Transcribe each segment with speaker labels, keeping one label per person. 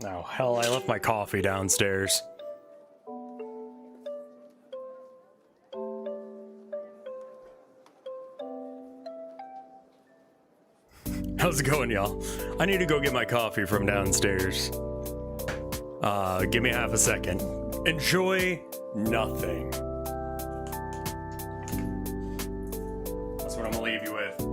Speaker 1: Oh, hell, I left my coffee downstairs. How's it going, y'all? I need to go get my coffee from downstairs. Give me half a second. Enjoy nothing. That's what I'm gonna leave you with.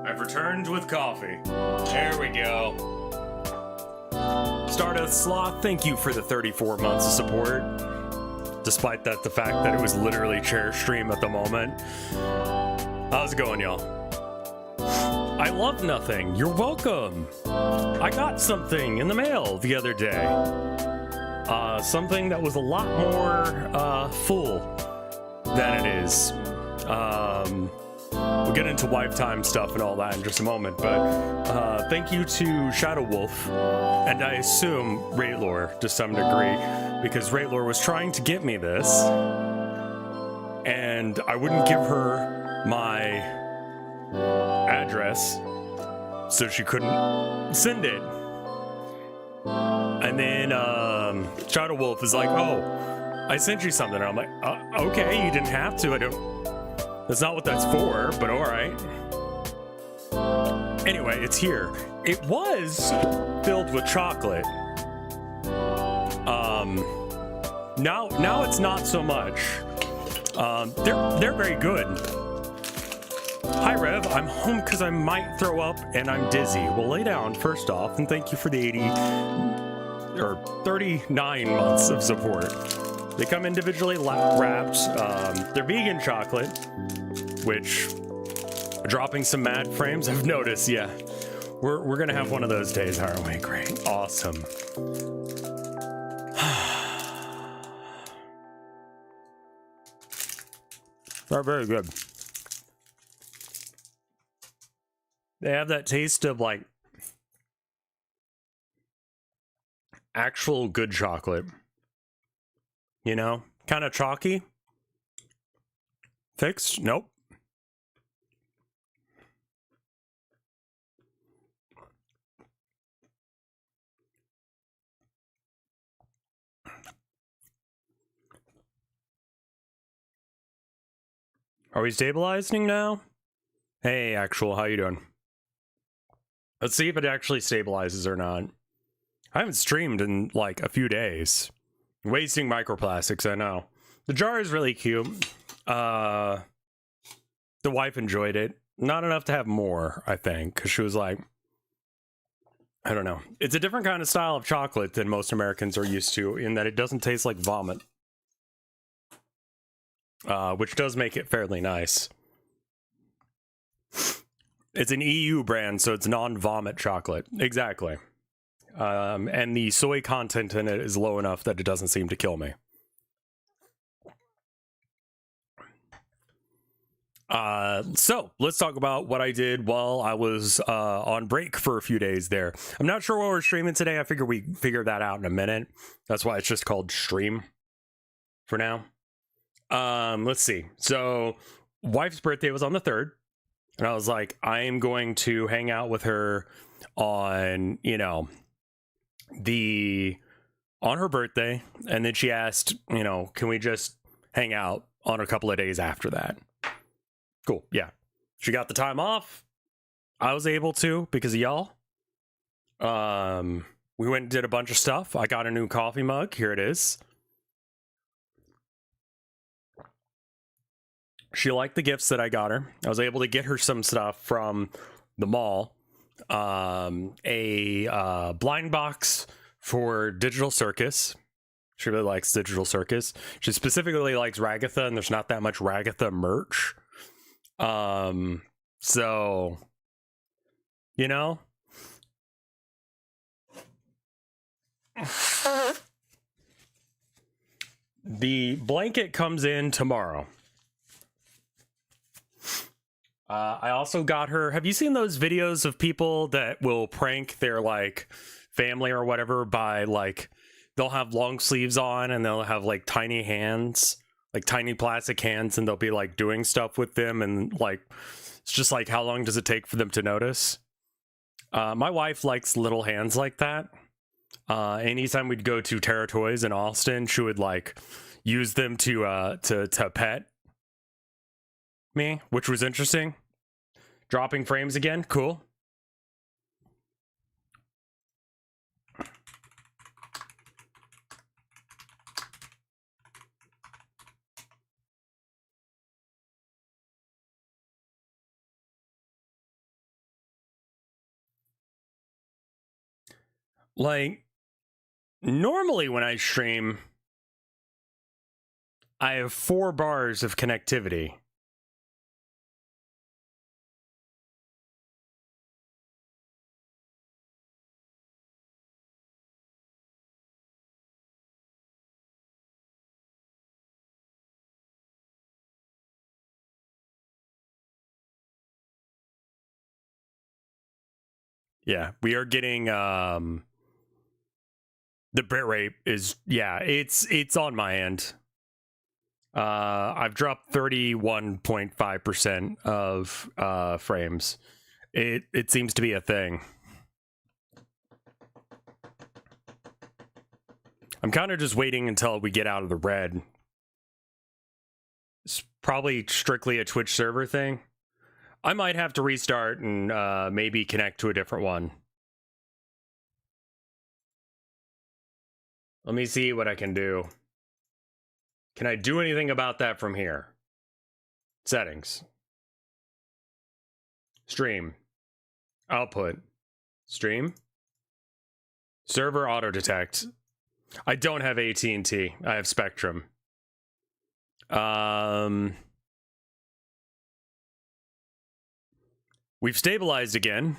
Speaker 1: I've returned with coffee. There we go. Stardust Sloth, thank you for the 34 months of support. Despite that, the fact that it was literally chair stream at the moment. How's it going, y'all? I love nothing. You're welcome. I got something in the mail the other day. Something that was a lot more full than it is. We'll get into wife time stuff and all that in just a moment, but thank you to Shadow Wolf, and I assume Raylor to some degree, because Raylor was trying to get me this, and I wouldn't give her my address, so she couldn't send it. And then Shadow Wolf is like, oh, I sent you something. And I'm like, okay, you didn't have to. That's not what that's for, but all right. Anyway, it's here. It was filled with chocolate. Now it's not so much. They're very good. Hi, Rev. I'm home because I might throw up and I'm dizzy. Well, lay down first off, and thank you for the 39 months of support. They come individually wrapped. They're vegan chocolate, which dropping some mad frames I've noticed. Yeah, we're gonna have one of those days, aren't we? Great, awesome. They're very good. They have that taste of like actual good chocolate. You know, kind of chalky. Fixed? Nope. Are we stabilizing now? Hey, Actual, how you doing? Let's see if it actually stabilizes or not. I haven't streamed in like a few days. Wasting microplastics, I know. The jar is really cute. The wife enjoyed it. Not enough to have more, I think, because she was like, I don't know. It's a different kind of style of chocolate than most Americans are used to, in that it doesn't taste like vomit. Which does make it fairly nice. It's an EU brand, so it's non-vomit chocolate. Exactly. And the soy content in it is low enough that it doesn't seem to kill me. So let's talk about what I did while I was on break for a few days there. I'm not sure what we're streaming today. I figure we figure that out in a minute. That's why it's just called stream for now. Let's see. So wife's birthday was on the 3rd, and I was like, I am going to hang out with her on, you know, on her birthday. And then she asked, you know, can we just hang out on a couple of days after that? Cool. Yeah. She got the time off. I was able to because of y'all. We went and did a bunch of stuff. I got a new coffee mug. Here it is. She liked the gifts that I got her. I was able to get her some stuff from the mall. A blind box for Digital Circus. She really likes Digital Circus. She specifically likes Ragatha, and there's not that much Ragatha merch. So, you know, the blanket comes in tomorrow. I also got her. Have you seen those videos of people that will prank their like family or whatever by like they'll have long sleeves on and they'll have like tiny hands, like tiny plastic hands, and they'll be like doing stuff with them, and like it's just like how long does it take for them to notice? My wife likes little hands like that. Anytime we'd go to Terra Toys in Austin, she would like use them to pet me, which was interesting. Dropping frames again, cool. Like, normally when I stream, I have 4 bars of connectivity. Yeah, we are getting the bitrate is, yeah, it's on my end. I've dropped 31.5% of frames. It seems to be a thing. I'm kind of just waiting until we get out of the red. It's probably strictly a Twitch server thing. I might have to restart and maybe connect to a different one. Let me see what I can do. Can I do anything about that from here? Settings. Stream. Output. Stream. Server auto detect. I don't have AT&T. I have Spectrum. We've stabilized again.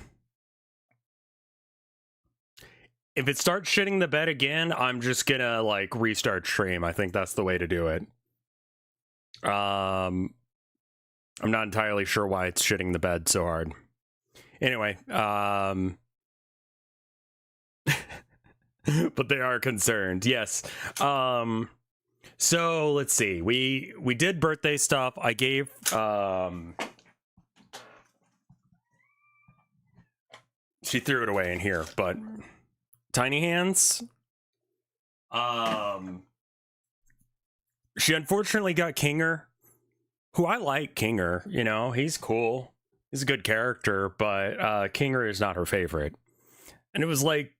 Speaker 1: If it starts shitting the bed again, I'm just gonna like restart stream. I think that's the way to do it. I'm not entirely sure why it's shitting the bed so hard. Anyway, but they are concerned. Yes. So let's see. We did birthday stuff. I gave she threw it away in here, but tiny hands. She unfortunately got Kinger, who I like. Kinger, you know, he's cool. He's a good character, but Kinger is not her favorite. And it was like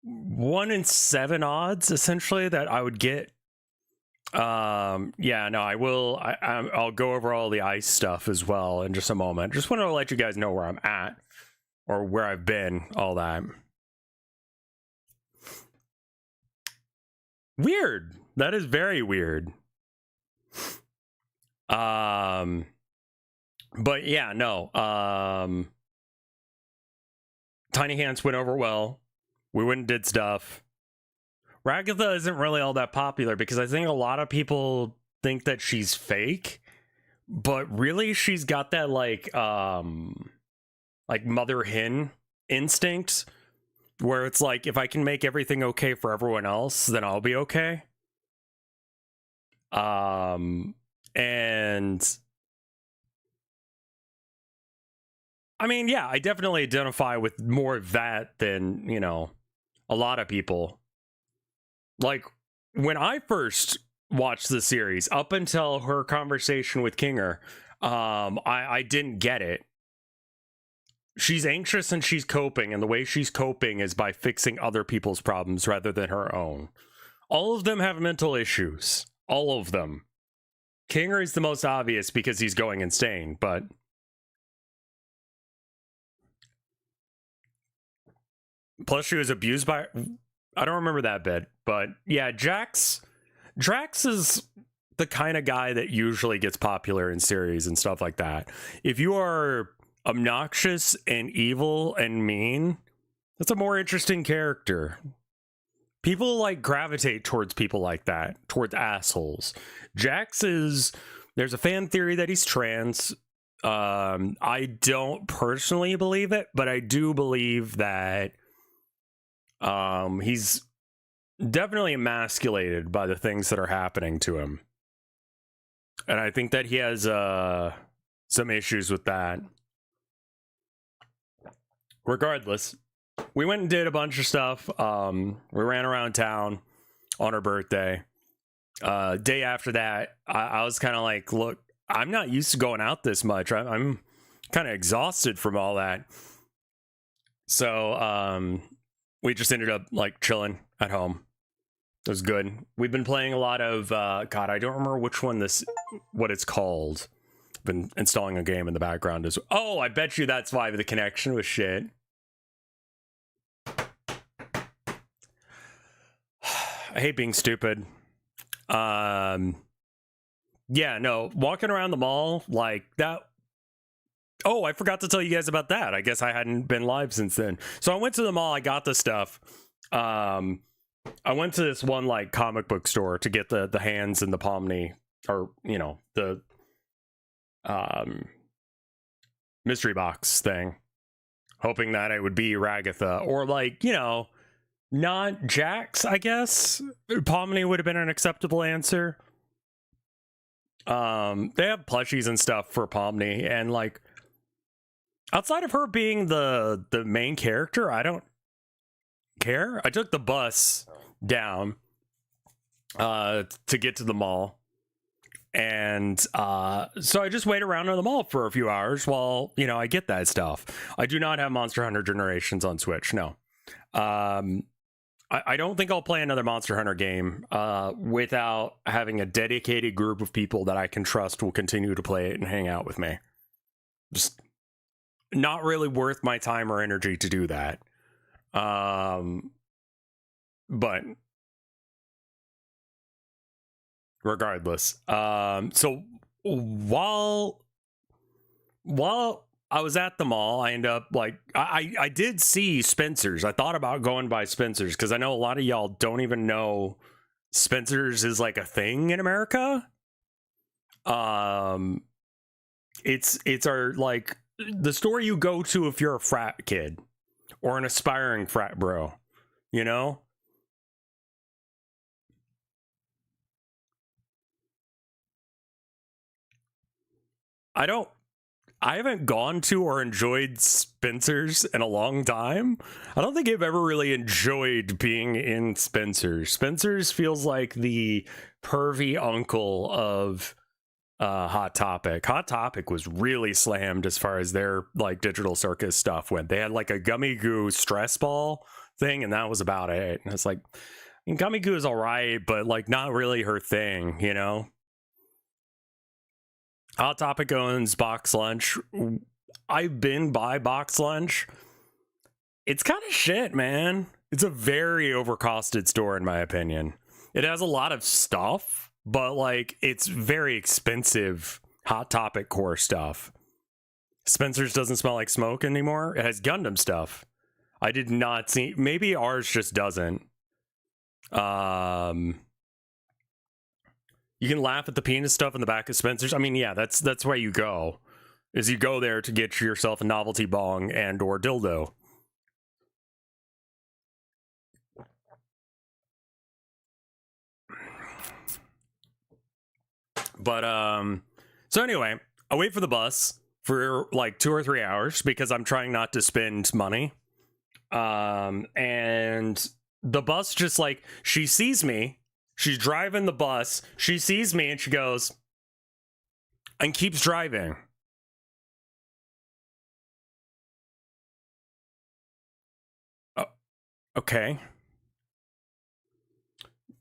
Speaker 1: 1 in 7 odds, essentially, that I would get. Yeah, no, I will. I'll go over all the ice stuff as well in just a moment. Just want to let you guys know where I'm at or where I've been, all that. Weird. That is very weird. But yeah, no. Tiny Hands went over well. We went and did stuff. Ragatha isn't really all that popular because I think a lot of people think that she's fake, but really she's got that like mother hen instinct where it's like, if I can make everything okay for everyone else, then I'll be okay. And I mean, yeah, I definitely identify with more of that than, you know, a lot of people. Like, when I first watched the series, up until her conversation with Kinger, I didn't get it. She's anxious and she's coping, and the way she's coping is by fixing other people's problems rather than her own. All of them have mental issues. All of them. Kinger is the most obvious because he's going insane, but plus she was abused by, I don't remember that bit, but yeah, Drax is the kind of guy that usually gets popular in series and stuff like that. If you are obnoxious and evil and mean, that's a more interesting character. People like gravitate towards people like that, towards assholes. Jax is, there's a fan theory that he's trans. I don't personally believe it, but I do believe that he's definitely emasculated by the things that are happening to him. And I think that he has some issues with that. Regardless, we went and did a bunch of stuff. We ran around town on her birthday. Day after that, I was kind of like, look, I'm not used to going out this much. I'm kind of exhausted from all that. So we just ended up like chilling at home. It was good. We've been playing a lot of God, I don't remember which one what it's called. Been installing a game in the background as oh, I bet you that's why the connection was shit. I hate being stupid. Yeah, no, walking around the mall like that. Oh, I forgot to tell you guys about that. I guess I hadn't been live since then. So I went to the mall, I got the stuff. I went to this one like comic book store to get the hands and the Pomni, or you know, the mystery box thing, hoping that it would be Ragatha or like, you know, not Jax. I guess Pomni would have been an acceptable answer. They have plushies and stuff for Pomni, and like outside of her being the main character, I don't care. I took the bus down to get to the mall, and so I just wait around in the mall for a few hours while, you know, I get that stuff. I do not have Monster Hunter Generations on Switch, no. I don't think I'll play another Monster Hunter game without having a dedicated group of people that I can trust will continue to play it and hang out with me. Just not really worth my time or energy to do that. But regardless, so while I was at the mall, I ended up like I did see Spencer's. I thought about going by Spencer's because I know a lot of y'all don't even know Spencer's is like a thing in America. It's our like the store you go to if you're a frat kid or an aspiring frat bro, you know? I haven't gone to or enjoyed Spencer's in a long time. I don't think I've ever really enjoyed being in Spencer's. Spencer's feels like the pervy uncle of Hot Topic. Hot Topic was really slammed as far as their like digital circus stuff went. They had like a gummy goo stress ball thing, and that was about it. And it's like, I mean, gummy goo is all right, but like not really her thing, you know? Hot Topic owns Box Lunch. I've been by Box Lunch. It's kind of shit, man. It's a very overcosted store, in my opinion. It has a lot of stuff, but like it's very expensive Hot Topic core stuff. Spencer's doesn't smell like smoke anymore. It has Gundam stuff. I did not see. Maybe ours just doesn't. You can laugh at the penis stuff in the back of Spencer's. I mean, yeah, that's where you go. Is you go there to get yourself a novelty bong and or dildo. But so anyway, I wait for the bus for like 2 or 3 hours because I'm trying not to spend money. And the bus just like, she sees me. She's driving the bus. She sees me and she goes and keeps driving. Oh, okay.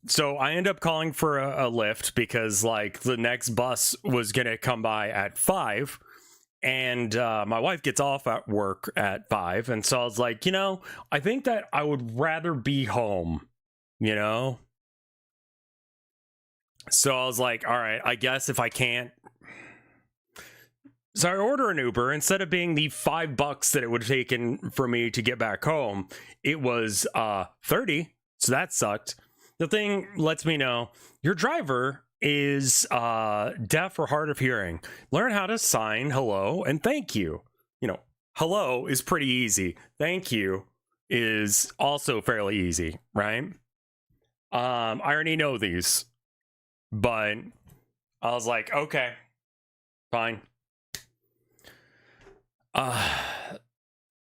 Speaker 1: So I end up calling for a lift because like the next bus was going to come by at 5. And my wife gets off at work at 5. And so I was like, you know, I think that I would rather be home, you know? So I was like, all right, I guess if I can't. So I order an Uber. Instead of being the $5 that it would have taken for me to get back home, it was 30. So that sucked. The thing lets me know your driver is deaf or hard of hearing. Learn how to sign hello and thank you. You know, hello is pretty easy. Thank you is also fairly easy, right? I already know these, but I was like, okay, fine.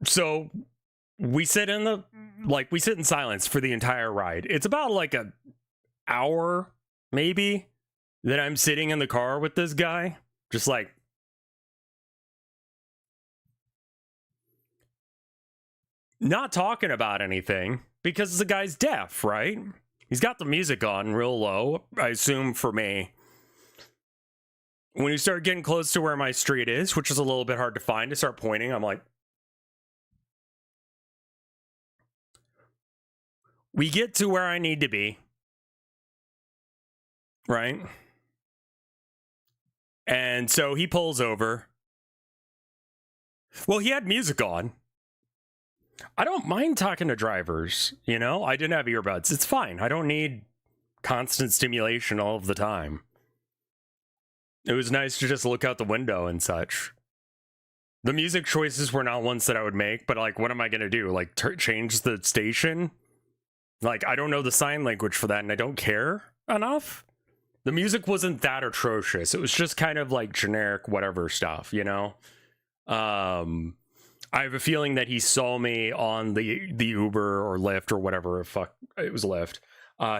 Speaker 1: So we sit in silence for the entire ride. It's about like an hour, maybe, that I'm sitting in the car with this guy, just like, not talking about anything because the guy's deaf, right? He's got the music on real low, I assume for me. When you start getting close to where my street is, which is a little bit hard to find, to start pointing, I'm like, we get to where I need to be, right? And so he pulls over. Well, he had music on. I don't mind talking to drivers, you know? I didn't have earbuds. It's fine. I don't need constant stimulation all of the time. It was nice to just look out the window and such. The music choices were not ones that I would make, but like, what am I going to do? Like, change the station? Like, I don't know the sign language for that, and I don't care enough. The music wasn't that atrocious. It was just kind of like generic whatever stuff, you know? I have a feeling that he saw me on the Uber or Lyft or whatever. Fuck, it was Lyft.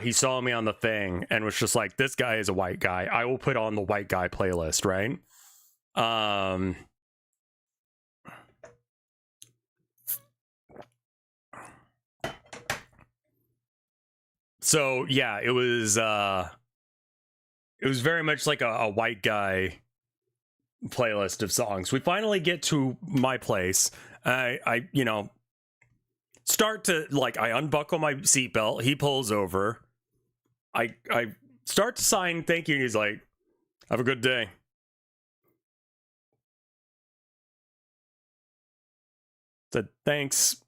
Speaker 1: He saw me on the thing and was just like, this guy is a white guy. I will put on the white guy playlist, right? So yeah, it was very much like a white guy playlist of songs. We finally get to my place. I you know, start to, like, I unbuckle my seatbelt. He pulls over. I start to sign thank you, and he's like, have a good day. Said, thanks.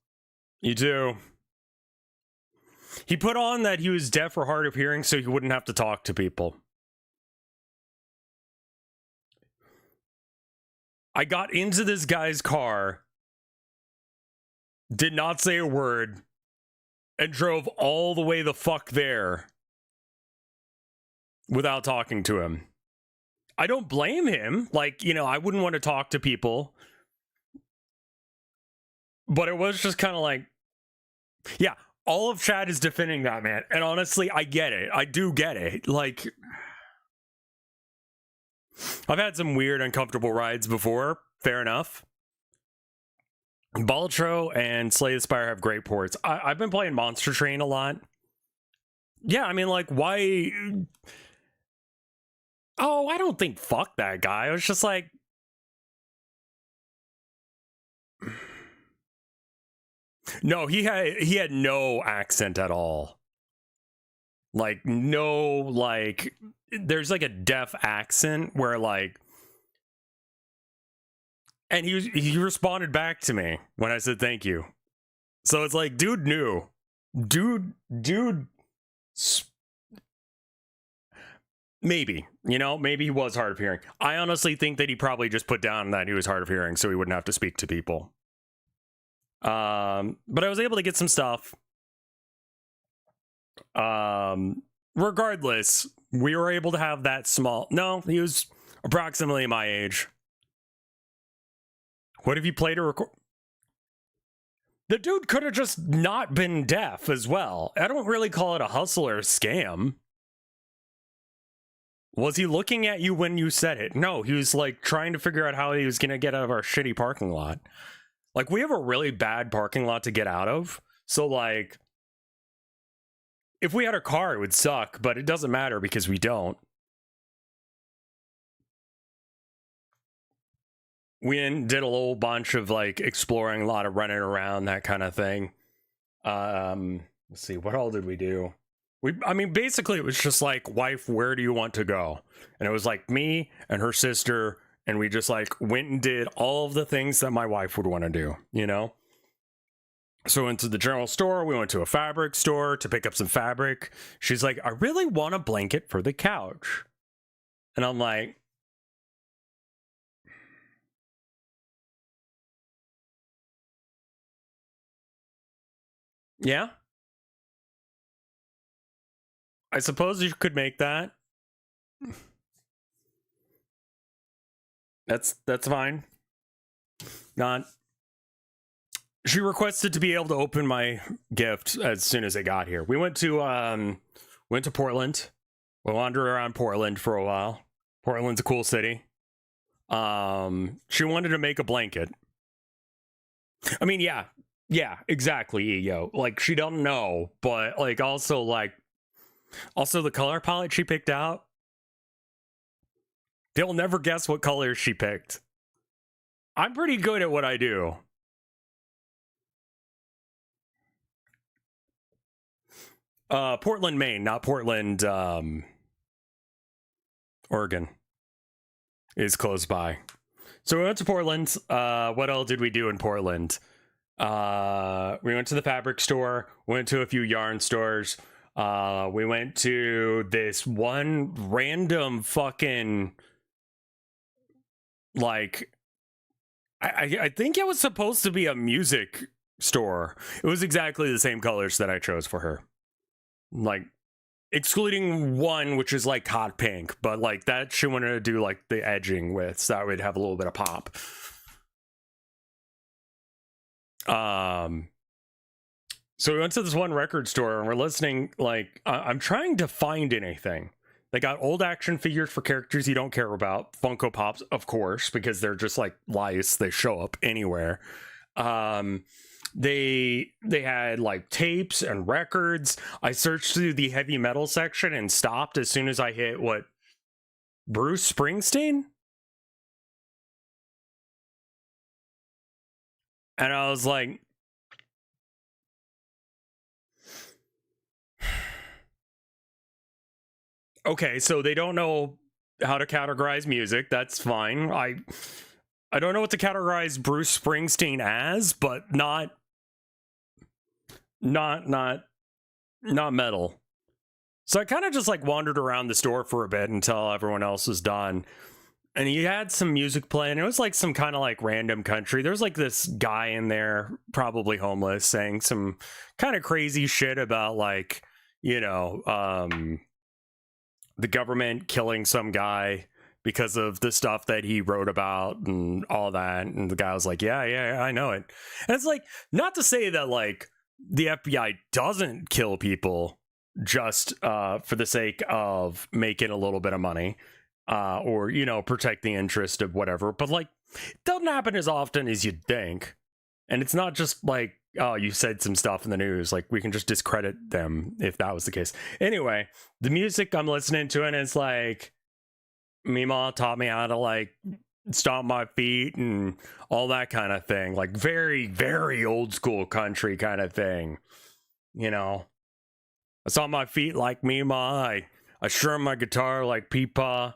Speaker 1: You too. He put on that he was deaf or hard of hearing so he wouldn't have to talk to people. I got into this guy's car, did not say a word, and drove all the way the fuck there without talking to him. I don't blame him. Like, you know, I wouldn't want to talk to people. But it was just kind of like, yeah, all of chat is defending that man. And honestly, I get it. I do get it. Like, I've had some weird, uncomfortable rides before. Fair enough. Baltro and Slay the Spire have great ports. I've been playing Monster Train a lot. Yeah, I mean, like, why? Oh, I don't think fuck that guy. I was just like, no, he had no accent at all. Like, no, like, there's like a deaf accent where, like, and he responded back to me when I said thank you. So it's like, dude knew. Dude maybe, you know, maybe he was hard of hearing. I honestly think that he probably just put down that he was hard of hearing so he wouldn't have to speak to people. But I was able to get some stuff. Regardless, we were able to have that small. No, he was approximately my age. What if you played a record? The dude could have just not been deaf as well. I don't really call it a hustle or a scam. Was he looking at you when you said it? No, he was like trying to figure out how he was going to get out of our shitty parking lot. Like, we have a really bad parking lot to get out of. So, like, if we had a car, it would suck, but it doesn't matter because we don't. We did a little bunch of, like, exploring, a lot of running around, that kind of thing. Let's see, what all did we do? I mean, basically, it was just like, wife, where do you want to go? And it was like me and her sister, and we just like went and did all of the things that my wife would want to do, you know? So we went to the general store, we went to a fabric store to pick up some fabric. She's like, I really want a blanket for the couch. And I'm like, yeah, I suppose you could make that. That's fine. Not. She requested to be able to open my gift as soon as it got here. We went to Portland. We wandered around Portland for a while. Portland's a cool city. She wanted to make a blanket. I mean, yeah, exactly, yo. Like, she don't know, but like also the color palette she picked out. They'll never guess what colors she picked. I'm pretty good at what I do. Portland, Maine, not Portland, Oregon is close by. So we went to Portland. What else did we do in Portland? We went to the fabric store, went to a few yarn stores. We went to this one random fucking, like, I think it was supposed to be a music store. It was exactly the same colors that I chose for her. Like, excluding one, which is like hot pink, but like that she wanted to do like the edging with, so that would have a little bit of pop. So we went to this one record store and we're listening. Like, I'm trying to find anything. They got old action figures for characters you don't care about. Funko Pops, of course, because they're just like lice. They show up anywhere. They had like tapes and records. I searched through the heavy metal section and stopped as soon as I hit what? Bruce Springsteen? And I was like, okay, so they don't know how to categorize music. That's fine. I don't know what to categorize Bruce Springsteen as, but not metal. So I kind of just like wandered around the store for a bit until everyone else was done. And he had some music playing. It was like some kind of like random country. There's like this guy in there, probably homeless, saying some kind of crazy shit about like, you know, the government killing some guy because of the stuff that he wrote about and all that. And the guy was like, yeah, I know it. And it's like, not to say that like the FBI doesn't kill people just for the sake of making a little bit of money, or, you know, protect the interest of whatever, but like, it doesn't happen as often as you'd think. And it's not just like, oh, you said some stuff in the news, like we can just discredit them if that was the case. Anyway, the music I'm listening to, and it's like, Mima taught me how to like stomp my feet and all that kind of thing, like very, very old school country kind of thing, you know. I stomp my feet like Mima. I strum my guitar like Peepaw.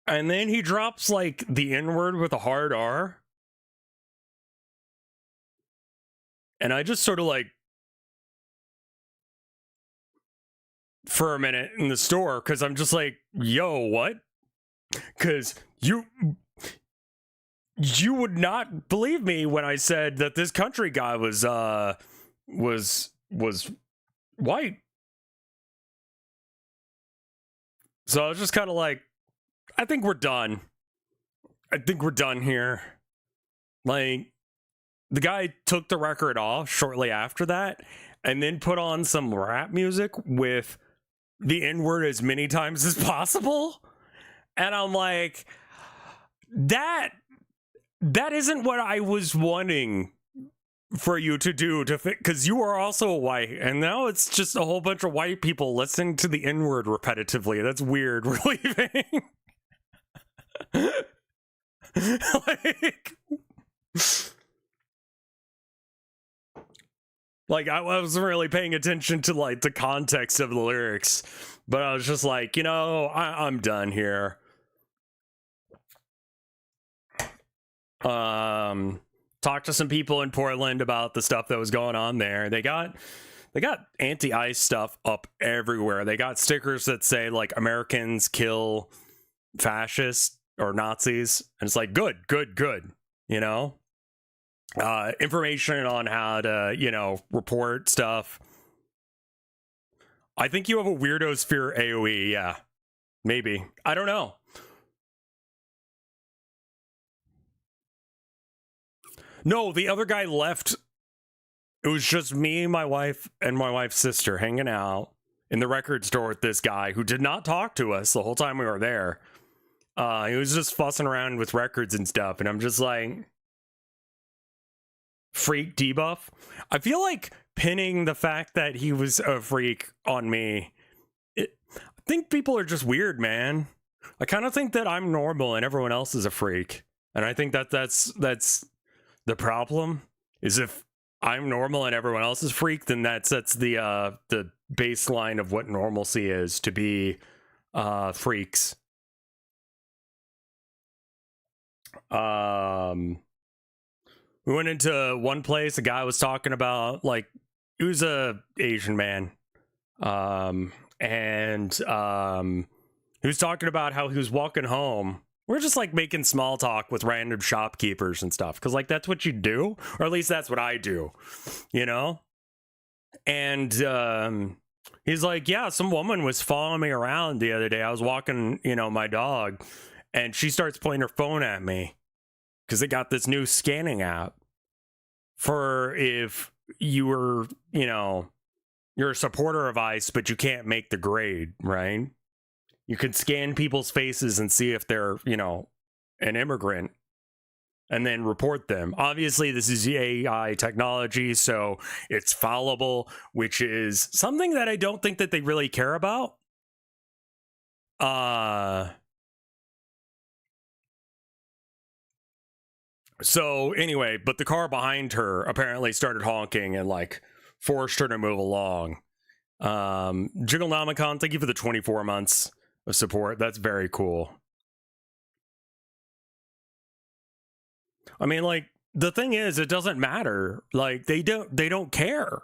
Speaker 1: And then he drops like the N-word with a hard R. And I just sort of like, for a minute in the store, because I'm just like, yo, what? Because you would not believe me when I said that this country guy was white. So I was just kind of like, I think we're done. I think we're done here. Like, the guy took the record off shortly after that and then put on some rap music with the N-word as many times as possible. And I'm like, that isn't what I was wanting for you to do, to because you are also white, and now it's just a whole bunch of white people listening to the N-word repetitively. That's weird. We're leaving. Like, Like, I wasn't really paying attention to, like, the context of the lyrics. But I was just like, you know, I'm done here. Talked to some people in Portland about the stuff that was going on there. They got anti-ICE stuff up everywhere. They got stickers that say, like, Americans kill fascists or Nazis. And it's like, good, you know? Information on how to, you know, report stuff. I think you have a weirdos fear AoE, yeah. Maybe. I don't know. No, the other guy left. It was just me, my wife, and my wife's sister hanging out in the record store with this guy who did not talk to us the whole time we were there. He was just fussing around with records and stuff, and I'm just like, freak debuff. I feel like pinning the fact that he was a freak on me. I think people are just weird, man. I kind of think that I'm normal and everyone else is a freak, and I think that that's the problem. Is if I'm normal and everyone else is freak, then that's the baseline of what normalcy is, to be freaks. We went into one place, a guy was talking about, like, he was a Asian man. And he was talking about how he was walking home. We're just, like, making small talk with random shopkeepers and stuff, because, like, that's what you do, or at least that's what I do, you know? And he's like, yeah, some woman was following me around the other day. I was walking, you know, my dog, and she starts pointing her phone at me because they got this new scanning app for if you were, you know, you're a supporter of ICE, but you can't make the grade, right? You can scan people's faces and see if they're, you know, an immigrant, and then report them. Obviously, this is AI technology, so it's fallible, which is something that I don't think that they really care about. So anyway, but the car behind her apparently started honking and, like, forced her to move along. Jigglenomicon, thank you for the 24 months of support. That's very cool. I mean, like, the thing is, it doesn't matter. Like, they don't care.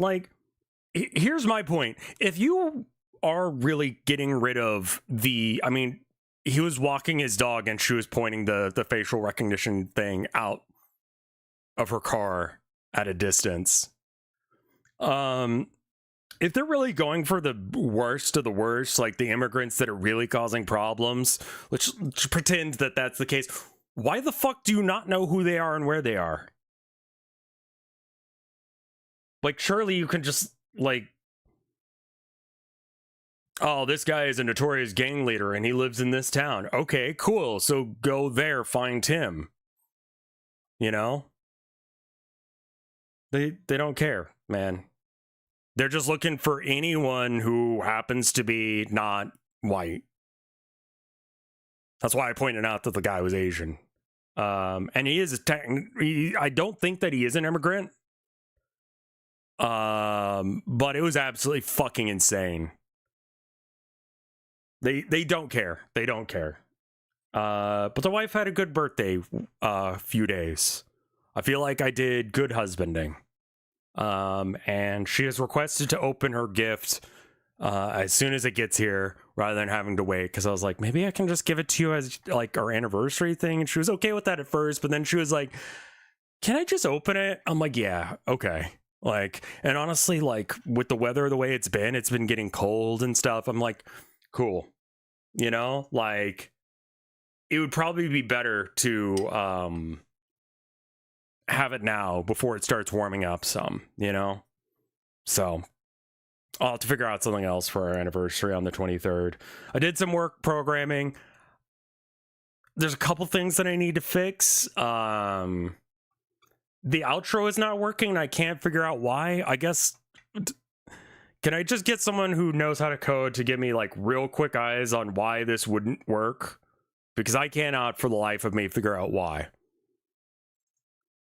Speaker 1: Like, here's my point. If you are really getting rid of the, I mean, he was walking his dog and she was pointing the facial recognition thing out of her car at a distance. If they're really going for the worst of the worst, like the immigrants that are really causing problems, let's pretend that that's the case. Why the fuck do you not know who they are and where they are? Like, surely you can just, like, oh, this guy is a notorious gang leader and he lives in this town. Okay, cool. So go there, find him. You know? They don't care, man. They're just looking for anyone who happens to be not white. That's why I pointed out that the guy was Asian. And he is I don't think that he is an immigrant. But it was absolutely fucking insane. They don't care. They don't care. But the wife had a good birthday a few days. I feel like I did good husbanding. And she has requested to open her gift as soon as it gets here, rather than having to wait, because I was like, maybe I can just give it to you as, like, our anniversary thing. And she was okay with that at first, but then she was like, can I just open it? I'm like, yeah, okay. Like, and honestly, like, with the weather the way it's been getting cold and stuff. I'm like, cool. You know, like, it would probably be better to have it now before it starts warming up some, you know? So I'll have to figure out something else for our anniversary on the 23rd. I did some work programming. There's a couple things that I need to fix. The outro is not working and I can't figure out why. I guess, can I just get someone who knows how to code to give me, like, real quick eyes on why this wouldn't work? Because I cannot for the life of me figure out why.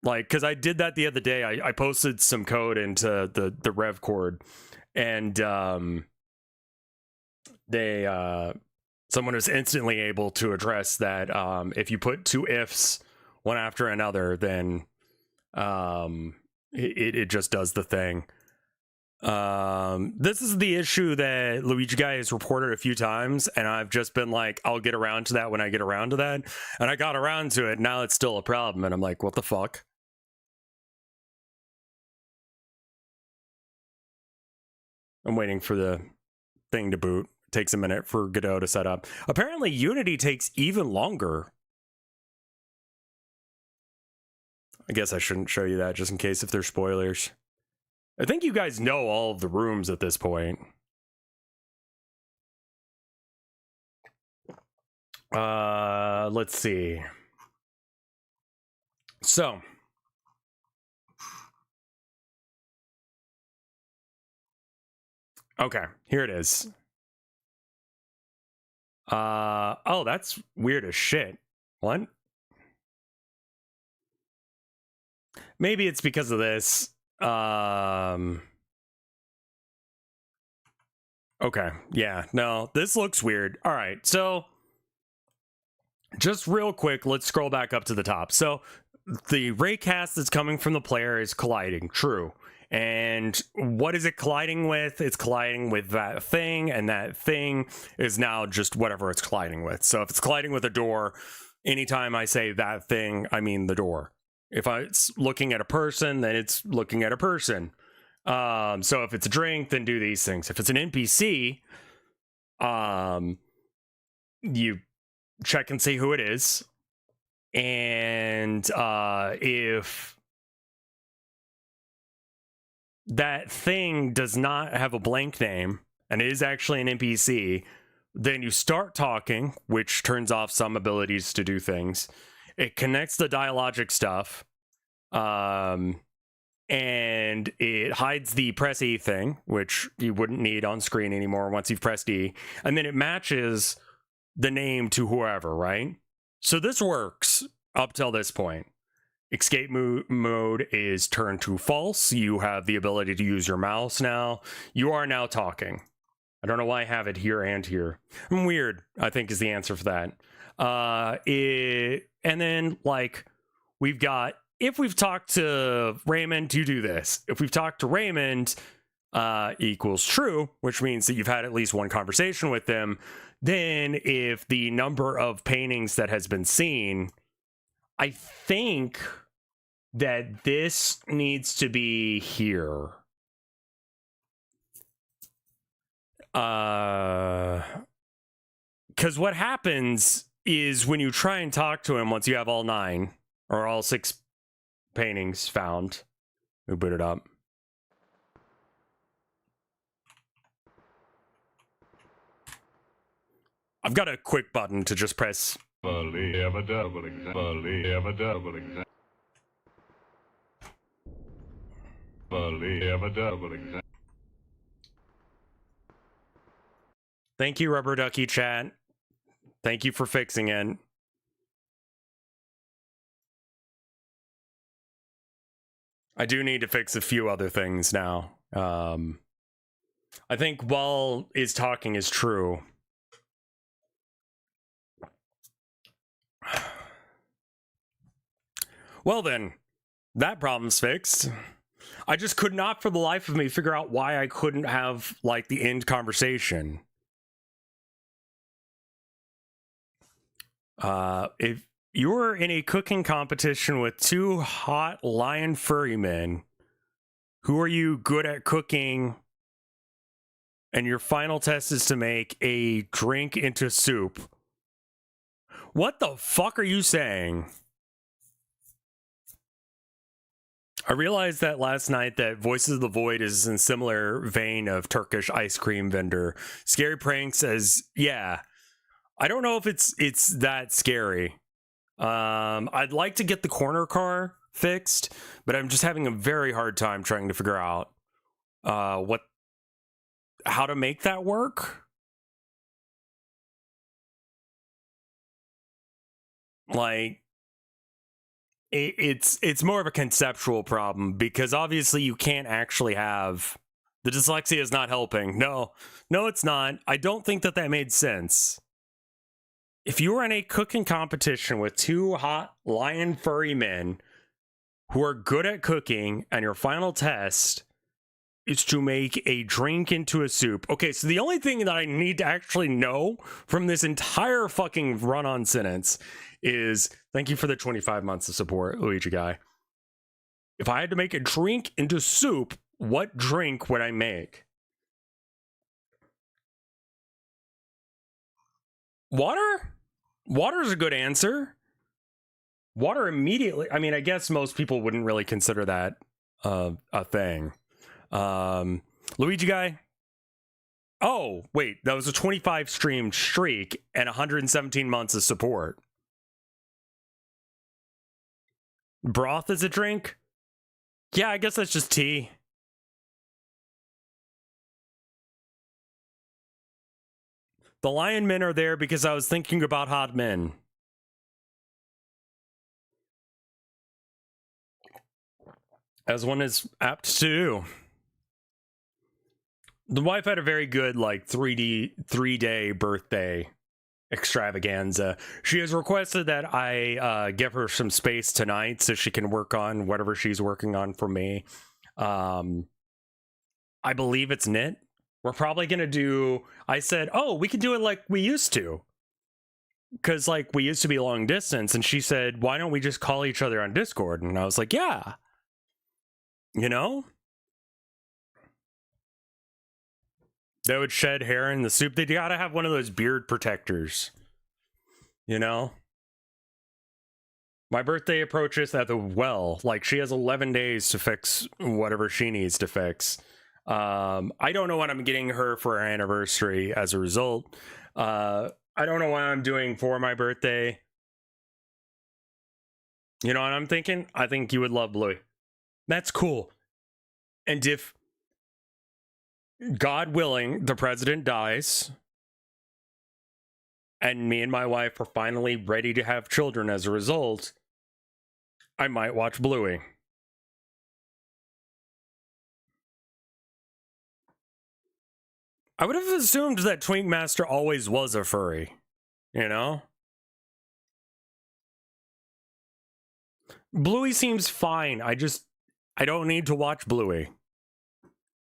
Speaker 1: Like, because I did that the other day. I posted some code into the rev cord, and someone was instantly able to address that. If you put two ifs one after another, then it just does the thing. This is the issue that Luigi Guy has reported a few times, and I've just been like, I'll get around to that when I get around to that, and I got around to it. Now it's still a problem, and I'm like, what the fuck? I'm waiting for the thing to boot. It takes a minute for Godot to set up. Apparently Unity takes even longer. I guess I shouldn't show you that just in case if there's spoilers. I think you guys know all of the rooms at this point. Let's see. So, okay, here it is. Oh, that's weird as shit. What? Maybe it's because of this. Okay, yeah, no, this looks weird. All right, so just real quick, let's scroll back up to the top. So the raycast that's coming from the player is colliding, true. And what is it colliding with? It's colliding with that thing, and that thing is now just whatever it's colliding with. So if it's colliding with a door, anytime I say that thing, I mean the door. If it's looking at a person, then it's looking at a person. So if it's a drink, then do these things. If it's an NPC, you check and see who it is. And if that thing does not have a blank name and it is actually an NPC, then you start talking, which turns off some abilities to do things. It connects the dialogic stuff, and it hides the press E thing, which you wouldn't need on screen anymore once you've pressed E, and then it matches the name to whoever, right? So this works up till this point. Escape mode is turned to false. You have the ability to use your mouse now. You are now talking. I don't know why I have it here and here. I'm weird, I think, is the answer for that. And then, like, we've got, if we've talked to Raymond, you do this. If we've talked to Raymond, equals true, which means that you've had at least one conversation with them. Then if the number of paintings that has been seen, I think that this needs to be here. Because what happens is when you try and talk to him once you have all 9 or all 6 paintings found, we boot it up. I've got a quick button to just press.
Speaker 2: Believe a double exam. Believe a double exam. Believe a double exam.
Speaker 1: Thank you, Rubber Ducky chat. Thank you for fixing it. I do need to fix a few other things now. I think while is talking is true. Well then, that problem's fixed. I just could not for the life of me figure out why I couldn't have, like, the end conversation. If you were in a cooking competition with 2 hot lion furry men, who are you good at cooking, and your final test is to make a drink into soup? What the fuck are you saying? I realized that last night that Voices of the Void is in similar vein of Turkish ice cream vendor. Scary Pranks says, yeah. I don't know if it's that scary. I'd like to get the corner car fixed, but I'm just having a very hard time trying to figure out how to make that work. Like, it's more of a conceptual problem, because obviously you can't actually have the dyslexia is not helping. No, it's not. I don't think that made sense. If you were in a cooking competition with two hot lion furry men who are good at cooking, and your final test is to make a drink into a soup. Okay, so the only thing that I need to actually know from this entire fucking run-on sentence is, thank you for the 25 months of support, Luigi guy. If I had to make a drink into soup, what drink would I make? Water? Water is a good answer. Water immediately. I mean, I guess most people wouldn't really consider that a thing. Luigi guy. Oh, wait, that was a 25 stream streak and 117 months of support. Broth is a drink? Yeah, I guess that's just tea. The lion men are there because I was thinking about hot men. As one is apt to do. The wife had a very good, like, 3-day birthday extravaganza. She has requested that I give her some space tonight so she can work on whatever she's working on for me. I believe it's knit. We're probably gonna do, I said, oh, we could do it like we used to, because like we used to be long distance, and she said, why don't we just call each other on Discord? And I was like, yeah, you know, they would shed hair in the soup. They gotta have one of those beard protectors, you know. My birthday approaches at the well, like she has 11 days to fix whatever she needs to fix. I don't know what I'm getting her for her anniversary as a result. I don't know what I'm doing for my birthday. You know what I'm thinking? I think you would love Bluey. That's cool. And if, God willing, the president dies, and me and my wife are finally ready to have children as a result, I might watch Bluey. I would have assumed that Twink Master always was a furry, you know? Bluey seems fine. I don't need to watch Bluey.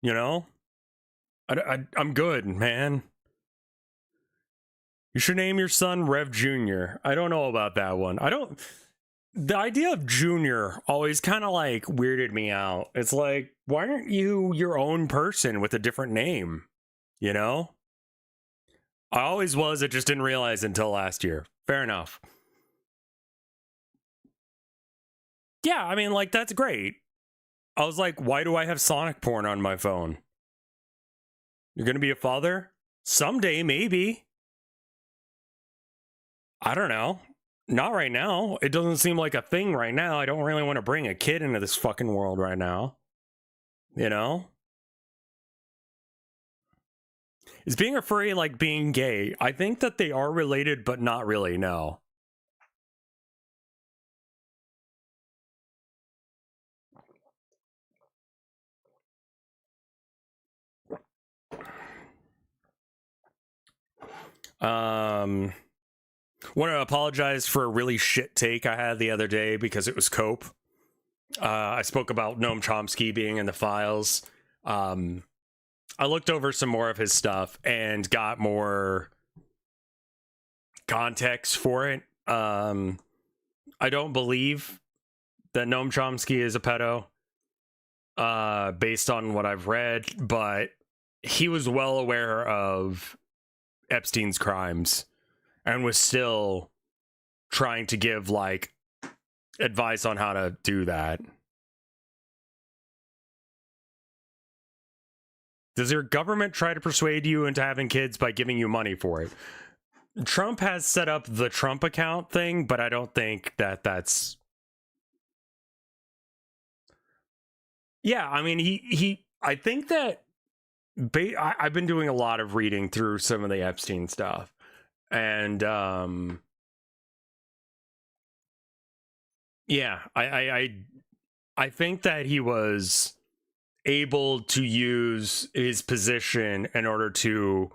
Speaker 1: You know? I'm good, man. You should name your son Rev Jr. I don't know about that one. The idea of Junior always kind of like weirded me out. It's like, why aren't you your own person with a different name? You know? I always was, I just didn't realize until last year. Fair enough. Yeah, I mean, like, that's great. I was like, why do I have Sonic porn on my phone? You're gonna be a father? Someday, maybe. I don't know. Not right now. It doesn't seem like a thing right now. I don't really want to bring a kid into this fucking world right now. You know? Is being a furry like being gay? I think that they are related, but not really, no. Want to apologize for a really shit take I had the other day because it was Cope. I spoke about Noam Chomsky being in the files. I looked over some more of his stuff and got more context for it. I don't believe that Noam Chomsky is a pedo, based on what I've read, but he was well aware of Epstein's crimes and was still trying to give like advice on how to do that. Does your government try to persuade you into having kids by giving you money for it? Trump has set up the Trump account thing, but I don't think that that's... Yeah, I mean, I think that I've been doing a lot of reading through some of the Epstein stuff, and Yeah, I think that he was able to use his position in order to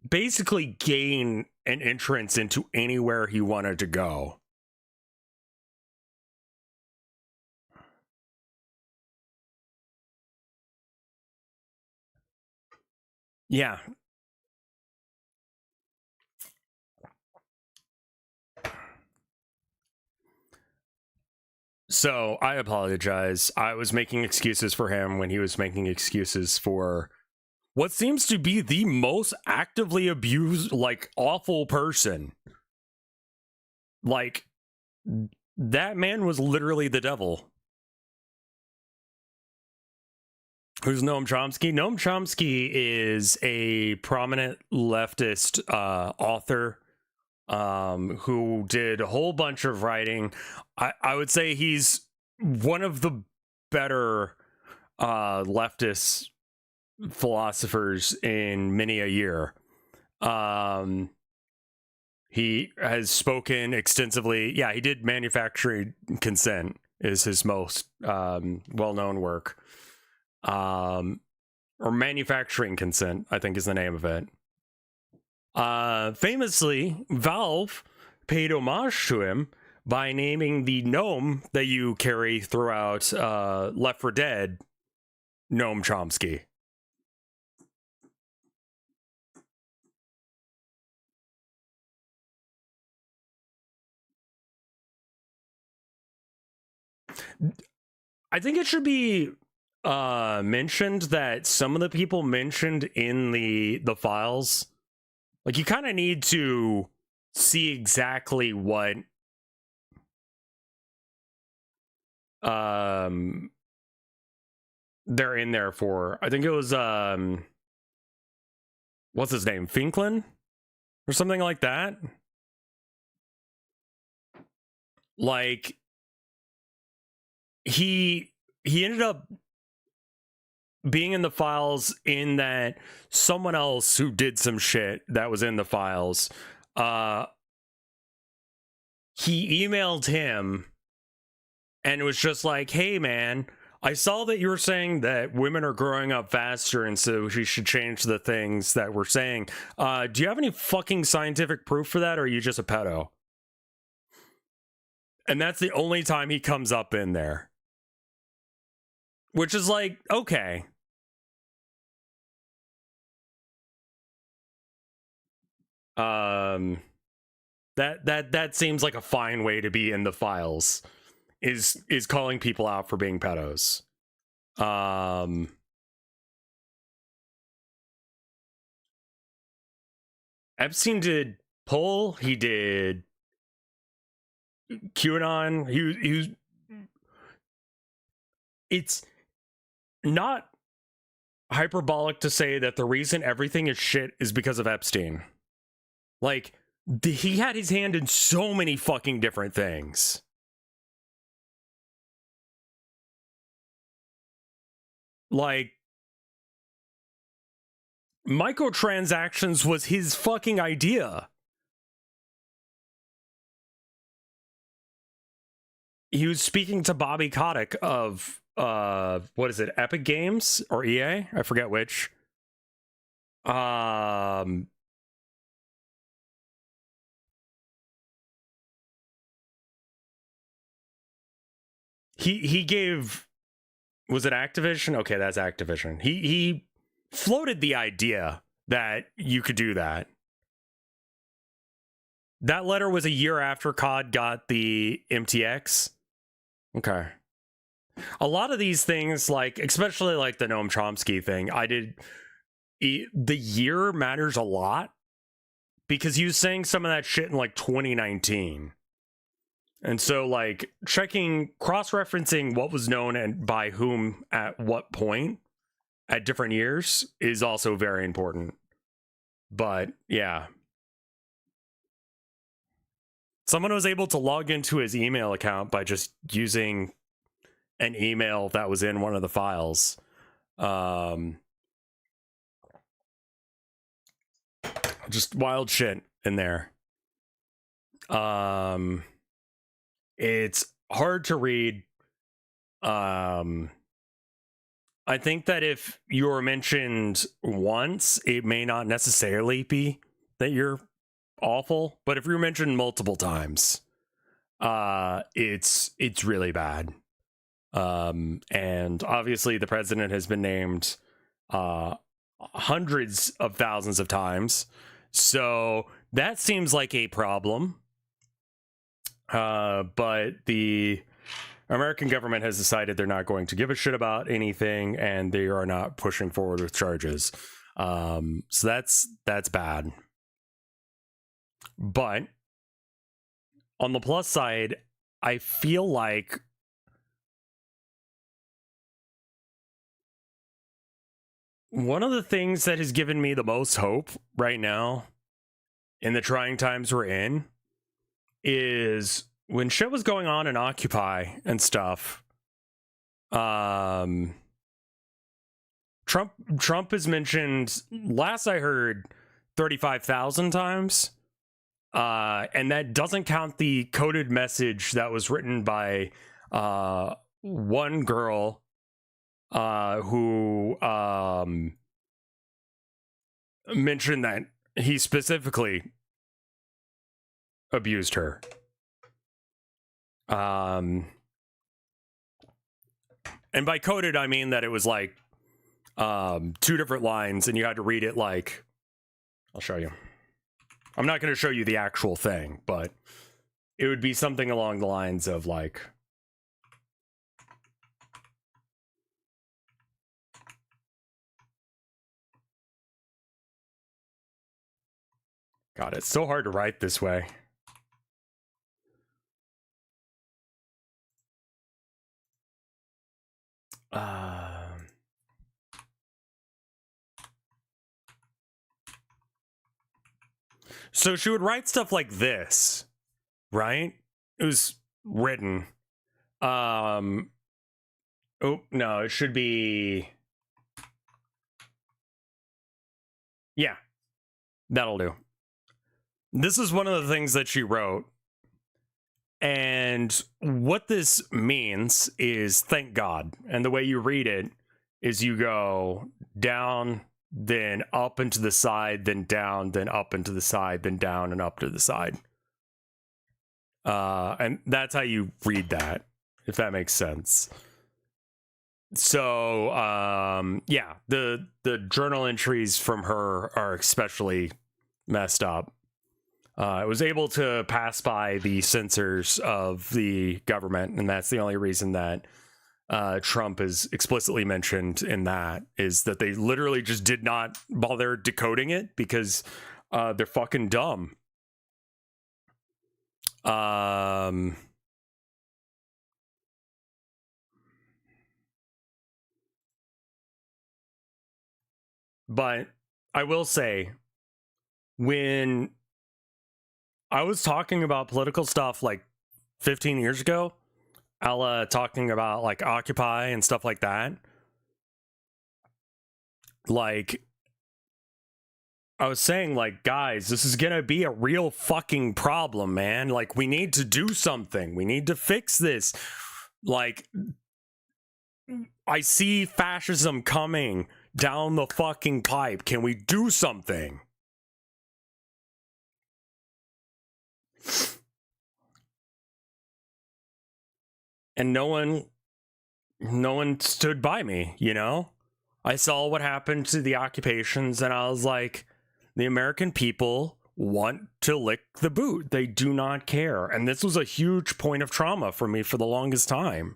Speaker 1: basically gain an entrance into anywhere he wanted to go. Yeah. So I apologize. I was making excuses for him when he was making excuses for what seems to be the most actively abused, like, awful person. Like, that man was literally the devil. Who's Noam Chomsky? Noam Chomsky is a prominent leftist author who did a whole bunch of writing. I would say he's one of the better leftist philosophers in many a year. He has spoken extensively. Yeah, he did Manufacturing Consent is his most well-known work. Or Manufacturing Consent, I think is the name of it. Famously, Valve paid homage to him by naming the gnome that you carry throughout Left 4 Dead Noam Chomsky. I think it should be mentioned that some of the people mentioned in the files, like, you kind of need to see exactly what they're in there for. I think it was what's his name, Finklin or something like that. Like, he ended up being in the files in that someone else who did some shit that was in the files, he emailed him and it was just like, hey man, I saw that you were saying that women are growing up faster and so we should change the things that we're saying. Do you have any fucking scientific proof for that, or are you just a pedo? And that's the only time he comes up in there. Which is like, okay. That seems like a fine way to be in the files, is calling people out for being pedos. Epstein did Poll, he did QAnon, he was, it's not hyperbolic to say that the reason everything is shit is because of Epstein. Like, he had his hand in so many fucking different things. Like, microtransactions was his fucking idea. He was speaking to Bobby Kotick of what is it, Epic Games or EA? I forget which. He gave, was it Activision? Okay, that's Activision. He floated the idea that you could do that. That letter was a year after COD got the MTX. Okay. A lot of these things, like, especially like the Noam Chomsky thing, the year matters a lot because he was saying some of that shit in like 2019. And so, like, cross-referencing what was known and by whom at what point at different years is also very important. But yeah, someone was able to log into his email account by just using an email that was in one of the files. Just wild shit in there. It's hard to read. I think that if you're mentioned once, it may not necessarily be that you're awful, but if you're mentioned multiple times, it's really bad. And obviously the president has been named hundreds of thousands of times, so that seems like a problem. But the American government has decided they're not going to give a shit about anything, and they are not pushing forward with charges. So that's bad. But on the plus side, I feel like one of the things that has given me the most hope right now in the trying times we're in is when shit was going on in Occupy and stuff. Trump is mentioned, last I heard, 35,000 times. And that doesn't count the coded message that was written by one girl who mentioned that he specifically abused her. And by coded, I mean that it was like 2 different lines, and you had to read it like, I'll show you. I'm not going to show you the actual thing, but it would be something along the lines of like, God, it's so hard to write this way. So she would write stuff like this, right? It was written. Oh, no, it should be... Yeah, that'll do. This is one of the things that she wrote. And what this means is thank God. And the way you read it is you go down, then up and to the side, then down, then up and to the side, then down and up to the side. And that's how you read that, if that makes sense. So, yeah, the journal entries from her are especially messed up. It was able to pass by the censors of the government, and that's the only reason that Trump is explicitly mentioned in that, is that they literally just did not bother decoding it because they're fucking dumb. But I will say, when I was talking about political stuff like 15 years ago, Ella talking about like Occupy and stuff like that, like I was saying, like, guys, this is gonna be a real fucking problem, man. Like, we need to do something. We need to fix this. Like, I see fascism coming down the fucking pipe. Can we do something? And no one stood by me, you know? I saw what happened to the occupations, and I was like, the American people want to lick the boot. They do not care. And this was a huge point of trauma for me for the longest time.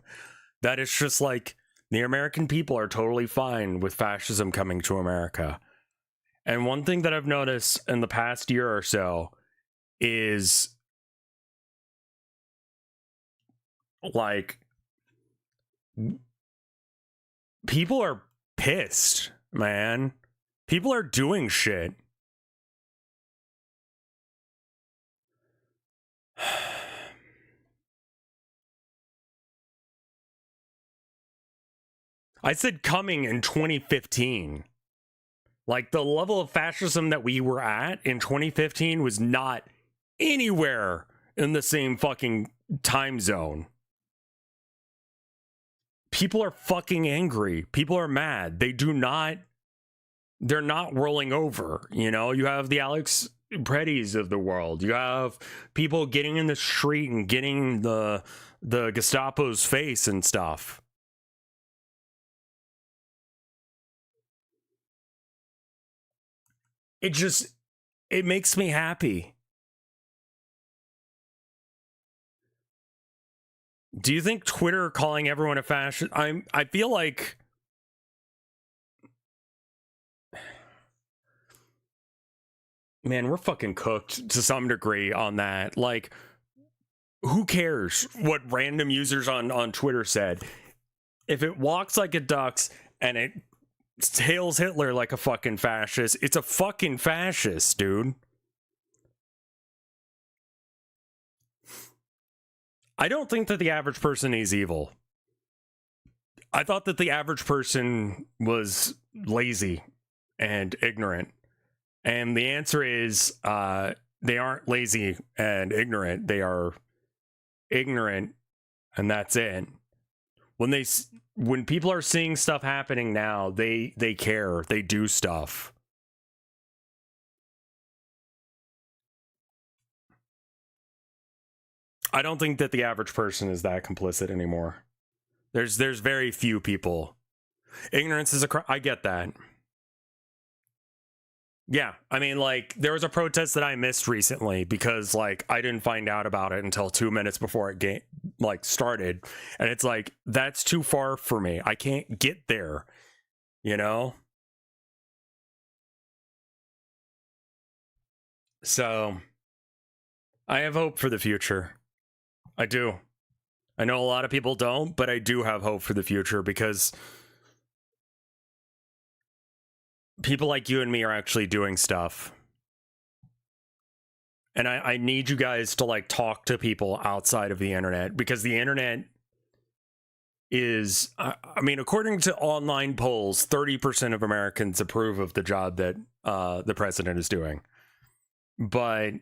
Speaker 1: That it's just like, the American people are totally fine with fascism coming to America. And one thing that I've noticed in the past year or so is, like, people are pissed, man. People are doing shit. I said coming in 2015. Like, the level of fascism that we were at in 2015 was not anywhere in the same fucking time zone. People are fucking angry. People are mad. They're not rolling over. You know, you have the Alex Preddies of the world. You have people getting in the street and getting the Gestapo's face and stuff. It makes me happy. Do you think Twitter calling everyone a fascist? I feel like man, we're fucking cooked to some degree on that. Like, who cares what random users on Twitter said? If it walks like it ducks and it hails Hitler like a fucking fascist, it's a fucking fascist, dude. I don't think that the average person is evil. I thought that the average person was lazy and ignorant. And the answer is they aren't lazy and ignorant. They are ignorant, and that's it. When people are seeing stuff happening now, they care. They do stuff. I don't think that the average person is that complicit anymore. There's very few people. Ignorance is a crime. I get that. Yeah, I mean, like, there was a protest that I missed recently because, like, I didn't find out about it until 2 minutes before it started, and it's like, that's too far for me. I can't get there, you know? So, I have hope for the future. I do. I know a lot of people don't, but I do have hope for the future because people like you and me are actually doing stuff. And I need you guys to, like, talk to people outside of the internet, because the internet is, I mean, according to online polls, 30% of Americans approve of the job that the president is doing. But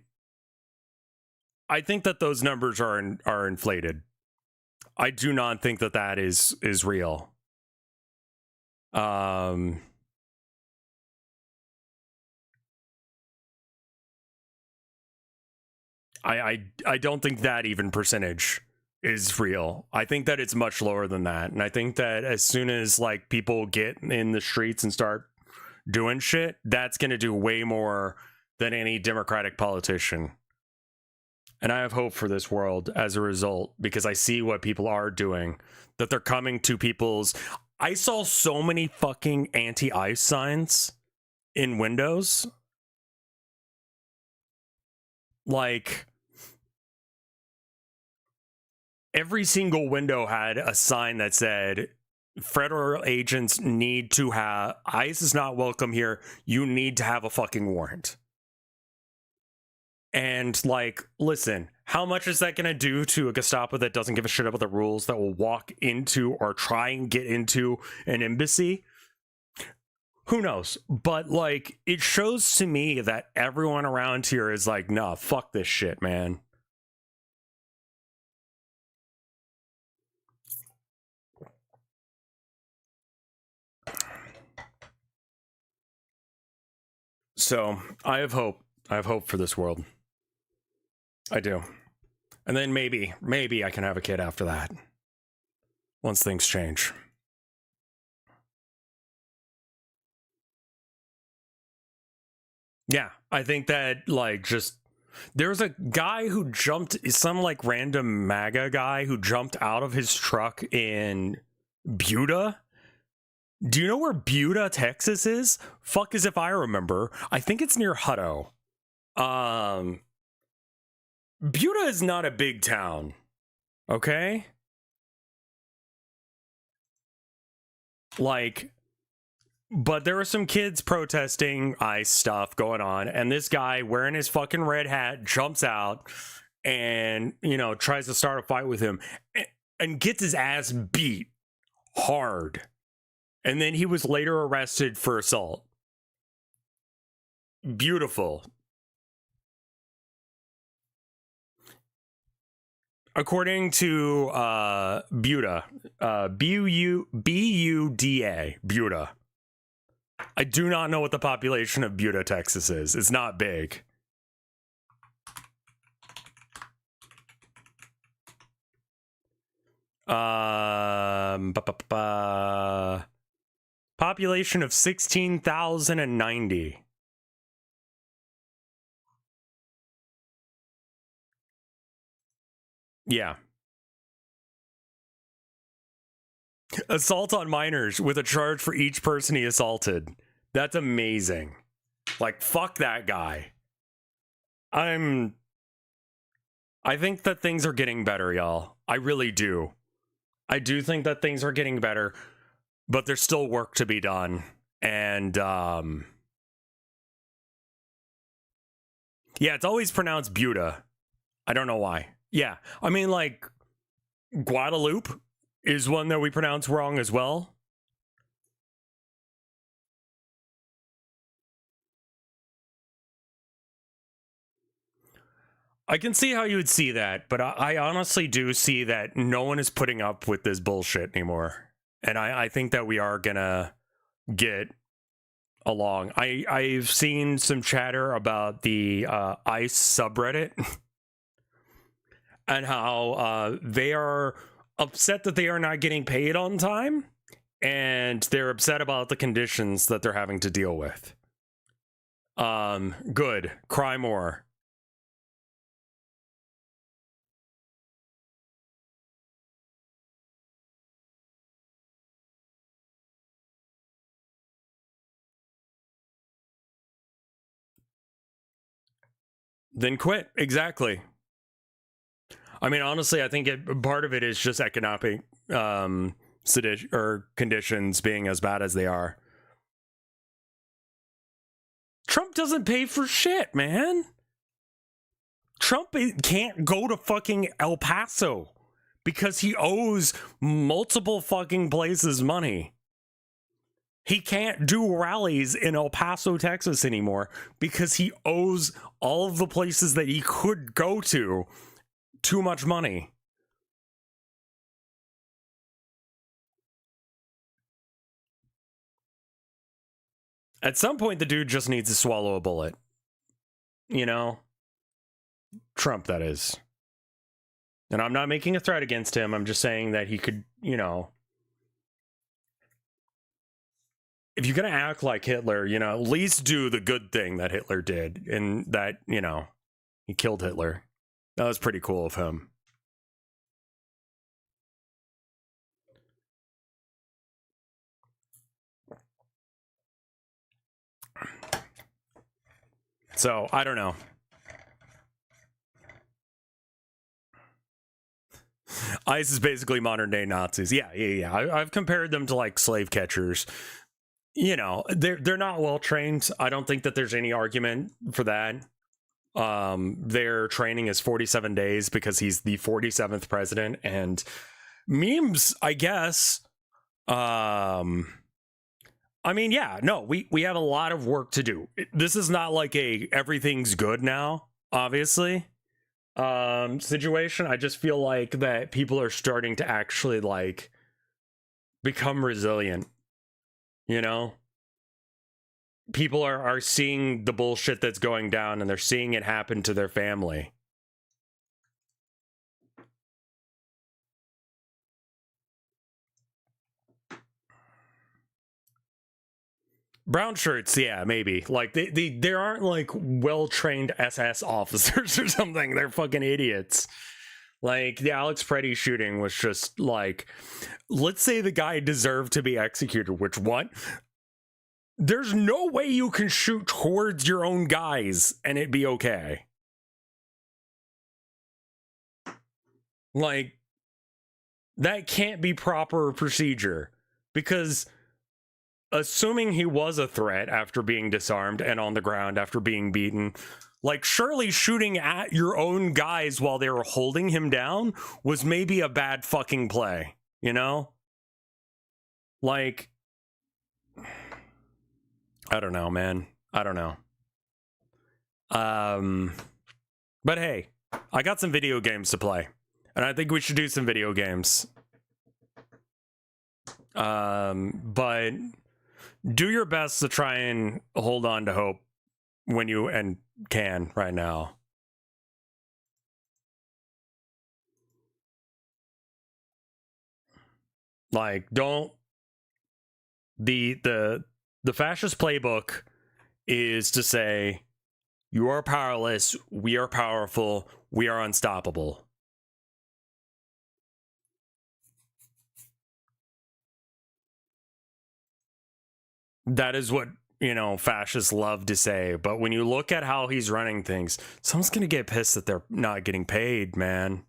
Speaker 1: I think that those numbers are inflated. I do not think that that is real. I don't think that even percentage is real. I think that it's much lower than that. And I think that as soon as, like, people get in the streets and start doing shit, that's going to do way more than any Democratic politician. And I have hope for this world as a result, because I see what people are doing, that they're coming to people's... I saw so many fucking anti-ICE signs in windows. Like, every single window had a sign that said, federal agents need to have... ICE is not welcome here. You need to have a fucking warrant. And, like, listen, how much is that going to do to a Gestapo that doesn't give a shit about the rules, that will walk into or try and get into an embassy? Who knows? But, like, it shows to me that everyone around here is like, nah, fuck this shit, man. So, I have hope. I have hope for this world. I do. And then maybe I can have a kid after that. Once things change. Yeah, I think that, like, just... There's a guy who jumped... Some, like, random MAGA guy who jumped out of his truck in Buda. Do you know where Buda, Texas is? Fuck as if I remember. I think it's near Hutto. Buda is not a big town, okay? Like, but there were some kids protesting ICE stuff going on, and this guy wearing his fucking red hat jumps out and, you know, tries to start a fight with him and gets his ass beat hard. And then he was later arrested for assault. Beautiful. according to Buda, Buda, Buda. I do not know what the population of Buda, Texas is. It's not big. Population of 16,090. Yeah. Assault on minors with a charge for each person he assaulted. That's amazing. Like, fuck that guy. I think that things are getting better, y'all. I really do. I do think that things are getting better, but there's still work to be done. And, yeah, it's always pronounced Buda. I don't know why. Yeah, I mean, like, Guadalupe is one that we pronounce wrong as well. I can see how you would see that, but I honestly do see that no one is putting up with this bullshit anymore. And I think that we are gonna get along. I've seen some chatter about the ICE subreddit and how they are upset that they are not getting paid on time, and they're upset about the conditions that they're having to deal with. Good. Cry more. Then quit. Exactly. I mean, honestly, I think part of it is just economic sedition or conditions being as bad as they are. Trump doesn't pay for shit, man. Trump can't go to fucking El Paso because he owes multiple fucking places money. He can't do rallies in El Paso, Texas anymore because he owes all of the places that he could go to too much money. At some point, the dude just needs to swallow a bullet. You know? Trump, that is. And I'm not making a threat against him. I'm just saying that he could, you know... If you're going to act like Hitler, you know, at least do the good thing that Hitler did. And that, you know, he killed Hitler. That was pretty cool of him. So, I don't know. ICE is basically modern day Nazis. Yeah. I've compared them to like slave catchers. You know, they're not well trained. I don't think that there's any argument for that. Their training is 47 days because he's the 47th president, and memes, I guess. I mean, yeah, no, we have a lot of work to do. This is not like a everything's good now, obviously, situation. I just feel like that people are starting to actually like become resilient. You know, people are seeing the bullshit that's going down, and they're seeing it happen to their family. Brown shirts, yeah, maybe. Like they aren't like well-trained SS officers or something. They're fucking idiots. Like, the Alex Preddy shooting was just like, let's say the guy deserved to be executed, which what? There's no way you can shoot towards your own guys and it be okay. Like, that can't be proper procedure, because assuming he was a threat after being disarmed and on the ground after being beaten, like, surely shooting at your own guys while they were holding him down was maybe a bad fucking play, you know? Like, I don't know, man. I don't know. But hey, I got some video games to play. And I think we should do some video games. But do your best to try and hold on to hope when you can right now. Like, don't the fascist playbook is to say you are powerless, we are powerful, we are unstoppable. That is what, you know, fascists love to say. But when you look at how he's running things, someone's going to get pissed that they're not getting paid, man.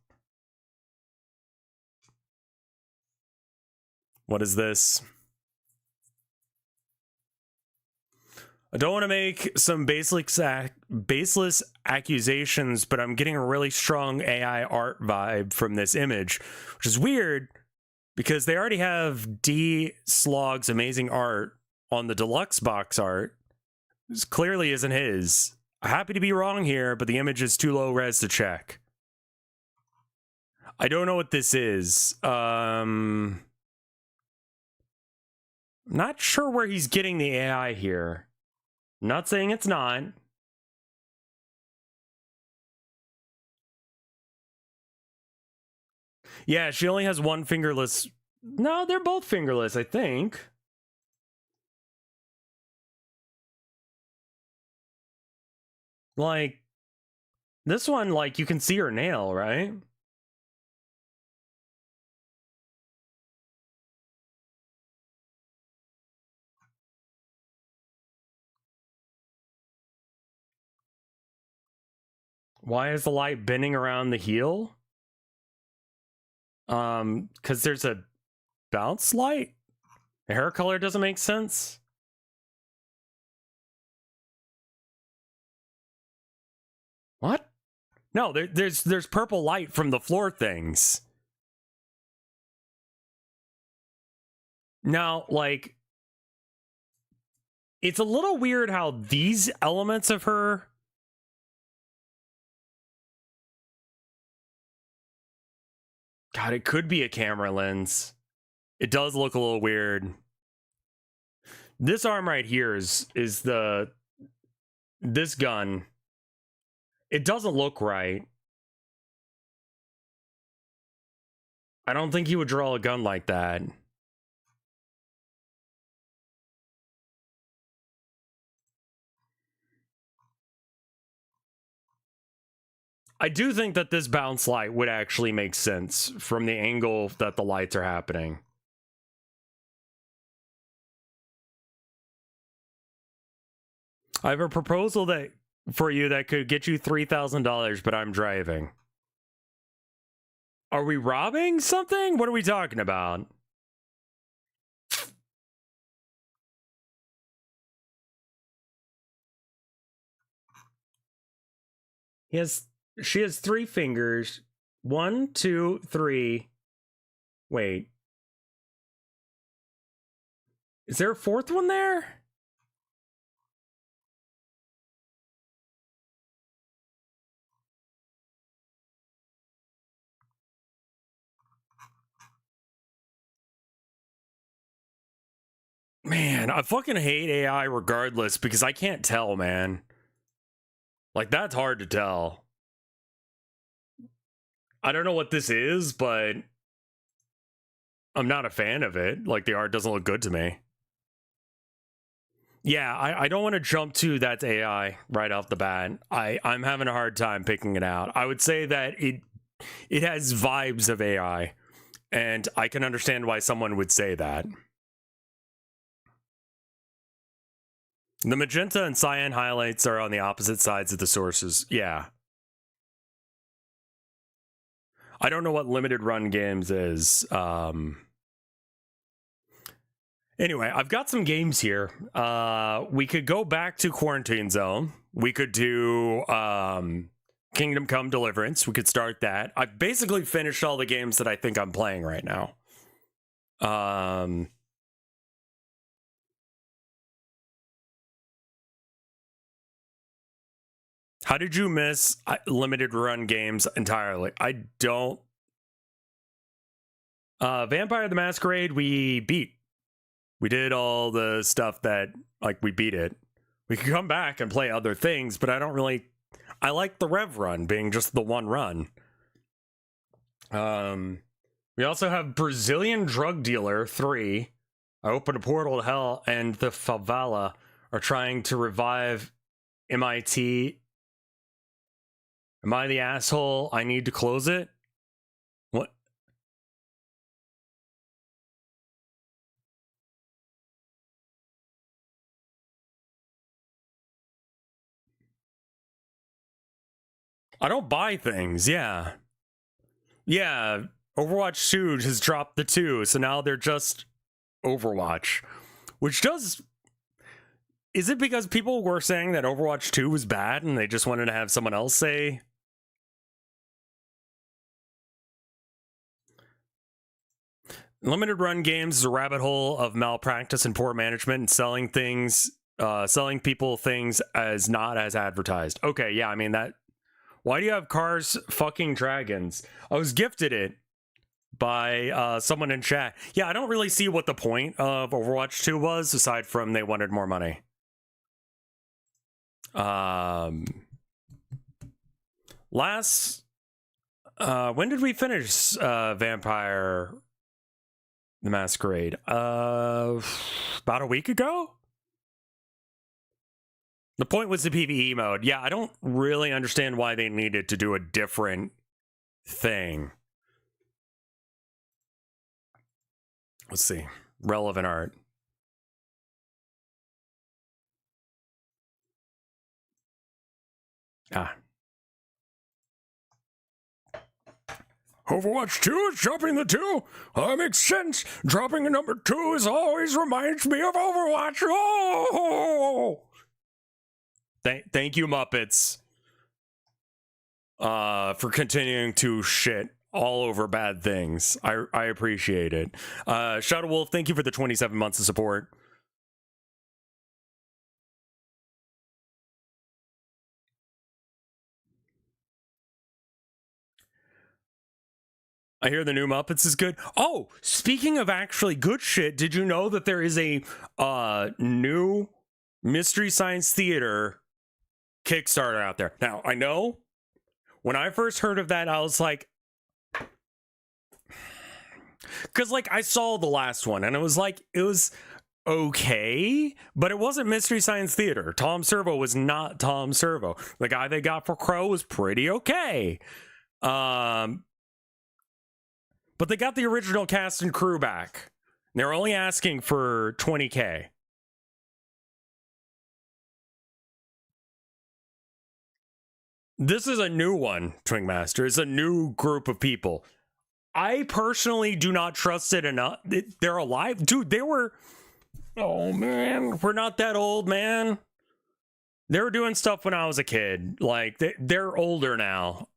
Speaker 1: What is this? I don't want to make some baseless accusations, but I'm getting a really strong AI art vibe from this image, which is weird because they already have D. Slog's amazing art on the deluxe box art. This clearly isn't his. Happy to be wrong here, but the image is too low res to check. I don't know what this is. Not sure where he's getting the AI here. Not saying it's not. Yeah, she only has one fingerless. No, they're both fingerless, I think. Like, this one, like, you can see her nail, right? Why is the light bending around the heel? Because there's a bounce light? The hair color doesn't make sense. What? No, there's purple light from the floor things. Now, like, it's a little weird how these elements of her God, it could be a camera lens. It does look a little weird. This arm right here is this gun. It doesn't look right. I don't think he would draw a gun like that. I do think that this bounce light would actually make sense from the angle that the lights are happening. I have a proposal that for you that could get you $3,000, but I'm driving. Are we robbing something? What are we talking about? She has 3 fingers. 1, 2, 3. Wait. Is there a 4th one there? Man, I fucking hate AI regardless because I can't tell, man. Like, that's hard to tell. I don't know what this is, but I'm not a fan of it. Like, the art doesn't look good to me. Yeah, I don't want to jump to that's AI right off the bat. I'm having a hard time picking it out. I would say that it has vibes of AI, and I can understand why someone would say that. The magenta and cyan highlights are on the opposite sides of the sources. Yeah. I don't know what limited run games is. Anyway, I've got some games here. We could go back to Quarantine Zone. We could do Kingdom Come Deliverance. We could start that. I've basically finished all the games that I think I'm playing right now. How did you miss limited run games entirely? I don't Vampire the Masquerade, we beat. We did all the stuff that, like, we beat it. We could come back and play other things, but I don't really... I like the Rev run being just the one run. We also have Brazilian Drug Dealer 3. I opened a portal to hell, and the Favela are trying to revive MIT. Am I the asshole? I need to close it? What? I don't buy things, yeah. Yeah, Overwatch 2 has dropped the 2, so now they're just Overwatch. Which does... Is it because people were saying that Overwatch 2 was bad and they just wanted to have someone else say... Limited run games is a rabbit hole of malpractice and poor management and selling things, selling people things as not as advertised. Okay, yeah, I mean that... Why do you have cars fucking dragons? I was gifted it by someone in chat. Yeah, I don't really see what the point of Overwatch 2 was, aside from they wanted more money. When did we finish Vampire the Masquerade? About a week ago? The point was the PvE mode. Yeah, I don't really understand why they needed to do a different thing. Let's see. Relevant art. Overwatch 2 is dropping the 2. That makes sense. Dropping a number 2 is always reminds me of Overwatch. Oh! Thank you, Muppets, for continuing to shit all over bad things. I appreciate it. Shadow Wolf, thank you for the 27 months of support. I hear the new Muppets is good. Oh, speaking of actually good shit, did you know that there is a new Mystery Science Theater Kickstarter out there? Now, I know when I first heard of that, I was like, because like I saw the last one and it was like, it was okay, but it wasn't Mystery Science Theater. Tom Servo was not Tom Servo. The guy they got for Crow was pretty okay. But they got the original cast and crew back. They're only asking for $20K. This is a new one, Twingmaster. It's a new group of people. I personally do not trust it enough. They're alive. Dude, they were... Oh, man. We're not that old, man. They were doing stuff when I was a kid. Like, they're older now.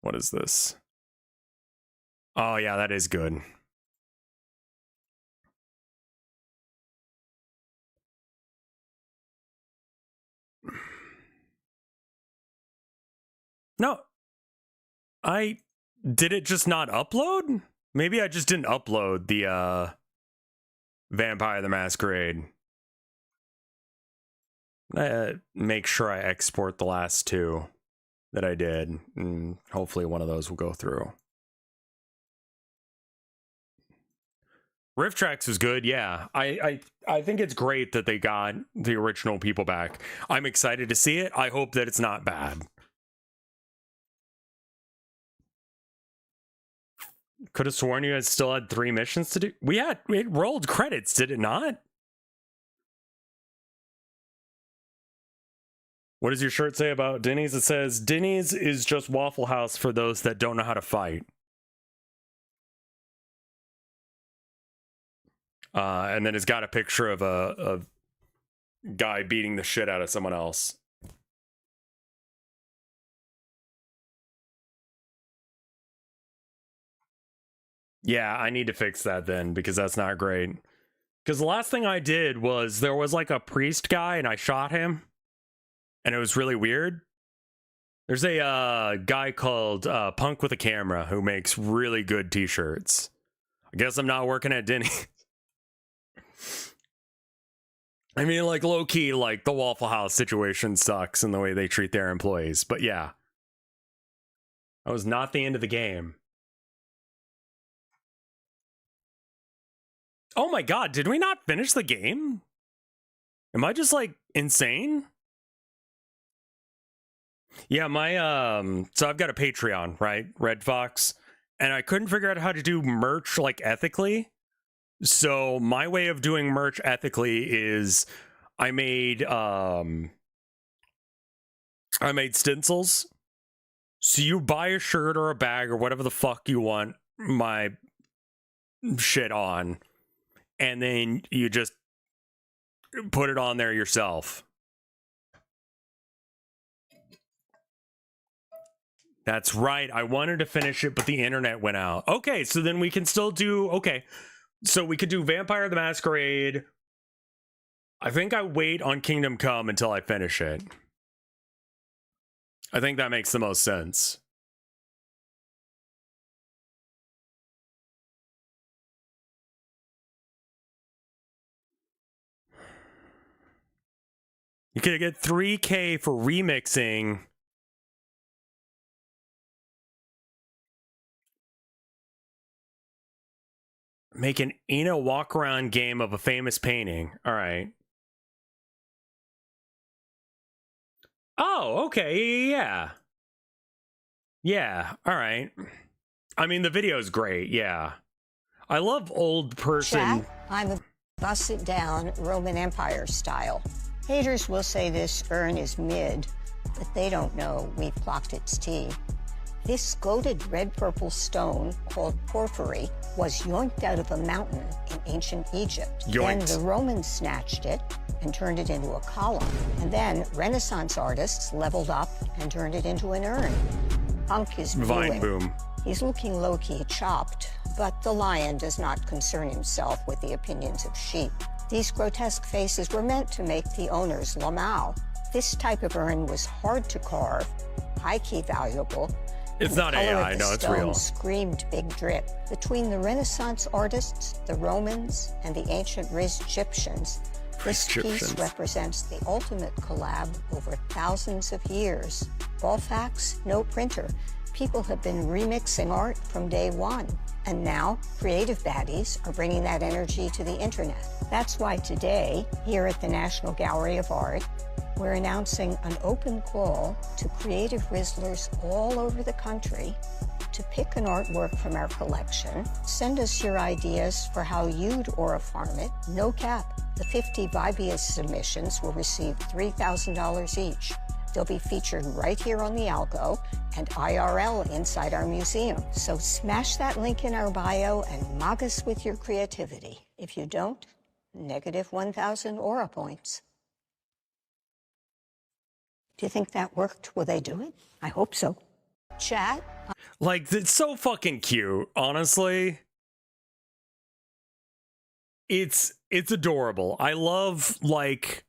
Speaker 1: What is this? Oh, yeah, that is good. No. Did it just not upload? Maybe I just didn't upload the, Vampire the Masquerade. Make sure I export the last two that I did, and hopefully one of those will go through. Rift Tracks was good, yeah. I think it's great that they got the original people back. I'm excited to see it. I hope that it's not bad. Could have sworn you guys still had 3 missions to do. It rolled credits, did it not? What does your shirt say about Denny's? It says, Denny's is just Waffle House for those that don't know how to fight. And then it's got a picture of a guy beating the shit out of someone else. Yeah, I need to fix that then, because that's not great. Because the last thing I did was, there was like a priest guy and I shot him. And it was really weird. There's a guy called Punk with a Camera who makes really good t-shirts. I guess I'm not working at Denny. I mean, like, low-key, like, the Waffle House situation sucks in the way they treat their employees. But yeah. That was not the end of the game. Oh my god, did we not finish the game? Am I just, like, insane? Yeah, my, so I've got a Patreon, right? Red Fox. And I couldn't figure out how to do merch, like, ethically. So my way of doing merch ethically is I made stencils. So you buy a shirt or a bag or whatever the fuck you want my shit on, and then you just put it on there yourself. That's right. I wanted to finish it, but the internet went out. Okay, so then we can still do... Okay, so we could do Vampire the Masquerade. I think I wait on Kingdom Come until I finish it. I think that makes the most sense. You could get 3K for remixing. Make an Ina walk-around game of a famous painting. All right. Oh, okay. Yeah. Yeah. All right. I mean, the video is great. Yeah. I love old person.
Speaker 3: Chat, I'm a bust it down Roman Empire style. Haters will say this urn is mid, but they don't know we've clocked its tea. This goated red-purple stone, called porphyry, was yoinked out of a mountain in ancient Egypt.
Speaker 1: Yoinked.
Speaker 3: Then the Romans snatched it and turned it into a column. And then Renaissance artists leveled up and turned it into an urn. Punk is
Speaker 1: Vine
Speaker 3: booing.
Speaker 1: boom.
Speaker 3: He's looking low-key chopped, but the lion does not concern himself with the opinions of sheep. These grotesque faces were meant to make the owners lamau. This type of urn was hard to carve, high-key valuable.
Speaker 1: It's not AI, no, it's real.
Speaker 3: Screamed big drip. Between the Renaissance artists, the Romans, and the ancient Egyptians, this piece represents the ultimate collab over thousands of years. All facts, no printer. People have been remixing art from day one. And now, creative baddies are bringing that energy to the internet. That's why today, here at the National Gallery of Art, we're announcing an open call to creative Rizzlers all over the country to pick an artwork from our collection. Send us your ideas for how you'd aura farm it. No cap. The 50 Vibius submissions will receive $3,000 each. They'll be featured right here on the Algo and IRL inside our museum. So smash that link in our bio and mog us with your creativity. If you don't, negative 1,000 aura points. Do you think that worked? Will they do it? I hope so. Chat?
Speaker 1: Like, it's so fucking cute, honestly. It's adorable. I love, like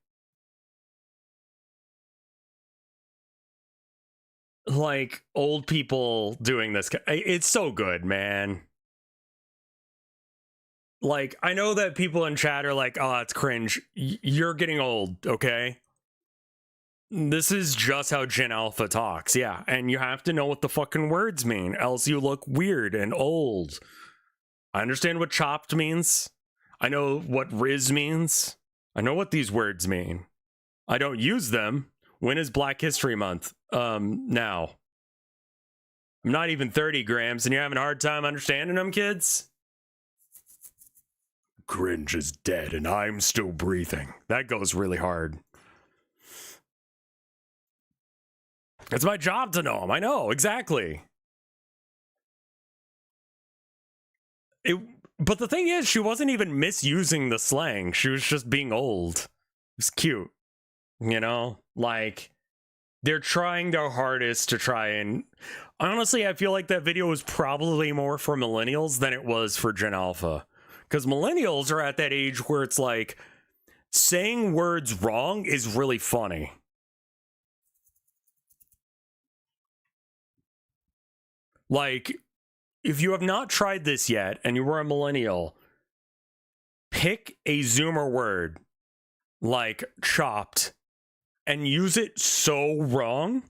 Speaker 1: old people doing this. It's so good, man. Like, I know that people in chat are like, oh, it's cringe. You're getting old, okay? This is just how Gen Alpha talks, yeah. And you have to know what the fucking words mean, else you look weird and old. I understand what chopped means. I know what Riz means. I know what these words mean. I don't use them. When is Black History Month? Now. I'm not even 30 grams, and you're having a hard time understanding them, kids? Cringe is dead, and I'm still breathing. That goes really hard. It's my job to know them. I know, exactly. But the thing is, she wasn't even misusing the slang. She was just being old. It was cute. You know? Like, they're trying their hardest to try and... Honestly, I feel like that video was probably more for millennials than it was for Gen Alpha. Because millennials are at that age where it's like, saying words wrong is really funny. Like, if you have not tried this yet and you were a millennial, pick a Zoomer word like chopped and use it so wrong,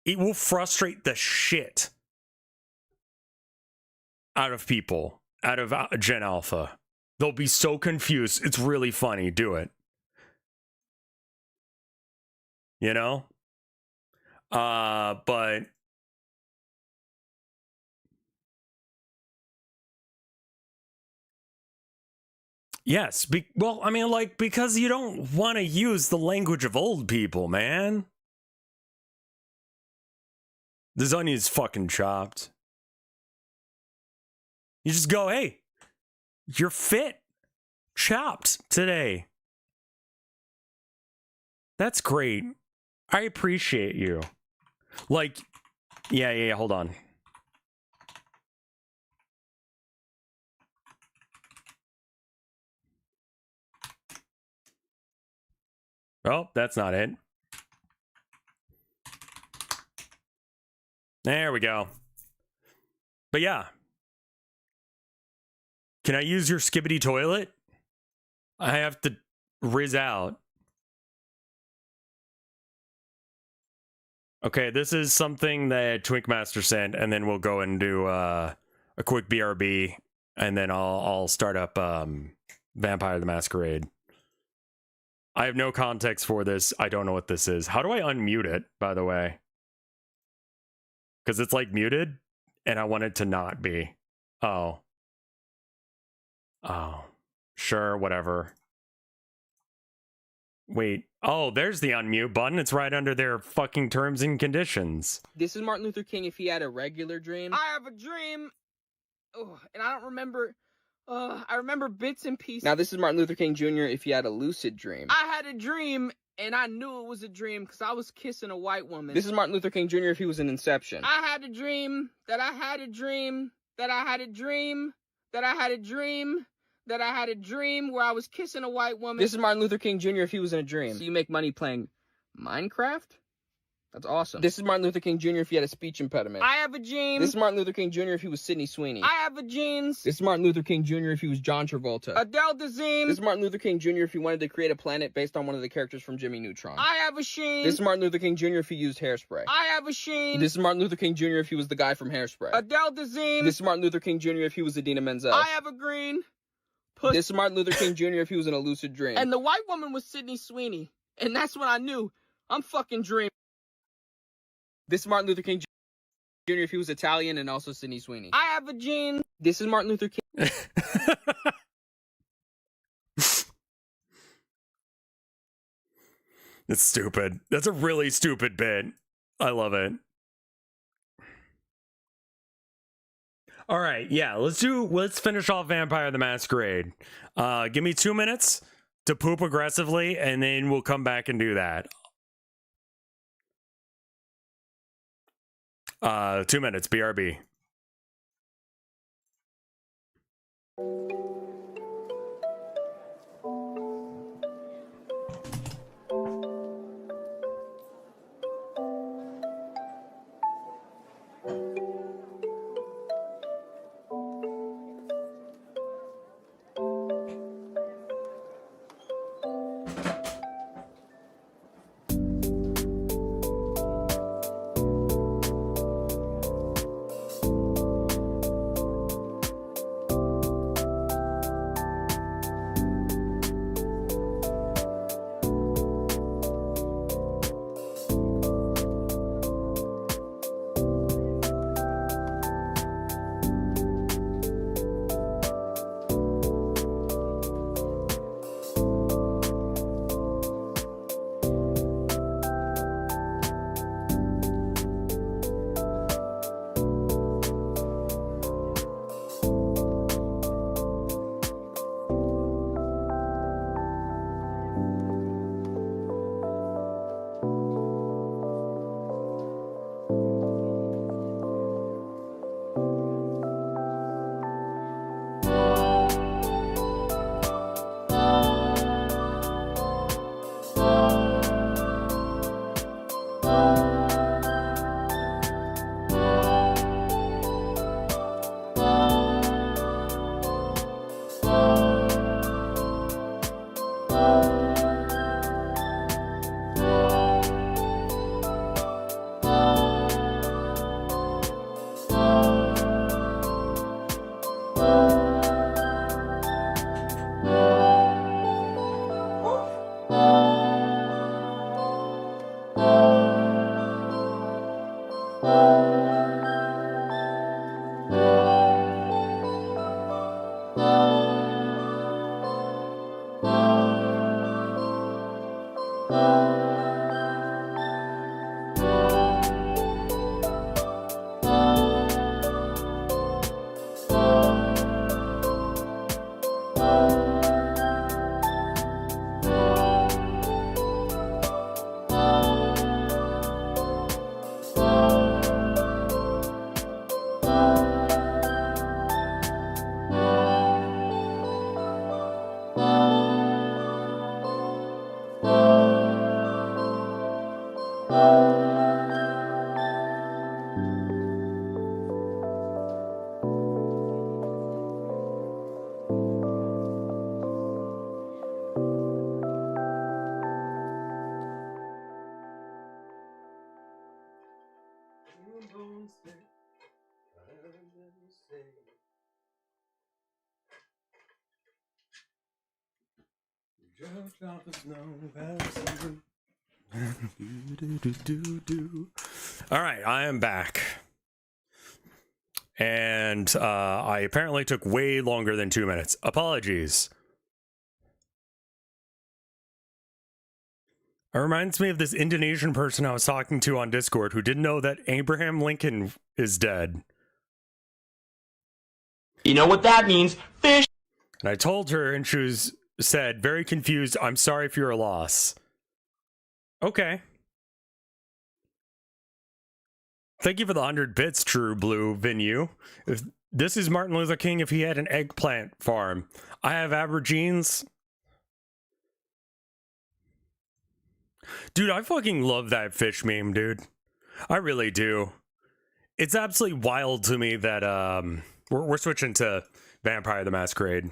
Speaker 1: it will frustrate the shit out of people, out of Gen Alpha. They'll be so confused. It's really funny. Do it. You know? But yes, well, I mean, like, because you don't want to use the language of old people, man. This onion's fucking chopped. You just go, hey, you're fit, chopped today. That's great. I appreciate you. Like, yeah, hold on. Oh, that's not it. There we go. But yeah. Can I use your skibbity toilet? I have to riz out. Okay, this is something that Twinkmaster sent, and then we'll go and do a quick BRB, and then I'll start up Vampire the Masquerade. I have no context for this. I don't know what this is. How do I unmute it, by the way? Because it's like muted, and I want it to not be. Oh. Oh. Sure, whatever. Wait. Oh, there's the unmute button. It's right under their fucking terms and conditions.
Speaker 4: This is Martin Luther King if he had a regular dream. I have a dream. Oh, and I don't remember. I remember bits and pieces. Now, this is Martin Luther King Jr. if he had a lucid dream. I had a dream, and I knew it was a dream because I was kissing a white woman. This is Martin Luther King Jr. if he was in Inception. I had a dream that I had a dream that I had a dream that I had a dream that I had a dream where I was kissing a white woman. This is Martin Luther King Jr. if he was in a dream. So you make money playing Minecraft? That's awesome. This is Martin Luther King Jr. if he had a speech impediment. I have a gene. This is Martin Luther King Jr. if he was Sydney Sweeney. I have a genes. This is Martin Luther King Jr. if he was John Travolta. Adele Dazeem. This is Martin Luther King Jr. if he wanted to create a planet based on one of the characters from Jimmy Neutron. I have a sheen. This is Martin Luther King Jr. if he used hairspray. I have a sheen. This is Martin Luther King Jr. if he was the guy from Hairspray. Adele Dazeem. This is Martin Luther King Jr. if he was Idina Menzel. I have a green. This is Martin Luther King Jr. if he was in a lucid dream. And the white woman was Sydney Sweeney. And that's when I knew I'm fucking dreaming. This is Martin Luther King Jr. if he was Italian and also Sydney Sweeney. I have a gene. This is Martin Luther King.
Speaker 1: It's stupid. That's a really stupid bit. I love it. All right, yeah, let's finish off Vampire the Masquerade. Give me 2 minutes to poop aggressively, and then we'll come back and do that. 2 minutes, BRB. All right, I am back. And I apparently took way longer than 2 minutes. Apologies. It reminds me of this Indonesian person I was talking to on Discord who didn't know that Abraham Lincoln is dead.
Speaker 5: You know what that means? Fish!
Speaker 1: And I told her, and she said, very confused, I'm sorry for your loss. Okay. Thank you for the 100 bits, True Blue Venue. If this is Martin Luther King if he had an eggplant farm. I have Aborigines. Dude, I fucking love that fish meme, dude. I really do. It's absolutely wild to me that we're switching to Vampire the Masquerade.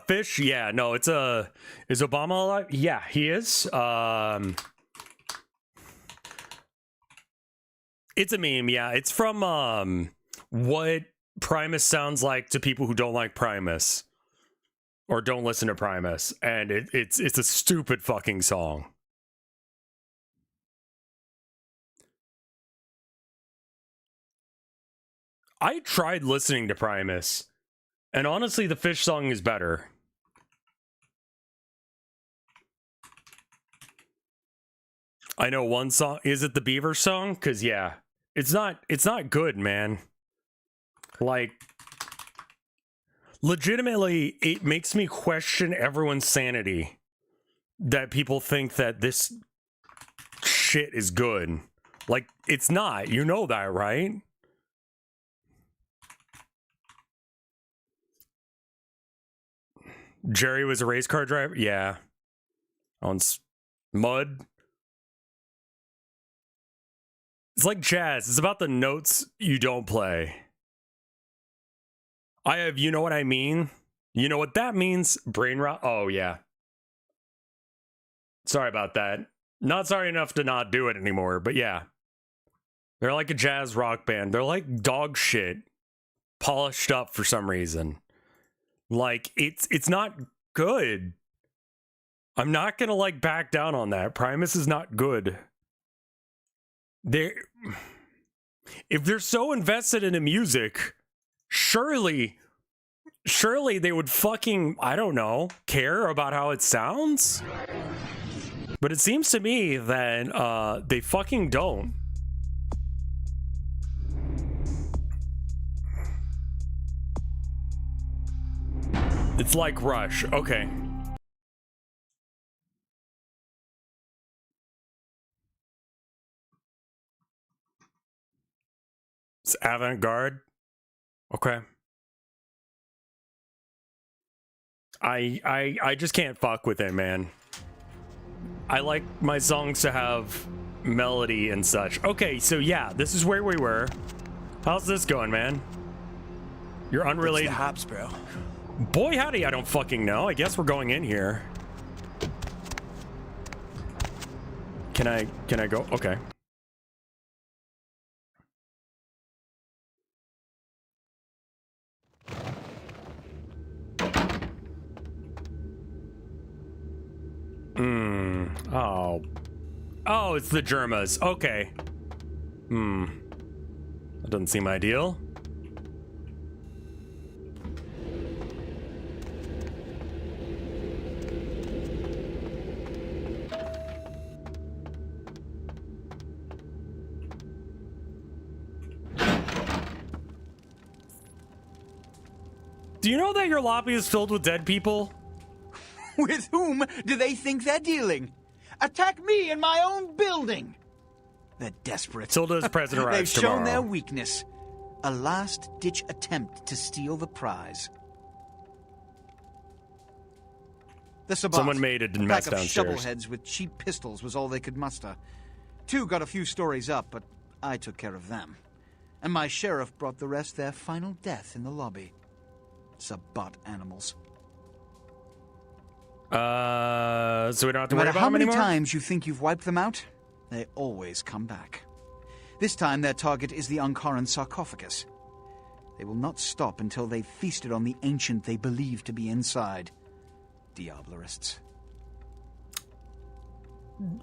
Speaker 1: Fish, yeah, no, is Obama alive? Yeah, he is. It's a meme, yeah. It's from what Primus sounds like to people who don't like Primus or don't listen to Primus, and it's a stupid fucking song. I tried listening to Primus, and honestly, the Fish song is better. I know one song. Is it the Beaver song? Because yeah, it's not good, man. Like, legitimately, it makes me question everyone's sanity that people think that this shit is good. Like, it's not. You know that, right? Jerry was a race car driver? Yeah. On Mud. It's like jazz. It's about the notes you don't play. I have, you know what I mean? You know what that means? Brain rot. Oh, yeah. Sorry about that. Not sorry enough to not do it anymore, but yeah. They're like a jazz rock band. They're like dog shit. Polished up for some reason. Like, it's not good. I'm not gonna, like, back down on that. Primus is not good. If they're so invested in the music, surely they would fucking, I don't know, care about how it sounds? But it seems to me that they fucking don't. It's like Rush. Okay. It's avant-garde. Okay. I just can't fuck with it, man. I like my songs to have melody and such. Okay, so yeah, this is where we were. How's this going, man? You're unrelated.
Speaker 6: What's the hops, bro?
Speaker 1: Boy, howdy, I don't fucking know. I guess we're going in here. Can I go? Okay. Oh. Oh, it's the Germas. Okay. That doesn't seem ideal. Do you know that your lobby is filled with dead people?
Speaker 6: With whom do they think they're dealing? Attack me in my own building! They're desperate.
Speaker 1: Tilda's president arrives
Speaker 6: They've shown
Speaker 1: tomorrow.
Speaker 6: their weakness. A last-ditch attempt to steal the prize. The Sabbat.
Speaker 1: Someone made a mess
Speaker 6: pack of
Speaker 1: downstairs.
Speaker 6: shovelheads with cheap pistols was all they could muster. 2 got a few stories up, but I took care of them. And my sheriff brought the rest their final death in the lobby. Sabbat animals.
Speaker 1: So we don't have to
Speaker 6: No
Speaker 1: worry
Speaker 6: matter
Speaker 1: about
Speaker 6: how
Speaker 1: them
Speaker 6: many
Speaker 1: anymore?
Speaker 6: times you think you've wiped them out, they always come back. This time their target is the Ankaran sarcophagus. They will not stop until they've feasted on the ancient they believe to be inside. Diablerists.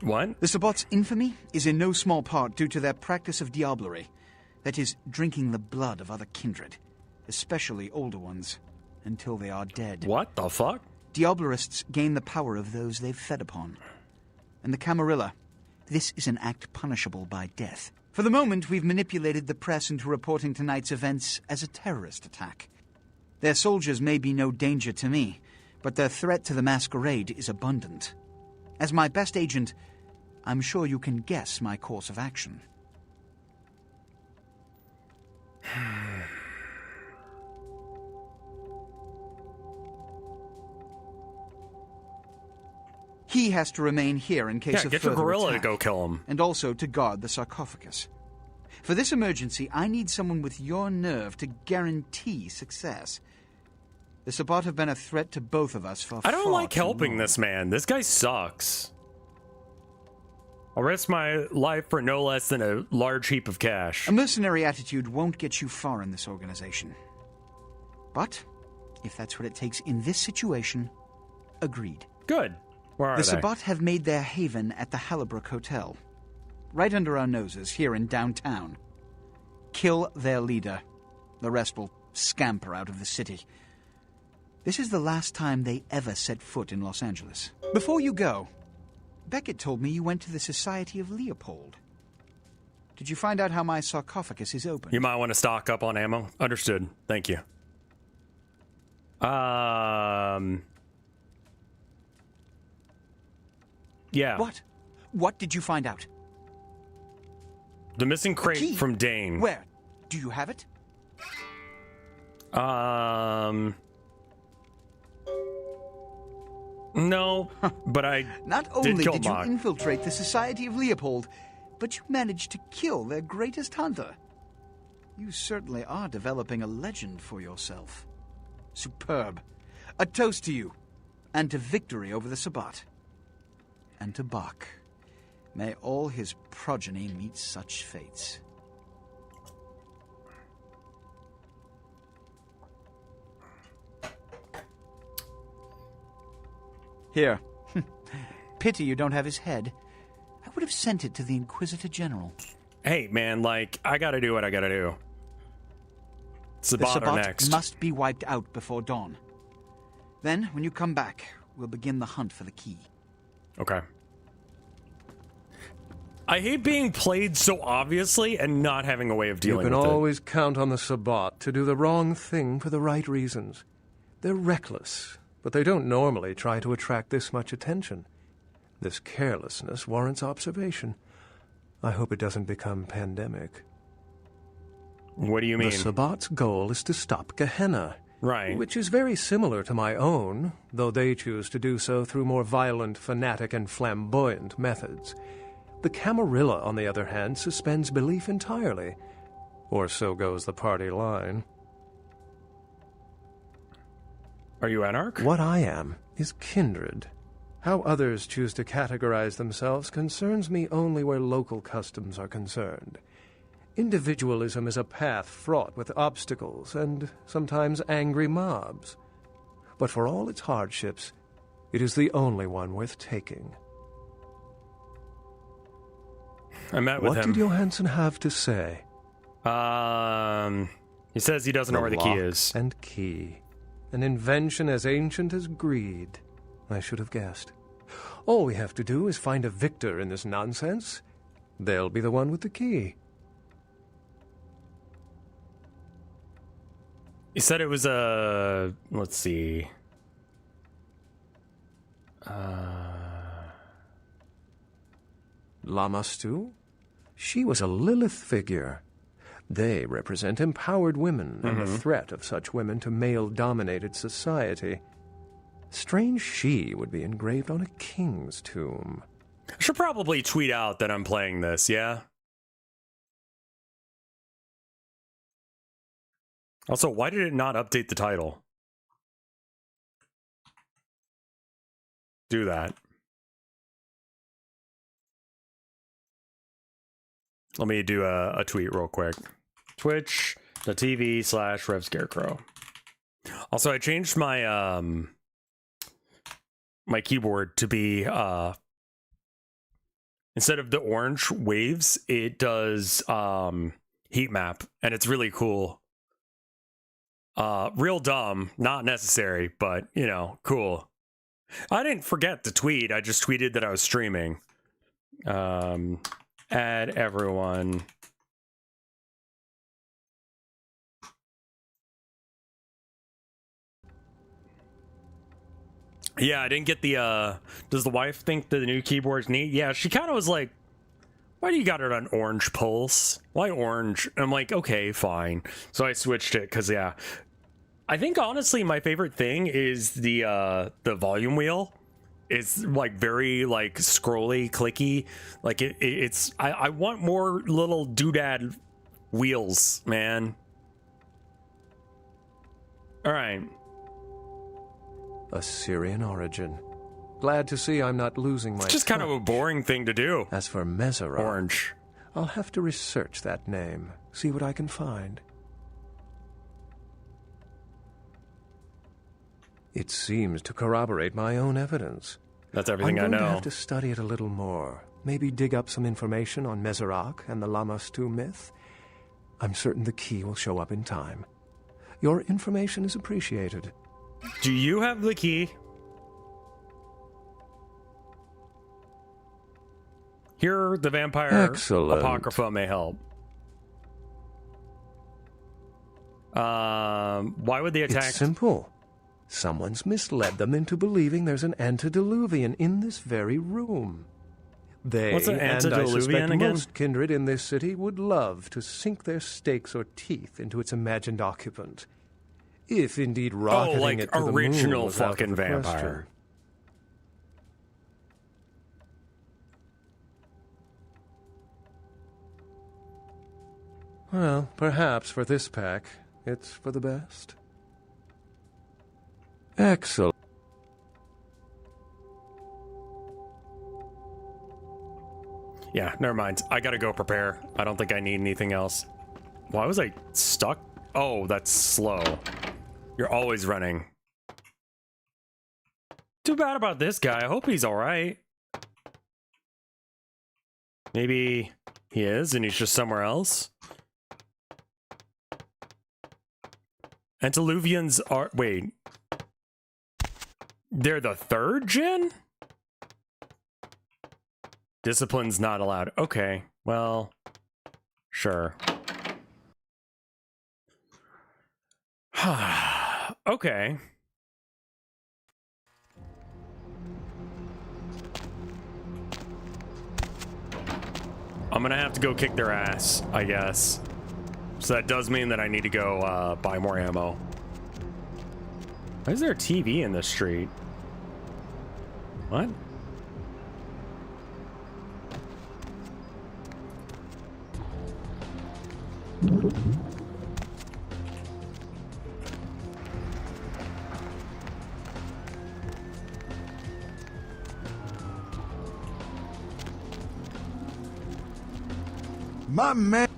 Speaker 1: What?
Speaker 6: The Sabbat's infamy is in no small part due to their practice of diablerie, that is, drinking the blood of other kindred, especially older ones, until they are dead.
Speaker 1: What the fuck?
Speaker 6: Diablerists gain the power of those they've fed upon. And the Camarilla, this is an act punishable by death. For the moment, we've manipulated the press into reporting tonight's events as a terrorist attack. Their soldiers may be no danger to me, but their threat to the Masquerade is abundant. As my best agent, I'm sure you can guess my course of action. He has to remain here in case
Speaker 1: Yeah,
Speaker 6: of
Speaker 1: get your
Speaker 6: further
Speaker 1: gorilla
Speaker 6: attack,
Speaker 1: to go kill him.
Speaker 6: and also to guard the sarcophagus. For this emergency, I need someone with your nerve to guarantee success. The Sabbat have been a threat to both of us for
Speaker 1: I don't
Speaker 6: far
Speaker 1: like
Speaker 6: too
Speaker 1: helping
Speaker 6: long.
Speaker 1: this man. This guy sucks. I'll risk my life for no less than a large heap of cash.
Speaker 6: A mercenary attitude won't get you far in this organization. But, if that's what it takes in this situation, agreed.
Speaker 1: Good. Where are
Speaker 6: The
Speaker 1: they?
Speaker 6: Sabbat have made their haven at the Hallibrook Hotel, right under our noses here in downtown. Kill their leader. The rest will scamper out of the city. This is the last time they ever set foot in Los Angeles. Before you go, Beckett told me you went to the Society of Leopold. Did you find out how my sarcophagus is open?
Speaker 1: You might want to stock up on ammo. Understood. Thank you. Yeah.
Speaker 6: What? What did you find out?
Speaker 1: The missing crate
Speaker 6: Key.
Speaker 1: from Dane.
Speaker 6: Where? Do you have it?
Speaker 1: No, but I
Speaker 6: Not
Speaker 1: did
Speaker 6: only
Speaker 1: kill
Speaker 6: did you
Speaker 1: Mog.
Speaker 6: infiltrate the Society of Leopold, but you managed to kill their greatest hunter. You certainly are developing a legend for yourself. Superb. A toast to you, and to victory over the Sabbat. And to Bach. May all his progeny meet such fates. Here. Pity you don't have his head. I would have sent it to the Inquisitor General.
Speaker 1: Hey, man, like, I gotta do what I gotta do.
Speaker 6: The
Speaker 1: Sabbat are
Speaker 6: Sabbat
Speaker 1: next.
Speaker 6: must be wiped out before dawn. Then, when you come back, we'll begin the hunt for the key.
Speaker 1: Okay. I hate being played so obviously and not having a way of
Speaker 7: You
Speaker 1: dealing
Speaker 7: can
Speaker 1: with
Speaker 7: always count on the Sabbat to do the wrong thing for the right reasons. They're reckless, but they don't normally try to attract this much attention. This carelessness warrants observation. I hope it doesn't become pandemic.
Speaker 1: it. What do you mean?
Speaker 7: The Sabbat's goal is to stop Gehenna,
Speaker 1: Right.
Speaker 7: which is very similar to my own, though they choose to do so through more violent, fanatic, and flamboyant methods. The Camarilla, on the other hand, suspends belief entirely. Or so goes the party line.
Speaker 1: Are you Anarch?
Speaker 7: What I am is kindred. How others choose to categorize themselves concerns me only where local customs are concerned. Individualism is a path fraught with obstacles and sometimes angry mobs. But for all its hardships, it is the only one worth taking.
Speaker 1: I met with
Speaker 7: What
Speaker 1: him.
Speaker 7: did Johansson have to say?
Speaker 1: He says he doesn't know where the key
Speaker 7: lock
Speaker 1: is.
Speaker 7: And key. An invention as ancient as greed. I should have guessed. All we have to do is find a victor in this nonsense. They'll be the one with the key.
Speaker 1: He said it was a... Let's see.
Speaker 7: Lamastu? She was a Lilith figure. They represent empowered women and the threat of such women to male-dominated society. Strange she would be engraved on a king's tomb.
Speaker 1: I should probably tweet out that I'm playing this, yeah? Also, why did it not update the title? Do that. Let me do a tweet real quick. Twitch.tv/RevScarecrow. Also, I changed my my keyboard to be instead of the orange waves, it does heat map, and it's really cool. Real dumb, not necessary, but you know, cool. I didn't forget to tweet. I just tweeted that I was streaming. Add everyone. Yeah, I didn't get the, does the wife think that the new keyboard's neat? Yeah, she kind of was like, why do you got it on orange pulse? Why orange? And I'm like, okay, fine. So I switched it, because, yeah. I think, honestly, my favorite thing is the volume wheel. It's, like, very, like, scrolly, clicky. Like, it's, I want more little doodad wheels, man. All right.
Speaker 7: Assyrian origin. Glad to see I'm not losing my
Speaker 1: It's just kind of a boring thing to do.
Speaker 7: As for Masquerade,
Speaker 1: Orange.
Speaker 7: I'll have to research that name, see what I can find. It seems to corroborate my own evidence.
Speaker 1: That's everything I know.
Speaker 7: I'm going to have to study it a little more. Maybe dig up some information on Masquerade and the Lamashtu myth. I'm certain the key will show up in time. Your information is appreciated.
Speaker 1: Do you have the key? Here, the vampire apocrypha may help. Why would they attack?
Speaker 7: It's simple. Someone's misled them into believing there's an antediluvian in this very room. They,
Speaker 1: What's an
Speaker 7: and I
Speaker 1: antediluvian
Speaker 7: suspect
Speaker 1: again?
Speaker 7: most kindred in this city would love to sink their stakes or teeth into its imagined occupant. If indeed rocketing
Speaker 1: like
Speaker 7: it to the
Speaker 1: original
Speaker 7: moon was out of
Speaker 1: fucking
Speaker 7: the
Speaker 1: vampire.
Speaker 7: question. Well, perhaps for this pack, it's for the best. Excellent.
Speaker 1: Yeah, never mind. I gotta go prepare. I don't think I need anything else. Why was I stuck? Oh, that's slow. You're always running. Too bad about this guy. I hope he's alright. Maybe he is and he's just somewhere else. Antediluvians are... Wait. They're the third gen? Discipline's not allowed. Okay, well, sure. Okay. I'm gonna have to go kick their ass, I guess. So that does mean that I need to go buy more ammo. Why is there a TV in this street? What?
Speaker 8: My man.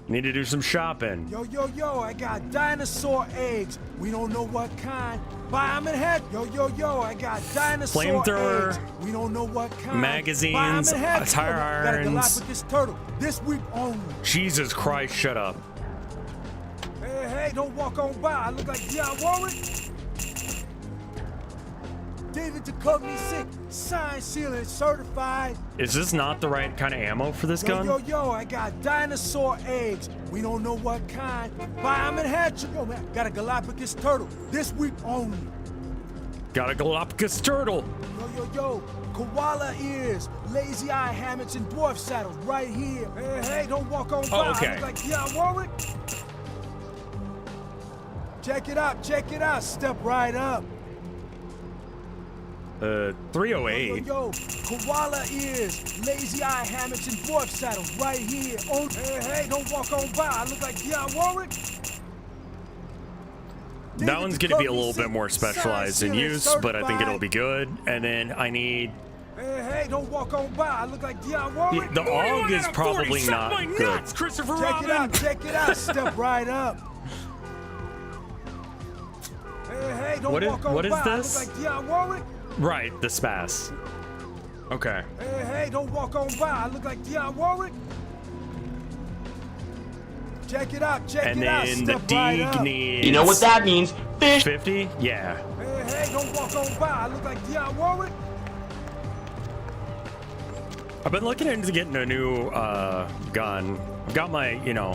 Speaker 1: Need to do some shopping.
Speaker 8: Yo, I got dinosaur eggs. We don't know what kind. Buy 'em in head. Yo, I got dinosaur
Speaker 1: Flamethrower,
Speaker 8: eggs. We don't know what kind.
Speaker 1: magazines,
Speaker 8: Buy 'em in head.
Speaker 1: tire
Speaker 8: Got a
Speaker 1: irons.
Speaker 8: Galapagos turtle. This week only.
Speaker 1: Jesus Christ, shut up.
Speaker 8: Hey, don't walk on by. I look like Dionne Warwick. David Duchovny sick. Signed, sealed, and certified.
Speaker 1: Is this not the right kind of ammo for this gun?
Speaker 8: Yo, I got dinosaur eggs. We don't know what kind. Buy 'em in head. Yo, man, got a Galapagos turtle. This week only.
Speaker 1: Got a Galapagos turtle.
Speaker 8: Yo, koala ears, lazy eye hammocks, and dwarf saddles right here. Hey, don't walk on by.
Speaker 1: okay.
Speaker 8: I look like Dionne Warwick. Check it out, step right up.
Speaker 1: 308.
Speaker 8: Yo, koala ears, lazy eye hammocks, and dwarf saddles right here. Oh, hey, don't walk on by. I look like Dionne Warwick.
Speaker 1: That one's going to be a little bit more specialized in use, but I think it'll be good. And then I need...
Speaker 8: Hey, don't walk on by. I look like Dionne Warwick.
Speaker 1: The AUG is probably not good.
Speaker 8: Nuts, Christopher Robin. Check it out. Step right up. Hey, don't walk on by.
Speaker 1: What is
Speaker 8: I
Speaker 1: this?
Speaker 8: look like Dionne Warwick.
Speaker 1: Right, the spaz. Okay.
Speaker 8: Hey, don't walk on by. I look like Dionne Warwick. Check it out. Check
Speaker 1: and
Speaker 8: it out.
Speaker 1: And then the dig needs...
Speaker 5: You know what that means? Fish.
Speaker 1: 50? Yeah.
Speaker 8: Hey, don't walk on by. I look like Dionne Warwick.
Speaker 1: I've been looking into getting a new gun. I've got my, you know...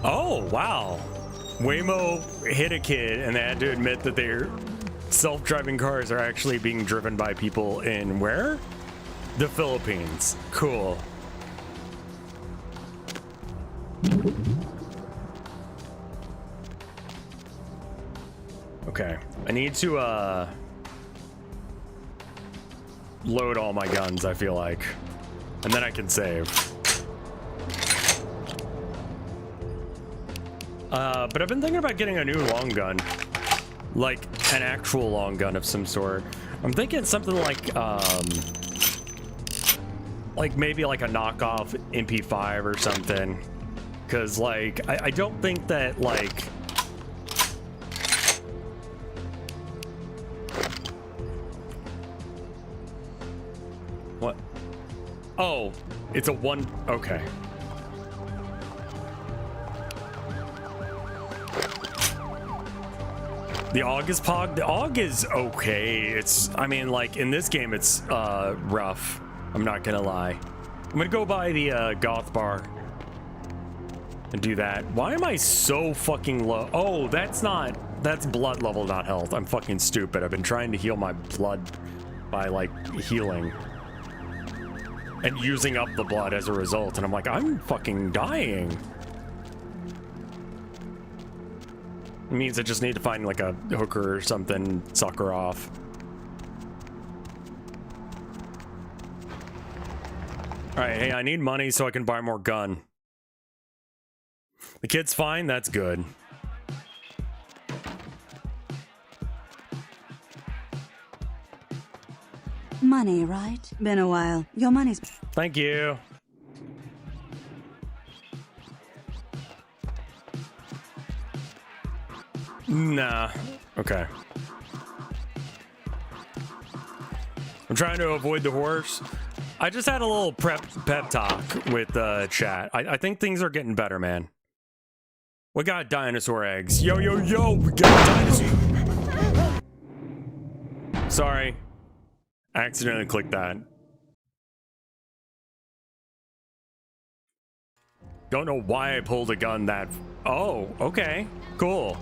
Speaker 1: Oh, wow. Waymo hit a kid and they had to admit that their self-driving cars are actually being driven by people in where? The Philippines. Cool. Okay. I need to load all my guns, I feel like. And then I can save. But I've been thinking about getting a new long gun. Like an actual long gun of some sort. I'm thinking something like maybe like a knockoff MP5 or something. Cause like, I don't think that like, what? Oh, it's a one, okay. The AUG is pog. The AUG is okay. It's, I mean, like in this game, it's rough. I'm not gonna lie. I'm gonna go by the goth bar and do that. Why am I so fucking low? Oh, that's blood level, not health. I'm fucking stupid. I've been trying to heal my blood by like healing and using up the blood as a result. And I'm like, I'm fucking dying. It means I just need to find like a hooker or something, suck her off. All right, hey, I need money so I can buy more gun. The kid's fine, that's good.
Speaker 9: Money, right? Been a while. Your money's...
Speaker 1: Thank you. Nah. Okay. I'm trying to avoid the horse. I just had a little pep talk with chat. I think things are getting better, man. We got dinosaur eggs. Yo, yo, yo, we got dinosaur. Sorry. I accidentally clicked that. Don't know why I pulled a gun that... Oh, okay. Cool.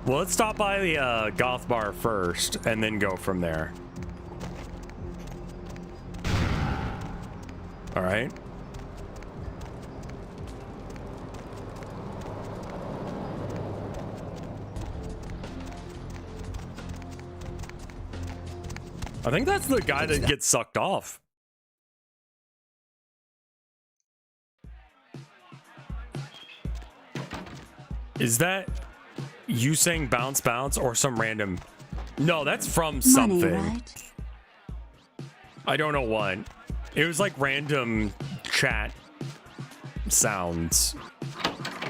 Speaker 1: Well, let's stop by the goth bar first and then go from there. All right. I think that's the guy that gets sucked off. Is that you saying bounce bounce or some random? No, that's from something.
Speaker 9: Money, right?
Speaker 1: I don't know what. It was like random chat sounds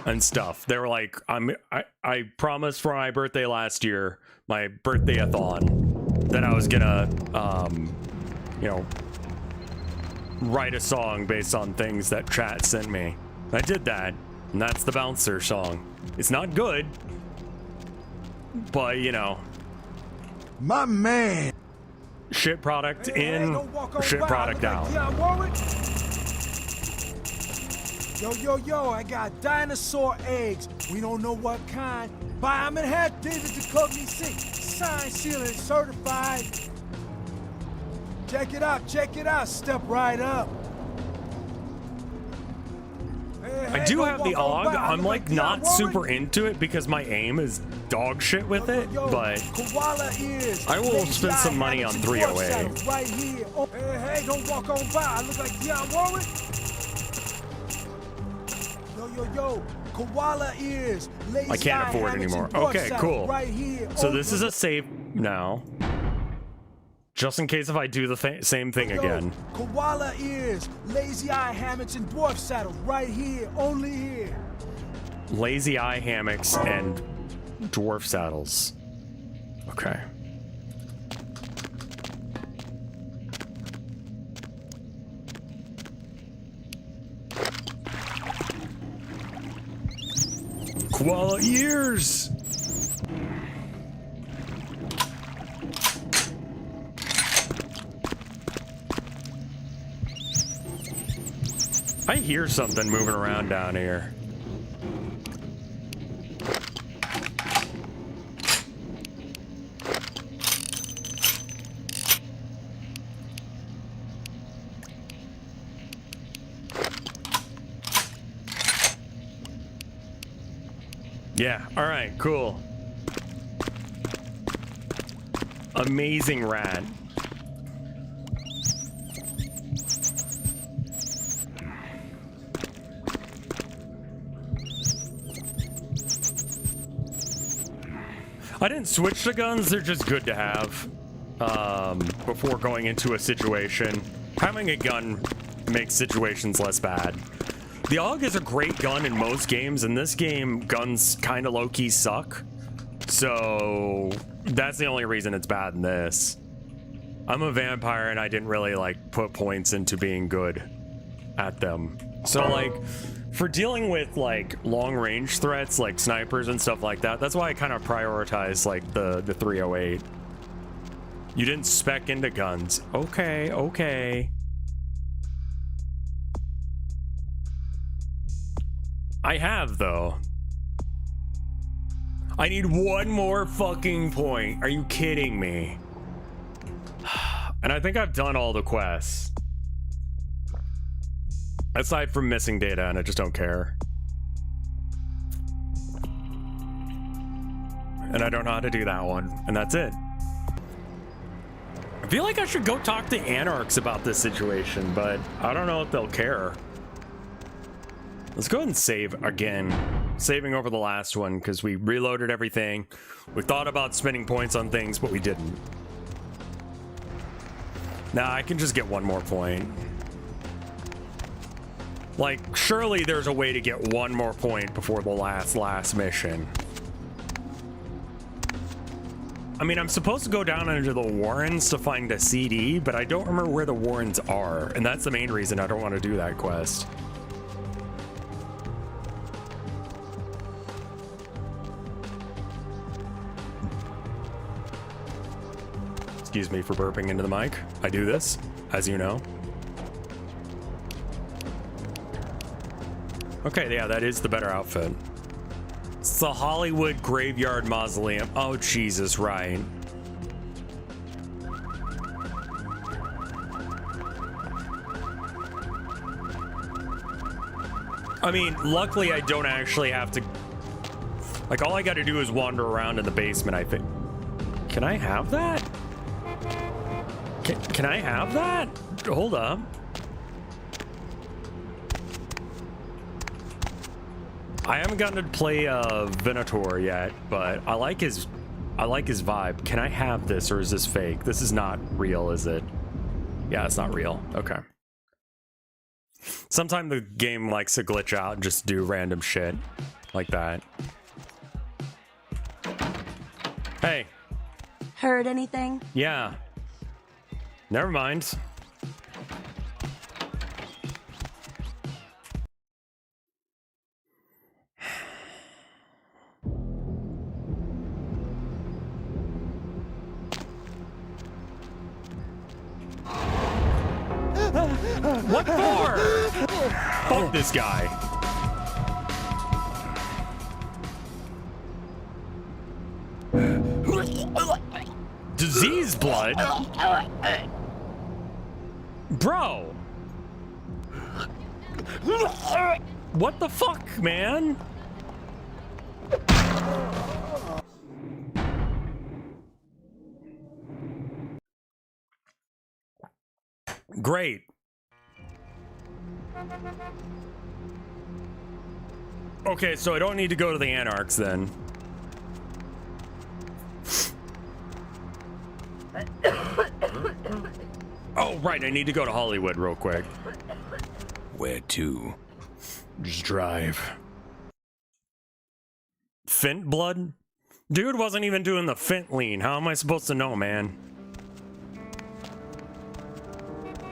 Speaker 1: and stuff. They were like, I promised for my birthday last year, my birthday-a-thon, that I was gonna you know, write a song based on things that chat sent me. I did that, and that's the Bouncer song. It's not good, but you know,
Speaker 8: My man.
Speaker 1: shit product in, shit product out.
Speaker 8: Yo, I got dinosaur eggs. We don't know what kind. Buy them in half, David Duchovny sick. Signed, sealed, and certified. Check it out, step right up.
Speaker 1: I do have the AUG. I'm like not super into it because my aim is dog shit with it, but I will spend some money on 308.
Speaker 8: Right here. Oh, hey, don't walk on by. I look like Dionne Warwick. Yo. Koala ears.
Speaker 1: I can't afford anymore. Okay, cool.
Speaker 8: Right here.
Speaker 1: So this is a save now. Just in case if I do the same thing again.
Speaker 8: Koala ears, lazy eye hammocks, and dwarf saddles right here, only here.
Speaker 1: Lazy eye hammocks and dwarf saddles. Okay. Koala ears! I hear something moving around down here. Yeah, all right, cool. Amazing rat. I didn't switch to guns, they're just good to have before going into a situation. Having a gun makes situations less bad. The AUG is a great gun in most games. In this game, guns kind of low-key suck. So that's the only reason it's bad in this. I'm a vampire and I didn't really like put points into being good at them. So like for dealing with like long range threats like snipers and stuff like that, that's why I kind of prioritize like the 308. You didn't spec into guns. Okay. I have though. I need one more fucking point. Are you kidding me? And I think I've done all the quests. Aside from missing data, and I just don't care. And I don't know how to do that one. And that's it. I feel like I should go talk to Anarchs about this situation, but I don't know if they'll care. Let's go ahead and save again. Saving over the last one because we reloaded everything. We thought about spending points on things, but we didn't. Now I can just get one more point. Like, surely there's a way to get one more point before the last mission. I mean, I'm supposed to go down into the Warrens to find a CD, but I don't remember where the Warrens are, and that's the main reason I don't want to do that quest. Excuse me for burping into the mic. I do this, as you know. Okay, yeah, that is the better outfit. It's the Hollywood Graveyard Mausoleum. Oh, Jesus, right. I mean, luckily I don't actually have to... Like, all I gotta do is wander around in the basement, I think. Can I have that? Can I have that? Hold up. I haven't gotten to play Venator yet, but I like his vibe. Can I have this, or is this fake? This is not real, is it? Yeah, it's not real. Okay. Sometimes the game likes to glitch out and just do random shit like that. Hey.
Speaker 9: Heard anything?
Speaker 1: Yeah. Never mind. What for? Fuck this guy. Disease blood? Bro. What the fuck, man? Great. Okay, so I don't need to go to the Anarchs then. Oh, right, I need to go to Hollywood real quick. Where to? Just drive. Fint blood? Dude wasn't even doing the Fint lean. How am I supposed to know, man?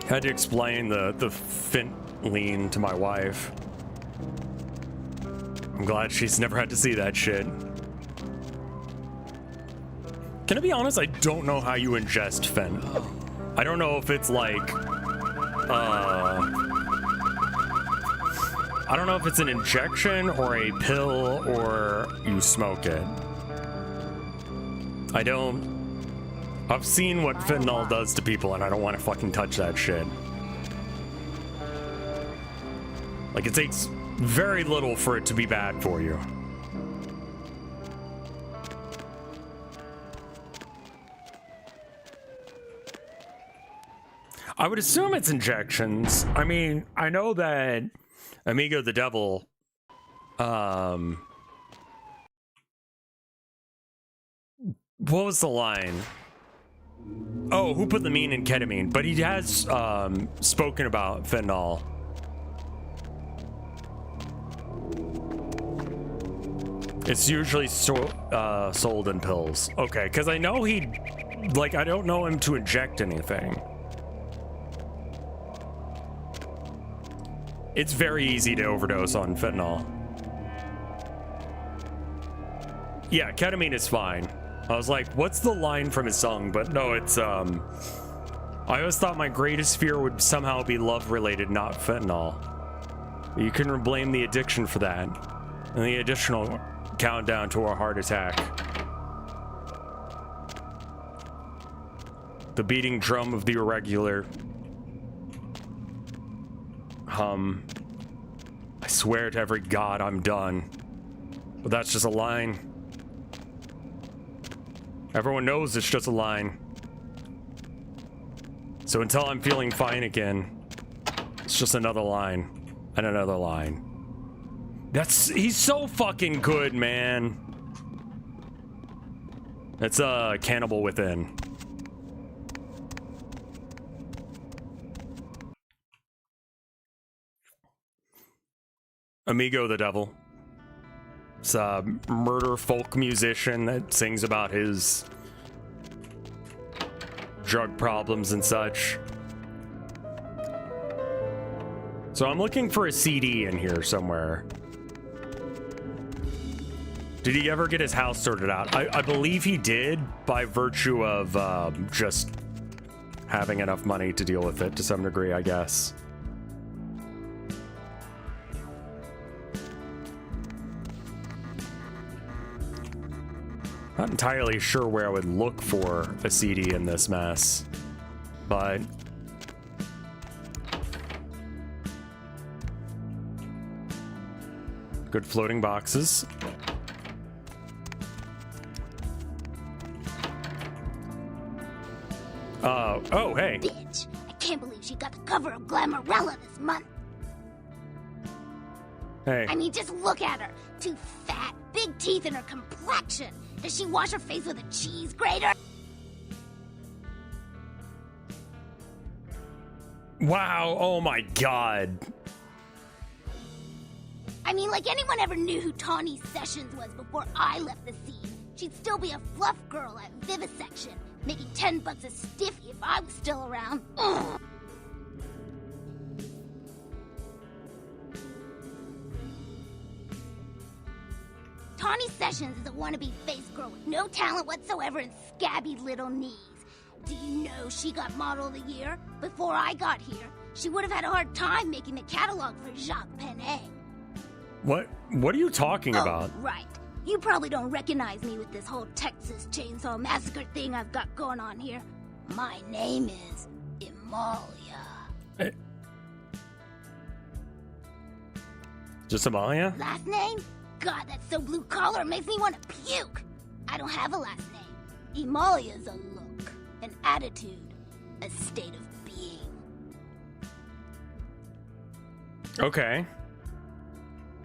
Speaker 1: Had to explain the Fint lean to my wife. I'm glad she's never had to see that shit. Can I be honest? I don't know how you ingest Fent. I don't know if it's like, I don't know if it's an injection or a pill or you smoke it. I've seen what fentanyl does to people and I don't want to fucking touch that shit. Like, it takes very little for it to be bad for you. I would assume it's injections. I mean, I know that Amigo the Devil, what was the line? Oh, who put the mean in ketamine? But he has spoken about fentanyl. It's usually sold in pills. Okay, because I know I don't know him to inject anything. It's very easy to overdose on fentanyl. Yeah, ketamine is fine. I was like, what's the line from his song? But no, it's, I always thought my greatest fear would somehow be love-related, not fentanyl. You can blame the addiction for that. And the additional countdown to a heart attack. The beating drum of the irregular hum. I swear to every god I'm done. But that's just a line. Everyone knows it's just a line. So until I'm feeling fine again, it's just another line and another line. He's so fucking good, man. It's Cannibal Within. Amigo the Devil. It's a murder folk musician that sings about his drug problems and such. So I'm looking for a CD in here somewhere. Did he ever get his house sorted out? I believe he did, by virtue of just having enough money to deal with it to some degree, I guess. Not entirely sure where I would look for a CD in this mess, but good floating boxes. Oh, hey.
Speaker 10: Bitch, I can't believe she got the cover of Glamourella this month.
Speaker 1: Hey.
Speaker 10: I mean, just look at her. Too fat, big teeth, and her complexion. Does she wash her face with a cheese grater?
Speaker 1: Wow, oh my god.
Speaker 10: I mean, like anyone ever knew who Tawny Sessions was before I left the scene. She'd still be a fluff girl at Vivisection, making $10 a stiffy if I was still around. Ugh. Tawny Sessions is a wannabe face girl with no talent whatsoever and scabby little knees. Do you know she got Model of the Year? Before I got here, she would have had a hard time making the catalog for Jacques Penet.
Speaker 1: What are you talking about?
Speaker 10: Right. You probably don't recognize me with this whole Texas Chainsaw Massacre thing I've got going on here. My name is Amalia.
Speaker 1: Just Amalia?
Speaker 10: Last name? God, that's so blue collar, it makes me want to puke. I don't have a last name. Amalia's a look, an attitude, a state of being.
Speaker 1: Okay.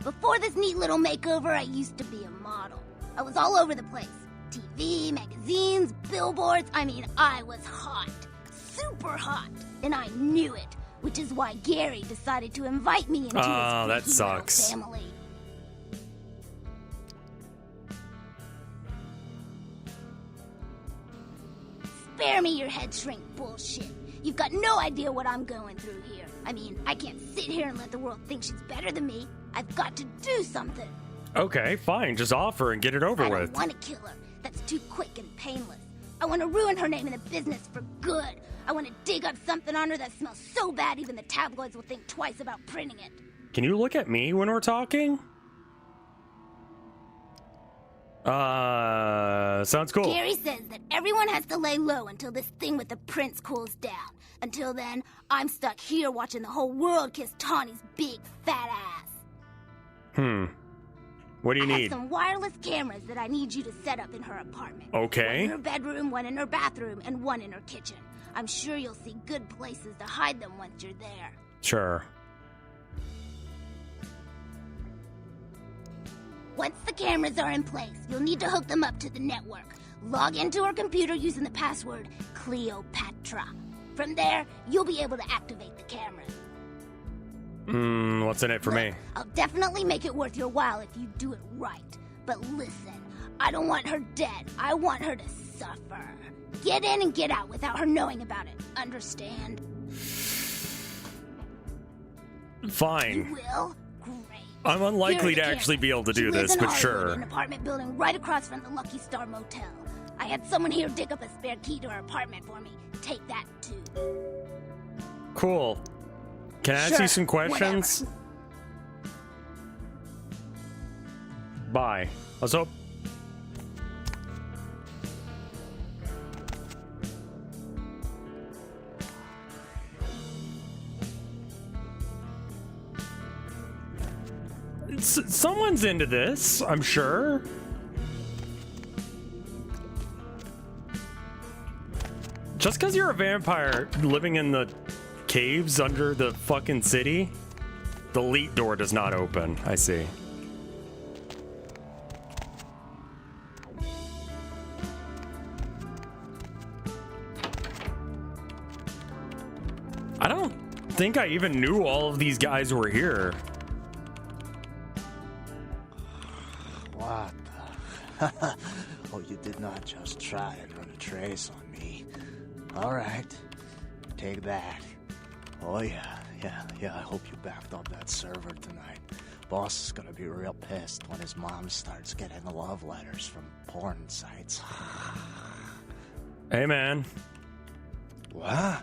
Speaker 10: Before this neat little makeover, I used to be a model. I was all over the place. TV, magazines, billboards. I mean, I was hot. Super hot. And I knew it, which is why Gary decided to invite me into his
Speaker 1: that sucks.
Speaker 10: family. Spare me your head shrink bullshit. You've got no idea what I'm going through here. I mean, I can't sit here and let the world think she's better than me. I've got to do something.
Speaker 1: Okay, fine. Just offer and get it over
Speaker 10: I
Speaker 1: with.
Speaker 10: don't want to kill her. That's too quick and painless. I want to ruin her name in the business for good. I want to dig up something on her that smells so bad even the tabloids will think twice about printing it.
Speaker 1: Can you look at me when we're talking? Sounds cool.
Speaker 10: Gary says that everyone has to lay low until this thing with the prince cools down. Until then, I'm stuck here watching the whole world kiss Tawny's big fat ass.
Speaker 1: What do you
Speaker 10: I
Speaker 1: need?
Speaker 10: have some wireless cameras that I need you to set up in her apartment.
Speaker 1: Okay.
Speaker 10: One in her bedroom, one in her bathroom, and one in her kitchen. I'm sure you'll see good places to hide them once you're there.
Speaker 1: Sure.
Speaker 10: Once the cameras are in place, you'll need to hook them up to the network. Log into her computer using the password Cleopatra. From there, you'll be able to activate the cameras.
Speaker 1: What's in it for me?
Speaker 10: I'll definitely make it worth your while if you do it right. But listen, I don't want her dead. I want her to suffer. Get in and get out without her knowing about it. Understand?
Speaker 1: Fine.
Speaker 10: You will? Great.
Speaker 1: I'm unlikely
Speaker 10: Here
Speaker 1: to
Speaker 10: are the
Speaker 1: actually be able to
Speaker 10: cameras.
Speaker 1: do
Speaker 10: She lives
Speaker 1: this,
Speaker 10: in
Speaker 1: but
Speaker 10: Hollywood,
Speaker 1: sure.
Speaker 10: in an apartment building right across from the Lucky Star Motel. I had someone here dig up a spare key to her apartment for me. Take that, too.
Speaker 1: Cool. Can I ask you some questions?
Speaker 10: Whatever.
Speaker 1: Bye. Let's hope. Someone's into this, I'm sure. Just because you're a vampire living in the caves under the fucking city, the elite door does not open. I see. I don't think I even knew all of these guys were here.
Speaker 11: What the? Oh, you did not just try and run a trace on me. All right, take that. Oh yeah, I hope you backed up that server tonight. Boss is gonna be real pissed when his mom starts getting love letters from porn sites.
Speaker 1: Hey, man.
Speaker 11: What?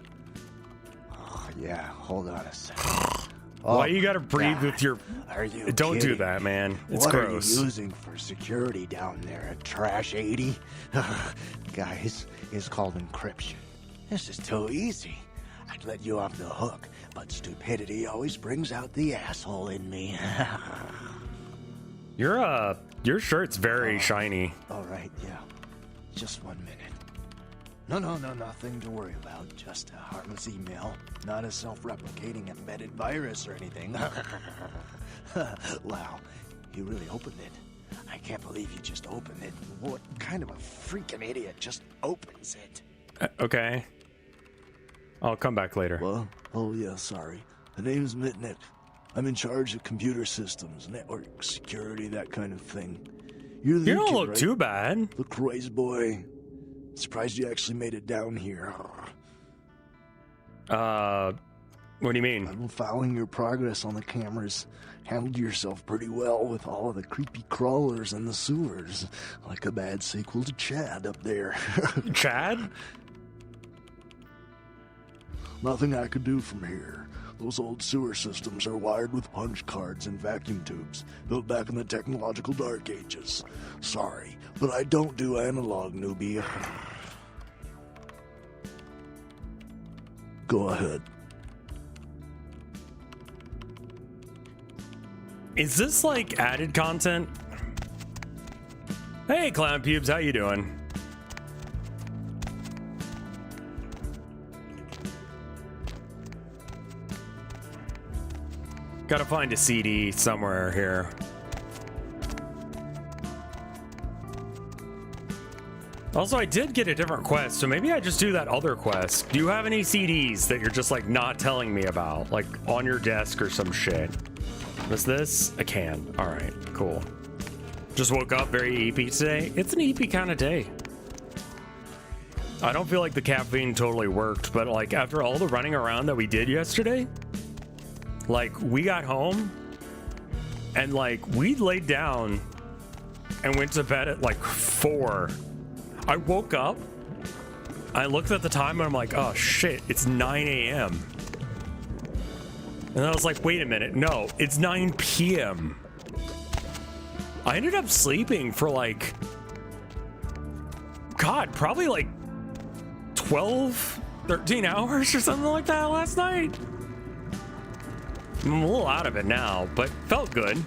Speaker 11: Oh, yeah, hold on a second.
Speaker 1: Why you gotta breathe
Speaker 11: God.
Speaker 1: with your...
Speaker 11: Are you
Speaker 1: Don't
Speaker 11: kidding?
Speaker 1: do that, man. It's
Speaker 11: what
Speaker 1: gross.
Speaker 11: What are you using for security down there at Trash 80? Guys, it's called encryption. This is too easy. I'd let you off the hook, but stupidity always brings out the asshole in me.
Speaker 1: Your shirt's very shiny.
Speaker 11: All right, yeah. Just 1 minute. No, nothing to worry about. Just a harmless email. Not a self-replicating embedded virus or anything. Wow, you really opened it. I can't believe you just opened it. What kind of a freaking idiot just opens it?
Speaker 1: Okay. I'll come back later.
Speaker 11: Well, oh yeah, sorry. The name's Mitnick. I'm in charge of computer systems, network security, that kind of thing. You're the
Speaker 1: You don't
Speaker 11: kid,
Speaker 1: look
Speaker 11: right?
Speaker 1: too bad.
Speaker 11: The crazy boy. Surprised you actually made it down here.
Speaker 1: What do you mean?
Speaker 11: I've been following your progress on the cameras. Handled yourself pretty well with all of the creepy crawlers and the sewers. Like a bad sequel to Chad up there.
Speaker 1: Chad?
Speaker 11: Nothing I could do from here. Those old sewer systems are wired with punch cards and vacuum tubes, built back in the technological dark ages. Sorry, but I don't do analog, newbie. Go ahead.
Speaker 1: Is this like added content? Hey, Clown Pubes, how you doing? Gotta find a CD somewhere here. Also, I did get a different quest, so maybe I just do that other quest. Do you have any CDs that you're just like not telling me about? Like on your desk or some shit? What's this? A can. Alright, cool. Just woke up very EP today. It's an EP kind of day. I don't feel like the caffeine totally worked, but like after all the running around that we did yesterday, like we got home and like we laid down and went to bed at like 4. I woke up, I looked at the time and I'm like, oh shit, it's 9 a.m. And I was like, wait a minute, no, it's 9 p.m. I ended up sleeping for like, God, probably like 12, 13 hours or something like that last night. I'm a little out of it now, but felt good.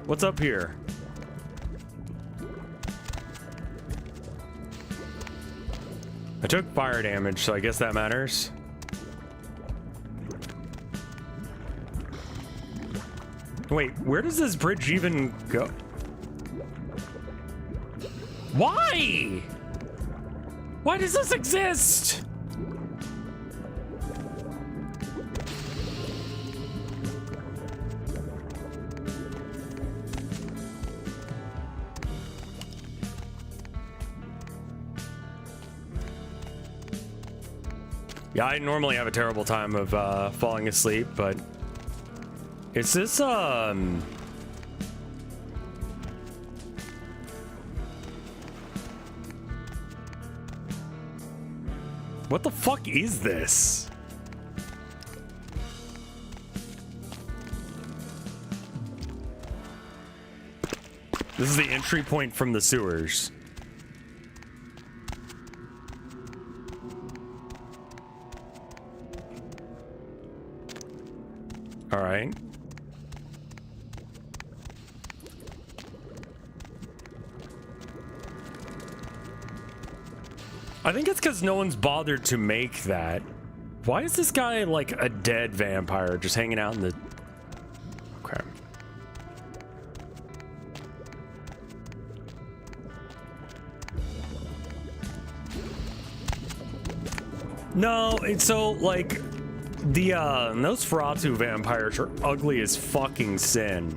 Speaker 1: What's up here? I took fire damage, so I guess that matters. Wait, where does this bridge even go? Why? Why does this exist? Yeah, I normally have a terrible time of falling asleep, but is this what the fuck is this? This is the entry point from the sewers. All right. I think it's because no one's bothered to make that. Why is this guy like a dead vampire just hanging out in the... Okay. No, it's so like... The Nosferatu vampires are ugly as fucking sin.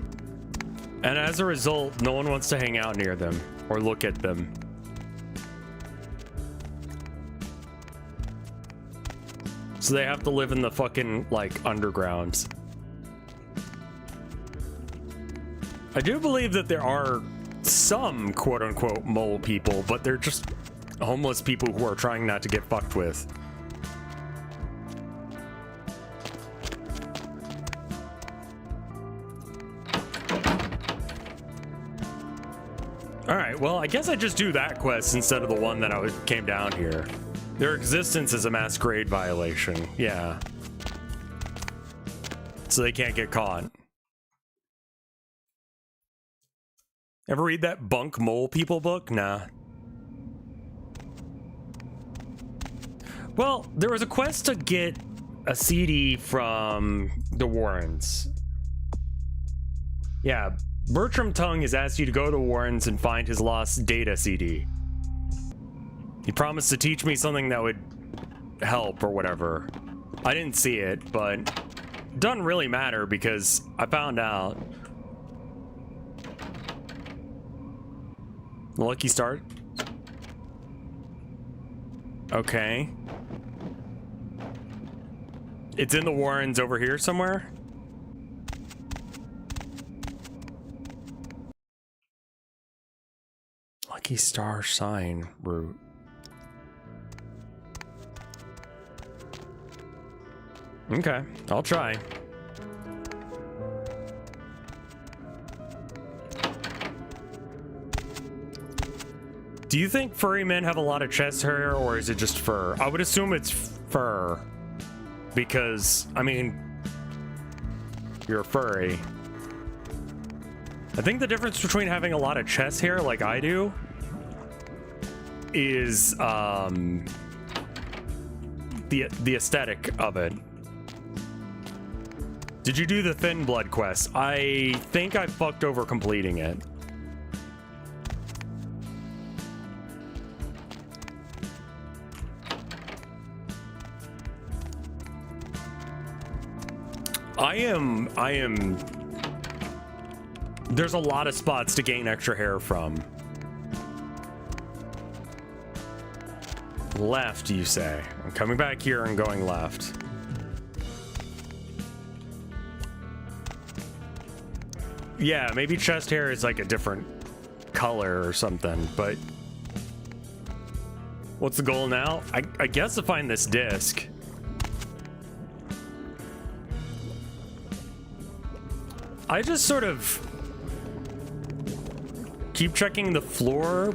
Speaker 1: And as a result, no one wants to hang out near them or look at them. So they have to live in the fucking, like, undergrounds. I do believe that there are some quote-unquote mole people, but they're just homeless people who are trying not to get fucked with. Alright, well, I guess I just do that quest instead of the one that came down here. Their existence is a Masquerade violation, yeah. So they can't get caught. Ever read that Bunk Mole People book? Nah. Well, there was a quest to get a CD from the Warrens. Yeah, Bertram Tung has asked you to go to Warrens and find his lost data CD. He promised to teach me something that would help or whatever. I didn't see it, but it doesn't really matter because I found out. Lucky start. Okay. It's in the Warrens over here somewhere. Lucky star sign route. Okay, I'll try. Do you think furry men have a lot of chest hair, or is it just fur? I would assume it's fur. Because, I mean, you're a furry. I think the difference between having a lot of chest hair like I do is the aesthetic of it. Did you do the Thin Blood quest? I think I fucked over completing it. I am there's a lot of spots to gain extra hair from. Left, you say? I'm coming back here and going left. Yeah, maybe chest hair is like a different color or something, but what's the goal now? I guess to find this disc. I just sort of keep checking the floor,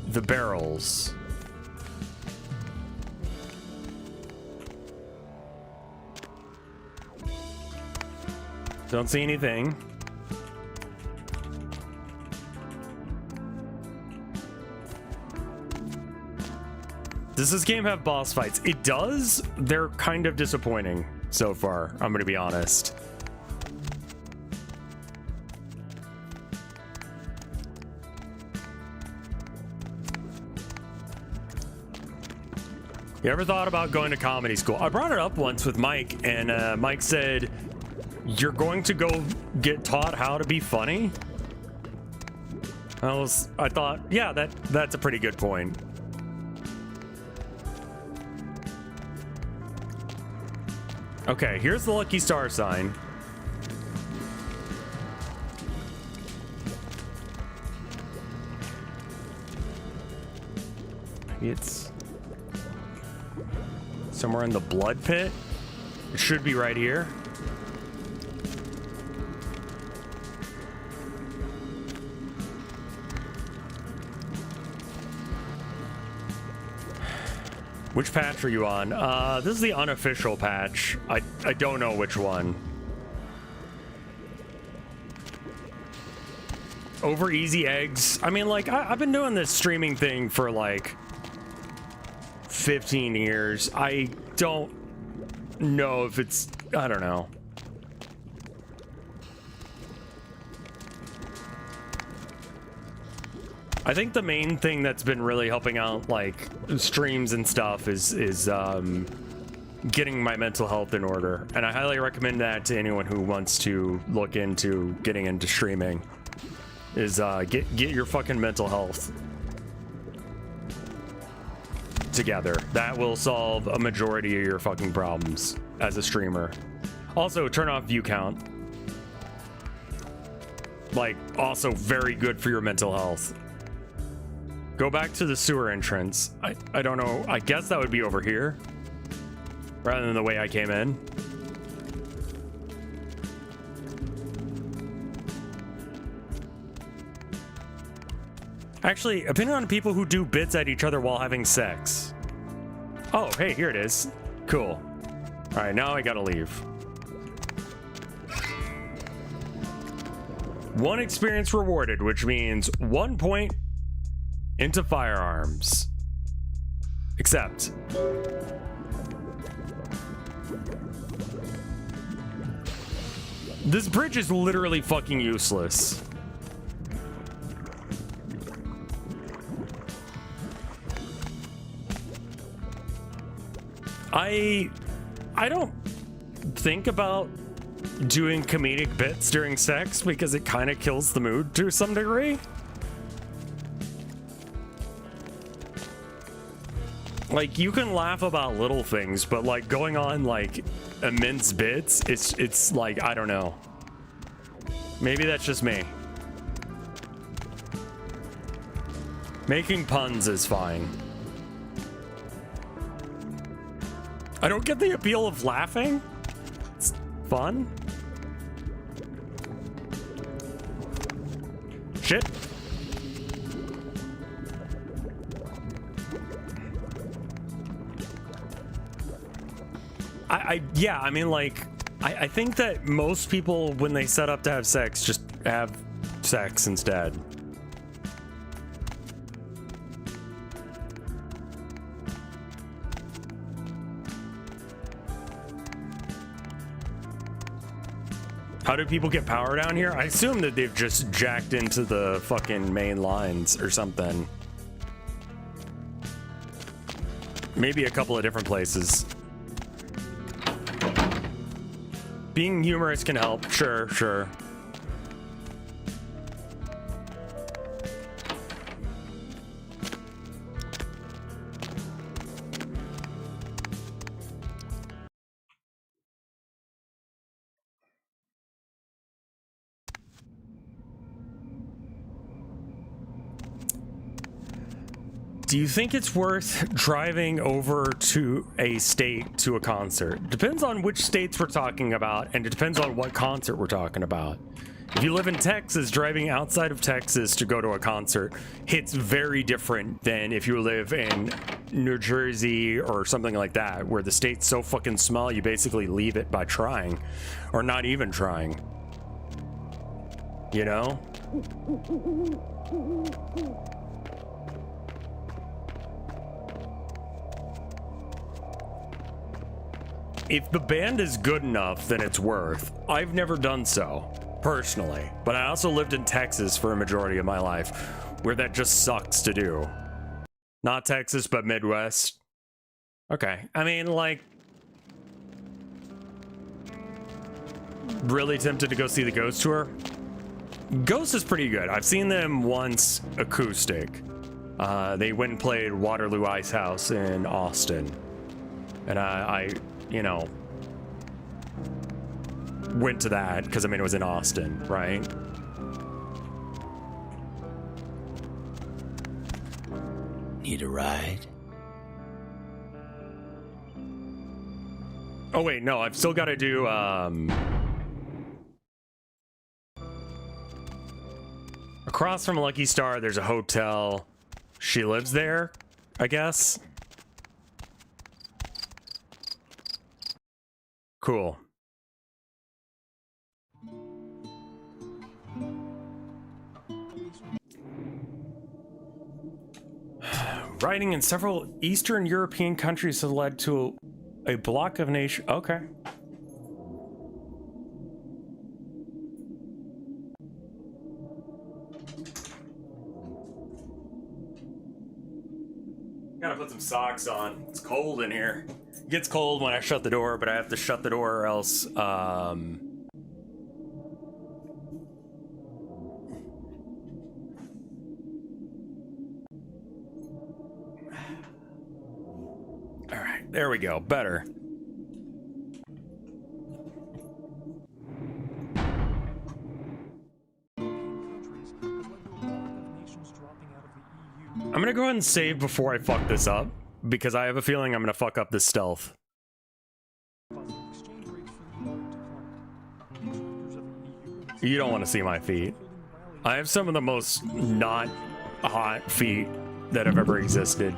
Speaker 1: the barrels. Don't see anything. Does this game have boss fights? It does. They're kind of disappointing so far, I'm gonna be honest. You ever thought about going to comedy school? I brought it up once with Mike, and Mike said, "You're going to go get taught how to be funny?" I thought, yeah, that's a pretty good point. Okay, here's the lucky star sign. Maybe it's somewhere in the blood pit. It should be right here. Which patch are you on? This is the unofficial patch. I don't know which one. Over easy eggs. I mean, like, I've been doing this streaming thing for like 15 years. I don't know if it's, I don't know. I think the main thing that's been really helping out like streams and stuff is getting my mental health in order, and I highly recommend that to anyone who wants to look into getting into streaming. Is get your fucking mental health together. That will solve a majority of your fucking problems as a streamer. Also, turn off view count. Like, also very good for your mental health. Go back to the sewer entrance. I don't know. I guess that would be over here rather than the way I came in. Actually, opinion on people who do bits at each other while having sex. Oh, hey, here it is. Cool. All right, now I gotta leave. 1 experience rewarded, which means 1 point into firearms. Except this bridge is literally fucking useless. I don't think about doing comedic bits during sex because it kind of kills the mood to some degree. Like, you can laugh about little things, but like going on like immense bits, it's like, I don't know. Maybe that's just me. Making puns is fine. I don't get the appeal of laughing. It's fun. Shit. Yeah, I mean, like, I think that most people, when they set up to have sex, just have sex instead. How do people get power down here? I assume that they've just jacked into the fucking main lines or something. Maybe a couple of different places. Being humorous can help. Sure, sure. Do you think it's worth driving over to a state to a concert? Depends on which states we're talking about, and it depends on what concert we're talking about. If you live in Texas, driving outside of Texas to go to a concert hits very different than if you live in New Jersey or something like that, where the state's so fucking small you basically leave it by trying, or not even trying. You know? If the band is good enough, then it's worth. I've never done so, personally. But I also lived in Texas for a majority of my life, where that just sucks to do. Not Texas, but Midwest. Okay, I mean, like... Really tempted to go see the Ghost tour? Ghost is pretty good. I've seen them once acoustic. They went and played Waterloo Ice House in Austin. And I you know, went to that because I mean it was in Austin, right?
Speaker 11: Need a ride?
Speaker 1: Oh wait, no, I've still got to do across from Lucky Star there's a hotel. She lives there, I guess. Cool. Writing in several Eastern European countries has led to a block of nation. Okay. Gotta put some socks on. It's cold in here. It gets cold when I shut the door, but I have to shut the door or else, all right, there we go. Better. I'm gonna go ahead and save before I fuck this up, because I have a feeling I'm gonna fuck up this stealth. You don't want to see my feet. I have some of the most not hot feet that have ever existed.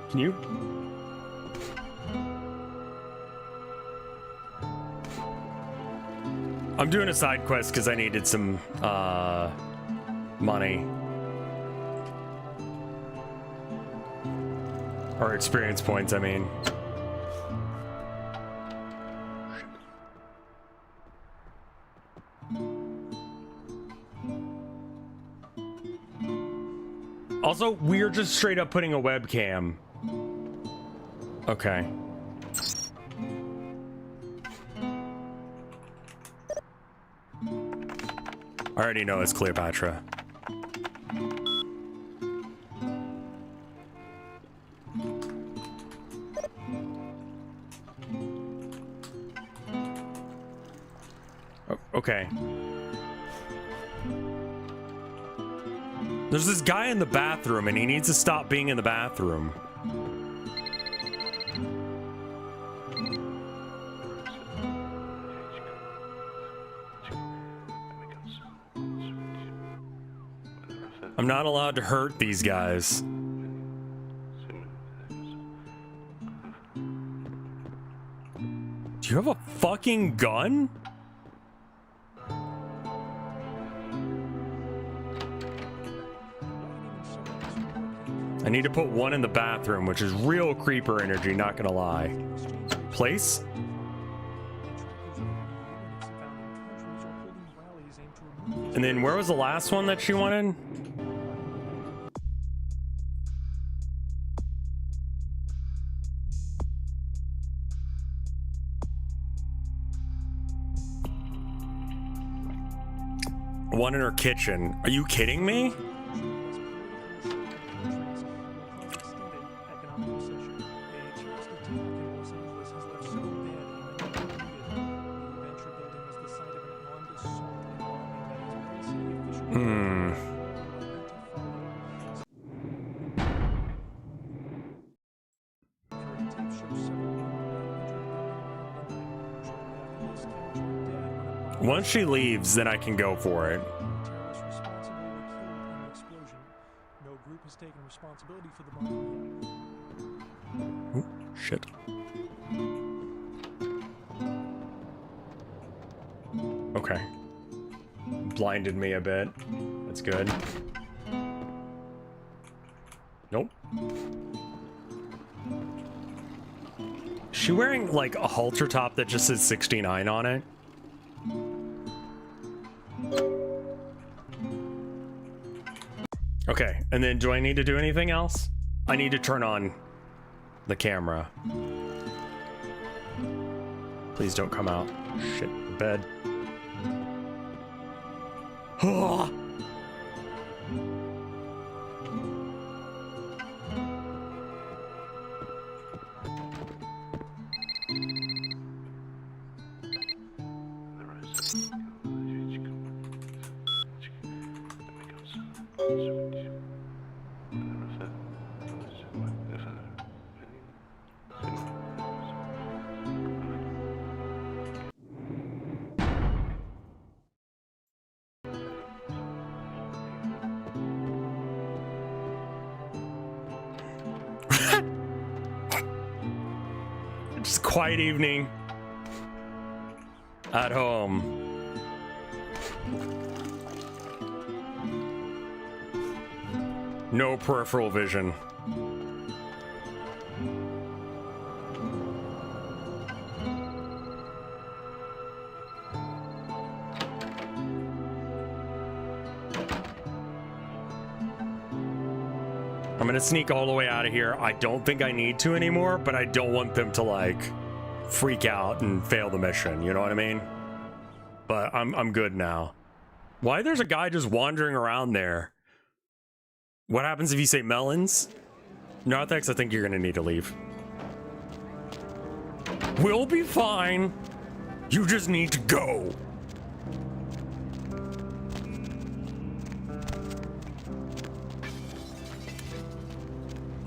Speaker 1: Can you? I'm doing a side quest because I needed some money. Or experience points, I mean. Also, we're just straight up putting a webcam. Okay. I already know it's Cleopatra. Okay. There's this guy in the bathroom and he needs to stop being in the bathroom. I'm not allowed to hurt these guys. Do you have a fucking gun? I need to put one in the bathroom, which is real creeper energy, not gonna lie. Place? And then where was the last one that she wanted? One in her kitchen. Are you kidding me? Once she leaves, then I can go for it.
Speaker 7: No group has taken responsibility for the bomb yet.
Speaker 1: Ooh, shit. Okay. Blinded me a bit. That's good. Nope. Is she wearing like a halter top that just says 69 on it? Okay, and then do I need to do anything else? I need to turn on the camera. Please don't come out. Shit, bed. Just quiet evening at home. No peripheral vision. I'm gonna sneak all the way out of here. I don't think I need to anymore, but I don't want them to like freak out and fail the mission, you know what I mean? But I'm good now. Why there's a guy just wandering around there? What happens if you say melons? Narthex, I think you're gonna need to leave. We'll be fine. You just need to go.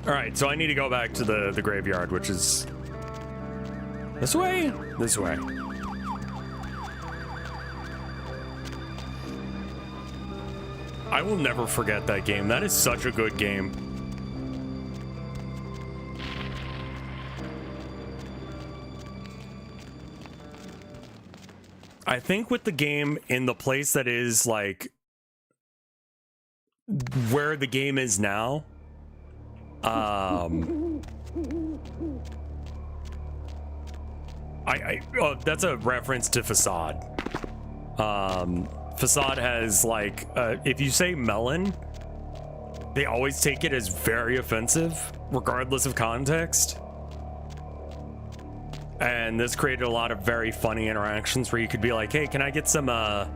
Speaker 1: All right, so I need to go back to the graveyard, which is this way? This way. I will never forget that game. That is such a good game. I think with the game in the place that is like where the game is now, that's a reference to Facade. Facade has like if you say melon, they always take it as very offensive, regardless of context. And this created a lot of very funny interactions where you could be like, hey, can I get some, I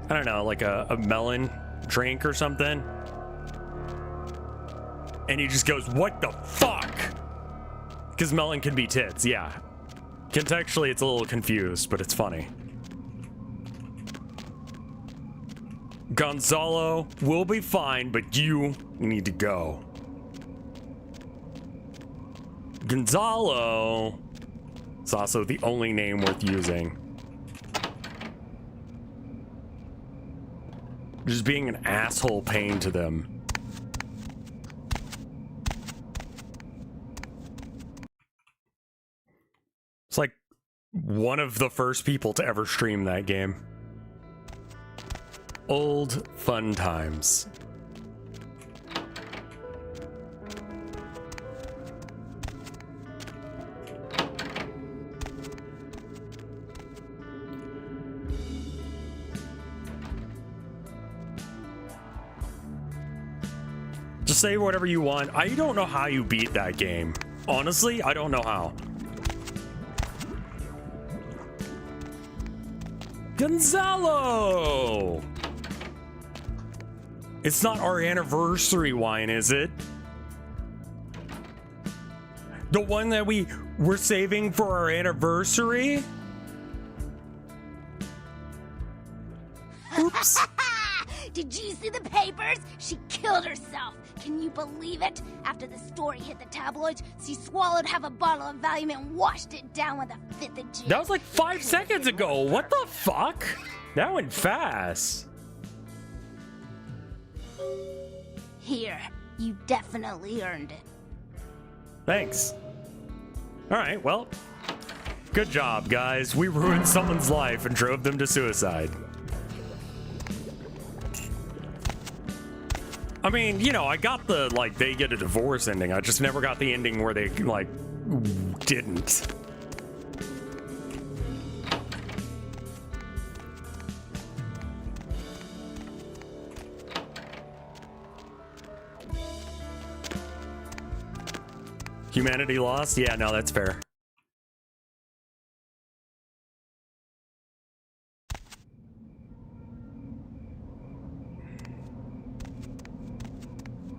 Speaker 1: don't know, like a melon drink or something? And he just goes, what the fuck? Because melon can be tits, yeah. Contextually, it's a little confused, but it's funny. Gonzalo will be fine, but you need to go. Gonzalo is also the only name worth using. Just being an asshole pain to them. It's like one of the first people to ever stream that game. Old fun times. Just say whatever you want. I don't know how you beat that game. Honestly, I don't know how. Gonzalo! It's not our anniversary wine, is it? The one that we were saving for our anniversary? Oops.
Speaker 10: Did you see the papers? She killed herself. Can you believe it? After the story hit the tabloids, she swallowed half a bottle of Valium and washed it down with a fifth of gin.
Speaker 1: That was like 5 seconds ago. What the fuck? That went fast.
Speaker 10: Here, you definitely earned it.
Speaker 1: Thanks. All right, well, good job, guys. We ruined someone's life and drove them to suicide. I mean, you know, I got the, like, they get a divorce ending. I just never got the ending where they, like, didn't. Humanity lost? Yeah, no, that's fair.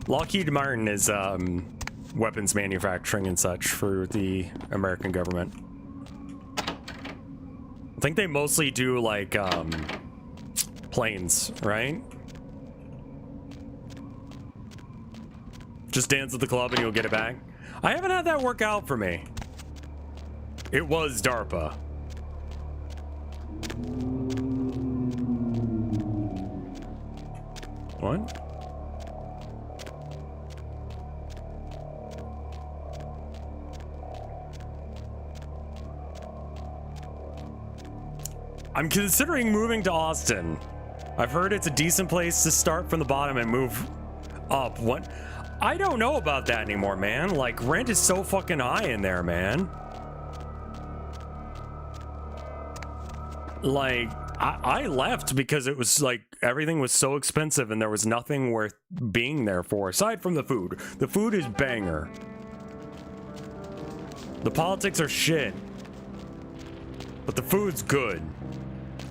Speaker 1: Lockheed Martin is weapons manufacturing and such for the American government. I think they mostly do like planes, right? Just dance at the club and you'll get it back. I haven't had that work out for me. It was DARPA. What? I'm considering moving to Austin. I've heard it's a decent place to start from the bottom and move up. What? I don't know about that anymore, man. Like, rent is so fucking high in there, man. Like, I left because it was like everything was so expensive and there was nothing worth being there for aside from the food. The food is banger. The politics are shit. But the food's good.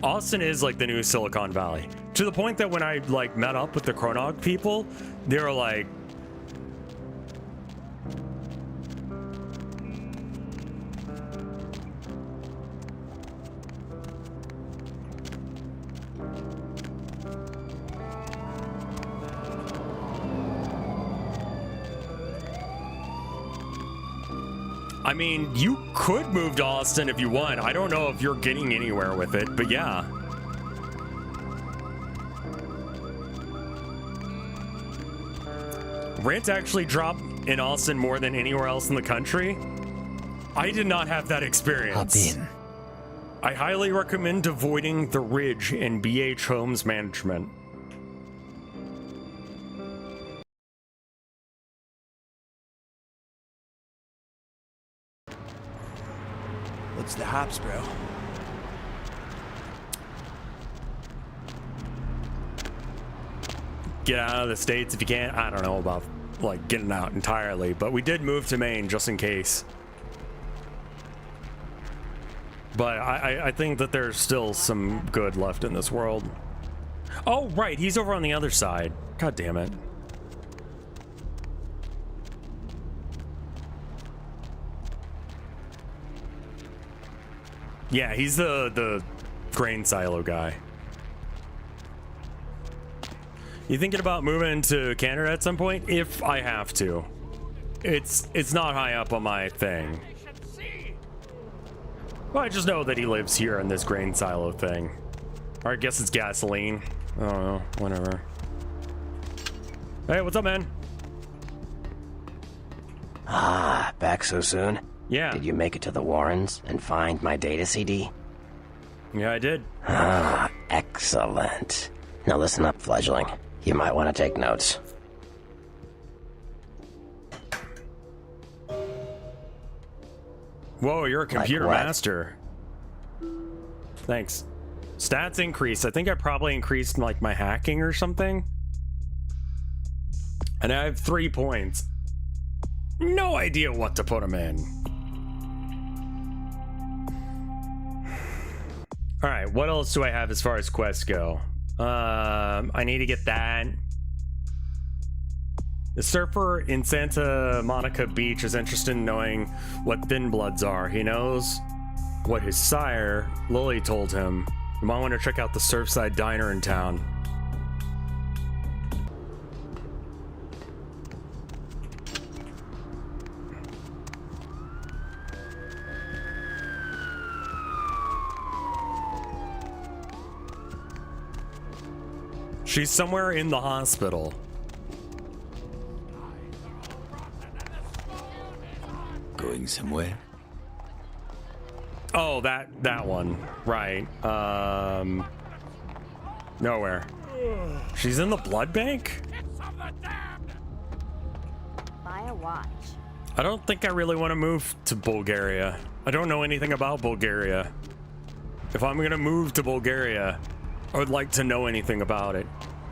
Speaker 1: Austin is like the new Silicon Valley. To the point that when I like met up with the Chronog people, they were like, I mean, you could move to Austin if you want. I don't know if you're getting anywhere with it, but yeah. Rent actually dropped in Austin more than anywhere else in the country. I did not have that experience.
Speaker 6: Hop in.
Speaker 1: I highly recommend avoiding the Ridge in BH Homes Management.
Speaker 11: What's the hops, bro?
Speaker 1: get out of the States if you can. I don't know about like getting out entirely, but we did move to Maine just in case. But I think that there's still some good left in this world. Oh, right. He's over on the other side. God damn it. Yeah, he's the grain silo guy. You thinking about moving to Canada at some point? If I have to. It's not high up on my thing. Well, I just know that he lives here in this grain silo thing. Or I guess it's gasoline. I don't know. Whatever. Hey, what's up, man?
Speaker 12: Ah, back so soon?
Speaker 1: Yeah.
Speaker 12: Did you make it to the Warrens and find my data CD?
Speaker 1: Yeah, I did.
Speaker 12: Ah, excellent. Now listen up, fledgling. You might want to take notes.
Speaker 1: Whoa, you're a computer
Speaker 12: Like what?
Speaker 1: master. Thanks. Stats increased. I think I probably increased like my hacking or something. And I have 3 points. No idea what to put them in. All right, what else do I have as far as quests go? I need to get that. The surfer in Santa Monica Beach is interested in knowing what Thin Bloods are. He knows what his sire, Lily, told him. You might want to check out the Surfside Diner in town. She's somewhere in the hospital.
Speaker 13: Going somewhere?
Speaker 1: Oh, that one. Right. Nowhere. She's in the blood bank?
Speaker 14: Buy a watch.
Speaker 1: I don't think I really want to move to Bulgaria. I don't know anything about Bulgaria. If I'm gonna move to Bulgaria, I would like to know anything about it.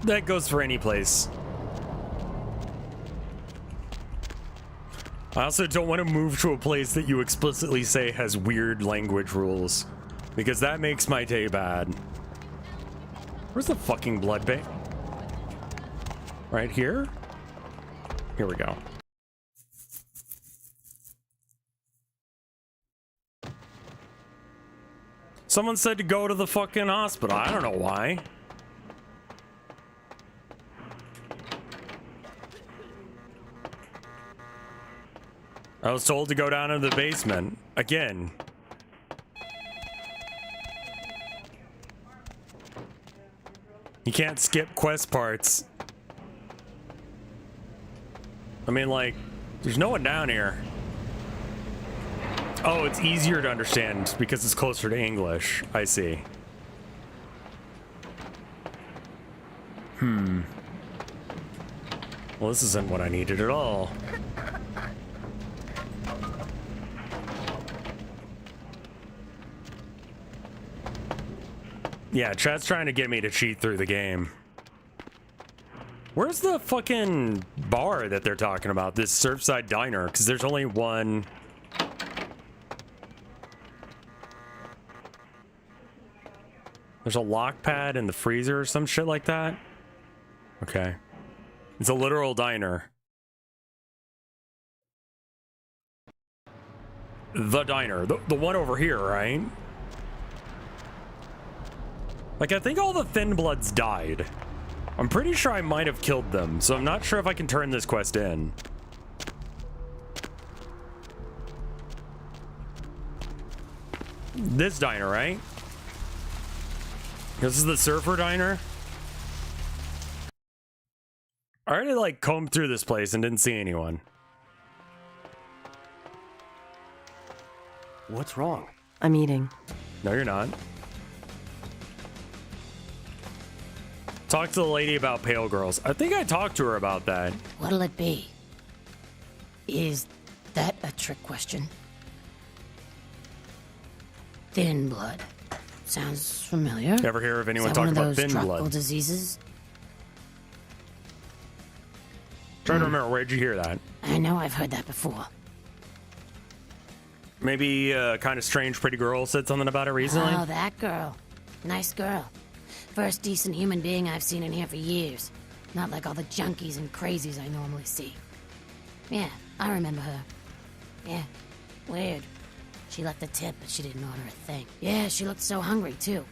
Speaker 1: That goes for any place. I also don't want to move to a place that you explicitly say has weird language rules, because that makes my day bad. Where's the fucking blood bank? Right here? Here we go. Someone said to go to the fucking hospital. I don't know why. I was told to go down to the basement. Again. You can't skip quest parts. I mean, like, there's no one down here. Oh, it's easier to understand because it's closer to English. I see. Well, this isn't what I needed at all. Yeah, chat's trying to get me to cheat through the game. Where's the fucking bar that they're talking about? This Surfside Diner? Because there's only one. There's a lock pad in the freezer or some shit like that. Okay. It's a literal diner. The diner. The one over here, right? Like, I think all the Thin Bloods died. I'm pretty sure I might have killed them, so I'm not sure if I can turn this quest in. This diner, right? This is the surfer diner? I already, like, combed through this place and didn't see anyone.
Speaker 13: What's wrong?
Speaker 9: I'm eating.
Speaker 1: No, you're not. Talk to the lady about pale girls. I think I talked to her about that.
Speaker 15: What'll it be? Is that a trick question? Thin blood. Sounds familiar.
Speaker 1: Ever hear of anyone
Speaker 15: Is that
Speaker 1: talking
Speaker 15: one
Speaker 1: about
Speaker 15: of those
Speaker 1: thin
Speaker 15: tropical
Speaker 1: blood?
Speaker 15: diseases?
Speaker 1: Try to remember, where'd you hear that?
Speaker 15: I know I've heard that before.
Speaker 1: Maybe a kind of strange pretty girl said something about it recently?
Speaker 15: Oh, that girl. Nice girl. First decent human being I've seen in here for years. Not like all the junkies and crazies I normally see. Yeah, I remember her. Yeah, weird. She left a tip, but she didn't order a thing. Yeah, she looked so hungry, too.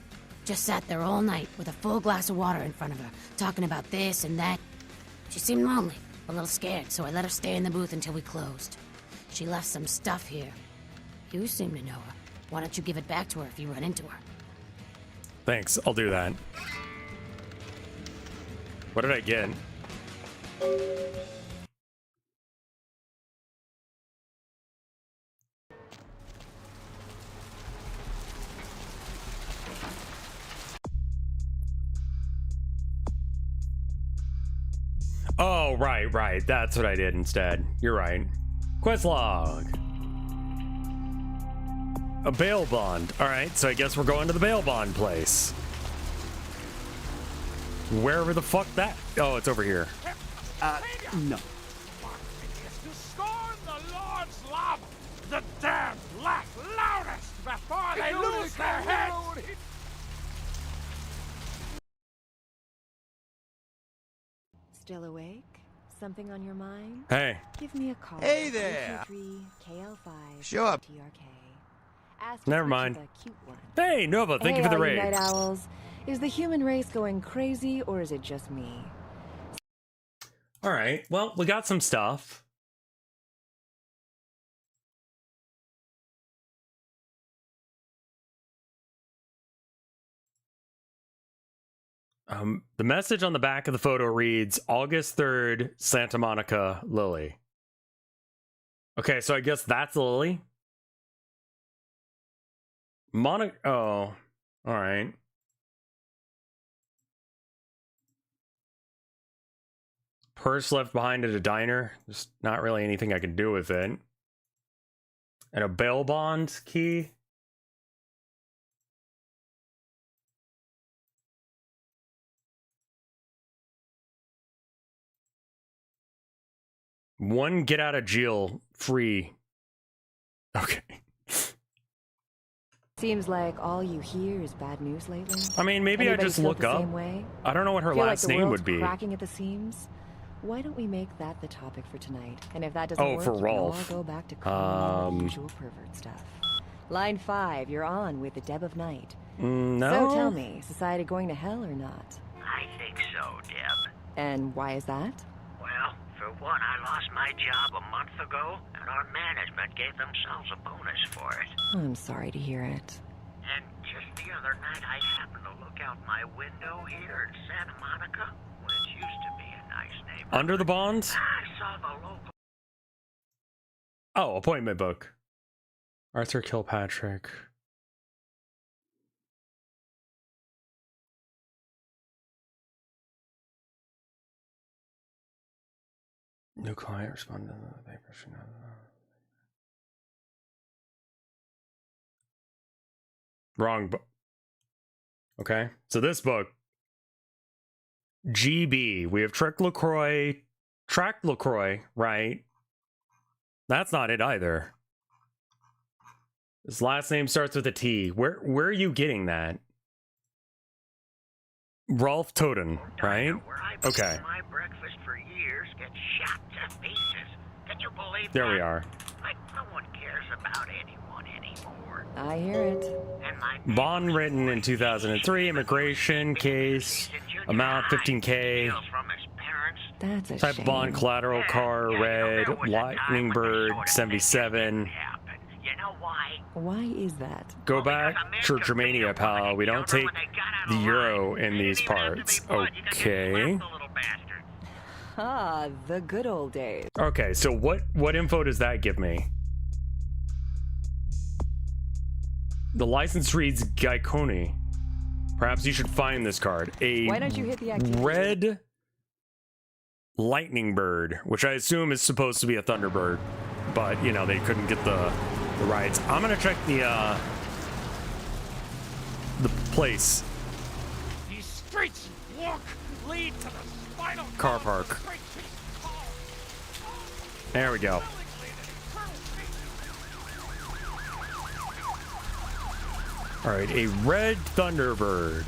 Speaker 15: Just sat there all night with a full glass of water in front of her, talking about this and that. She seemed lonely, a little scared, so I let her stay in the booth until we closed. She left some stuff here. You seem to know her. Why don't you give it back to her if you run into her?
Speaker 1: Thanks, I'll do that. What did I get? Oh, right. That's what I did instead. You're right. Quest log. A bail bond. Alright, so I guess we're going to the bail bond place. Wherever the fuck that... Oh, it's over here.
Speaker 6: No.
Speaker 8: To scorn the Lord's love, the damned laugh loudest before they lose their heads.
Speaker 14: Still awake? Something on your mind?
Speaker 1: Hey.
Speaker 14: Give me a call.
Speaker 6: Hey there.
Speaker 14: 323-KL5
Speaker 6: Show up.
Speaker 14: TRK. Ask
Speaker 1: Never
Speaker 14: to
Speaker 1: mind.
Speaker 14: the cute one.
Speaker 1: Hey, Nova, thank you for the raid.
Speaker 14: Night owls. Is the human race going crazy, or is it just me?
Speaker 1: Alright, well, we got some stuff. The message on the back of the photo reads, August 3rd, Santa Monica, Lily. Okay, so I guess that's Lily. Oh, alright. Purse left behind at a diner. There's not really anything I can do with it. And a bail bond key. One get out of jail free. Okay.
Speaker 14: Seems like all you hear is bad news lately.
Speaker 1: I mean, maybe
Speaker 14: Anybody
Speaker 1: I just
Speaker 14: feel
Speaker 1: look
Speaker 14: the
Speaker 1: up.
Speaker 14: same way?
Speaker 1: I don't know what her
Speaker 14: Feel
Speaker 1: last
Speaker 14: like the
Speaker 1: name
Speaker 14: world's
Speaker 1: would be.
Speaker 14: cracking at the seams? Why don't we make that the topic for tonight? And if that doesn't
Speaker 1: Oh,
Speaker 14: work,
Speaker 1: for
Speaker 14: you can all
Speaker 1: Rolf.
Speaker 14: go back to calling usual pervert stuff. Line 5, you're on with the Deb of Night.
Speaker 1: No.
Speaker 14: So tell me, society going to hell or not?
Speaker 12: I think so, Deb.
Speaker 14: And why is that?
Speaker 12: Well, for one, I lost my job a month ago, and our management gave themselves a bonus for it.
Speaker 14: I'm sorry to hear it.
Speaker 12: And just the other night, I happened to look out my window here in Santa Monica, which used to be a nice neighborhood.
Speaker 1: Under the bonds?
Speaker 12: I saw the local...
Speaker 1: Oh, appointment book. Arthur Kilpatrick. New client responded to the paper. Wrong book. Okay, so this book, GB. We have Track LaCroix, right? That's not it either. His last name starts with a T. Where are you getting that? Rolf Toten, right? Okay.
Speaker 12: My breakfast for years gets shot to pieces. Can you believe
Speaker 1: There
Speaker 12: that?
Speaker 1: we are.
Speaker 12: Like no one cares about anyone anymore.
Speaker 14: I hear it.
Speaker 12: And my
Speaker 1: Bond written in 2003, immigration case, amount 15K.
Speaker 12: from his parents.
Speaker 14: That's a
Speaker 1: Type
Speaker 14: shame.
Speaker 1: of bond, collateral, car, red, lightning bird, 77.
Speaker 12: You know why?
Speaker 14: Why is that?
Speaker 1: Go back to Germania, pal. We don't take the euro in these parts. Okay.
Speaker 14: Ah, the good old days.
Speaker 1: Okay, so what info does that give me? The license reads Gaikoni. Perhaps you should find this card.
Speaker 14: Why don't you hit the activity?
Speaker 1: Red lightning bird, which I assume is supposed to be a thunderbird, but you know they couldn't get the rights. I'm gonna check the place.
Speaker 8: These streets walk lead to the spinal
Speaker 1: Car park. There we go. Alright, a red Thunderbird.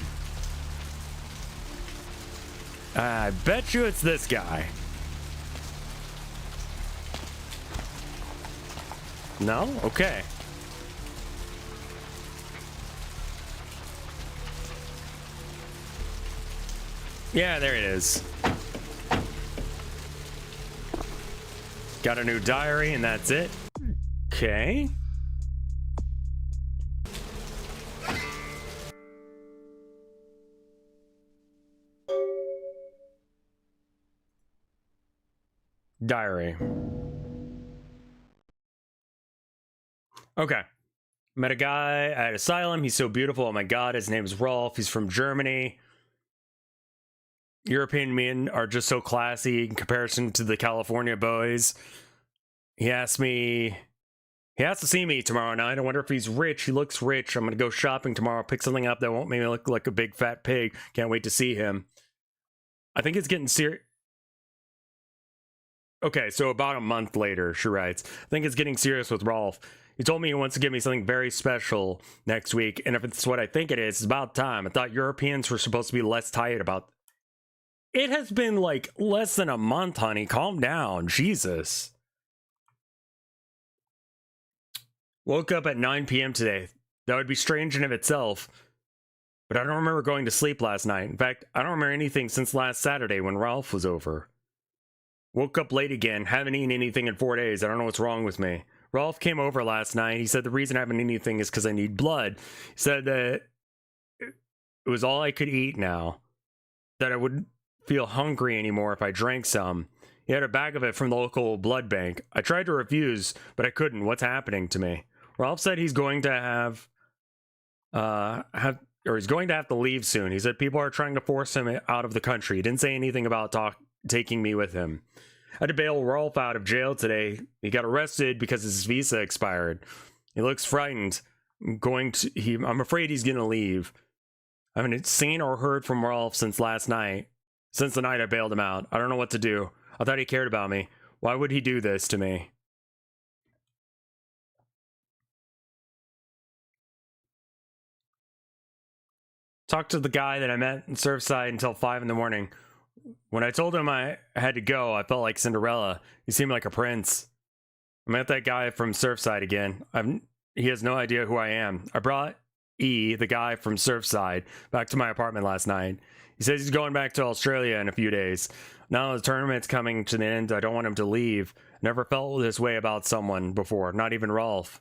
Speaker 1: I bet you it's this guy. No? Okay. Yeah, there it is. Got a new diary, and that's it. Okay. Diary. Okay. Met a guy at Asylum. He's so beautiful. Oh my god, his name is Rolf. He's from Germany. European men are just so classy in comparison to the California boys. He has to see me tomorrow night. I wonder if he's rich. He looks rich. I'm gonna go shopping tomorrow, pick something up that won't make me look like a big fat pig. Can't wait to see him. I think it's getting serious. Okay, so about a month later, she writes, I think it's getting serious with Rolf. He told me he wants to give me something very special next week, and if it's what I think it is, it's about time. I thought Europeans were supposed to be less tight about... It has been like less than a month, honey. Calm down. Jesus. Woke up at 9 p.m. today. That would be strange in of itself, but I don't remember going to sleep last night. In fact, I don't remember anything since last Saturday when Ralph was over. Woke up late again. Haven't eaten anything in 4 days. I don't know what's wrong with me. Rolf came over last night. He said the reason I haven't eaten anything is because I need blood. He said that it was all I could eat now. That I wouldn't feel hungry anymore if I drank some. He had a bag of it from the local blood bank. I tried to refuse, but I couldn't. What's happening to me? Rolf said he's going to he's going to have to leave soon. He said people are trying to force him out of the country. He didn't say anything about taking me with him. I had to bail Rolf out of jail today. He got arrested because his visa expired. He looks frightened. I'm afraid he's going to leave. I haven't seen or heard from Rolf since last night. Since the night I bailed him out. I don't know what to do. I thought he cared about me. Why would he do this to me? Talked to the guy that I met in Surfside until 5 in the morning. When I told him I had to go, I felt like Cinderella. He seemed like a prince. I met that guy from Surfside again. He has no idea who I am. I brought E, the guy from Surfside, back to my apartment last night. He says he's going back to Australia in a few days. Now the tournament's coming to the end. I don't want him to leave. Never felt this way about someone before, not even Rolf.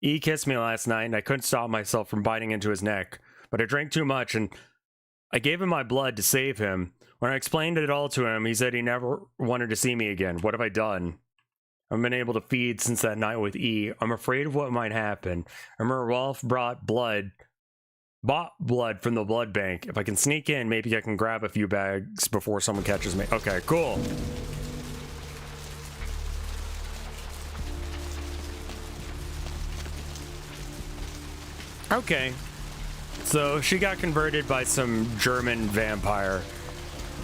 Speaker 1: E kissed me last night, and I couldn't stop myself from biting into his neck. But I drank too much, and I gave him my blood to save him. When I explained it all to him, he said he never wanted to see me again. What have I done? I've been able to feed since that night with E. I'm afraid of what might happen. I remember Rolf bought blood from the blood bank. If I can sneak in, maybe I can grab a few bags before someone catches me. Okay, cool. Okay. So she got converted by some German vampire.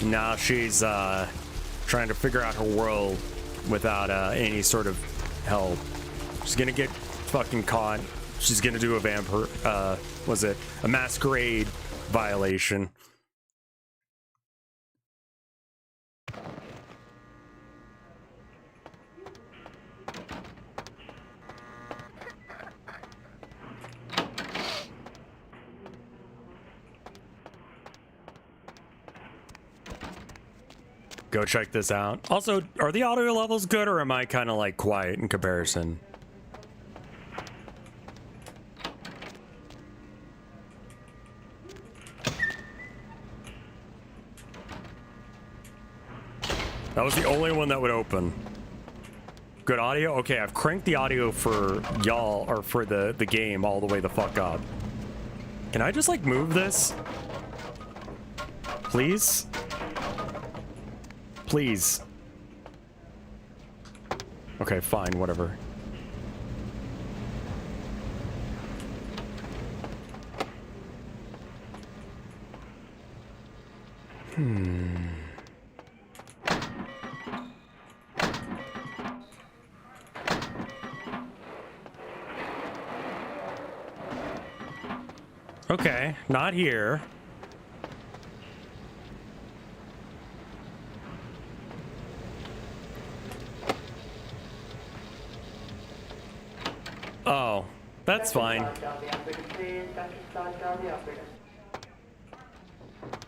Speaker 1: Now she's trying to figure out her world without any sort of help. She's gonna get fucking caught. She's gonna do a a Masquerade violation. Go check this out. Also, are the audio levels good, or am I kind of like quiet in comparison? That was the only one that would open. Good audio? Okay, I've cranked the audio for y'all, or for the game all the way the fuck up. Can I just like move this? Please? Please. Okay, fine, whatever. Okay, not here. Oh, that's fine.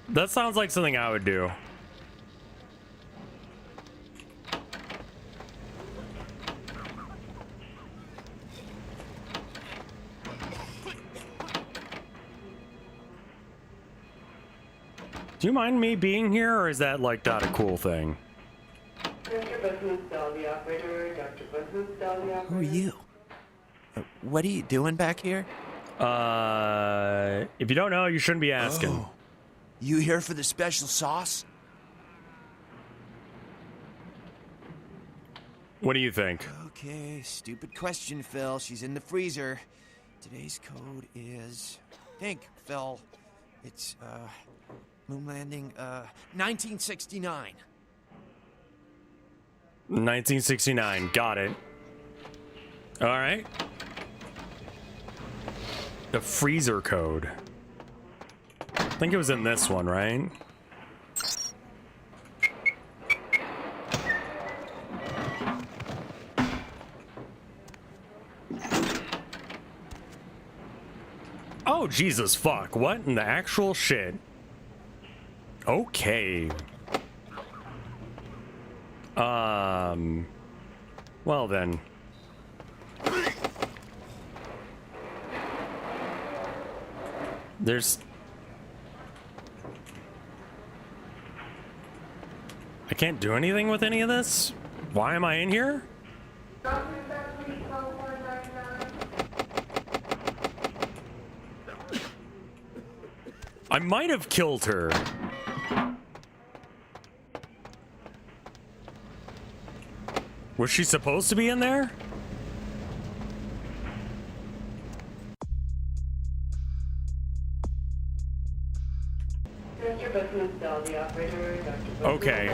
Speaker 1: That sounds like something I would do. Do you mind me being here, or is that like not a cool thing?
Speaker 16: Who are you? What are you doing back here?
Speaker 1: If you don't know, you shouldn't be asking.
Speaker 16: Oh, you here for the special sauce?
Speaker 1: What do you think?
Speaker 16: Okay, stupid question, Phil. She's in the freezer. Today's code is... Think, Phil. It's, moon landing, 1969.
Speaker 1: 1969, got it. All right. The freezer code. I think it was in this one, right? Oh, Jesus fuck. What in the actual shit? Okay. Well then. There's... I can't do anything with any of this? Why am I in here? I might have killed her. Was she supposed to be in there? Okay,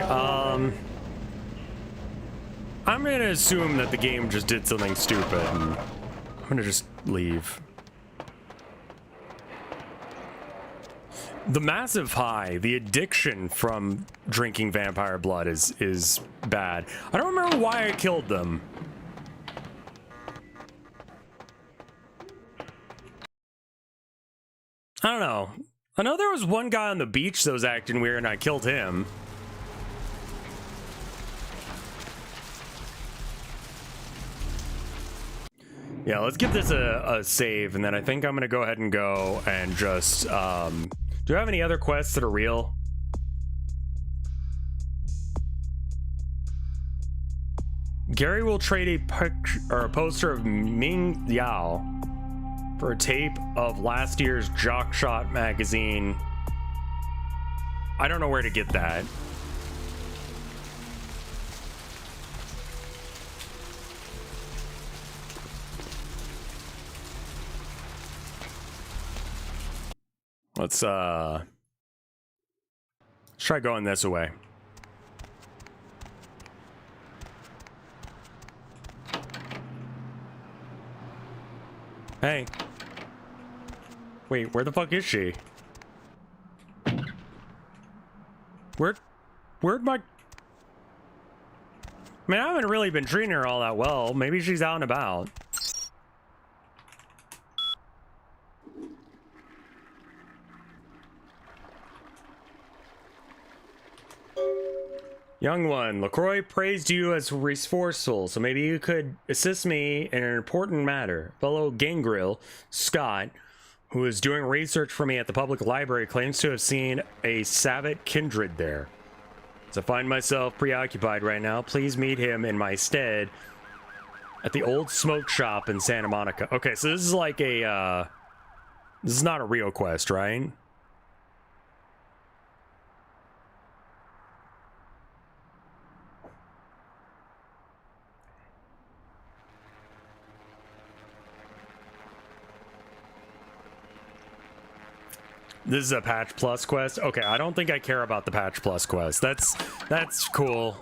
Speaker 1: I'm gonna assume that the game just did something stupid, and I'm gonna just leave. The massive high, the addiction from drinking vampire blood is bad. I don't remember why I killed them. I don't know. I know there was one guy on the beach that was acting weird and I killed him. Yeah, let's give this a save, and then I think I'm gonna go ahead and go and just, do I have any other quests that are real? Gary will trade a picture or a poster of Ming Yao for a tape of last year's Jock Shot magazine. I don't know where to get that. Let's try going this way. Hey. Wait, where the fuck is she? Where'd my... I mean, I haven't really been treating her all that well. Maybe she's out and about. Young one, LaCroix praised you as resourceful, so maybe you could assist me in an important matter. Fellow Gangrel, Scott, who is doing research for me at the public library, claims to have seen a Sabbat kindred there. As I find myself preoccupied right now, please meet him in my stead at the old smoke shop in Santa Monica. Okay, so this is like a, this is not a real quest, right? This is a patch plus quest. Okay, I don't think I care about the patch plus quest. That's cool.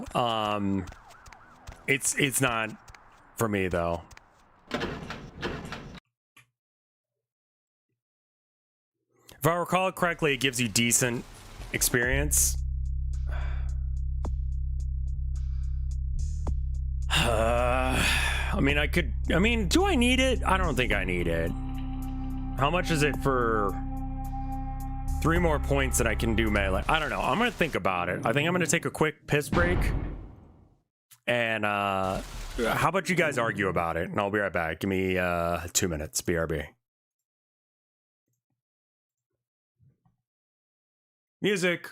Speaker 1: It's not for me though. If I recall correctly, it gives you decent experience. I mean, do I need it? I don't think I need it. How much is it for 3 more points that I can do melee? I don't know. I'm going to think about it. I think I'm going to take a quick piss break. And how about you guys argue about it? And I'll be right back. Give me 2 minutes. BRB. Music.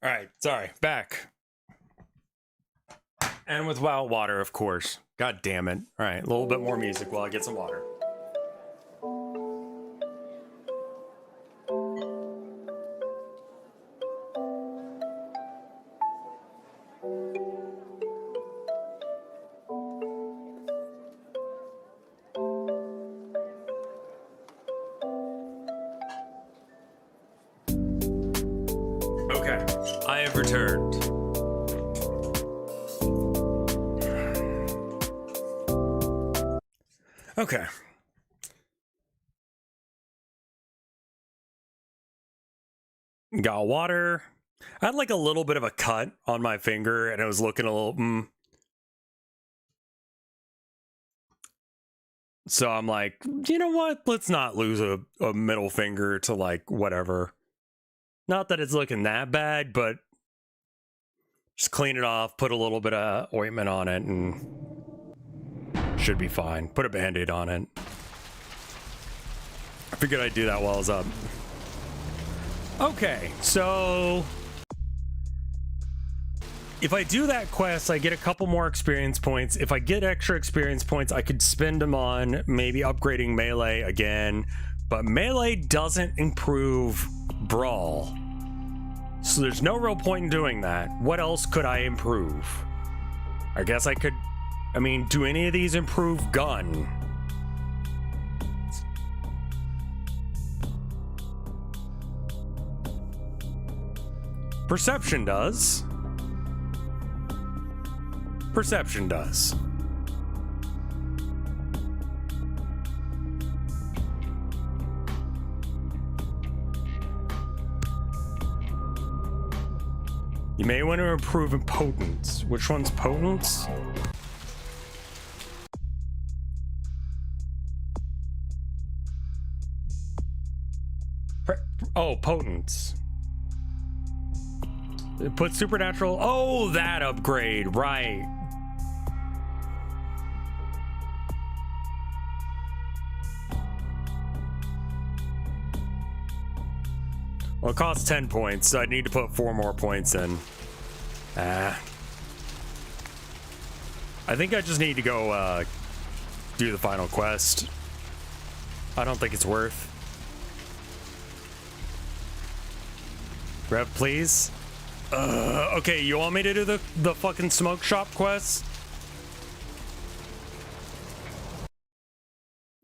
Speaker 1: All right, sorry, back. And with wild water, of course. God damn it. All right, a little bit more music while I get some water. Okay, I have returned. Okay. Got water. I had like a little bit of a cut on my finger and it was looking a little So I'm like, you know what? Let's not lose a middle finger to like whatever. Not that it's looking that bad, but just clean it off, put a little bit of ointment on it, and Should be fine. Put a band-aid on it. I figured I'd do that while I was up. Okay, so if I do that quest, I get a couple more experience points. If I get extra experience points, I could spend them on maybe upgrading melee again. But melee doesn't improve brawl. So there's no real point in doing that. What else could I improve? I guess I could, do any of these improve gun? Perception does. Perception does. You may want to improve in potence. Which one's potence? Oh, potence. Put supernatural. Oh, that upgrade. Right. Well, it costs 10 points, so I need to put 4 more points in. I think I just need to go do the final quest. I don't think it's worth. Rev, please. Okay, you want me to do the fucking smoke shop quest?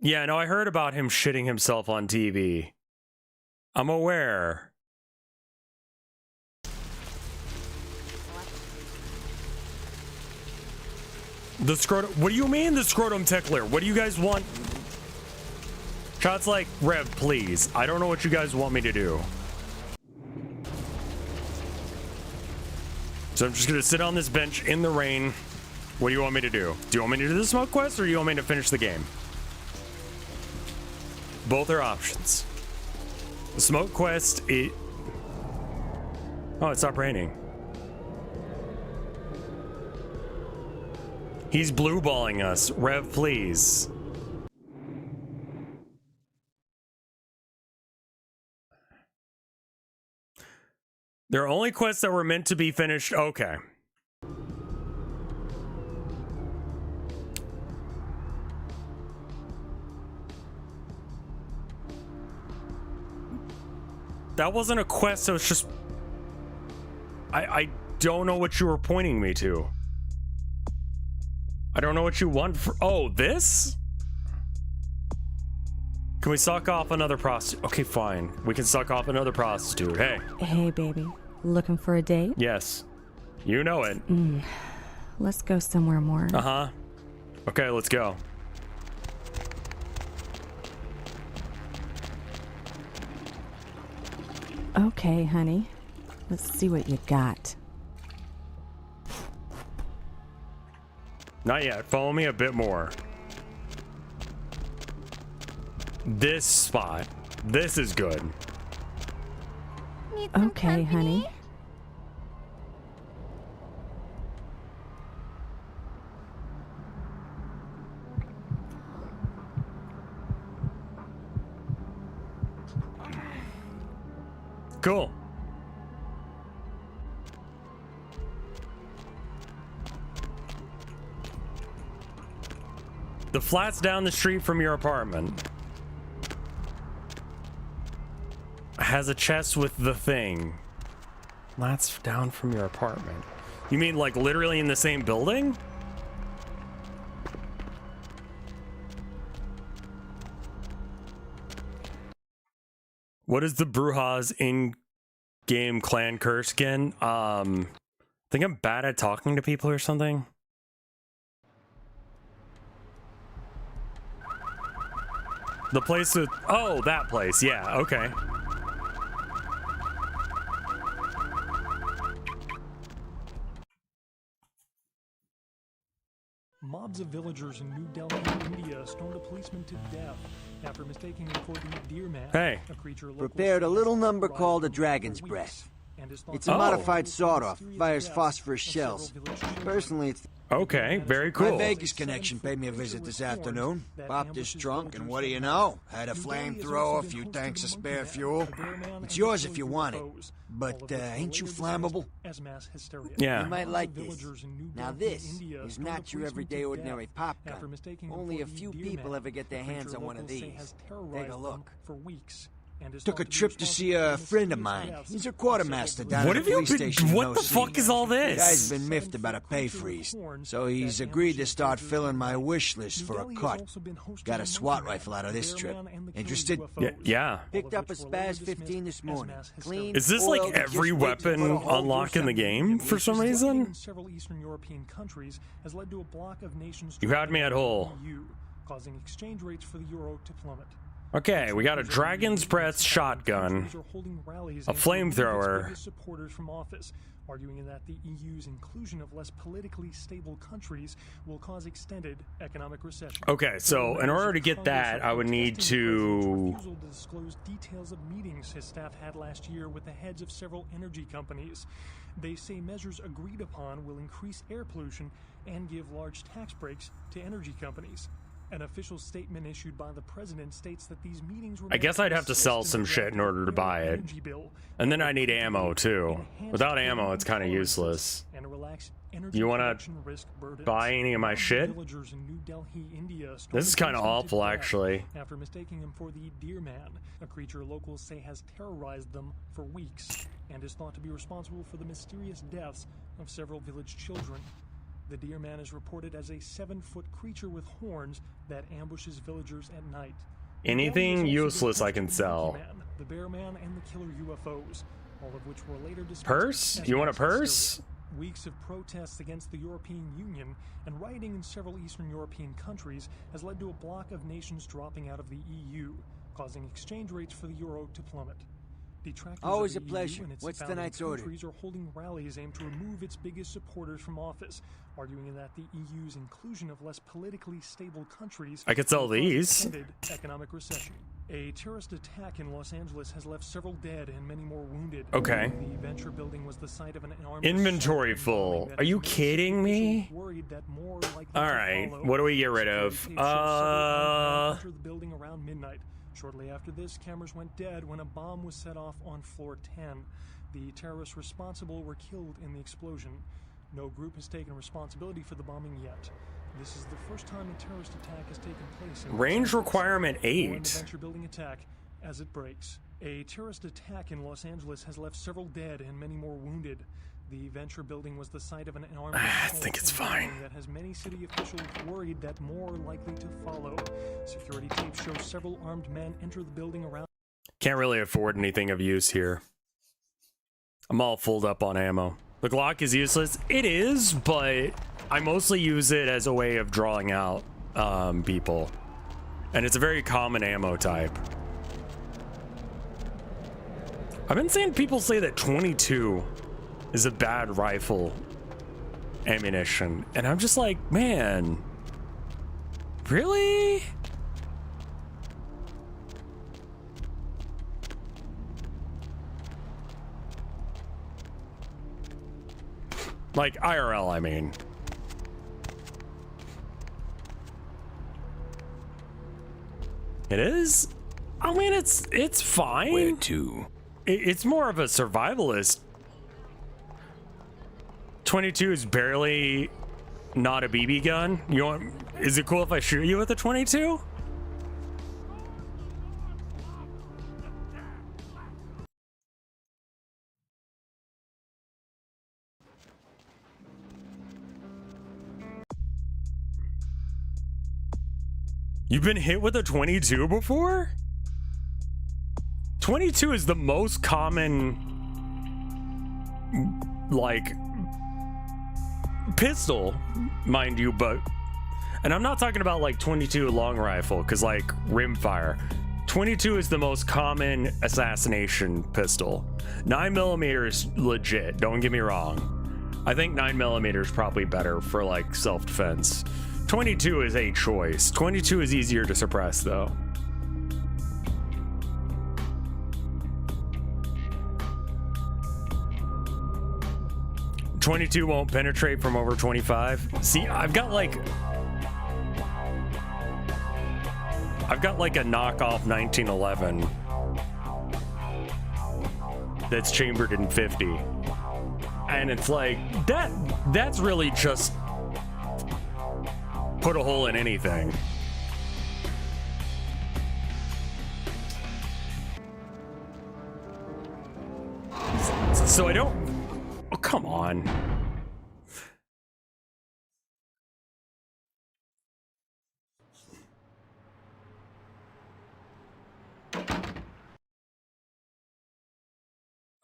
Speaker 1: Yeah, no, I heard about him shitting himself on TV. I'm aware. The scrotum. What do you mean the scrotum tickler? What do you guys want? Shots like, Rev, please. I don't know what you guys want me to do. So I'm just gonna sit on this bench in the rain. What do you want me to do? Do you want me to do the smoke quest, or do you want me to finish the game? Both are options. The smoke quest, oh, it stopped raining. He's blue balling us. Rev, please. There are only quests that were meant to be finished. Okay. That wasn't a quest, so it's just... I don't know what you were pointing me to. I don't know what you want for... Oh, this? Can we suck off another prostitute? Okay, fine. We can suck off another prostitute. Hey.
Speaker 17: Hey, baby. Looking for a date?
Speaker 1: Yes. You know it.
Speaker 17: Let's go somewhere more.
Speaker 1: Uh-huh. Okay, let's go.
Speaker 17: Okay, honey. Let's see what you got.
Speaker 1: Not yet. Follow me a bit more. This spot. This is good.
Speaker 17: Okay, honey.
Speaker 1: Cool. The flat's down the street from your apartment. Has a chest with the thing. Flat's down from your apartment. You mean like literally in the same building? What is the Brujas in-game clan curse again? I think I'm bad at talking to people or something. The place with... Oh, that place. Yeah, okay.
Speaker 18: Mobs of villagers in New Delhi, India, stormed a policeman to death after mistaking him for the deer man.
Speaker 1: Hey.
Speaker 18: A creature
Speaker 11: prepared a little number called a dragon's breath. It's a modified sawed-off. Fires phosphorus shells. Personally, it's...
Speaker 1: Okay, very cool.
Speaker 11: My Vegas connection paid me a visit this afternoon. Popped his trunk, and what do you know? Had a flamethrower, a few tanks of spare fuel. It's yours if you want it. But, ain't you flammable?
Speaker 1: Yeah.
Speaker 11: You might like this. Now this is not your everyday ordinary pop gun. Only a few people ever get their hands on one of these. Take a look. Took a trip to see a friend of mine. He's a quartermaster down at the police station.
Speaker 1: What the fuck is all this?
Speaker 11: The guy's been miffed about a pay freeze, so he's agreed to start filling my wish list for a cut. Got a SWAT rifle out of this trip. Interested?
Speaker 1: Yeah.
Speaker 11: Picked up a Spaz 15 this morning. Clean.
Speaker 1: Is this like every weapon unlocked in the game for some reason? You had me at whole.
Speaker 18: Causing exchange rates for the euro to plummet.
Speaker 1: Okay, we got a Dragon's Breath shotgun, a flamethrower.
Speaker 18: Supporters from office, arguing that the EU's inclusion of less politically stable countries will cause extended economic recession.
Speaker 1: Okay, so in order to get that, I would need to
Speaker 18: disclose details of meetings his staff had last year with the heads of several energy companies. They say measures agreed upon will increase air pollution and give large tax breaks to energy companies. An official statement issued by the president states that these meetings were...
Speaker 1: I guess I'd have to sell some shit in order to buy it. And then I need ammo, too. Without ammo, it's kind of useless. You want to buy any of my shit? This is kind of awful, actually.
Speaker 18: After mistaking him for the Deer Man, a creature locals say has terrorized them for weeks and is thought to be responsible for the mysterious deaths of several village children. The Deer Man is reported as a 7-foot creature with horns that ambushes villagers at night.
Speaker 1: Anything useless I can sell.
Speaker 18: The Bear Man and the Killer UFOs, all of which were later dismissed.
Speaker 1: Purse? You want a purse?
Speaker 18: Weeks of protests against the European Union and rioting in several Eastern European countries has led to a block of nations dropping out of the EU, causing exchange rates for the euro to plummet.
Speaker 11: Always a pleasure. What's tonight's order?
Speaker 18: Countries are holding rallies aimed to remove its biggest supporters from office, arguing that the EU's inclusion of less politically stable countries...
Speaker 1: I could sell these.
Speaker 18: ...economic recession. A terrorist attack in Los Angeles has left several dead and many more wounded.
Speaker 1: Okay.
Speaker 18: The Venture building was the site of an armed...
Speaker 1: Inventory full. Are you kidding me? Alright, what do we get rid of?
Speaker 18: The building around midnight. Shortly after this, cameras went dead when a bomb was set off on floor 10. The terrorists responsible were killed in the explosion. No group has taken responsibility for the bombing yet. This is the first time a terrorist attack has taken place.
Speaker 1: Range requirement 8.
Speaker 18: Venture building attack as it breaks. A terrorist attack in Los Angeles has left several dead and many more wounded. The Venture building was the site of an armed...
Speaker 1: I think it's fine.
Speaker 18: ...that has many city officials worried that more are likely to follow. Security tapes show several armed men enter the building around...
Speaker 1: Can't really afford anything of use here. I'm all full up on ammo. The Glock is useless. It is, but I mostly use it as a way of drawing out people. And it's a very common ammo type. I've been seeing people say that 22 is a bad rifle ammunition, and I'm just like, man, really? Like IRL, I mean. It is? I mean, it's fine.
Speaker 13: Where to?
Speaker 1: It's more of a survivalist. 22 is barely not a BB gun. You want? Is it cool if I shoot you with a 22? You've been hit with a 22 before? 22 is the most common, like, pistol, mind you, but, and I'm not talking about like 22 long rifle, because like rimfire. 22 is the most common assassination pistol. 9mm is legit, don't get me wrong. I think 9mm is probably better for like self-defense. 22 is a choice. 22 is easier to suppress though. 22 won't penetrate from over 25. See, I've got like a knockoff 1911 that's chambered in 50. And it's like, that's really just put a hole in anything. So I don't... Oh, come on.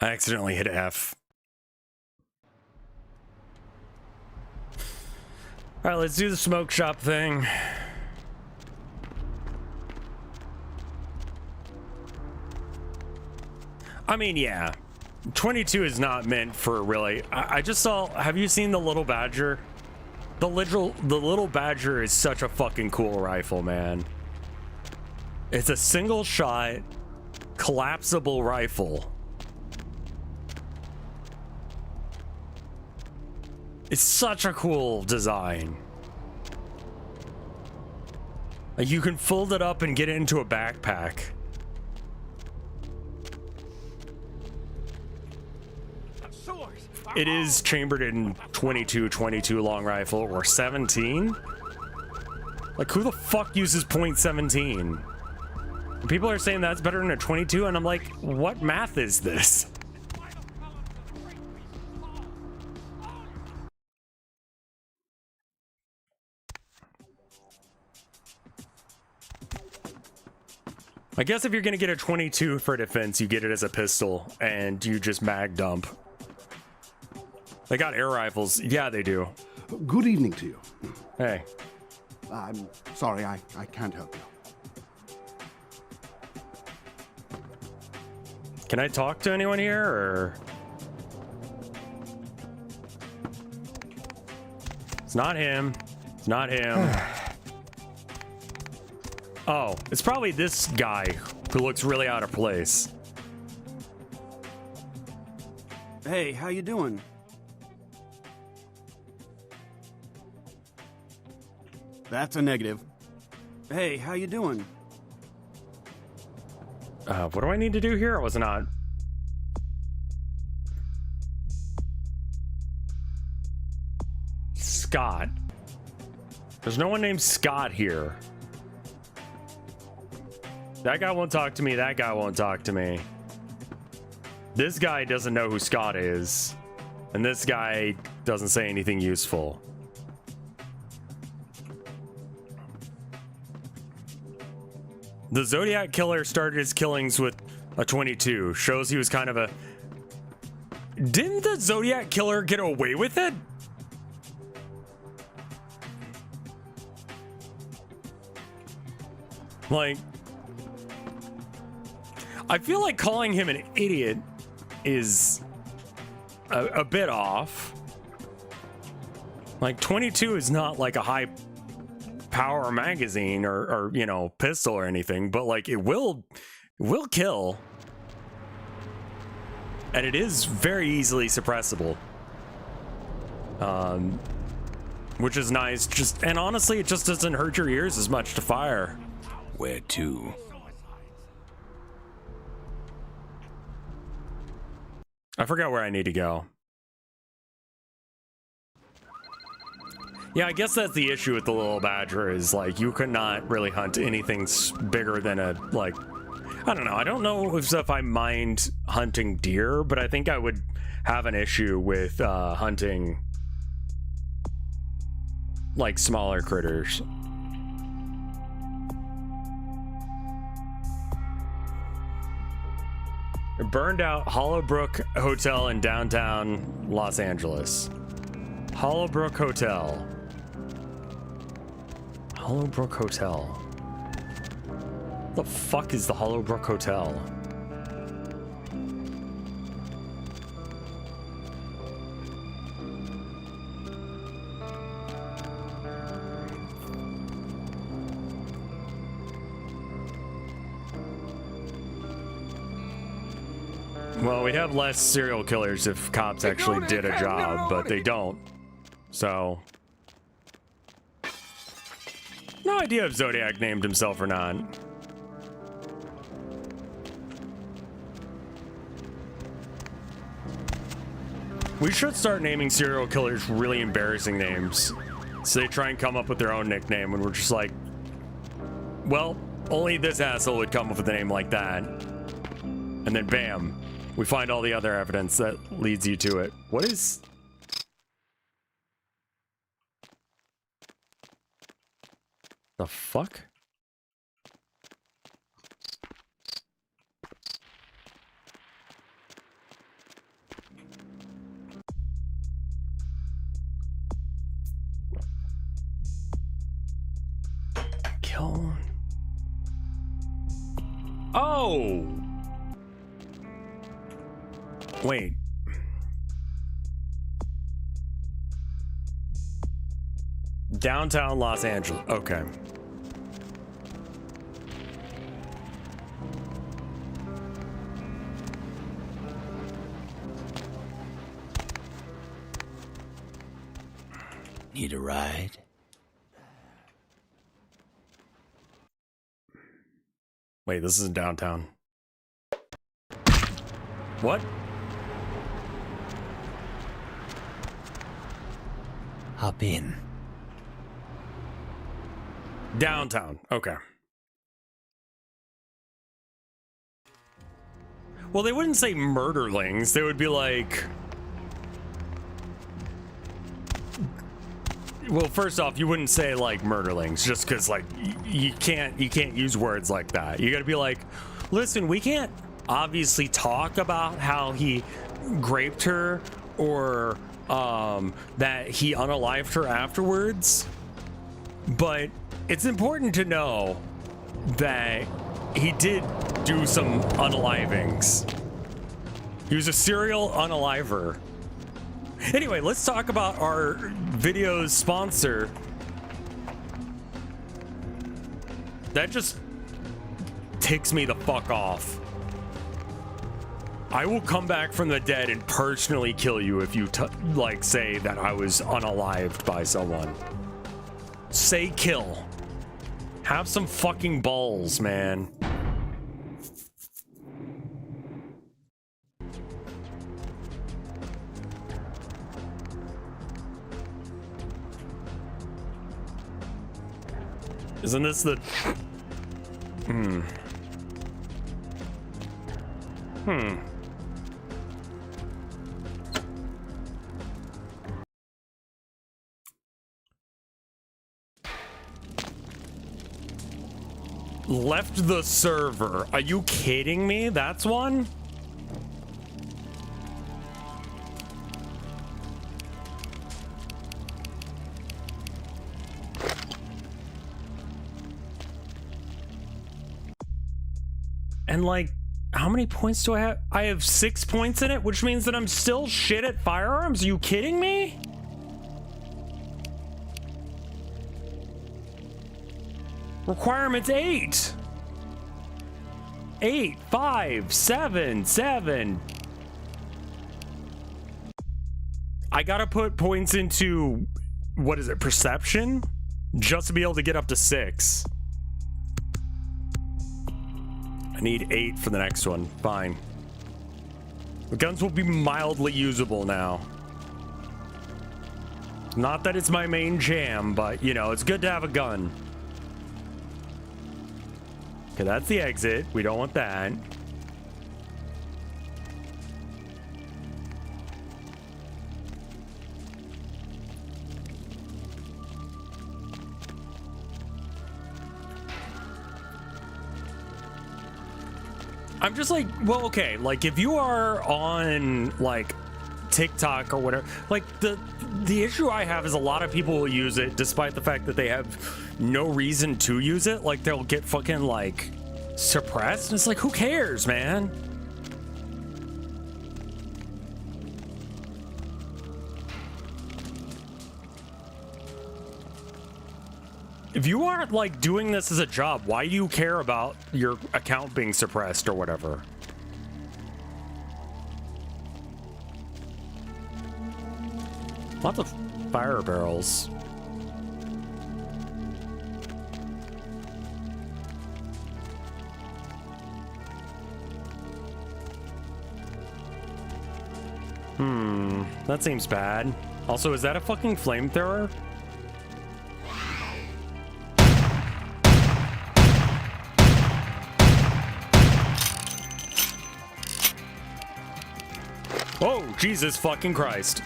Speaker 1: I accidentally hit F. All right, let's do the smoke shop thing. I mean, yeah. 22 is not meant for really... I just saw... Have you seen the Little Badger? The Little Badger is such a fucking cool rifle, man. It's a single shot, collapsible rifle. It's such a cool design. Like, you can fold it up and get it into a backpack. It is chambered in 22 long rifle or 17. Like, who the fuck uses .17? People are saying that's better than a 22, and I'm like, what math is this? I guess if you're gonna get a 22 for defense, you get it as a pistol, and you just mag dump. They got air rifles. Yeah, they do.
Speaker 19: Good evening to you.
Speaker 1: Hey.
Speaker 19: I'm sorry, I can't help you.
Speaker 1: Can I talk to anyone here, or? It's not him. It's not him. Oh, it's probably this guy who looks really out of place.
Speaker 20: Hey, how you doing? That's a negative. Hey, how you doing?
Speaker 1: What do I need to do here? I was not. Scott. There's no one named Scott here. That guy won't talk to me. That guy won't talk to me. This guy doesn't know who Scott is. And this guy doesn't say anything useful. The Zodiac Killer started his killings with a 22. Shows he was kind of a... Didn't the Zodiac Killer get away with it? Like... I feel like calling him an idiot is a bit off. Like, 22 is not like a high power magazine or you know, pistol or anything, but like it will kill. And it is very easily suppressible. Which is nice. Just, and honestly, it just doesn't hurt your ears as much to fire.
Speaker 13: Where to?
Speaker 1: I forgot where I need to go. Yeah, I guess that's the issue with the Little Badger is, like, you could not really hunt anything bigger than a, like, I don't know. I don't know if I mind hunting deer, but I think I would have an issue with hunting, like, smaller critters. Burned out Hollowbrook Hotel in downtown Los Angeles. Hollowbrook Hotel. Hollowbrook Hotel. What the fuck is the Hollowbrook Hotel? Well, we'd have less serial killers if cops actually did a job, but they don't. So, no idea if Zodiac named himself or not. We should start naming serial killers really embarrassing names. So they try and come up with their own nickname, and we're just like, well, only this asshole would come up with a name like that. And then bam, we find all the other evidence that leads you to it. What is... the fuck? Kill. Oh! Wait. Downtown Los Angeles. Okay.
Speaker 13: Need a ride?
Speaker 1: Wait, this isn't downtown. What?
Speaker 13: Hop in.
Speaker 1: Downtown. Okay. Well, they wouldn't say murderlings. They would be like... Well, first off, you wouldn't say like murderlings just because like you can't use words like that. You gotta be like, listen, we can't obviously talk about how he raped her or that he unalived her afterwards, but it's important to know that he did do some unalivings. He was a serial unaliver. Anyway, let's talk about our video's sponsor. That just ticks me the fuck off. I will come back from the dead and personally kill you if you like say that I was unalived by someone. Say kill. Have some fucking balls, man. Isn't this the... Left the server. Are you kidding me? That's one? And like, how many points do I have? I have 6 points in it, which means that I'm still shit at firearms. Are you kidding me? Requirements 8. 8, 5, 7, 7. I gotta put points into, what is it, perception? Just to be able to get up to 6. I need 8 for the next one. Fine. The guns will be mildly usable now. Not that it's my main jam, but, you know, it's good to have a gun. Okay, that's the exit. We don't want that. I'm just like, well, okay, like if you are on like TikTok or whatever, like the issue I have is a lot of people will use it despite the fact that they have no reason to use it. Like they'll get fucking like suppressed, and it's like, who cares, man? If you aren't like doing this as a job, why do you care about your account being suppressed or whatever? Lots of fire barrels. That seems bad. Also, is that a fucking flamethrower? Oh, Jesus fucking Christ.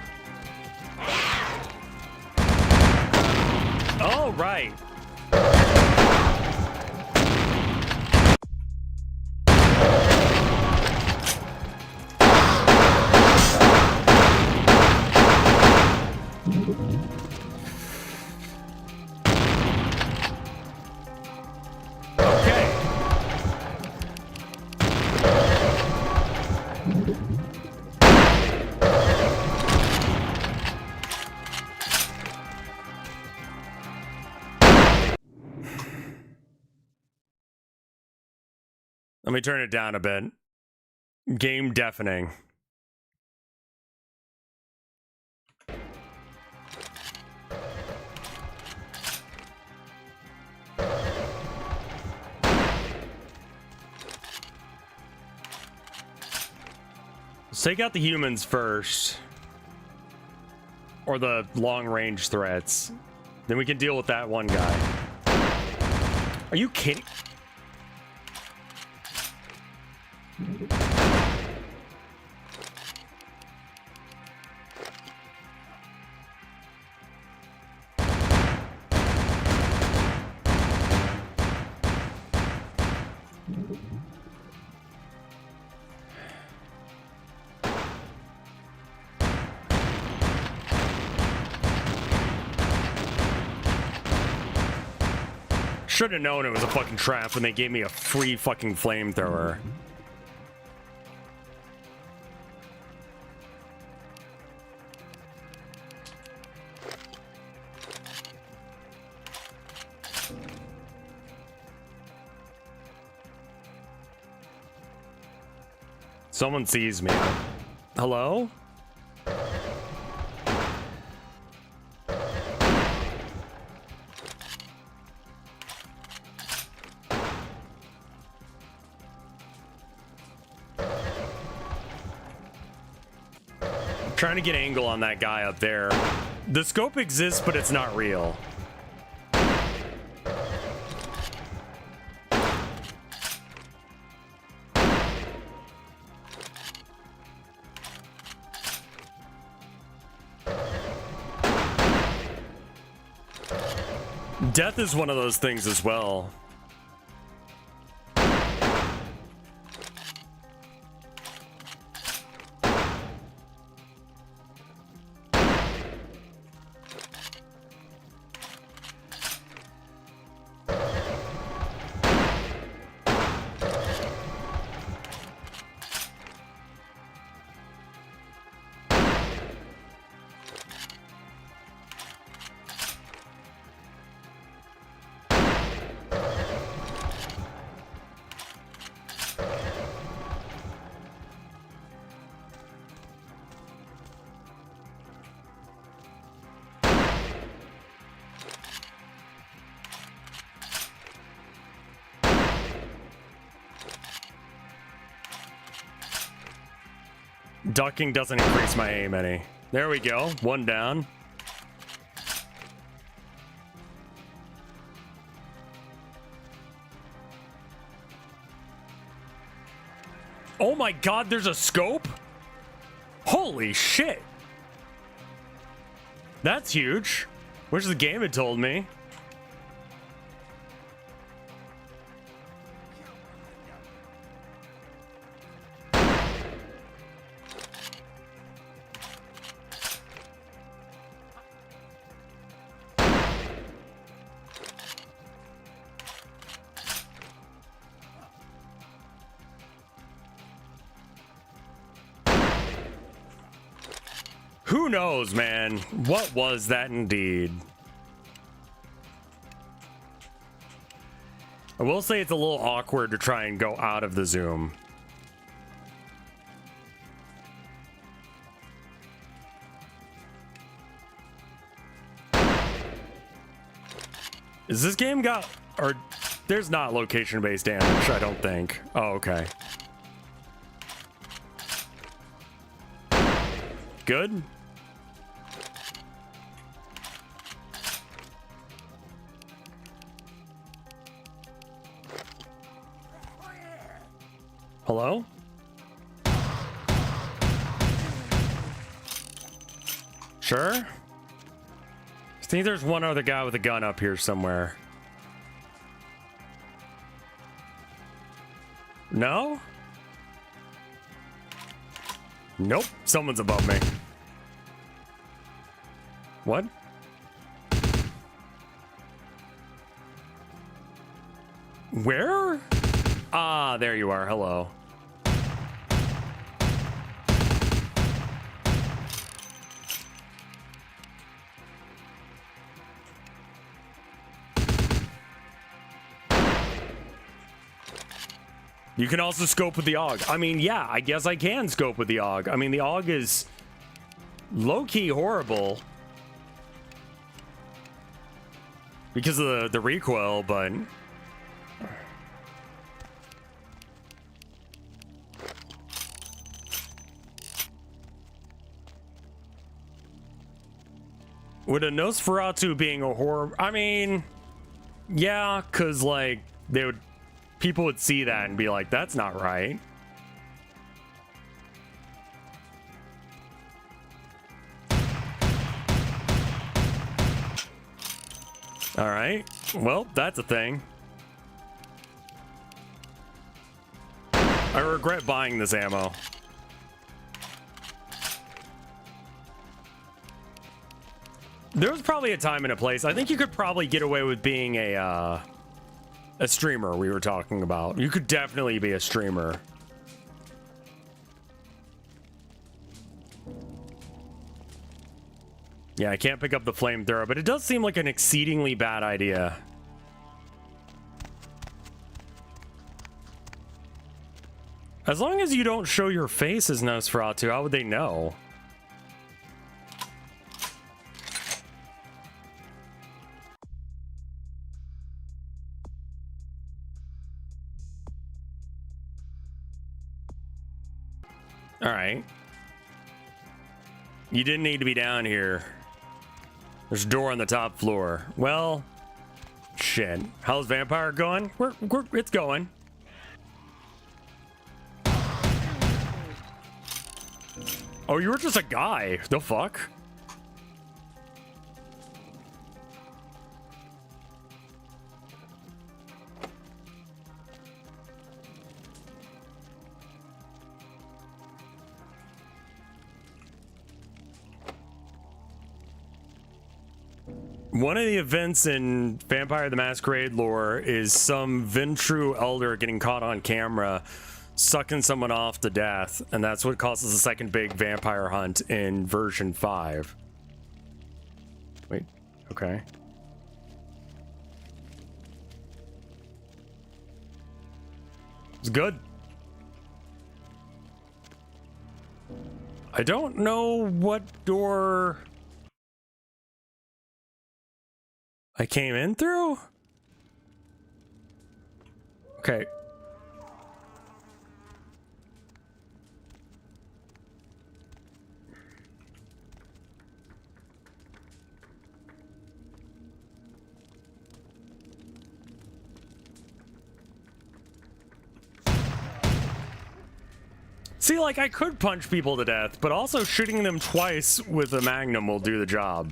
Speaker 1: Oh, right. Let me turn it down a bit. Game deafening. Let's take out the humans first. Or the long-range threats. Then we can deal with that one guy. Are you kidding? Should have known it was a fucking trap when they gave me a free fucking flamethrower. Someone sees me. Hello? Trying to get angle on that guy up there. The scope exists, but it's not real. Death is one of those things as well. Ducking doesn't increase my aim any. There we go. One down. Oh my god, there's a scope? Holy shit. That's huge. Wish the game had told me. Who knows, man? What was that indeed? I will say it's a little awkward to try and go out of the zoom. Is this game got... Or there's not location-based damage, I don't think. Oh, okay. Good. Hello? Sure? I think there's one other guy with a gun up here somewhere. No? Nope. Someone's above me. What? Where? Ah, there you are. Hello. You can also scope with the AUG. I mean, yeah, I guess I can scope with the AUG. I mean, the AUG is low-key horrible because of the recoil, but... Would a Nosferatu being a horror... I mean, yeah, because, like, people would see that and be like, that's not right. All right. Well, that's a thing. I regret buying this ammo. There was probably a time and a place. I think you could probably get away with being a streamer we were talking about. You could definitely be a streamer. Yeah, I can't pick up the flamethrower, but it does seem like an exceedingly bad idea. As long as you don't show your face as Nosferatu, how would they know? All right. You didn't need to be down here. There's a door on the top floor. Well, shit. How's Vampire going? It's going. Oh, you were just a guy. The fuck? One of the events in Vampire the Masquerade lore is some Ventru elder getting caught on camera sucking someone off to death, and that's what causes the second big vampire hunt in version 5. Wait, okay. It's good. I don't know what door I came in through? Okay. See, like, I could punch people to death, but also shooting them twice with a magnum will do the job.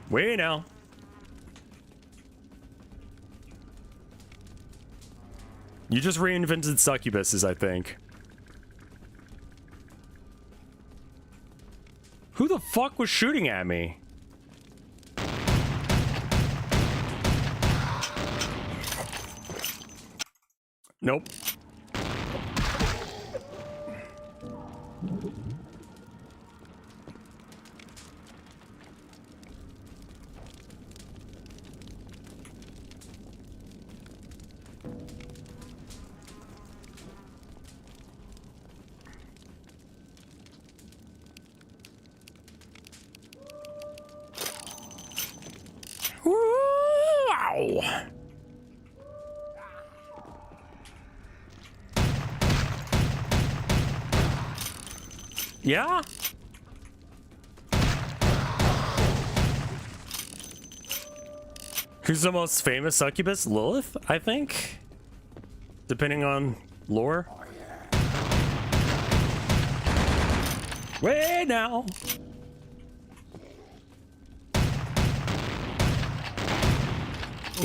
Speaker 1: Wait now. You just reinvented succubuses, I think. Who the fuck was shooting at me? Nope. Yeah? Who's the most famous succubus? Lilith, I think? Depending on lore. Way now!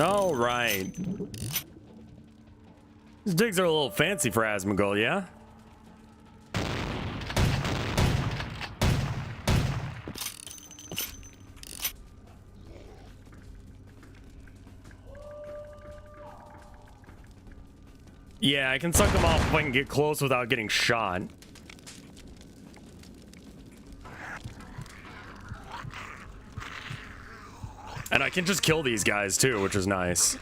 Speaker 1: All right. These digs are a little fancy for Asmongold, yeah? Yeah, I can suck them off if I can get close without getting shot. And I can just kill these guys too, which is nice.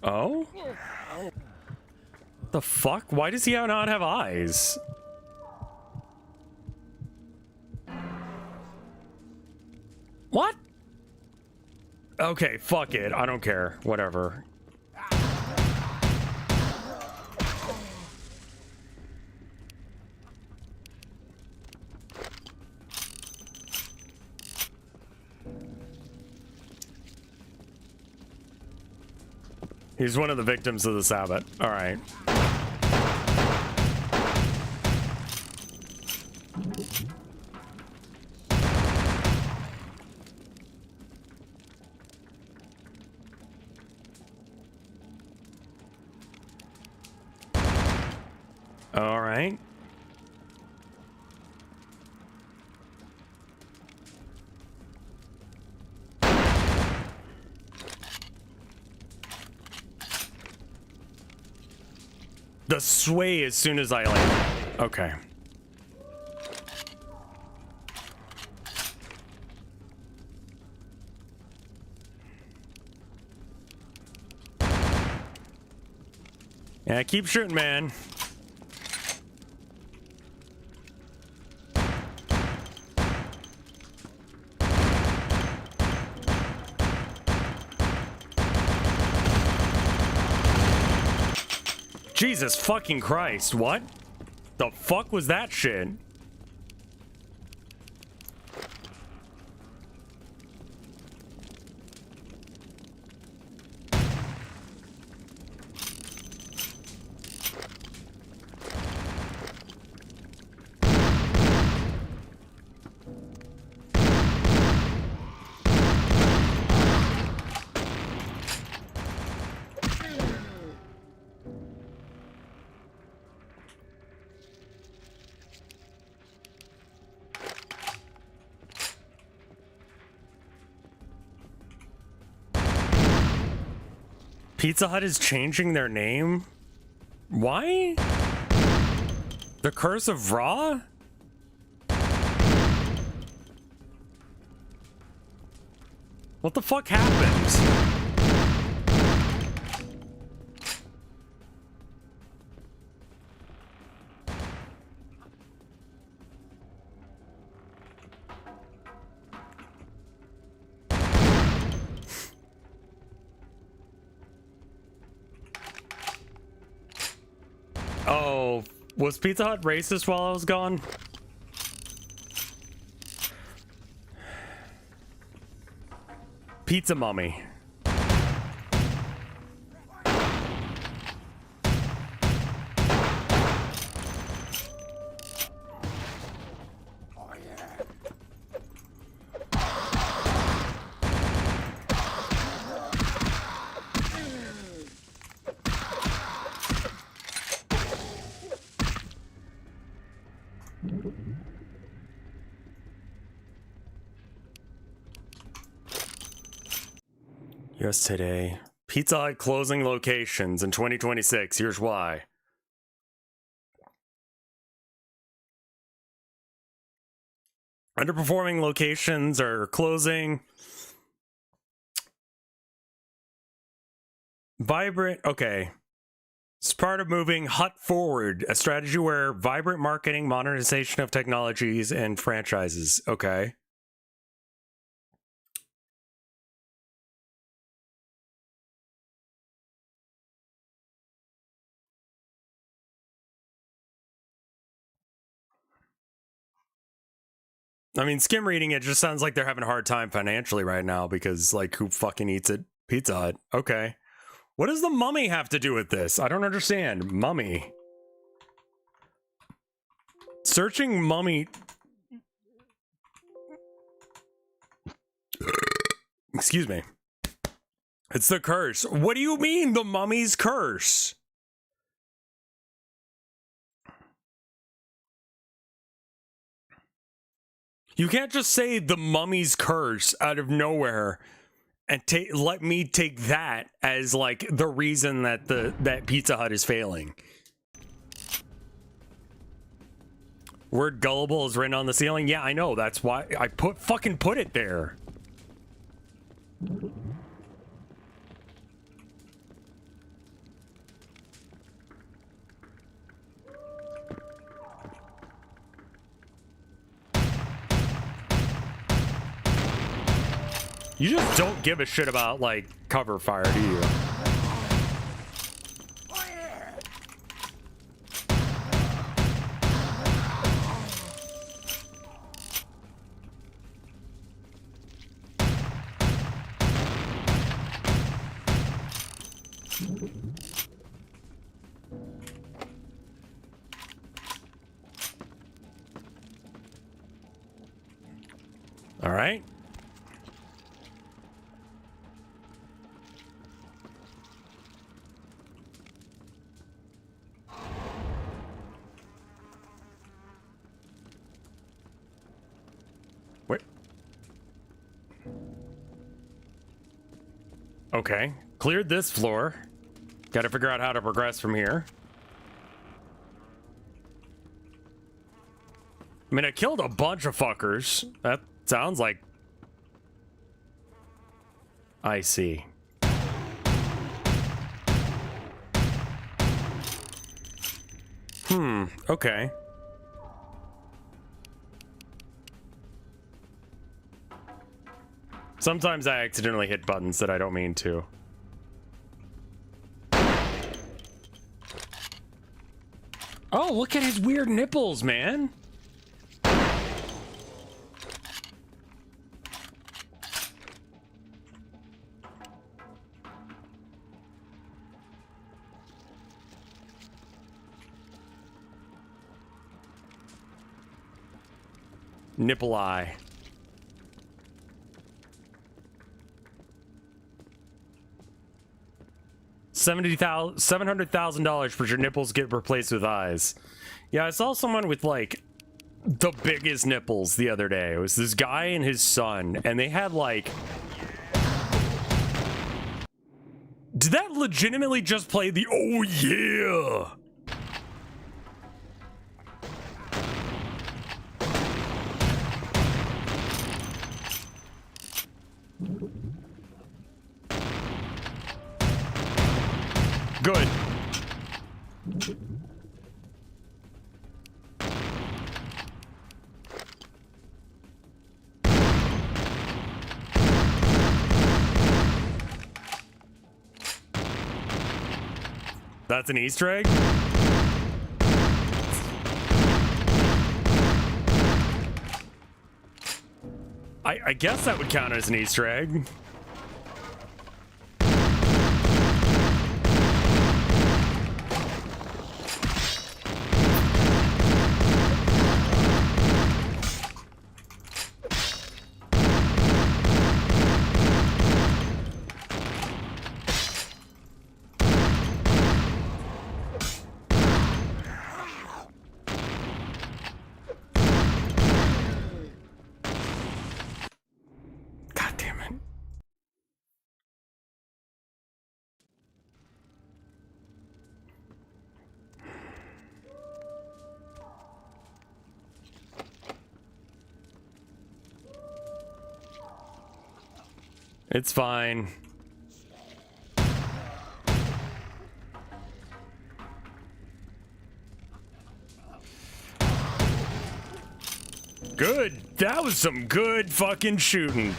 Speaker 1: Oh? The fuck? Why does he not have eyes? What? Okay, fuck it. I don't care. Whatever. He's one of the victims of the Sabbath. All right. All right. The sway as soon as I land. Okay. Yeah, keep shooting, man. Jesus fucking Christ, what? The fuck was that shit? Pizza Hut is changing their name? Why? The Curse of Raw? What the fuck happened? Oh, was Pizza Hut racist while I was gone? Pizza Mummy. US Today. Pizza Hut closing locations in 2026. Here's why. Underperforming locations are closing. Vibrant. Okay. It's part of moving Hut forward, a strategy where vibrant marketing, modernization of technologies, and franchises. Okay. I mean, skim reading it just sounds like they're having a hard time financially right now because, like, who fucking eats at Pizza Hut? Okay. What does the mummy have to do with this? I don't understand. Mummy. Searching mummy. Excuse me. It's the curse. What do you mean, the mummy's curse? You can't just say the mummy's curse out of nowhere and let me take that as like the reason that that Pizza Hut is failing. Word gullible is written on the ceiling. Yeah, I know. That's why I fucking put it there. You just don't give a shit about, like, cover fire, do you? All right. Wait. Okay. Cleared this floor. Got to figure out how to progress from here. I mean, I killed a bunch of fuckers. That sounds like... I see. Okay. Sometimes I accidentally hit buttons that I don't mean to. Oh, look at his weird nipples, man. Nipple eye. $700,000 for your nipples get replaced with eyes. Yeah, I saw someone with like the biggest nipples the other day. It was this guy and his son, and they had like... Did that legitimately just play the oh yeah? Good. That's an Easter egg? I guess that would count as an Easter egg. It's fine. Good. That was some good fucking shooting.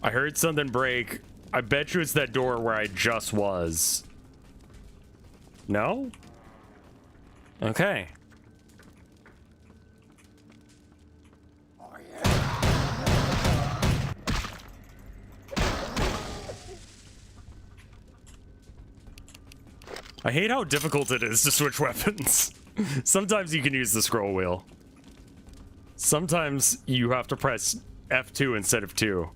Speaker 1: I heard something break. I bet you it's that door where I just was. No? Okay. I hate how difficult it is to switch weapons. Sometimes you can use the scroll wheel. Sometimes you have to press F2 instead of 2.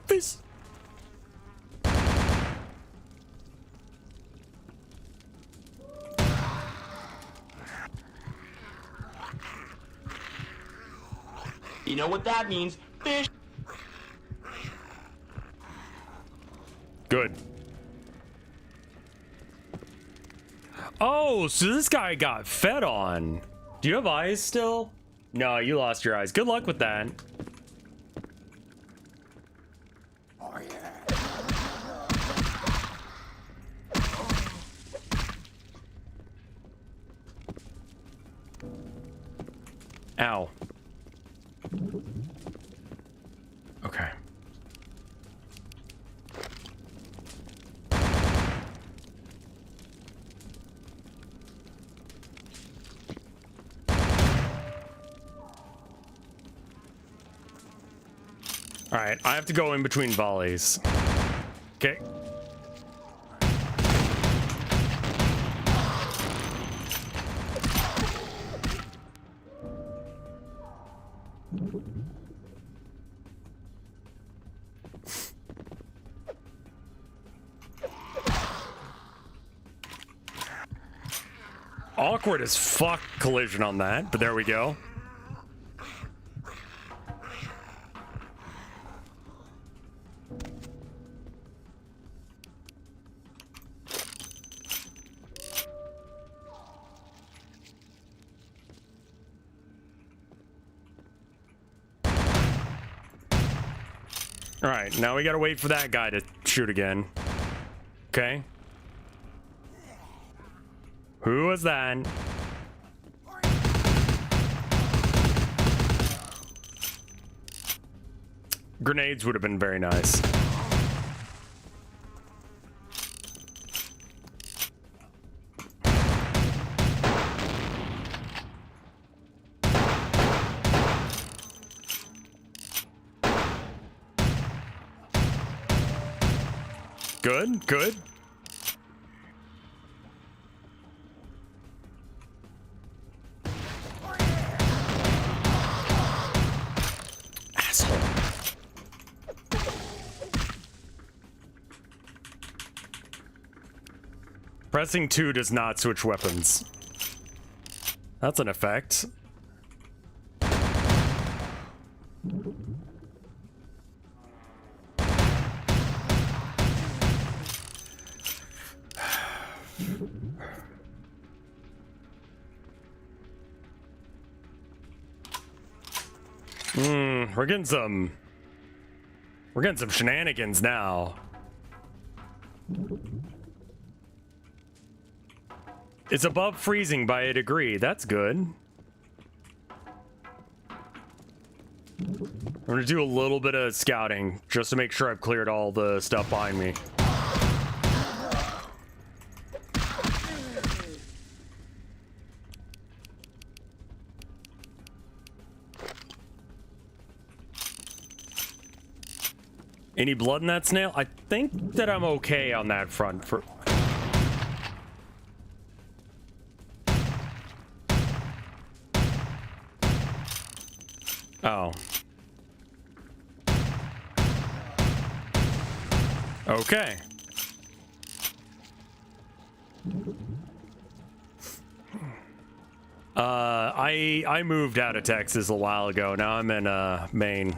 Speaker 1: Peace.
Speaker 5: You know what that means? Fish.
Speaker 1: Good. Oh, so this guy got fed on. Do you have eyes still? No, you lost your eyes. Good luck with that. Ow. Okay. All right, I have to go in between volleys. Okay. Awkward as fuck collision on that, but there we go. All right, now we gotta wait for that guy to shoot again. Okay. Who was that? Grenades would have been very nice. Good, good. Asshole. Pressing 2 does not switch weapons. That's an effect. We're getting some shenanigans now. It's above freezing by a degree. That's good. I'm gonna do a little bit of scouting just to make sure I've cleared all the stuff behind me. Any blood in that snail? I think that I'm okay on that front for... Oh. Okay. I moved out of Texas a while ago. Now I'm in Maine.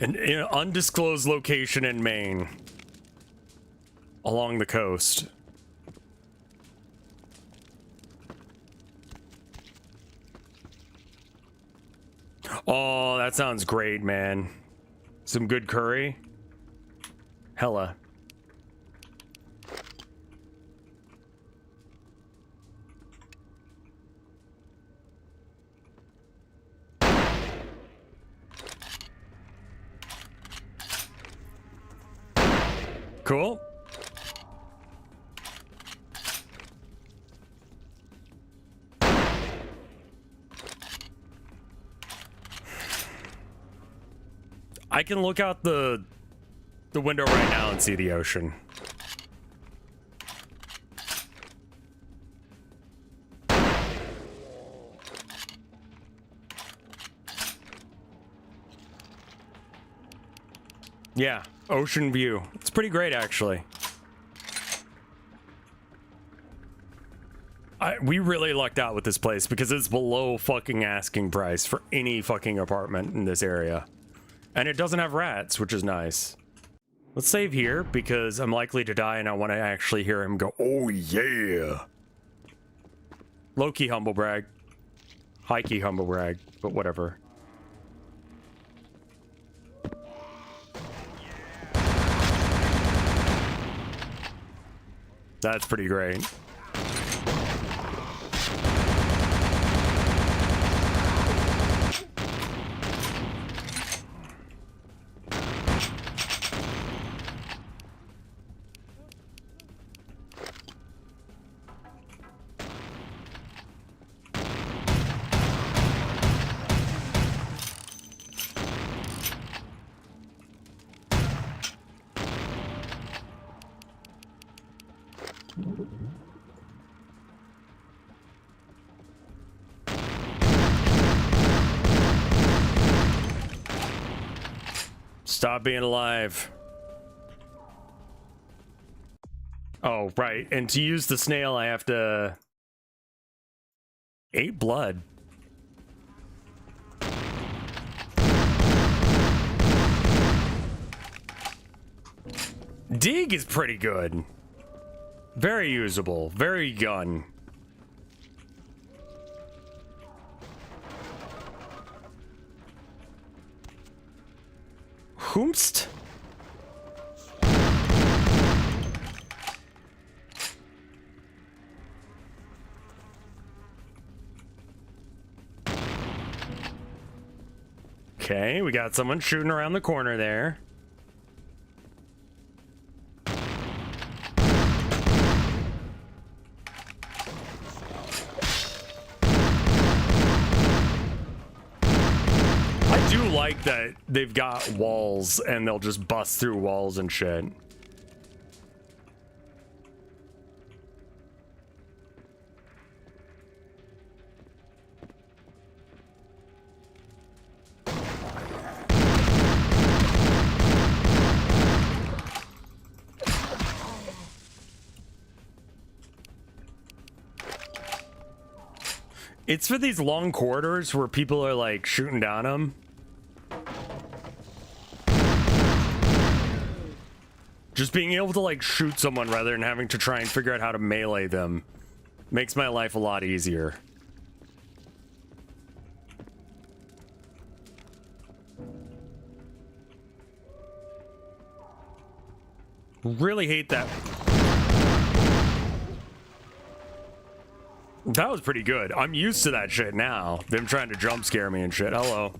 Speaker 1: In an undisclosed location in Maine. Along the coast. Oh, that sounds great, man. Some good curry. Hella. Cool. I can look out the window right now and see the ocean. Yeah, ocean view. It's pretty great, actually. We really lucked out with this place because it's below fucking asking price for any fucking apartment in this area. And it doesn't have rats, which is nice. Let's save here because I'm likely to die and I want to actually hear him go, oh yeah. Low-key humble brag. High-key humble brag, but whatever. That's pretty great. Stop being alive. Oh, right. And to use the snail, I have to... 8 blood. Dig is pretty good. Very usable. Very gun. Whomst? Okay, we got someone shooting around the corner there. Like that they've got walls and they'll just bust through walls and shit. It's for these long corridors where people are like shooting down them. Just being able to like shoot someone rather than having to try and figure out how to melee them makes my life a lot easier. Really hate that. That was pretty good. I'm used to that shit now. Them trying to jump scare me and shit. Hello.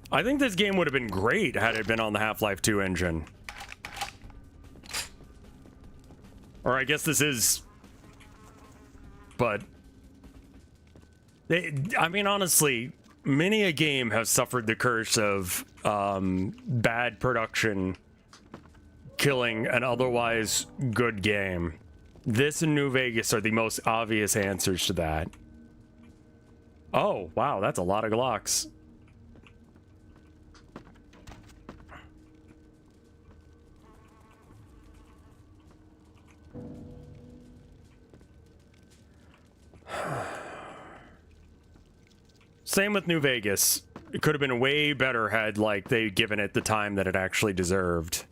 Speaker 1: I think this game would have been great had it been on the Half-Life 2 engine. Or I guess this is... But... I mean, honestly, many a game has suffered the curse of bad production killing an otherwise good game. This and New Vegas are the most obvious answers to that. Oh, wow, that's a lot of Glocks. Same with New Vegas. It could have been way better had, like, they given it the time that it actually deserved.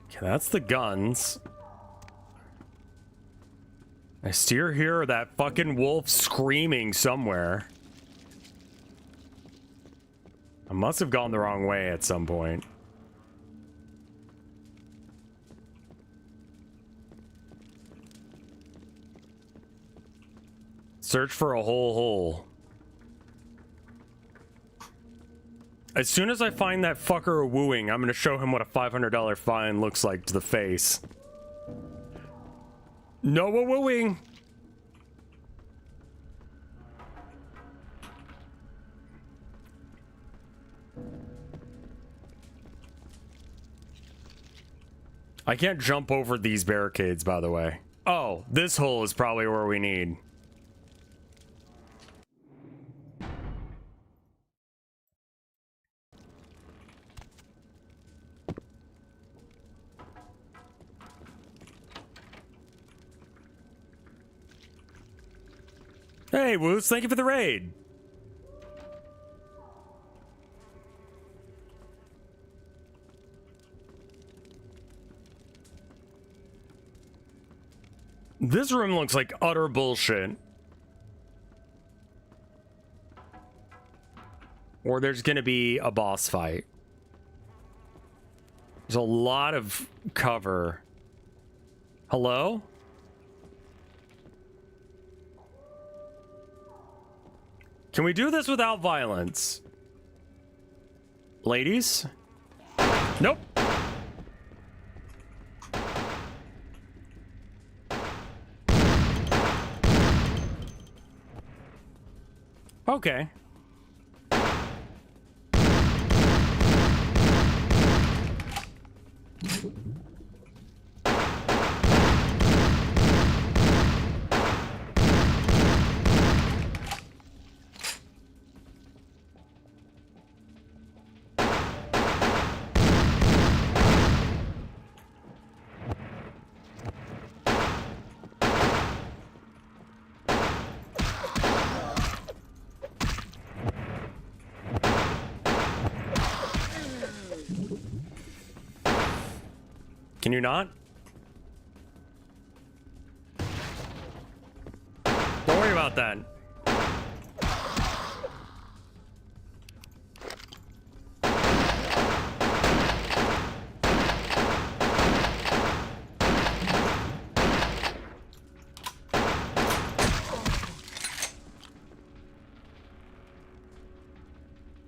Speaker 1: Okay, that's the guns. I still hear that fucking wolf screaming somewhere. I must have gone the wrong way at some point. Search for a whole hole. As soon as I find that fucker wooing, I'm gonna show him what a $500 fine looks like to the face. No wooing! I can't jump over these barricades, by the way. Oh, this hole is probably where we need. Hey, Woos, thank you for the raid. This room looks like utter bullshit. Or there's gonna be a boss fight. There's a lot of cover. Hello? Can we do this without violence? Ladies? Nope. Okay. Can you not? Don't worry about that.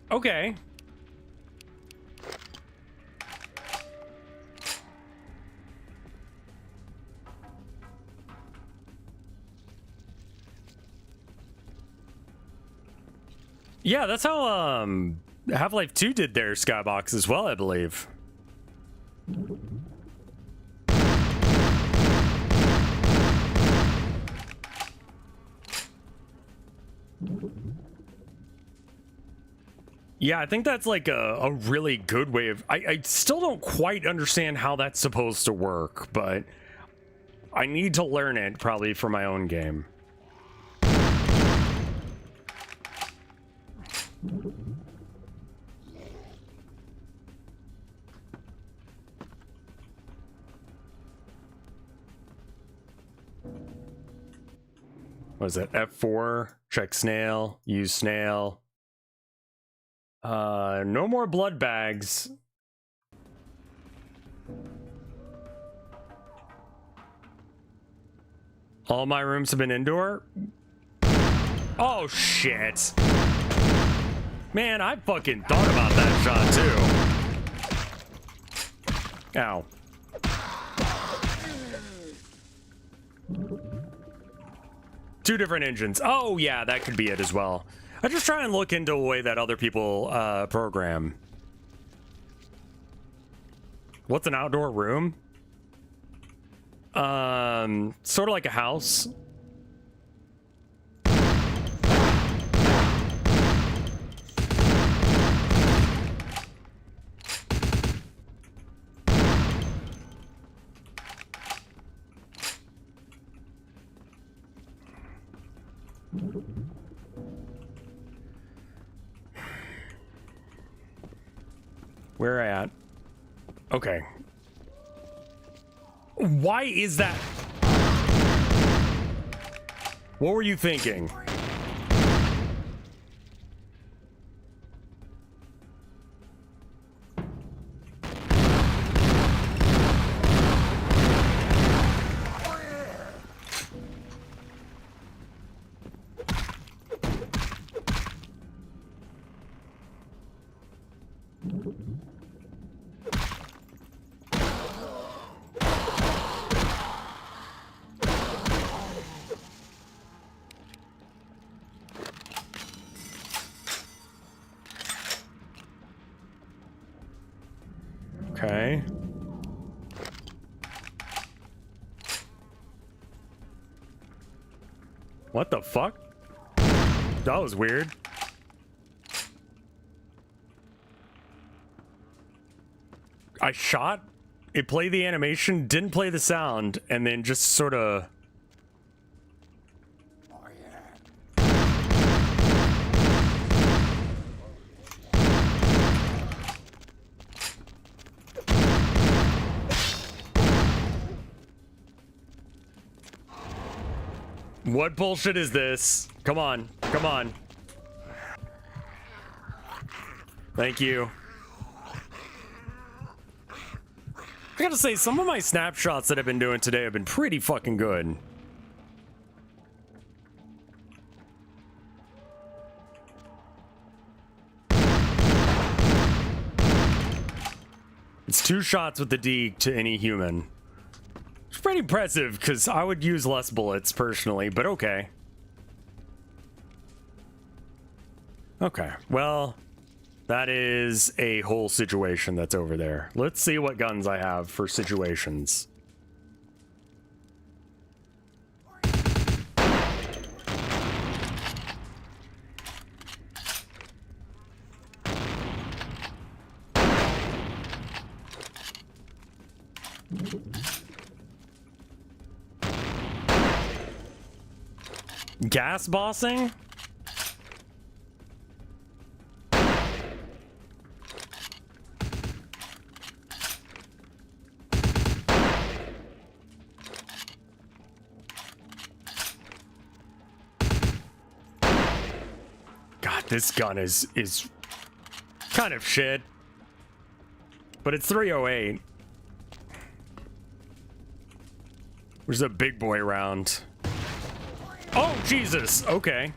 Speaker 1: Okay. Yeah, that's how Half-Life 2 did their skybox as well, I believe. Yeah, I think that's like a really good way of... I still don't quite understand how that's supposed to work, but I need to learn it probably for my own game. What is it? F4, check snail, use snail. No more blood bags. All my rooms have been indoor? Oh, shit. Man, I fucking thought about that shot, too. Ow. Two different engines. Oh, yeah, that could be it as well. I just try and look into a way that other people program. What's an outdoor room? Sort of like a house. Where at? Okay. Why is that? What were you thinking? Okay. What the fuck? That was weird. I shot, it played the animation, didn't play the sound, and then just sort of... What bullshit is this? Come on, come on. Thank you. I gotta say, some of my snapshots that I've been doing today have been pretty fucking good. It's 2 shots with the D to any human. It's pretty impressive, because I would use less bullets, personally, but okay. Okay, well, that is a whole situation that's over there. Let's see what guns I have for situations. Gas bossing? God, this gun is kind of shit. But it's 308. There's a big boy round. Oh, Jesus. Okay.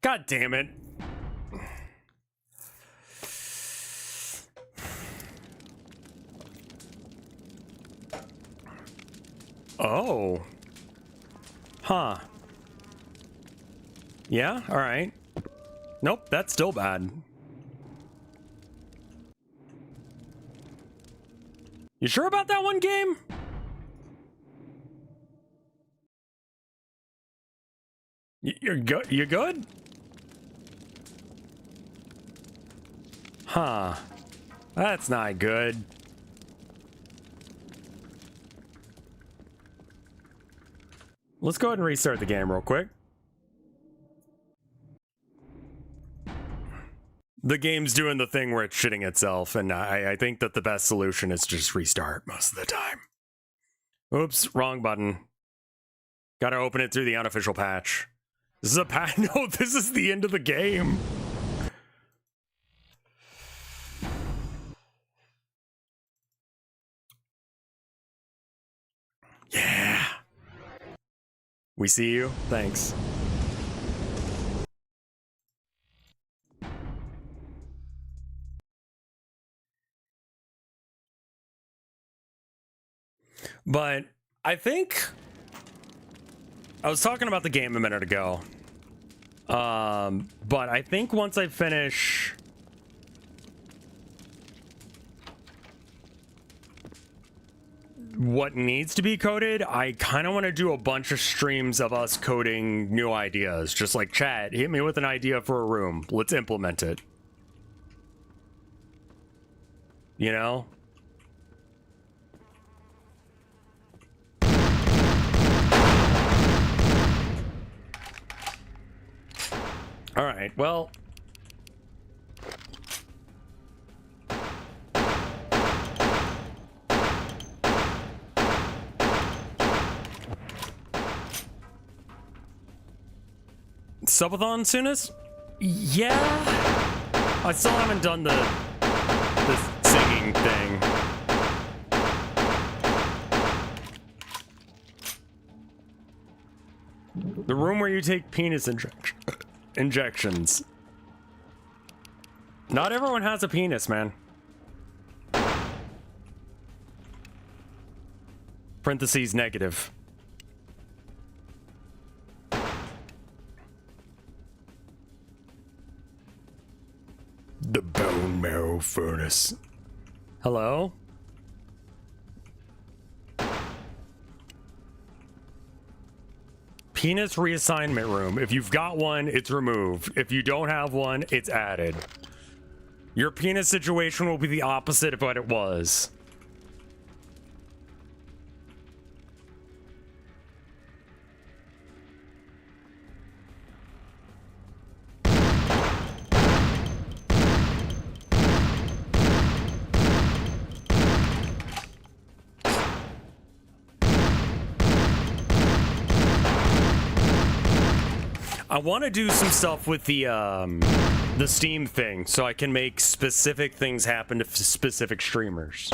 Speaker 1: God damn it. Oh. Huh. Yeah, alright. Nope, that's still bad. You sure about that one, game? You're good? You good? Huh. That's not good. Let's go ahead and restart the game real quick. The game's doing the thing where it's shitting itself, and I think that the best solution is just restart most of the time. Oops, wrong button. Gotta open it through the unofficial patch. This is a patch? No, this is the end of the game. Yeah. We see you. Thanks. But I think I was talking about the game a minute ago. But I think once I finish what needs to be coded, I kind of want to do a bunch of streams of us coding new ideas. Just like, chat, hit me with an idea for a room. Let's implement it. You know? All right, well... Subathon soonest? Yeah. I still haven't done the singing thing. The room where you take penis injections. Not everyone has a penis, man. Parentheses negative. The bone marrow furnace. Hello? Penis reassignment room. If you've got one, it's removed. If you don't have one, it's added. Your penis situation will be the opposite of what it was. I want to do some stuff with the Steam thing, so I can make specific things happen to specific streamers.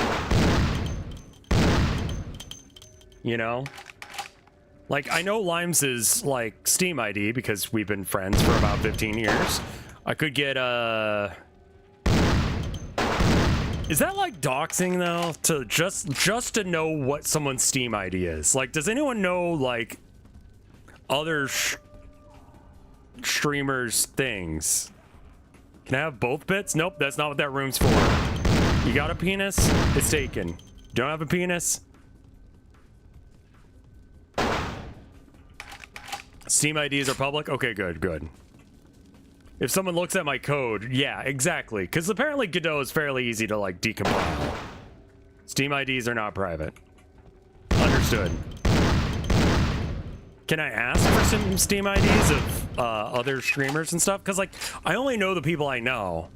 Speaker 1: You know? Like, I know Limes is, like, Steam ID, because we've been friends for about 15 years. I could get, Is that, like, doxing, though? To just to know what someone's Steam ID is? Like, does anyone know, like, other streamers things? Can I have both bits? Nope, that's not what that room's for. You got a penis? It's taken. Don't have a penis? Steam IDs are public? Okay, good. If someone looks at my code, yeah, exactly. Because apparently Godot is fairly easy to, like, decompile. Steam IDs are not private. Understood. Can I ask for some Steam IDs of other streamers and stuff? Because, like, I only know the people I know.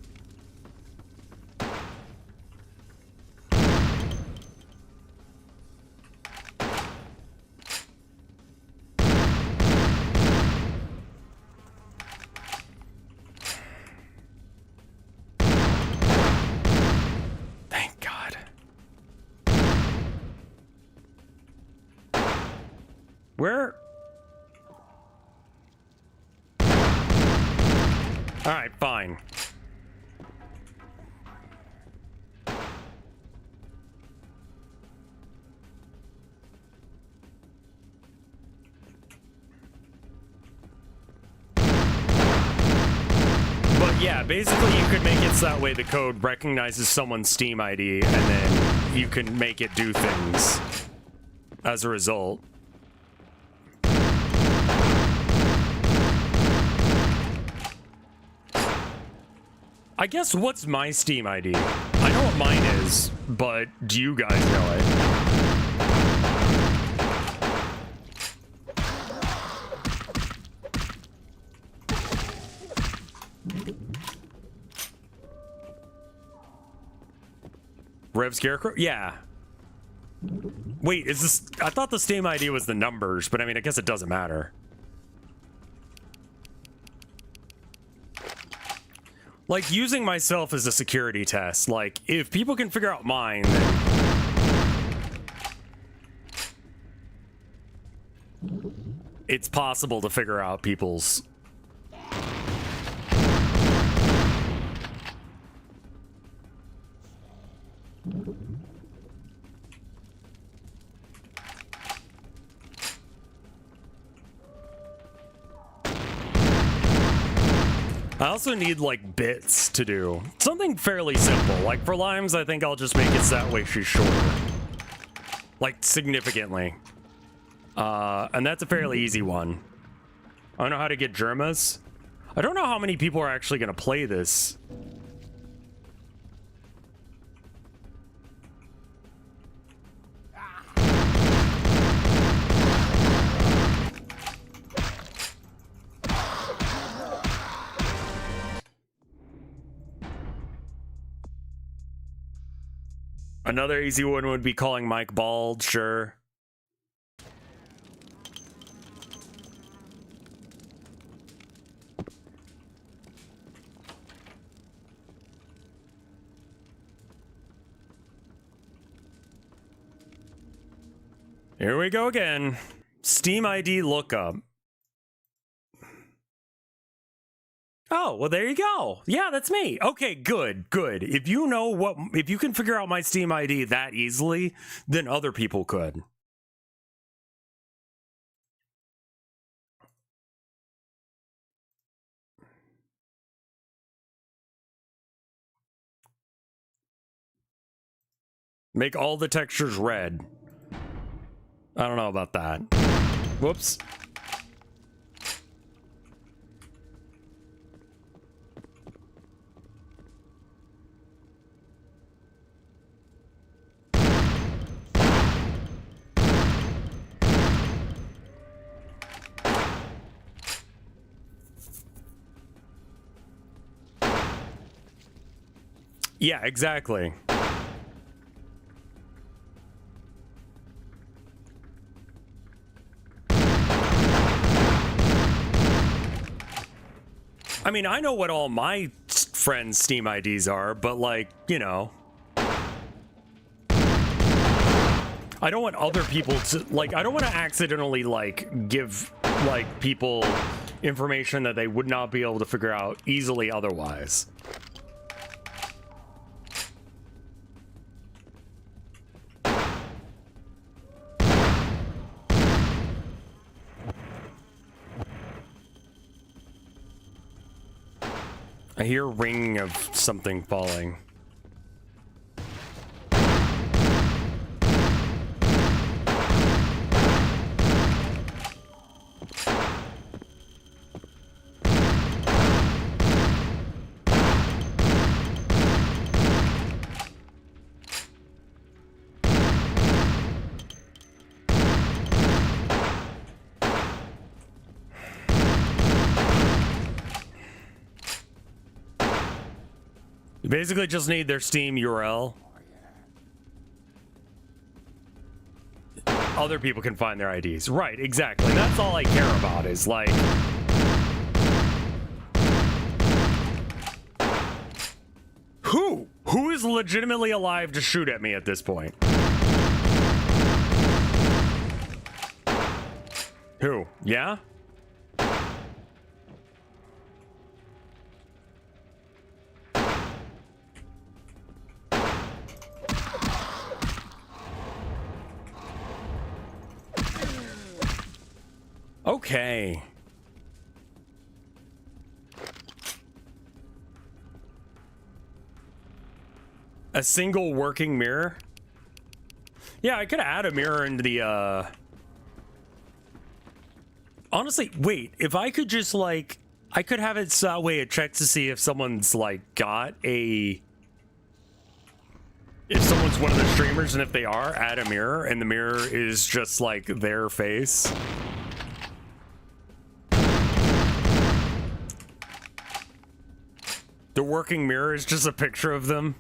Speaker 1: Thank God. Where... Alright, fine. But yeah, basically you could make it so that way the code recognizes someone's Steam ID and then you can make it do things as a result. I guess what's my Steam ID? I know what mine is, but do you guys know it? RevScarecrow? Yeah. Wait, is this... I thought the Steam ID was the numbers, but I mean, I guess it doesn't matter. Like, using myself as a security test. Like, if people can figure out mine, then... it's possible to figure out people's... I also need, like, bits to do. Something fairly simple. Like, for Limes, I think I'll just make it so that way she's shorter. like significantly. And that's a fairly easy one. I don't know how to get Germas. I don't know how many people are actually going to play this. Another easy one would be calling Mike bald, sure. Here we go again. Steam ID lookup. Oh, well, there you go. Yeah, that's me. Okay, good, good. If you know what, if you can figure out my Steam ID that easily, then other people could. Make all the textures red. I don't know about that. Whoops. Yeah, exactly. I mean, I know what all my friends' Steam IDs are, but like, you know, I don't want other people to, like, I don't want to accidentally, like, give, like, people information that they would not be able to figure out easily otherwise. I hear ringing of something falling. You basically just need their Steam URL. Other people can find their IDs. Right, exactly. That's all I care about is like... Who? Who is legitimately alive to shoot at me at this point? Who? Yeah? Okay. A single working mirror? Yeah, I could add a mirror into the, Honestly, wait, if I could just, like... I could have it so that way it checks to see if someone's, like, got a... If someone's one of the streamers, and if they are, add a mirror, and the mirror is just, like, their face. The working mirror is just a picture of them.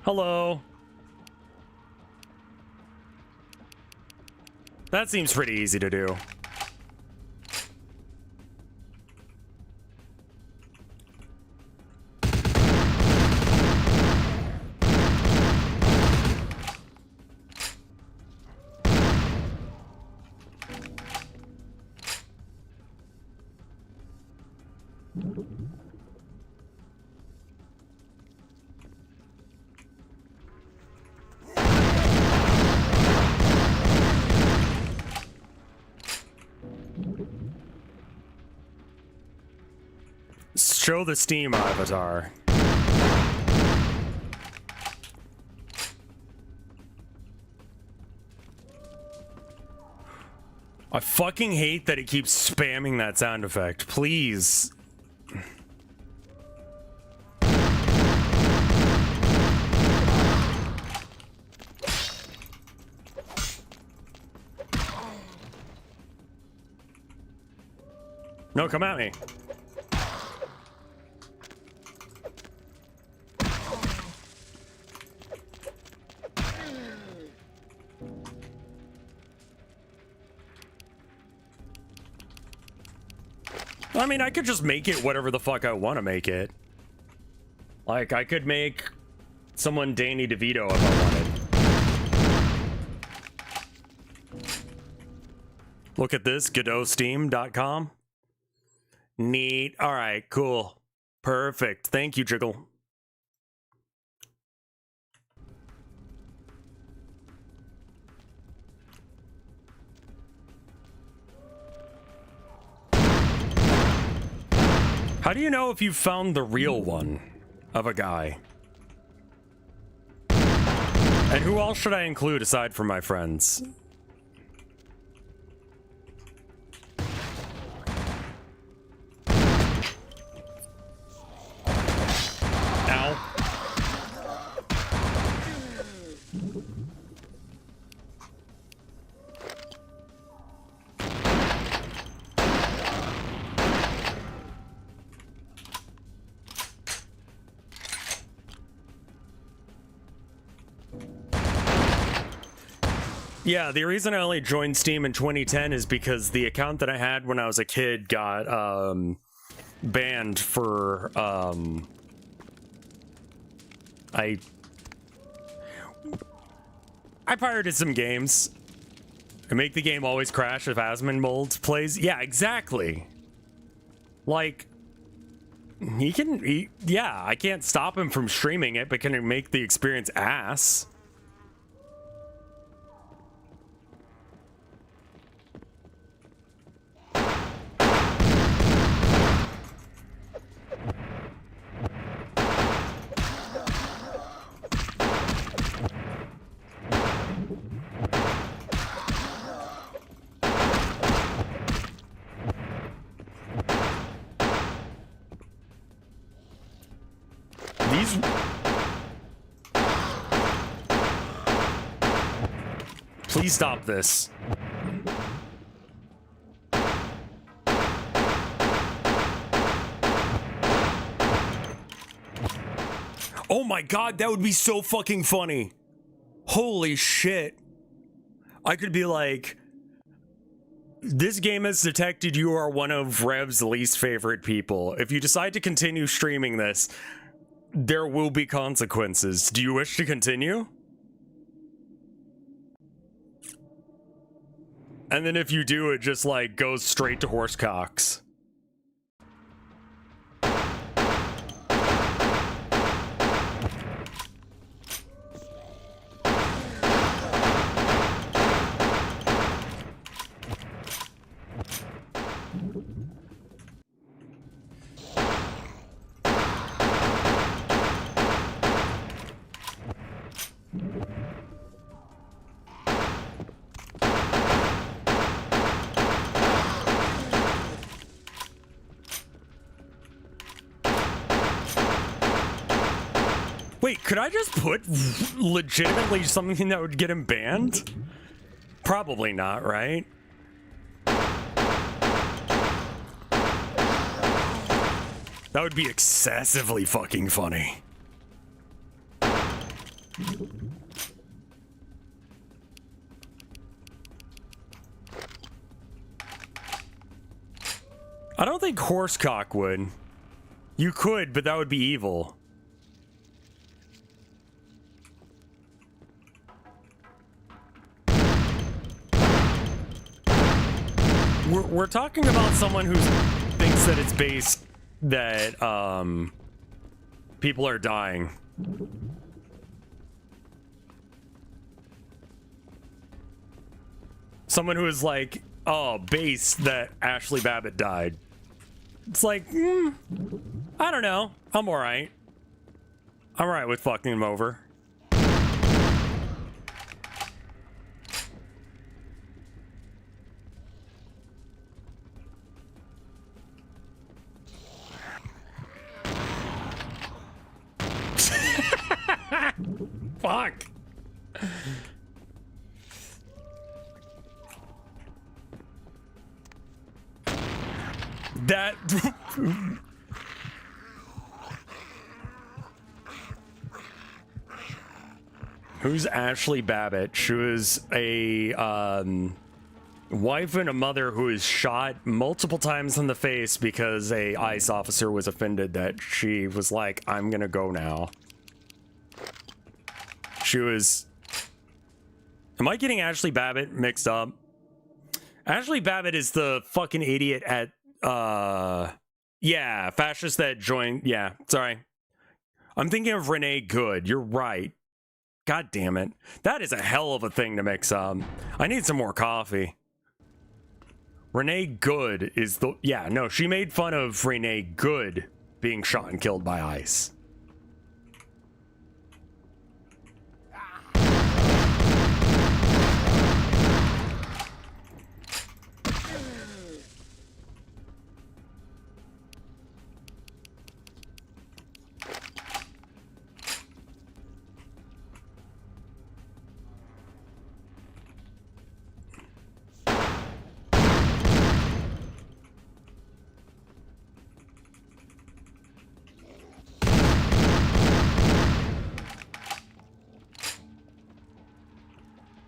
Speaker 1: Hello. That seems pretty easy to do. show the Steam avatar. I fucking hate that it keeps spamming that sound effect. Please. No, come at me. I mean, I could just make it whatever the fuck I want to make it. Like, I could make someone Danny DeVito if I wanted. Look at this, GodotSteam.com. Neat. All right, cool. Perfect. Thank you, Jiggle. How do you know if you found the real one of a guy? And who else should I include aside from my friends? Ow. Yeah, the reason I only joined Steam in 2010 is because the account that I had when I was a kid got banned for I pirated some games. I make the game always crash if Asmongold plays. Yeah, exactly. Like, yeah, I can't stop him from streaming it, but can it make the experience ass? Please stop this. Oh my god, that would be so fucking funny. Holy shit. I could be like, this game has detected you are one of Rev's least favorite people. If you decide to continue streaming this, there will be consequences. Do you wish to continue? And then if you do, it just like goes straight to horsecocks. Wait, could I just put legitimately something that would get him banned? Probably not, right? That would be excessively fucking funny. I don't think horsecock would. You could, but that would be evil. We're talking about someone who thinks that it's based that people are dying. Someone who is like, oh, based that Ashley Babbitt died. It's like, I don't know. I'm alright. I'm alright with fucking him over. Fuck. That Who's Ashley Babbitt? She was a wife and a mother who was shot multiple times in the face because a ICE officer was offended that she was like, I'm gonna go now. She was... Am I getting Ashley Babbitt mixed up? Ashley Babbitt is the fucking idiot at, yeah, fascist that joined, yeah, sorry. I'm thinking of Renee Good, you're right. God damn it. That is a hell of a thing to mix up. I need some more coffee. Renee Good is the... Yeah, no, she made fun of Renee Good being shot and killed by ICE.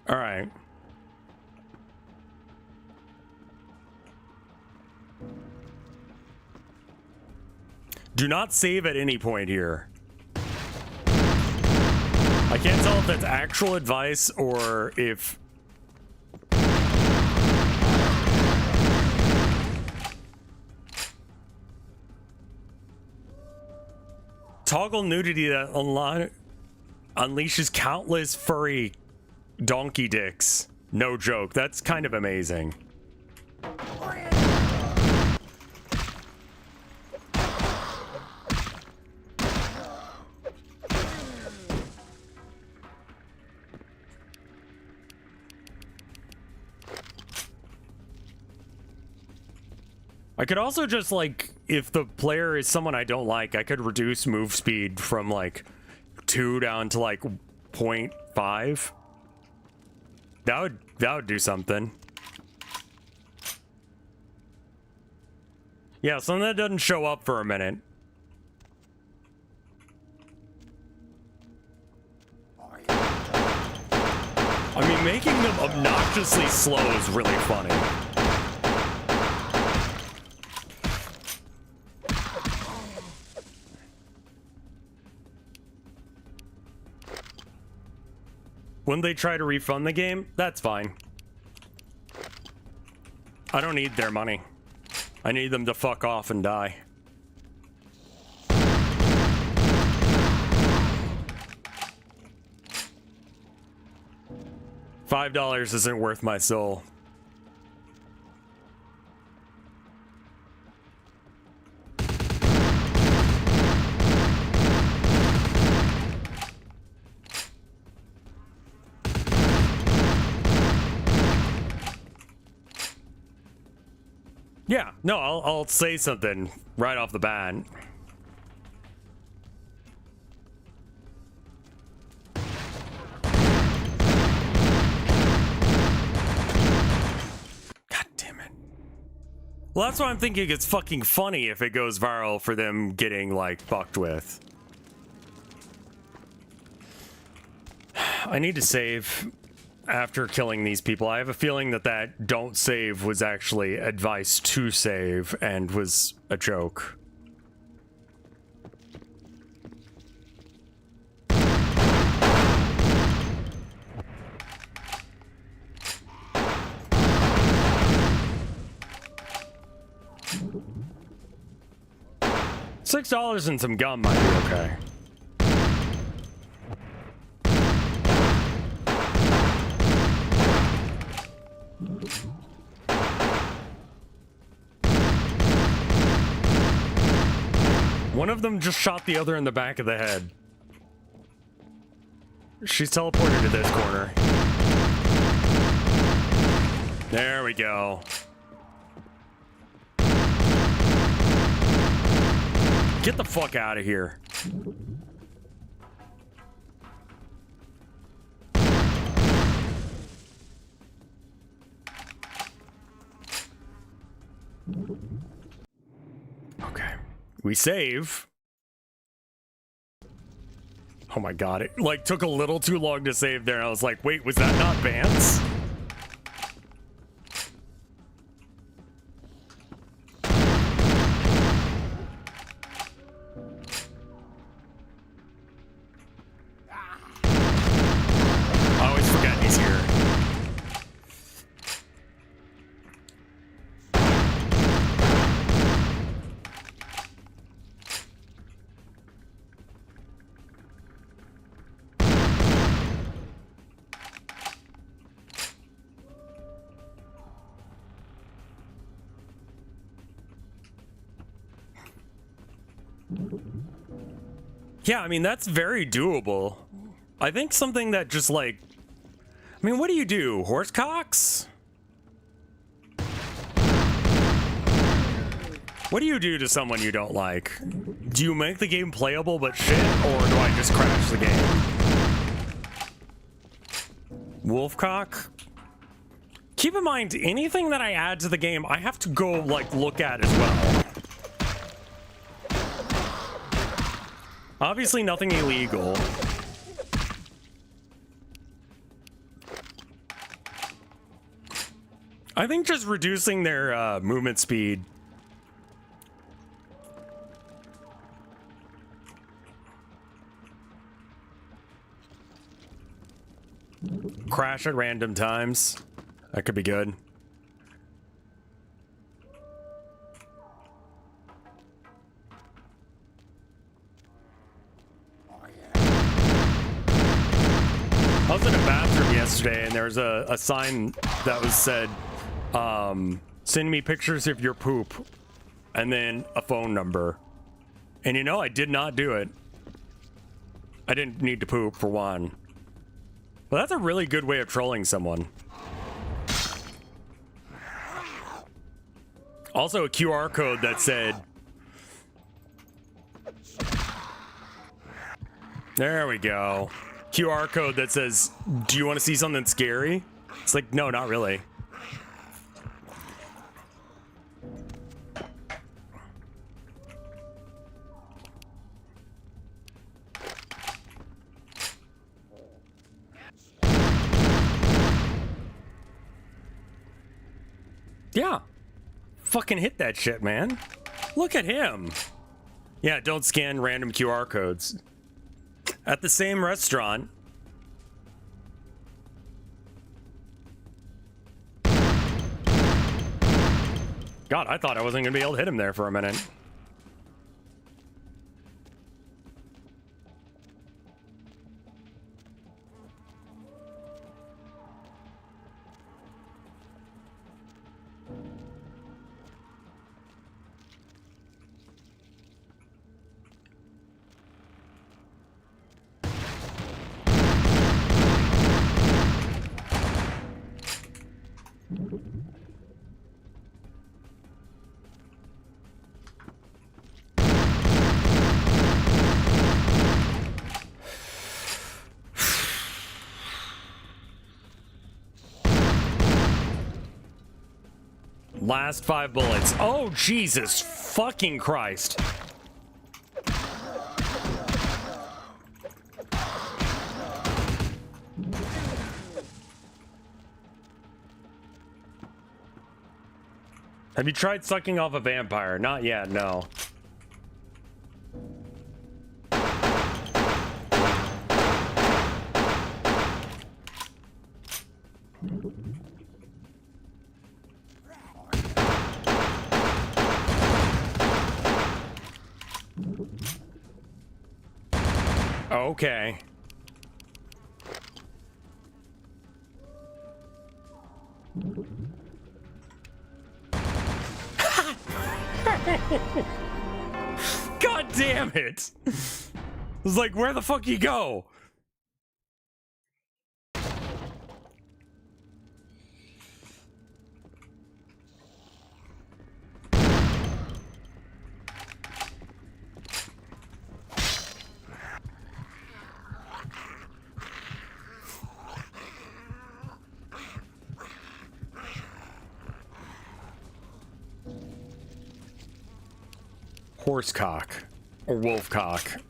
Speaker 1: All right. Do not save at any point here. I can't tell if that's actual advice or if... Toggle nudity that unleashes countless furry donkey dicks. No joke. That's kind of amazing. I could also just, like, if the player is someone I don't like, I could reduce move speed from, like, 2 down to, like, 0.5. That would do something. Yeah, something that doesn't show up for a minute. I mean, making them obnoxiously slow is really funny. When they try to refund the game, that's fine. I don't need their money. I need them to fuck off and die. $5 isn't worth my soul. Yeah, no, I'll say something right off the bat. God damn it. Well, that's why I'm thinking it's fucking funny if it goes viral for them getting, like, fucked with. I need to save after killing these people. I have a feeling that that don't save was actually advice to save and was a joke. $6 and some gum might be okay. One of them just shot the other in the back of the head. She's teleported to this corner. There we go. Get the fuck out of here. Okay. We save. Oh my god, it like took a little too long to save there. I was like, wait, was that not Vance? I always forget he's here. Yeah, I mean, that's very doable. I think something that just like... I mean, what do? Horsecocks? What do you do to someone you don't like? Do you make the game playable but shit, or do I just crash the game? Wolfcock? Keep in mind, anything that I add to the game, I have to go, like, look at as well. Obviously nothing illegal. I think just reducing their movement speed. Crash at random times. That could be good. I was in a bathroom yesterday and there was a sign that was said, send me pictures of your poop, and then a phone number. And you know, I did not do it. I didn't need to poop, for one. But that's a really good way of trolling someone. Also a QR code that said... There we go. QR code that says, do you want to see something scary? It's like, no, not really. Yeah. Fucking hit that shit, man. Look at him. Yeah, don't scan random QR codes. At the same restaurant. God, I thought I wasn't gonna be able to hit him there for a minute. Last 5 bullets. Oh, Jesus fucking Christ. Have you tried sucking off a vampire? Not yet, no. Okay. God God damn it! I was like, where the fuck you go? Horsecock or wolfcock.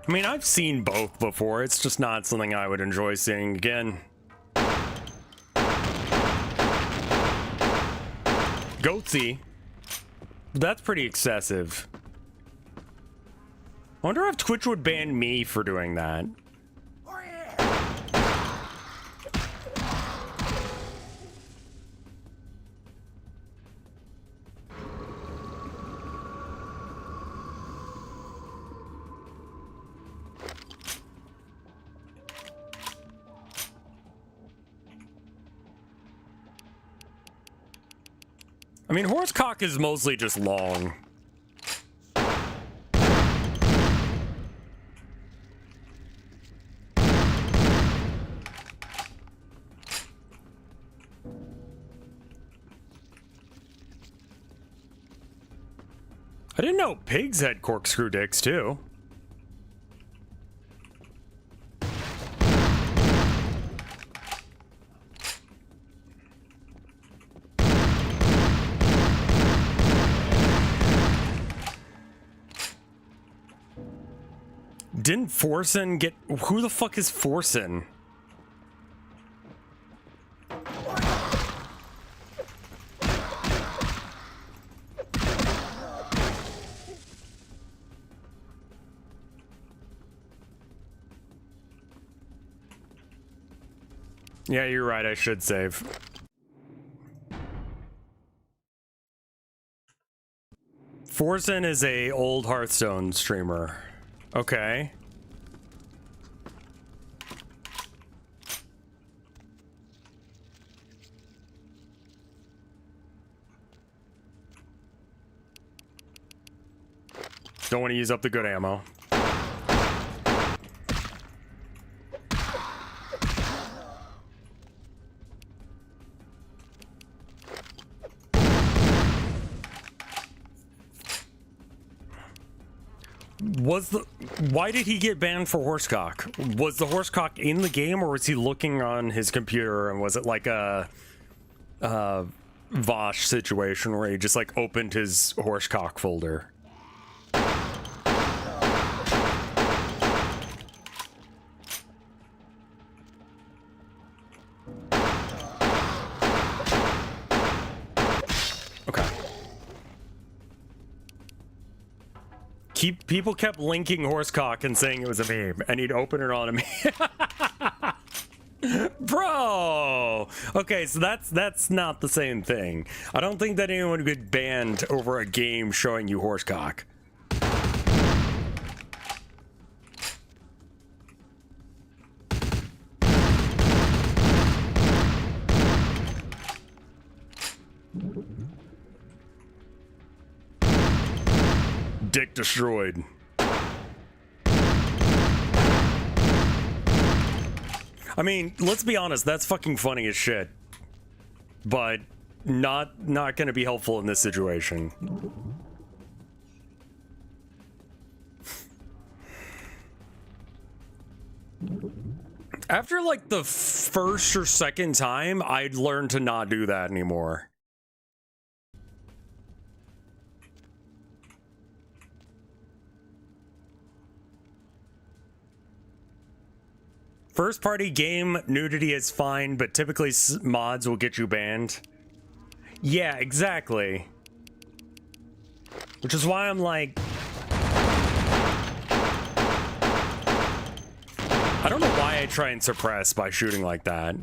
Speaker 1: I mean, I've seen both before. It's just not something I would enjoy seeing again. Goatsy. That's pretty excessive. I wonder if Twitch would ban me for doing that. I mean, horsecock is mostly just long. I didn't know pigs had corkscrew dicks, too. Didn't Forsen get... Who the fuck is Forsen? Yeah, you're right. I should save. Forsen is a old Hearthstone streamer. Okay. Don't want to use up the good ammo. Why did he get banned for horsecock? Was the horsecock in the game, or was he looking on his computer, and was it like a Vosh situation where he just like opened his horsecock folder? People kept linking horsecock and saying it was a meme, and he'd open it on a meme. Bro! Okay, so that's not the same thing. I don't think that anyone would get banned over a game showing you horsecock. Dick destroyed. I mean, let's be honest, that's fucking funny as shit. But not gonna be helpful in this situation. After like the first or second time, I'd learned to not do that anymore. First party game nudity is fine, but typically mods will get you banned. Yeah, exactly. Which is why I'm like... I don't know why I try and suppress by shooting like that.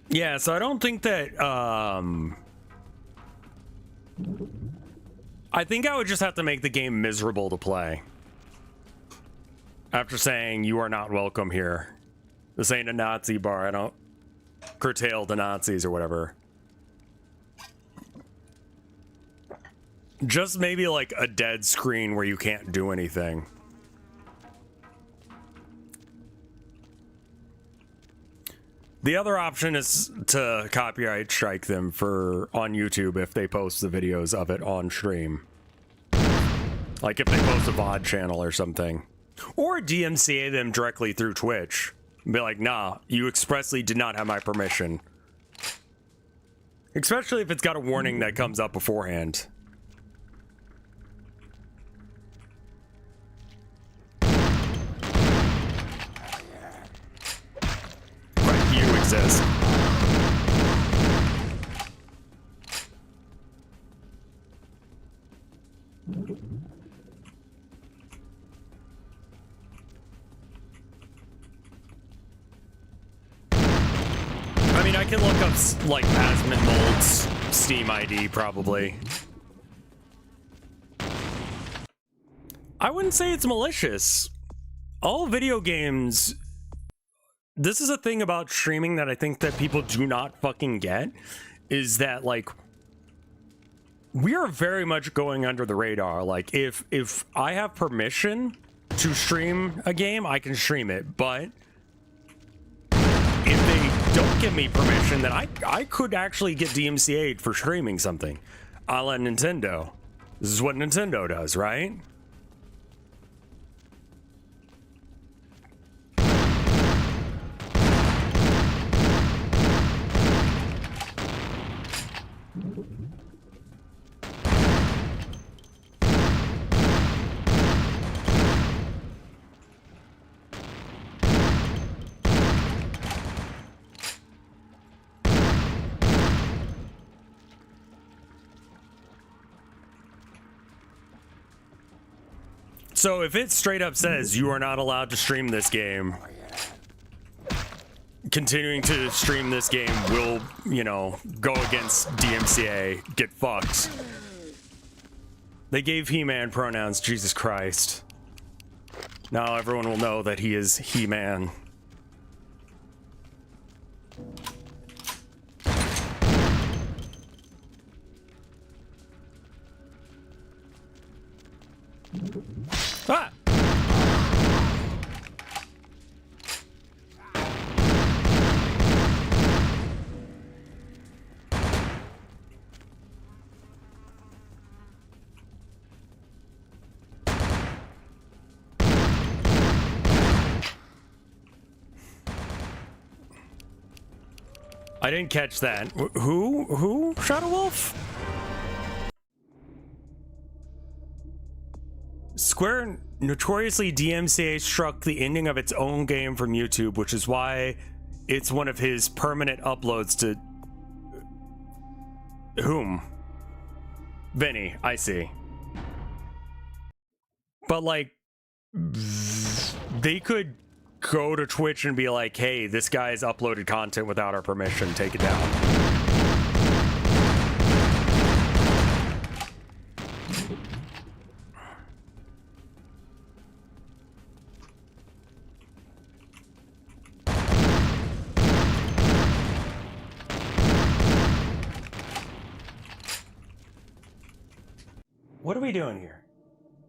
Speaker 1: Yeah, so I don't think that, I think I would just have to make the game miserable to play. After saying, you are not welcome here. This ain't a Nazi bar, I don't curtail the Nazis or whatever. Just maybe like a dead screen where you can't do anything. The other option is to copyright strike them for on YouTube if they post the videos of it on stream. Like if they post a VOD channel or something. Or DMCA them directly through Twitch. Be like, nah, you expressly did not have my permission. Especially if it's got a warning that comes up beforehand. Right, you exist. I mean, I can look up, like, Asmonmold's Steam ID, probably. I wouldn't say it's malicious. All video games... This is a thing about streaming that I think that people do not fucking get, is that, like, we are very much going under the radar. Like, if I have permission to stream a game, I can stream it, but... if they don't give me permission, then I could actually get DMCA'd for streaming something. A la Nintendo. This is what Nintendo does, right? So if it straight up says you are not allowed to stream this game, continuing to stream this game will, you know, go against DMCA, get fucked. They gave He-Man pronouns, Jesus Christ. Now everyone will know that he is He-Man. Ah! I didn't catch that. Who shot a wolf? Square notoriously DMCA struck the ending of its own game from YouTube, which is why it's one of his permanent uploads to... Whom? Vinny, I see. But, like, they could go to Twitch and be like, hey, this guy's uploaded content without our permission, take it down. What are we doing here?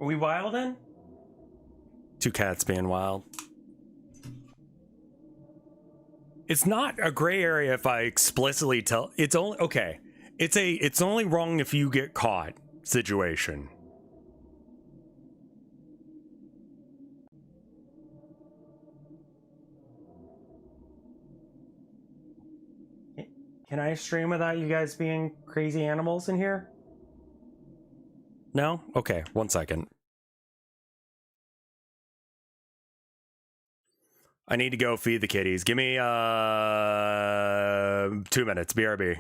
Speaker 1: Are we wilding? Two cats being wild. It's not a gray area if I explicitly tell. It's only okay. It's only wrong if you get caught situation. Can I stream without you guys being crazy animals in here? No? Okay, 1 second. I need to go feed the kitties. Give me 2 minutes. BRB.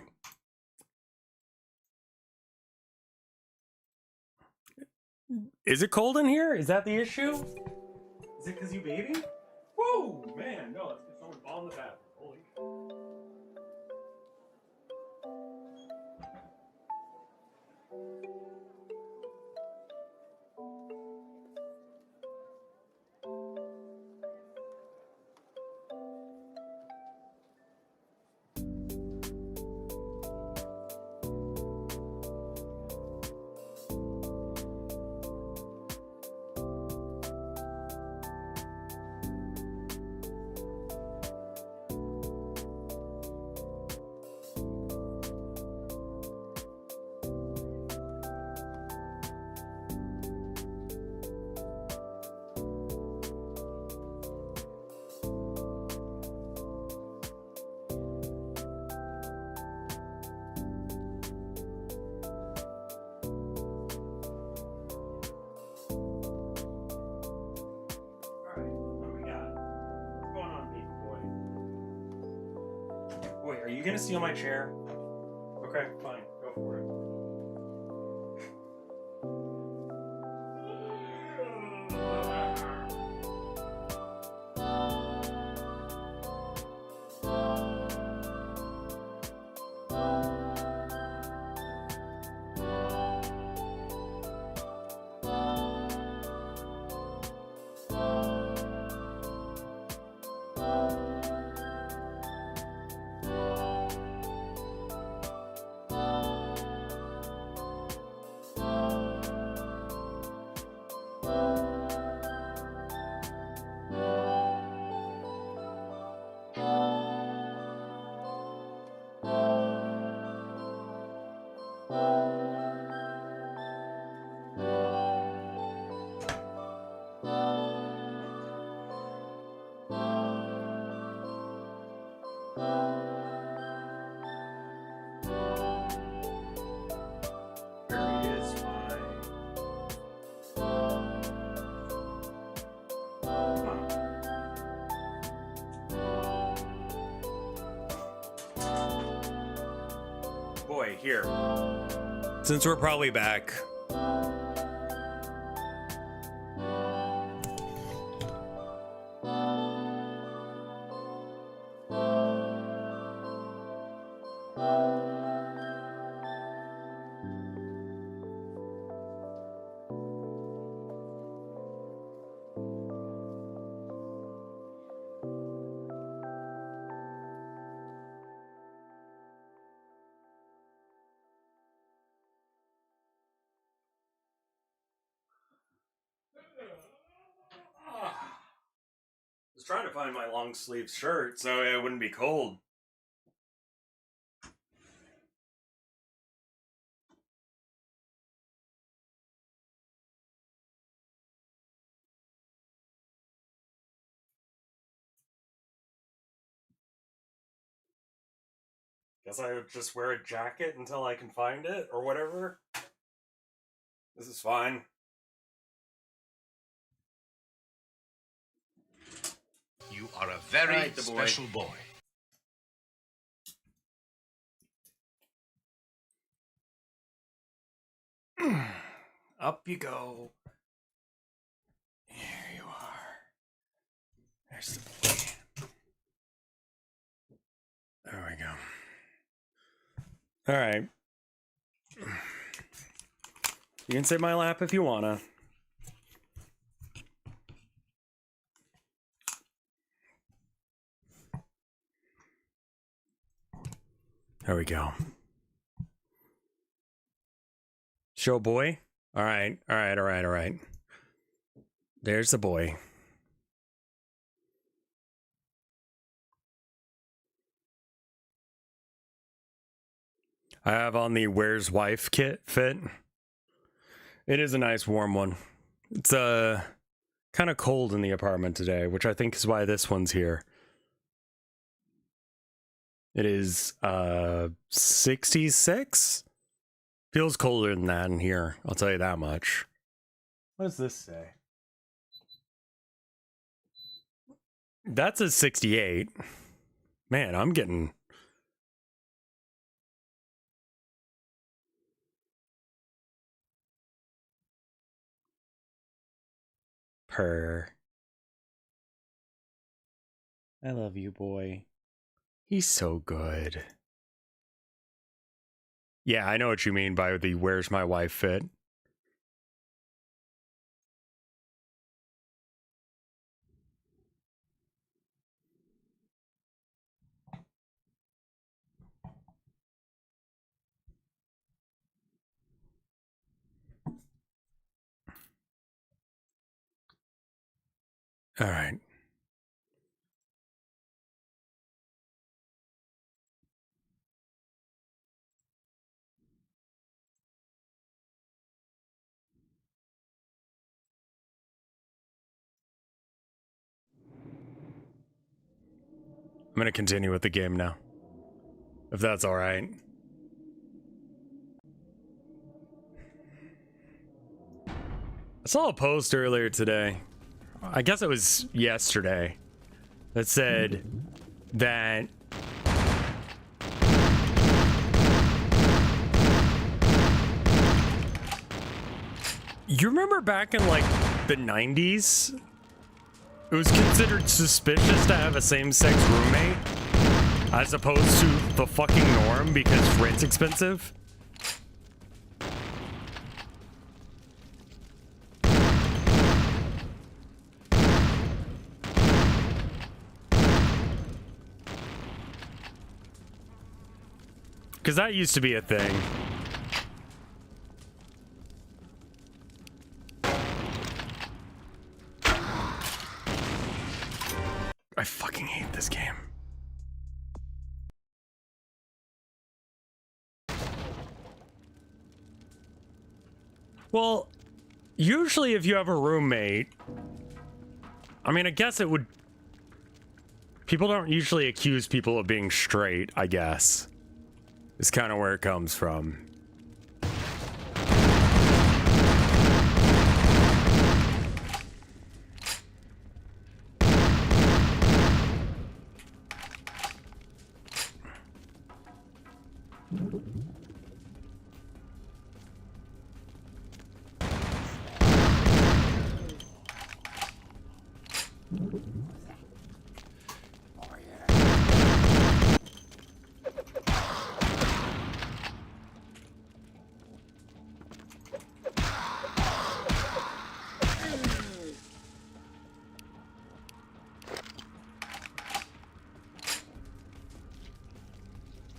Speaker 1: Is it cold in here? Is that the issue? Is it because you baby? Whoa, man, no, it's Someone bombed the bathroom. Holy. Wait, are you gonna steal my chair? Okay, fine. Go for it. Boy, here. Since we're probably back. I was trying to find my long sleeve shirt so it wouldn't be cold. Guess I would just wear a jacket until I can find it or whatever. This is fine.
Speaker 21: You are a very special boy.
Speaker 1: Up you go. Here you are. There's the boy. There we go. Alright. You can sit in my lap if you wanna. There we go. Show boy? Alright, alright, alright, alright. There's the boy. I have on the Where's Wife kit fit. It is a nice warm one. It's kind of cold in the apartment today, which I think is why this one's here. It is 66. Feels colder than that in here, I'll tell you that much. What does this say? That's a 68. Man, I'm getting... Per. I love you, boy. He's so good. Yeah, I know what you mean by the "where's my wife" fit. All right. I'm going to continue with the game now, if that's all right. I saw a post earlier today. I guess it was yesterday. That said that you remember back in like the 90s, it was considered suspicious to have a same-sex roommate as opposed to the fucking norm because rent's expensive. Because that used to be a thing. I fucking hate this game. Well, usually if you have a roommate, I mean, I guess it would... People don't usually accuse people of being straight, I guess. Is kind of where it comes from.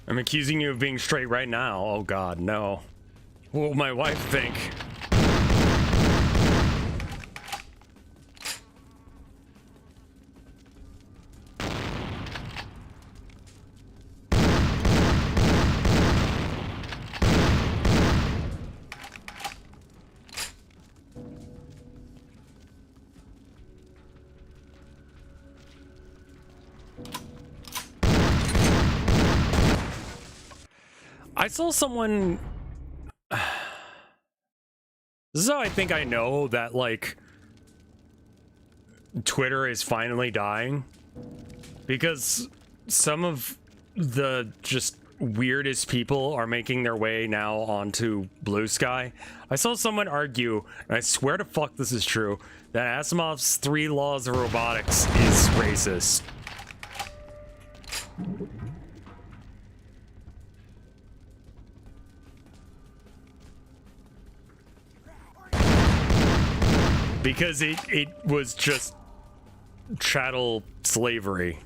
Speaker 1: I'm accusing you of being straight right now. Oh god, no. What will my wife think? I saw someone... This is how I think I know that, like, Twitter is finally dying. Because some of the just weirdest people are making their way now onto Blue Sky. I saw someone argue, and I swear to fuck this is true, that Asimov's 3 laws of robotics is racist. Because it was just chattel slavery.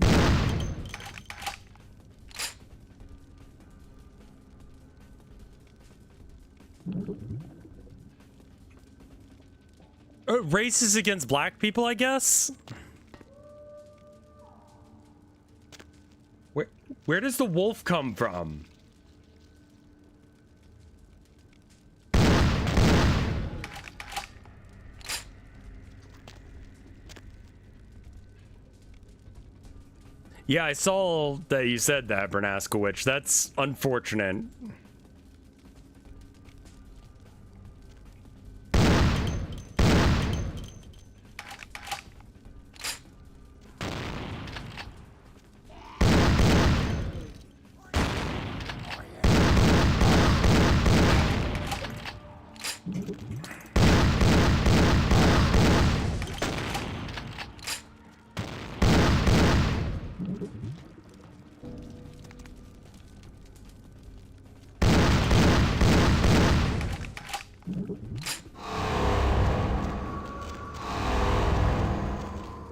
Speaker 1: Racist against black people, I guess? Where does the wolf come from? Yeah, I saw that you said that, Bernaskowicz. That's unfortunate.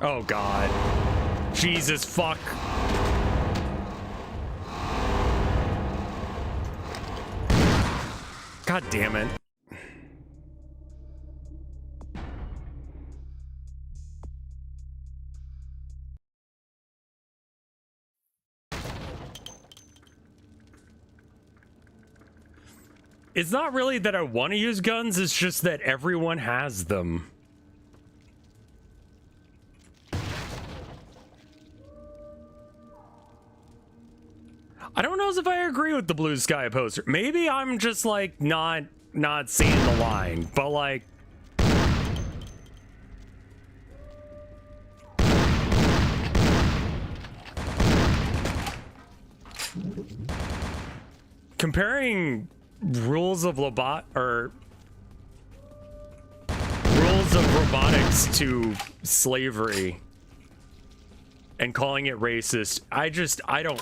Speaker 1: Oh god. Jesus fuck. God damn it. It's not really that I want to use guns, it's just that everyone has them. I don't know if I agree with the blue sky poster. Maybe I'm just like not seeing the line, but like comparing rules of robotics to slavery and calling it racist, I don't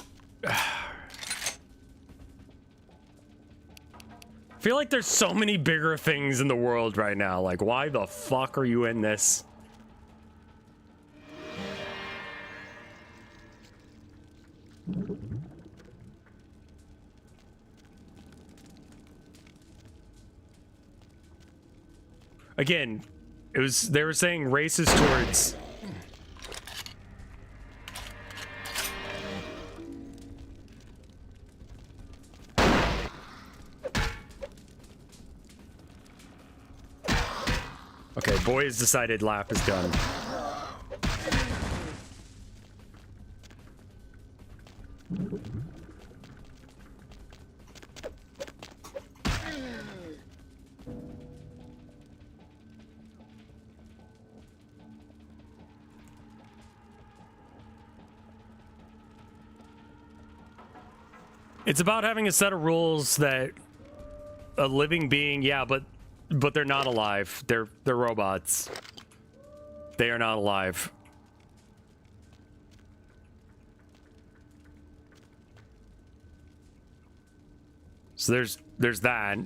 Speaker 1: feel like there's so many bigger things in the world right now. Like, why the fuck are you in this? Again, they were saying racist towards Okay, boys decided lap is done. It's about having a set of rules that a living being, yeah, but they're not alive. They're robots. They are not alive. So there's that.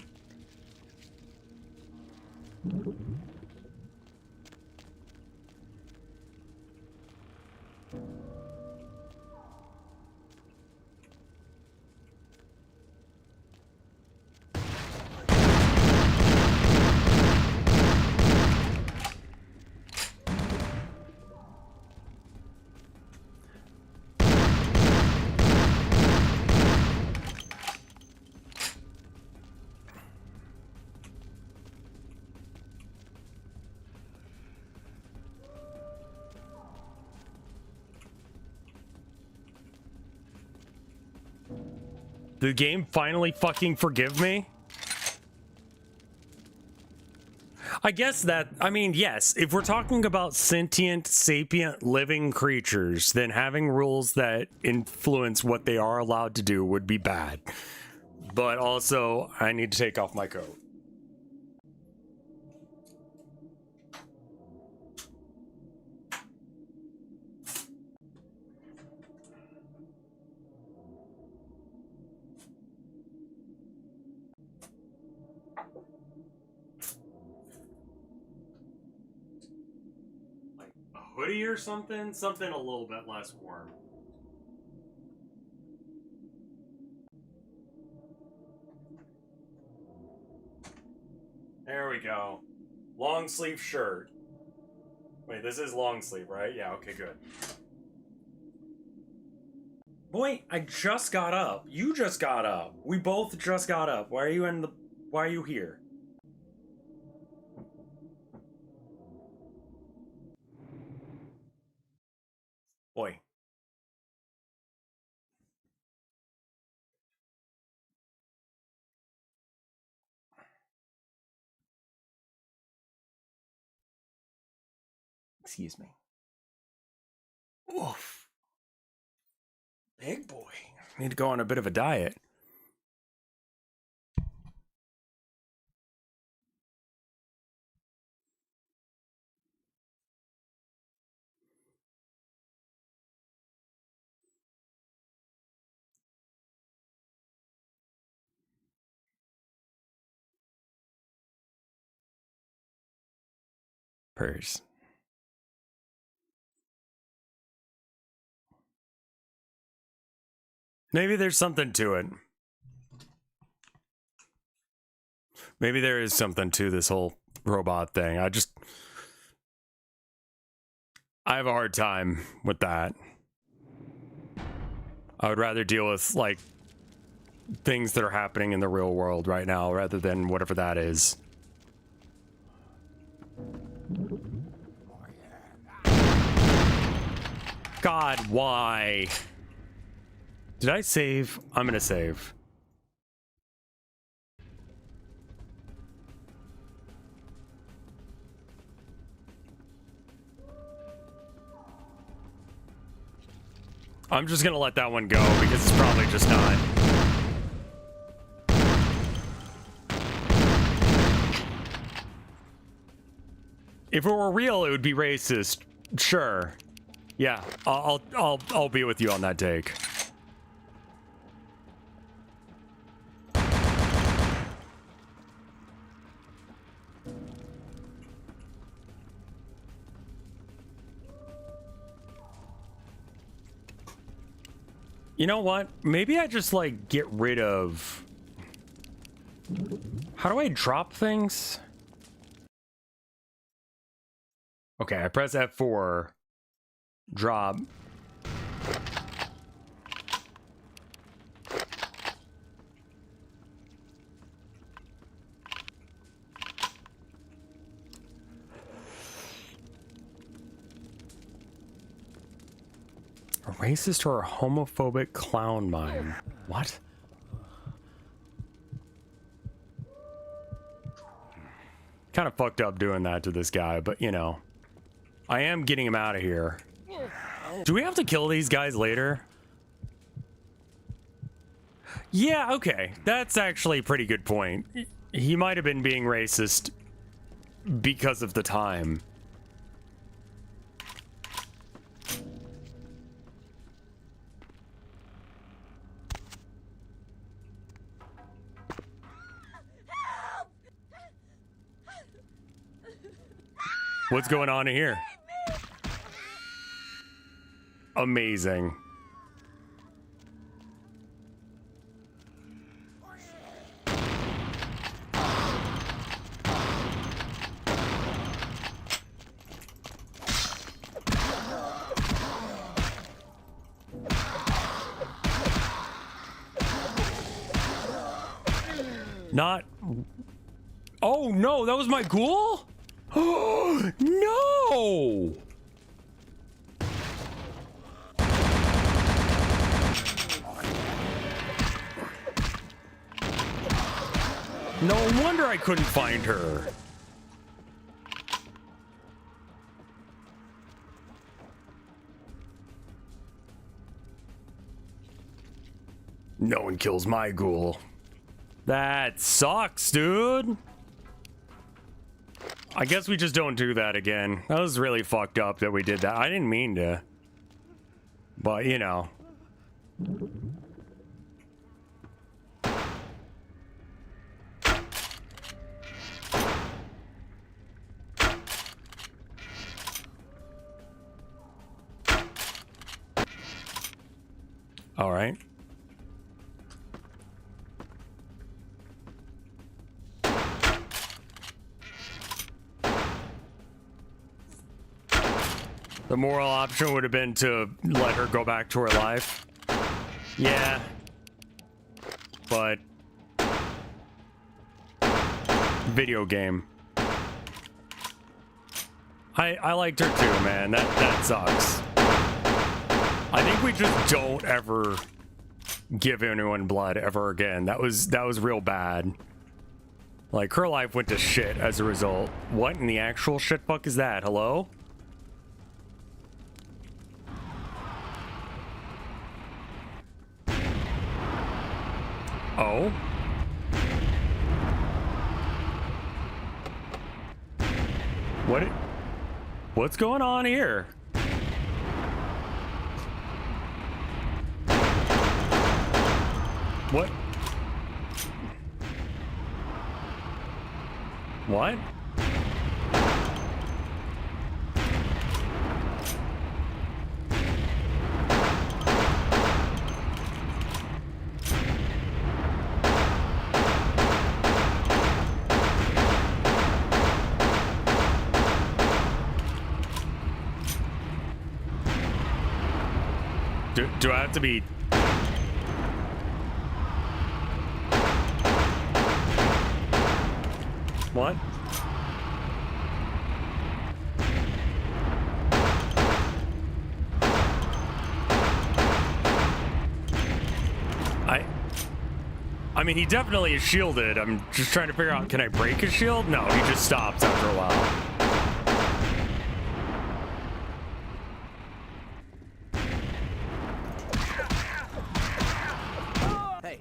Speaker 1: Did the game finally fucking forgive me? I guess that, I mean, yes, if we're talking about sentient, sapient, living creatures, then having rules that influence what they are allowed to do would be bad. But also, I need to take off my coat. Hoodie or something? Something a little bit less warm. There we go. Long sleeve shirt. Wait, this is long sleeve, right? Yeah, okay, good. Boy, I just got up. You just got up. We both just got up. Why are you here? Boy. Excuse me. Oof. Big boy. Need to go on a bit of a diet. Purse. Maybe there's something to it. Maybe there is something to this whole robot thing. I have a hard time with that. I would rather deal with, like, things that are happening in the real world right now rather than whatever that is. God, why? Did I save? I'm gonna save. I'm just gonna let that one go because it's probably just not. If it were real, it would be racist. Sure. Yeah, I'll be with you on that take. You know what? Maybe I just, like, get rid of... How do I drop things? Okay, I press F4. Drop. A racist or a homophobic clown mime. What? Kind of fucked up doing that to this guy, but you know. I am getting him out of here. Do we have to kill these guys later? Yeah, okay. That's actually a pretty good point. He might have been being racist because of the time. What's going on in here? Amazing. Not... Oh no, that was my ghoul? Oh no! No wonder I couldn't find her. No one kills my ghoul. That sucks, dude. I guess we just don't do that again. That was really fucked up that we did that. I didn't mean to. But, you know. All right. The moral option would have been to let her go back to her life. Yeah. But... video game. I liked her too, man. That sucks. I think we just don't ever give anyone blood ever again. That was real bad. Like, her life went to shit as a result. What in the actual shit fuck is that? Hello? Oh? What's going on here? What? What? Do I have to be... What? I mean, he definitely is shielded. I'm just trying to figure out, can I break his shield? No, he just stops after a while.
Speaker 16: Hey,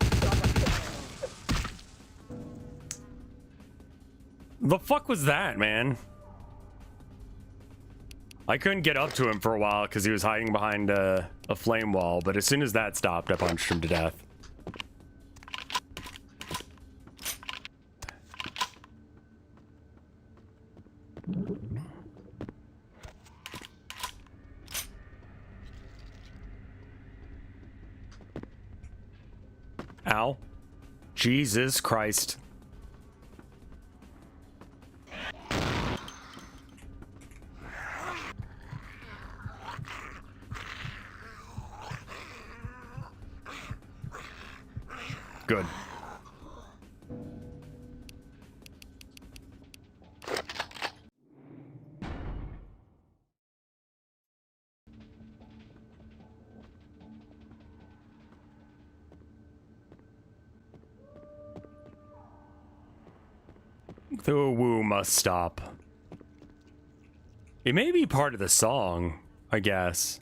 Speaker 1: The fuck was that, man? I couldn't get up to him for a while because he was hiding behind a flame wall, but as soon as that stopped, I punched him to death. Ow. Jesus Christ. Good. The woo must stop. It may be part of the song, I guess.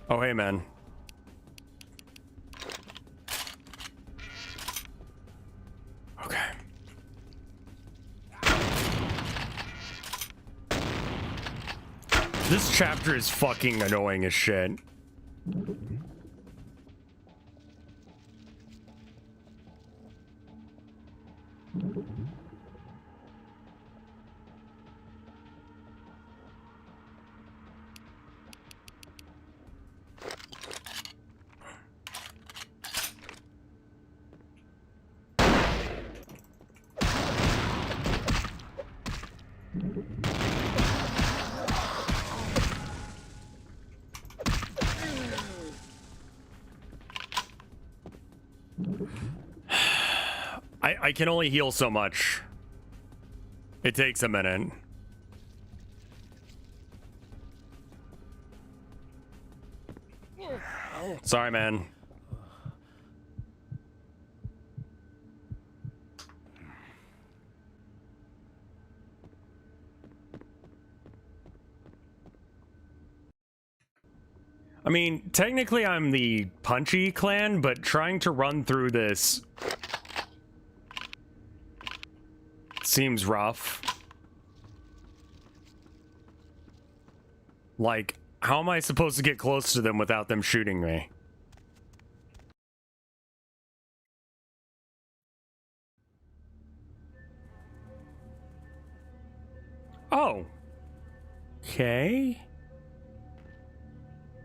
Speaker 1: Oh, hey, man. Okay. This chapter is fucking annoying as shit. I can only heal so much. It takes a minute. Sorry, man. I mean, technically I'm the punchy clan, but trying to run through this seems rough. Like, how am I supposed to get close to them without them shooting me? Oh. Okay.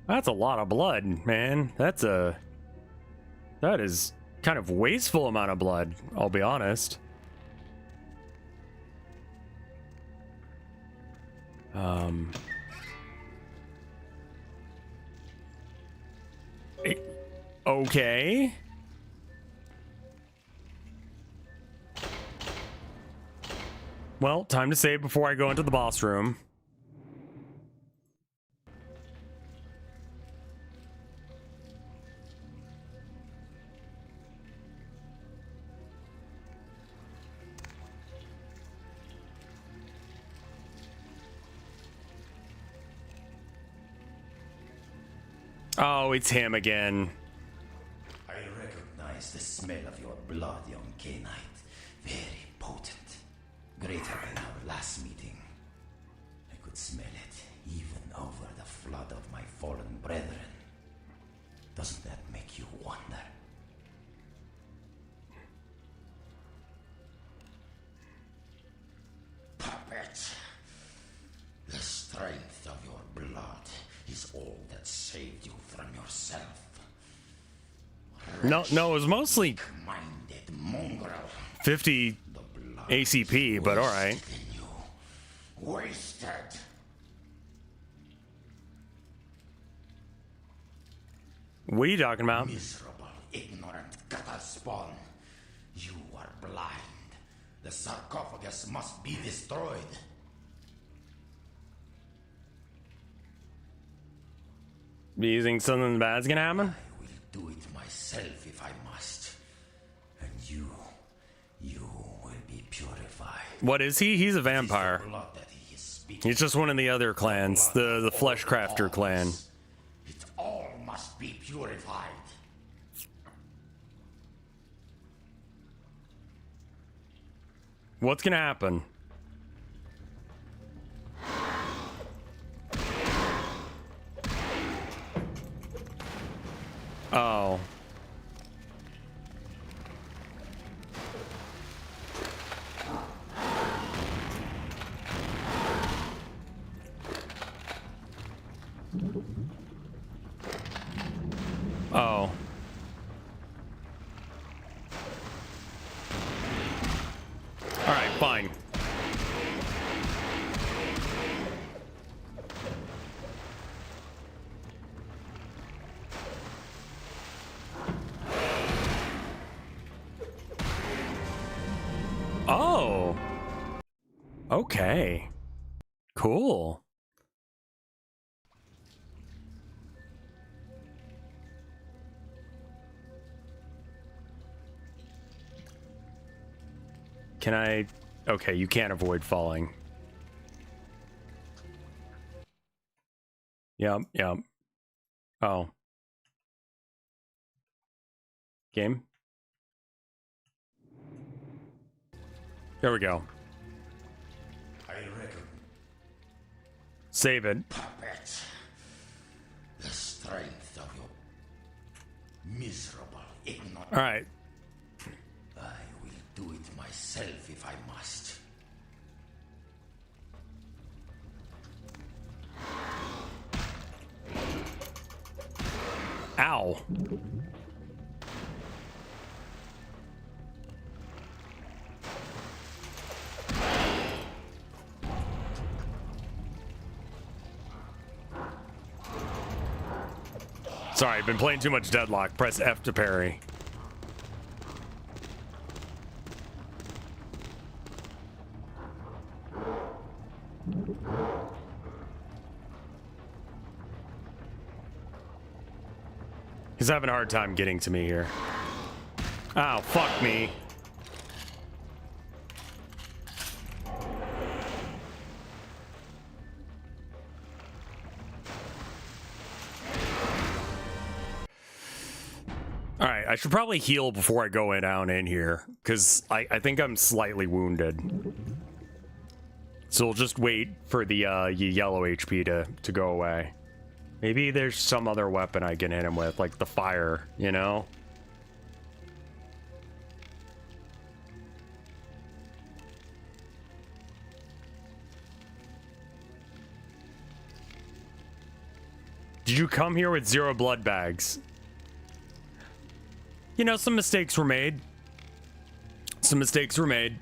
Speaker 1: That's a lot of blood, man. That is kind of wasteful amount of blood, I'll be honest. Okay. Well, time to save before I go into the boss room. Oh, it's him again.
Speaker 13: I recognize the smell of your blood, young K-Knight. Very potent. Greater than our last meeting. I could smell it even over the flood of my fallen brethren. Doesn't that make you wonder? Puppet! The strength of your blood is all that saved you from yourself.
Speaker 1: No, it was mostly 50 ACP, but alright.
Speaker 13: Wasted.
Speaker 1: What are you talking about?
Speaker 13: Miserable, ignorant gutter spawn. You are blind. The sarcophagus must be destroyed.
Speaker 1: Do you think something bad's gonna happen?
Speaker 13: I will do it myself if I must. And you will be purified.
Speaker 1: What is he? He's a vampire. He's just one of the other clans, the Fleshcrafter clan.
Speaker 13: It all must be purified.
Speaker 1: What's gonna happen? Oh. Oh. All right, fine. Oh. Okay. Cool. Can I... Okay, you can't avoid falling. Yep. Oh. Game? There we go.
Speaker 13: I reckon.
Speaker 1: Save it.
Speaker 13: Puppet. The strength of your miserable ignorance.
Speaker 1: All right.
Speaker 13: I will do it myself if I must.
Speaker 1: Ow. Sorry, I've been playing too much Deadlock. Press F to parry. He's having a hard time getting to me here. Oh, fuck me. Alright, I should probably heal before I go down in here, because I think I'm slightly wounded. So we'll just wait for the yellow HP to go away. Maybe there's some other weapon I can hit him with, like the fire, you know? Did you come here with 0 blood bags? You know, some mistakes were made. Some mistakes were made.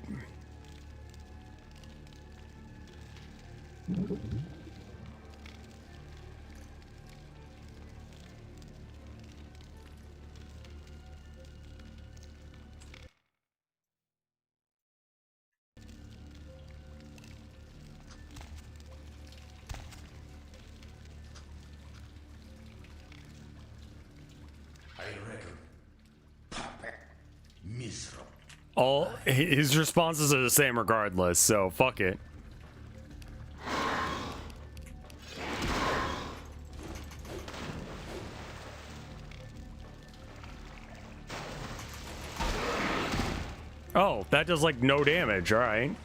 Speaker 1: All his responses are the same regardless, so fuck it. Oh, that does like no damage, alright.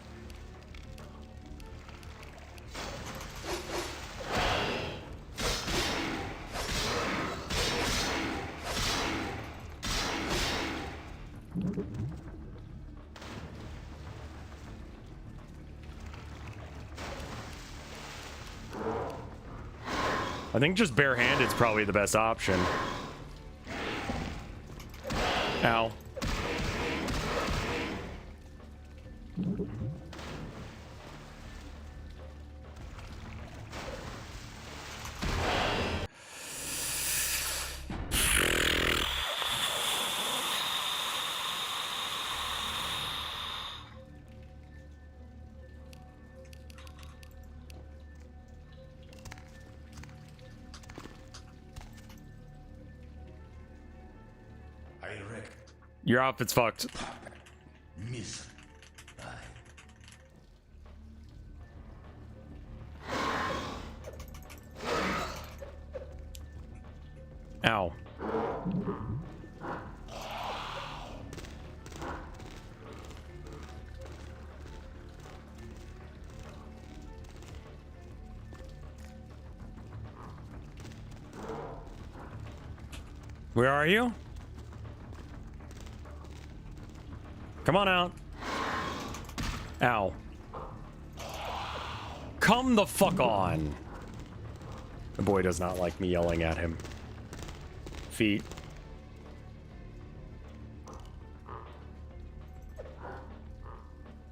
Speaker 1: I think just barehanded's probably the best option. Ow. Your outfit's fucked.
Speaker 13: Miss.
Speaker 1: Ow. Where are you? Come on out. Ow. Come the fuck on. The boy does not like me yelling at him. Feet.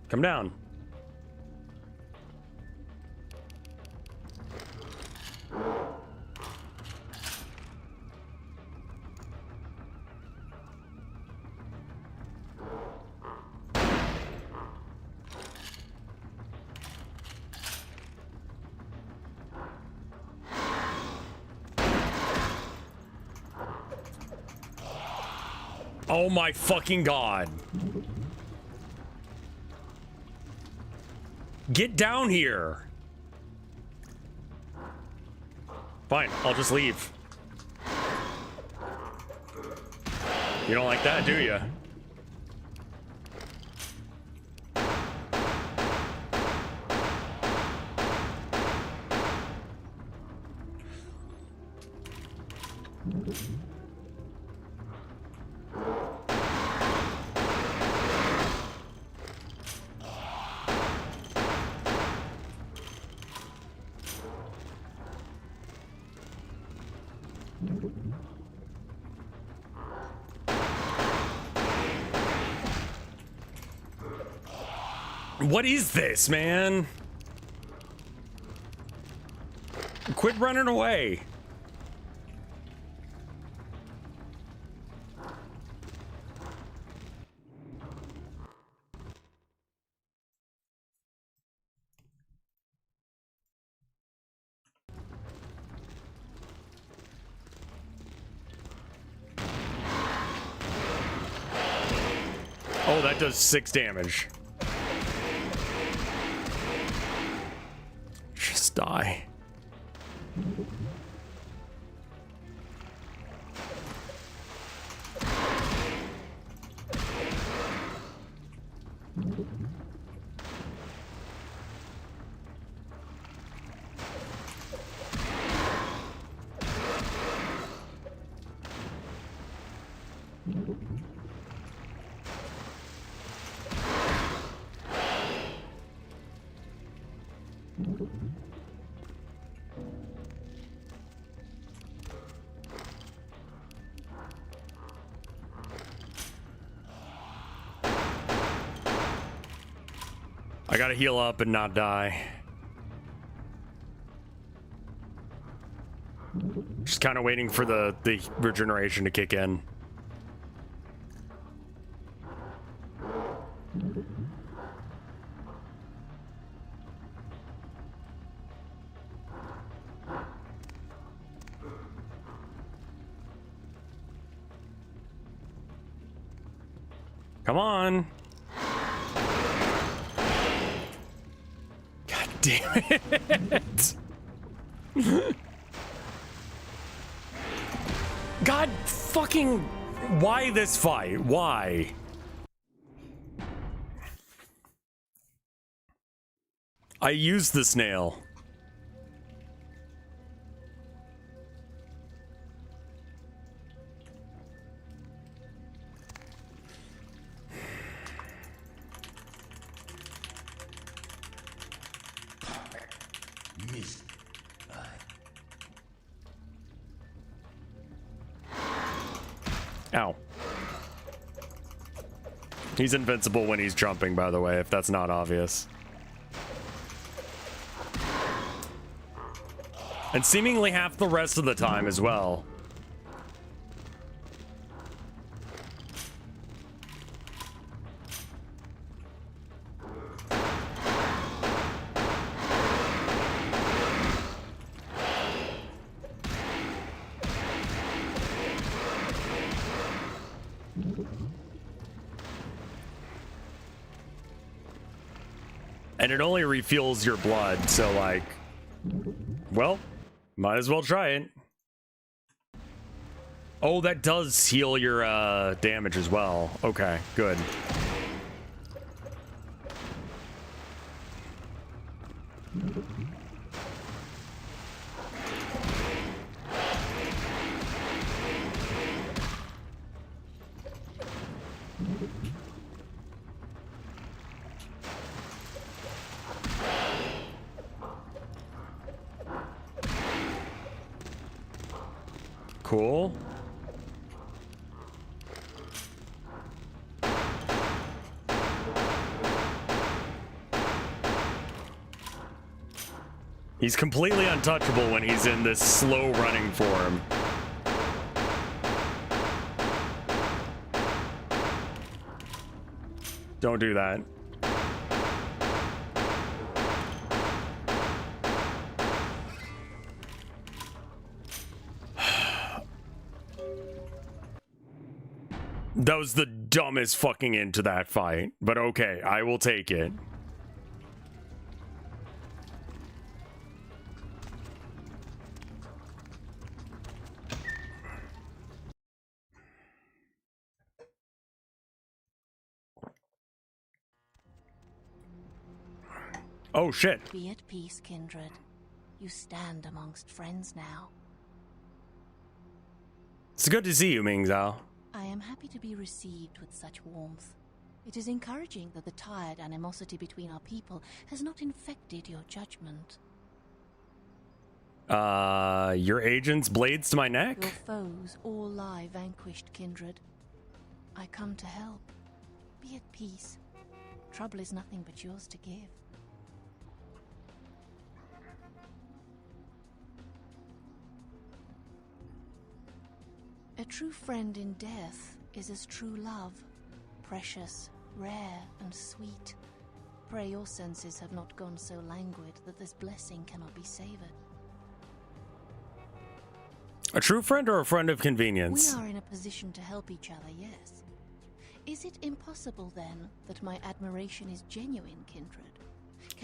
Speaker 1: Come down. Oh my fucking god. Get down here. Fine, I'll just leave. You don't like that, do you? What is this, man? Quit running away. Oh, that does 6 damage. Just die. I gotta heal up and not die. Just kind of waiting for the regeneration to kick in. Come on. God damn it. God fucking, why this fight? Why? I used the snail. Ow. He's invincible when he's jumping, by the way, if that's not obvious. And seemingly half the rest of the time as well. And it only refuels your blood, so like, well, might as well try it. Oh, that does heal your damage as well. Okay, good. Cool. He's completely untouchable when he's in this slow running form. Don't do that. That was the dumbest fucking end to that fight, but okay, I will take it. Oh shit.
Speaker 2: Be at peace, kindred. You stand amongst friends now.
Speaker 1: It's good to see you, Ming Zhao.
Speaker 2: I am happy to be received with such warmth. It is encouraging that the tired animosity between our people has not infected your judgment.
Speaker 1: Your agent's blades to my neck?
Speaker 2: Your foes all lie vanquished, kindred. I come to help. Be at peace. Trouble is nothing but yours to give. A true friend in death is as true love, precious, rare, and sweet. Pray your senses have not gone so languid that this blessing cannot be savored.
Speaker 1: A true friend or a friend of convenience?
Speaker 2: We are in a position to help each other, yes. Is it impossible, then, that my admiration is genuine, kindred?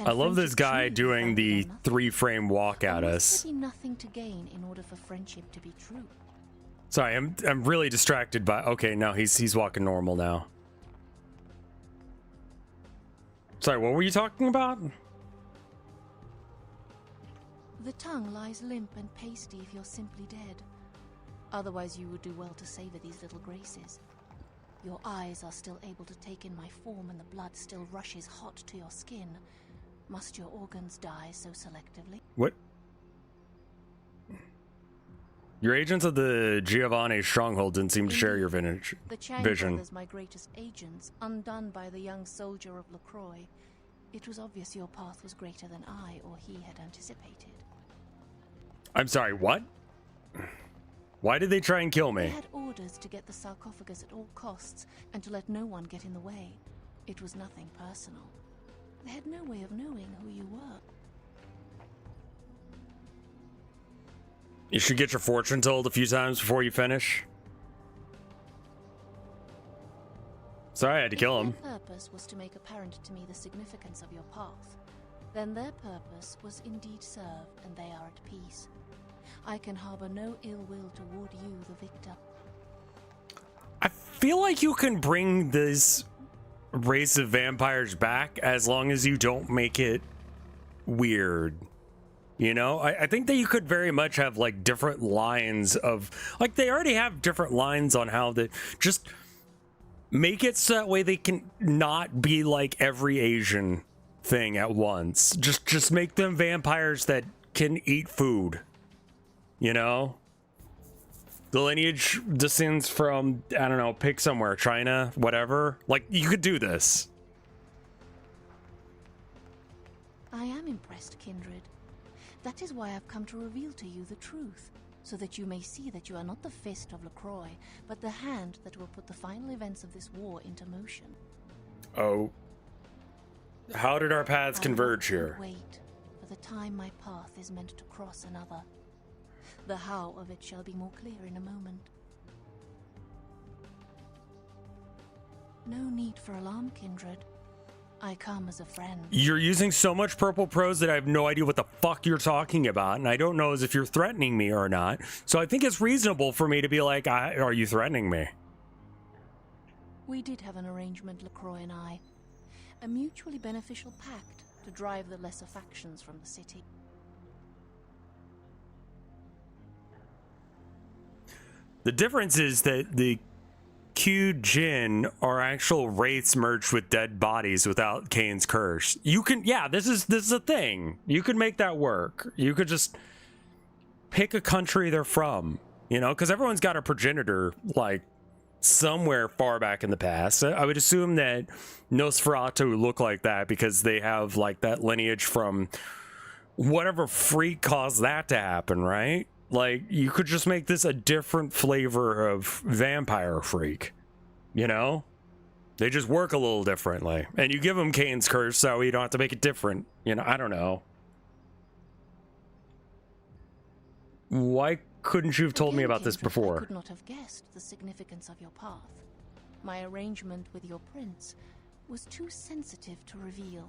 Speaker 1: I love this guy doing the 3-frame walk at us.
Speaker 2: There be nothing to gain in order for friendship to be true.
Speaker 1: Sorry, I'm really distracted by. Okay, now he's walking normal now. Sorry, what were you talking about?
Speaker 2: The tongue lies limp and pasty if you're simply dead. Otherwise, you would do well to savor these little graces. Your eyes are still able to take in my form, and the blood still rushes hot to your skin. Must your organs die so selectively?
Speaker 1: What? Your agents of the Giovanni stronghold didn't seem to share your
Speaker 2: The Chang
Speaker 1: vision.
Speaker 2: brothers, my greatest agents, undone by the young soldier of LaCroix. It was obvious your path was greater than I or he had anticipated.
Speaker 1: I'm sorry, what? Why did they try and kill
Speaker 2: They
Speaker 1: me?
Speaker 2: had orders to get the sarcophagus at all costs and to let no one get in the way. It was nothing personal. They had no way of knowing who you were.
Speaker 1: You should get your fortune told a few times before you finish. Sorry, I had to kill him.
Speaker 2: Their purpose was to make apparent to me the significance of your path. Then their purpose was indeed served, and they are at peace. I can harbor no ill will toward you, the victor.
Speaker 1: I feel like you can bring this race of vampires back as long as you don't make it weird. You know, I think that you could very much have like different lines of, like, they already have different lines on how they just make it so that way they can not be like every Asian thing at once. Just make them vampires that can eat food. You know, the lineage descends from, I don't know, pick somewhere, China, whatever. Like, you could do this.
Speaker 2: I am impressed, kindred. That is why I've come to reveal to you the truth, so that you may see that you are not the fist of LaCroix, but the hand that will put the final events of this war into motion.
Speaker 1: Oh. How did our paths converge here?
Speaker 2: Wait, for the time my path is meant to cross another. The how of it shall be more clear in a moment. No need for alarm, kindred. I come as a friend.
Speaker 1: You're using so much purple prose that I have no idea what the fuck you're talking about, and I don't know as if you're threatening me or not. So I think it's reasonable for me to be like, are you threatening me?
Speaker 2: We did have an arrangement, LaCroix and I. A mutually beneficial pact to drive the lesser factions from the city.
Speaker 1: The difference is that the Q Jin are actual wraiths merged with dead bodies without Kane's curse. You can, yeah, this is a thing. You could make that work. You could just pick a country they're from, you know, because everyone's got a progenitor like somewhere far back in the past. I would assume that Nosferatu look like that because they have like that lineage from whatever freak caused that to happen, right? Like, you could just make this a different flavor of vampire freak, you know? They just work a little differently. And you give them Kane's curse so you don't have to make it different. You know, I don't know. Why couldn't you have told me about this before?
Speaker 2: I could not have guessed the significance of your path. My arrangement with your prince was too sensitive to reveal.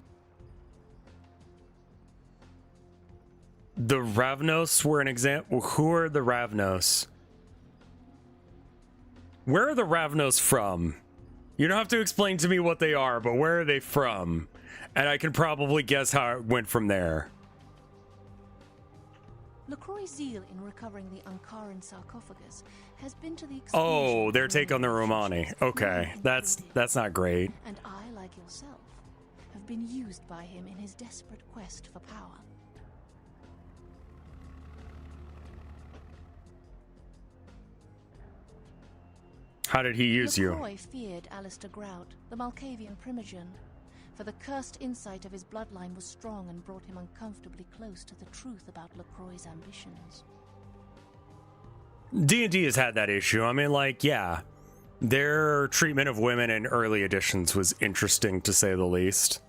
Speaker 1: The Ravnos were an example. Who are the Ravnos? Where are the Ravnos from? You don't have to explain to me what they are, but where are they from? And I can probably guess how it went from there.
Speaker 2: LaCroix's zeal in recovering the Ankaran sarcophagus has been to the exclusion.
Speaker 1: Oh, their take on the Romani. Okay, that's not great.
Speaker 2: And I, like yourself, have been used by him in his desperate quest for power.
Speaker 1: How did he use you?
Speaker 2: LaCroix feared Alistair Grout, the Malkavian primogen, for the cursed insight of his bloodline was strong and brought him uncomfortably close to the truth about LaCroix's ambitions.
Speaker 1: D&D has had that issue. I mean, like, yeah, their treatment of women in early editions was interesting, to say the least.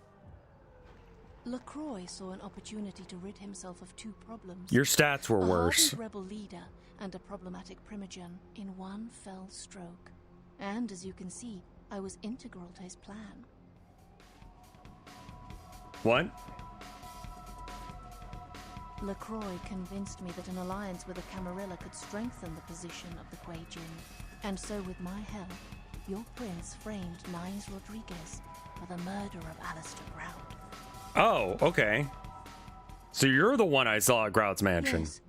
Speaker 2: LaCroix saw an opportunity to rid himself of two problems.
Speaker 1: Your stats were worse.
Speaker 2: A rebel leader and a problematic primogen in one fell stroke. And as you can see, I was integral to his plan.
Speaker 1: What?
Speaker 2: LaCroix convinced me that an alliance with the Camarilla could strengthen the position of the Kuei Jin. And so with my help, your prince framed Nines Rodriguez for the murder of Alistair Grout.
Speaker 1: Oh, okay. So you're the one I saw at Grout's mansion.
Speaker 2: Yes.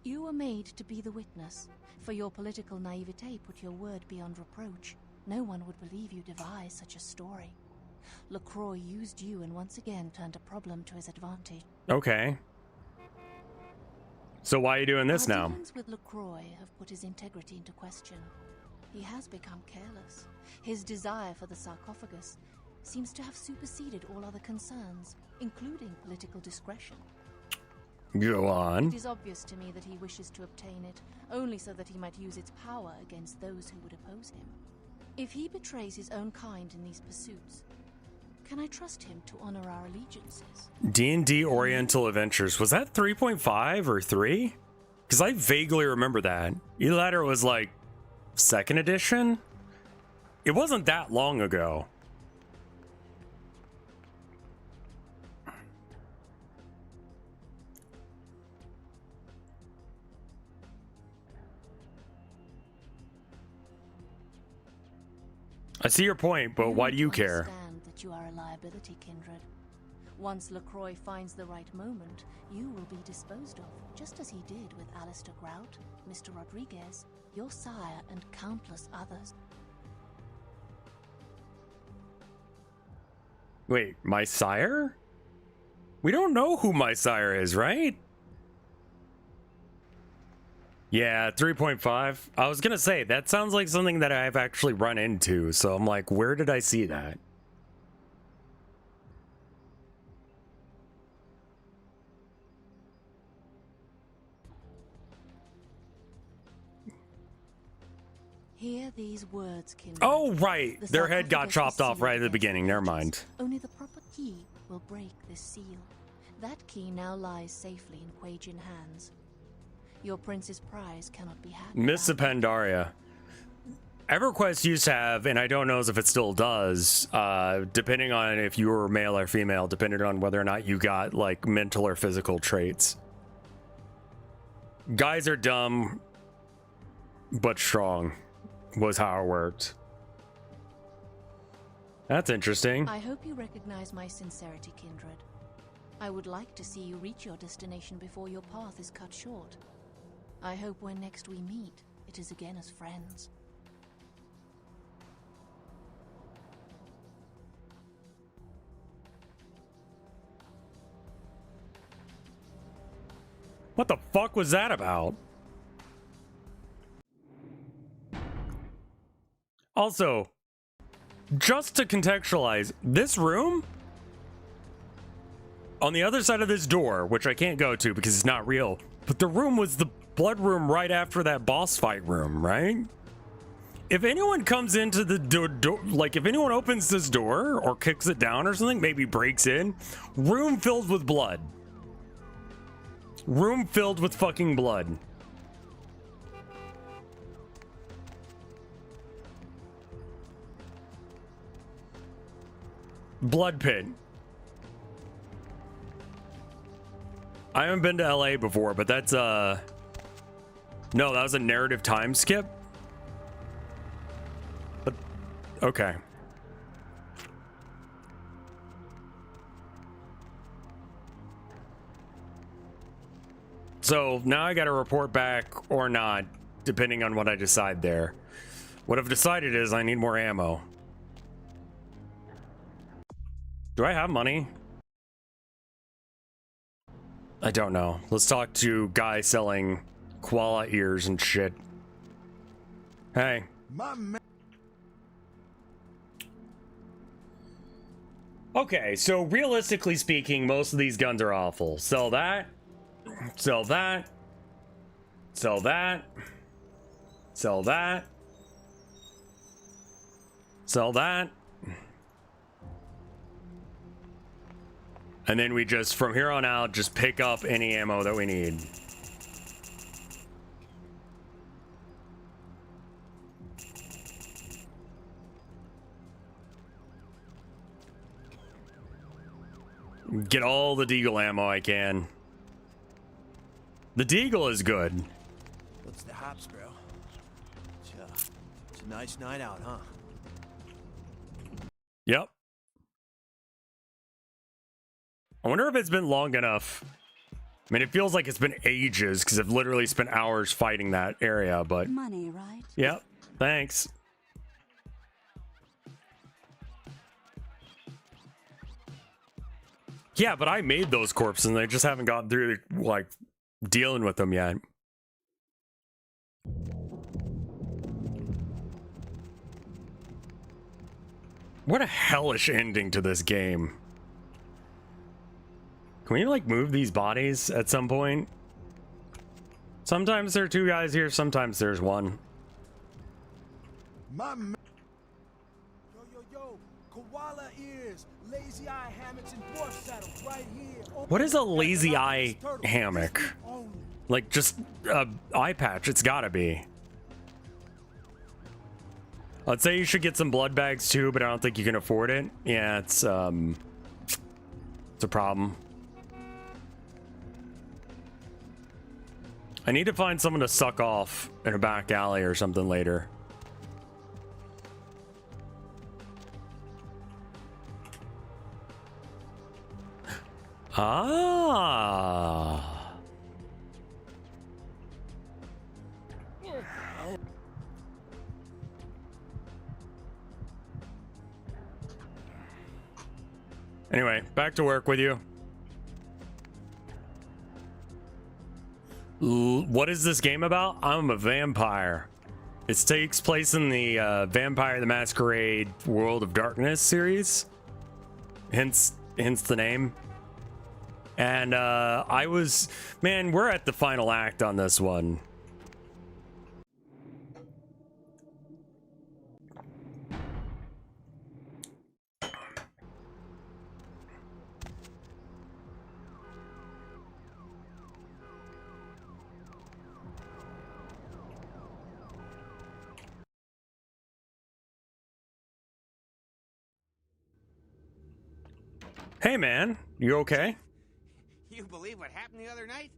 Speaker 2: You were made to be the witness. For your political naivete put your word beyond reproach. No one would believe you devised such a story. LaCroix used you and once again turned a problem to his advantage.
Speaker 1: Okay. So why are you doing this now?
Speaker 2: Our dealings with LaCroix have put his integrity into question. He has become careless. His desire for the sarcophagus seems to have superseded all other concerns, including political discretion.
Speaker 1: Go on.
Speaker 2: It is obvious to me that he wishes to obtain it, only so that he might use its power against those who would oppose him. If he betrays his own kind in these pursuits, can I trust him to honor our allegiances?
Speaker 1: D&D Oriental Adventures. Was that 3.5 or 3? Because I vaguely remember that. Either that or it was like 2nd edition? It wasn't that long ago. I see your point, but why do you care?
Speaker 2: Understand that you are a liability, Kindred. Once LaCroix finds the right moment, you will be disposed of, just as he did with Alistair Grout, Mr. Rodriguez, your sire, and countless others.
Speaker 1: Wait, my sire? We don't know who my sire is, right? Yeah, 3.5. I was gonna say, that sounds like something that I've actually run into, so I'm like, where did I see that?
Speaker 2: Hear these words, Kindred.
Speaker 1: Oh, right! Their head got chopped off right at the beginning, never mind.
Speaker 2: Only the proper key will break this seal. That key now lies safely in Kuei Jin hands. Your prince's prize cannot be had.
Speaker 1: Miss Pandaria. EverQuest used to have, and I don't know if it still does, depending on if you were male or female, depending on whether or not you got like mental or physical traits. Guys are dumb, but strong was how it worked. That's interesting.
Speaker 2: I hope you recognize my sincerity, Kindred. I would like to see you reach your destination before your path is cut short. I hope when next we meet, it is again as friends.
Speaker 1: What the fuck was that about? Also, just to contextualize, this room on the other side of this door, which I can't go to because it's not real, but the room was the blood room right after that boss fight room, right? If anyone comes into the door, like if anyone opens this door or kicks it down or something, maybe breaks in, room filled with blood. Room filled with fucking blood. Blood pit. I haven't been to LA before, but that's no, that was a narrative time skip. But okay. So now I got to report back or not, depending on what I decide there. What I've decided is I need more ammo. Do I have money? I don't know. Let's talk to guy selling koala ears and shit. Hey. Okay, so realistically speaking, most of these guns are awful. Sell that. Sell that. Sell that. Sell that. Sell that. And then we just, from here on out, just pick up any ammo that we need. Get all the Deagle ammo I can. The Deagle is good.
Speaker 16: What's the hops, bro? It's a nice night out, huh?
Speaker 1: Yep. I wonder if it's been long enough. I mean, it feels like it's been ages because I've literally spent hours fighting that area, but...
Speaker 9: Money, right?
Speaker 1: Yep. Thanks. Yeah, but I made those corpses and I just haven't gotten through, like, dealing with them yet. What a hellish ending to this game. Can we, like, move these bodies at some point? Sometimes there are two guys here, sometimes there's one.
Speaker 8: My man. Yo, koala ears, lazy eye hammocks, and dwarf saddles right here.
Speaker 1: What is a lazy eye hammock? Like, just a eye patch, it's gotta be. I'd say you should get some blood bags too, but I don't think you can afford it. Yeah, it's a problem. I need to find someone to suck off in a back alley or something later. Ah. Anyway, back to work with you. What is this game about? I'm a vampire. It takes place in the Vampire the Masquerade World of Darkness series. Hence the name. And man, we're at the final act on this one. Hey, man. You okay?
Speaker 3: You believe what happened the other night?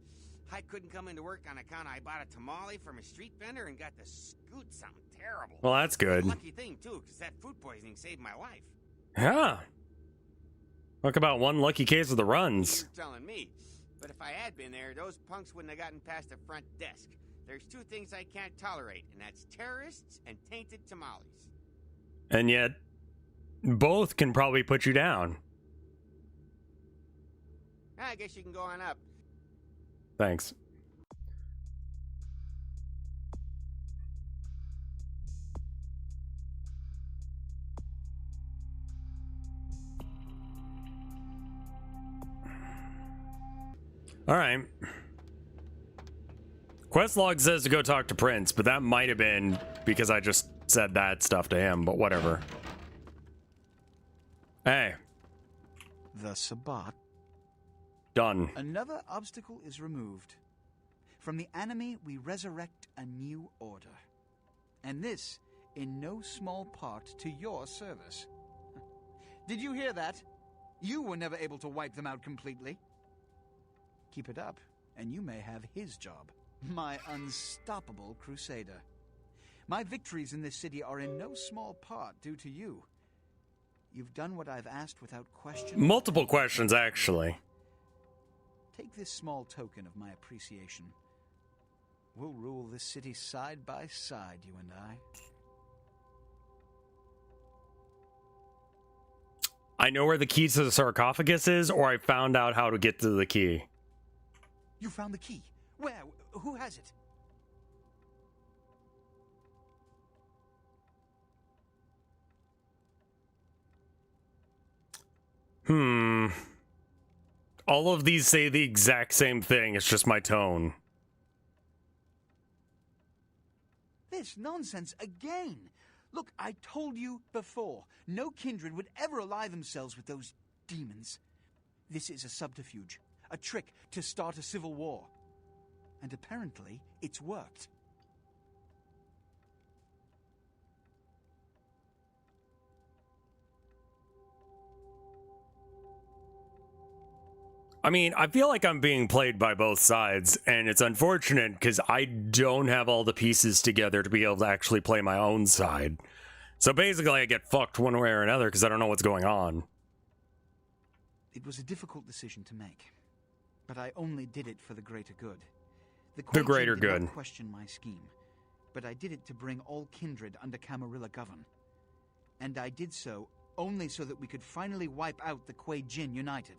Speaker 3: I couldn't come into work on account I bought a tamale from a street vendor and got to scoot something terrible.
Speaker 1: Well, that's good.
Speaker 3: Lucky thing, too, because that food poisoning saved my life.
Speaker 1: Yeah. Talk about one lucky case of the runs.
Speaker 3: You're telling me. But if I had been there, those punks wouldn't have gotten past the front desk. There's two things I can't tolerate, and that's terrorists and tainted tamales.
Speaker 1: And yet, both can probably put you down.
Speaker 3: I guess you can go on up.
Speaker 1: Thanks. All right. Quest log says to go talk to Prince, but that might have been because I just said that stuff to him, but whatever. Hey.
Speaker 6: The Sabbat.
Speaker 1: Done.
Speaker 6: Another obstacle is removed. From the enemy, we resurrect a new order. And this, in no small part, to your service. Did you hear that? You were never able to wipe them out completely. Keep it up, and you may have his job. My unstoppable crusader. My victories in this city are in no small part due to you. You've done what I've asked without question.
Speaker 1: Multiple questions, actually.
Speaker 6: Take this small token of my appreciation. We'll rule this city side by side, you and I.
Speaker 1: I know where the key to the sarcophagus is, or I found out how to get to the key.
Speaker 6: You found the key. Where? Who has it?
Speaker 1: All of these say the exact same thing. It's just my tone.
Speaker 6: This nonsense again. Look, I told you before. No kindred would ever ally themselves with those demons. This is a subterfuge. A trick to start a civil war. And apparently, it's worked.
Speaker 1: I mean, I feel like I'm being played by both sides, and it's unfortunate because I don't have all the pieces together to be able to actually play my own side. So basically, I get fucked one way or another because I don't know what's going on.
Speaker 6: It was a difficult decision to make, but I only did it for the greater good.
Speaker 1: The greater
Speaker 6: did
Speaker 1: good.
Speaker 6: Not question my scheme, but I did it to bring all kindred under Camarilla govern. And I did so only so that we could finally wipe out the Kuei Jin united.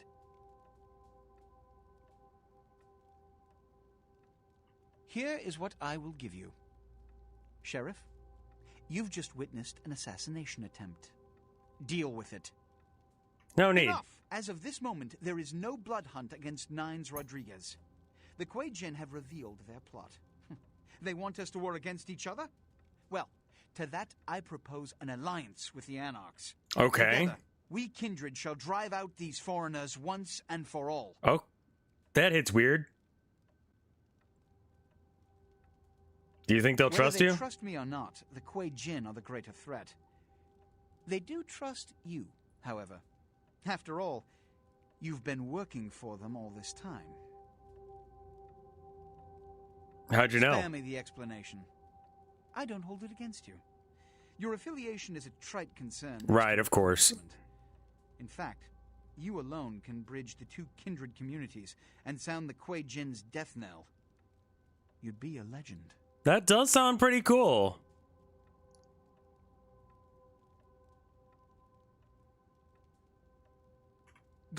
Speaker 6: Here is what I will give you. Sheriff, you've just witnessed an assassination attempt. Deal with it.
Speaker 1: No need.
Speaker 6: Enough! As of this moment, there is no blood hunt against Nines Rodriguez. The Kuei Jin have revealed their plot. They want us to war against each other? Well, to that I propose an alliance with the Anarchs.
Speaker 1: Okay.
Speaker 6: Together, we kindred shall drive out these foreigners once and for all.
Speaker 1: Oh, that hits weird. Do you think they'll trust you?
Speaker 6: Whether they trust me or not, the Kuei Jin are the greater threat. They do trust you, however. After all, you've been working for them all this time.
Speaker 1: How'd you know?
Speaker 6: Spare me the explanation. I don't hold it against you. Your affiliation is a trite concern.
Speaker 1: Right, of course.
Speaker 6: In fact, you alone can bridge the two kindred communities and sound the Kuei Jin's death knell. You'd be a legend.
Speaker 1: That does sound pretty cool.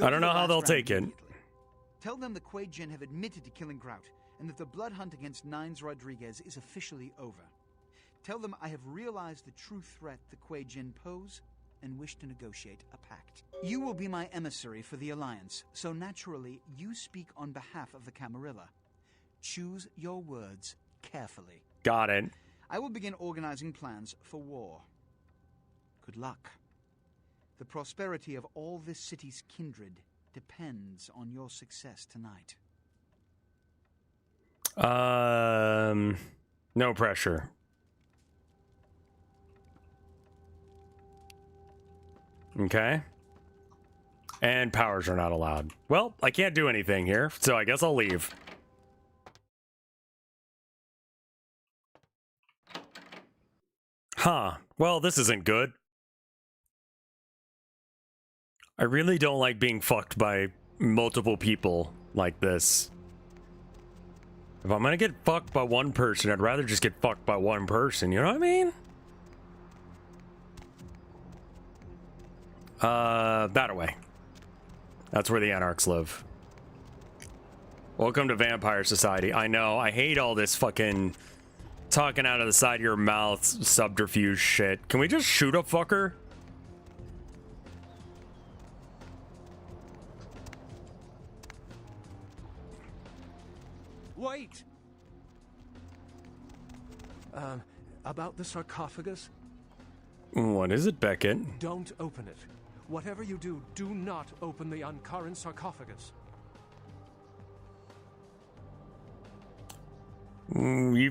Speaker 1: I don't know how they'll take it.
Speaker 6: Tell them the Kuei Jin have admitted to killing Grout, and that the blood hunt against Nines Rodriguez is officially over. Tell them I have realized the true threat the Kuei Jin pose, and wish to negotiate a pact. You will be my emissary for the Alliance, so naturally you speak on behalf of the Camarilla. Choose your words carefully.
Speaker 1: Got it.
Speaker 6: I will begin organizing plans for war. Good luck. The prosperity of all this city's kindred depends on your success tonight.
Speaker 1: No pressure. Okay. And powers are not allowed. Well, I can't do anything here, so I guess I'll leave. Huh. Well, this isn't good. I really don't like being fucked by multiple people like this. If I'm gonna get fucked by one person, I'd rather just get fucked by one person, you know what I mean? That away. That's where the Anarchs live. Welcome to Vampire Society. I know, I hate all this fucking talking out of the side of your mouth subterfuge shit. Can we just shoot a fucker?
Speaker 7: Wait! About the sarcophagus?
Speaker 1: What is it, Beckett?
Speaker 7: Don't open it. Whatever you do, do not open the Ankaran sarcophagus.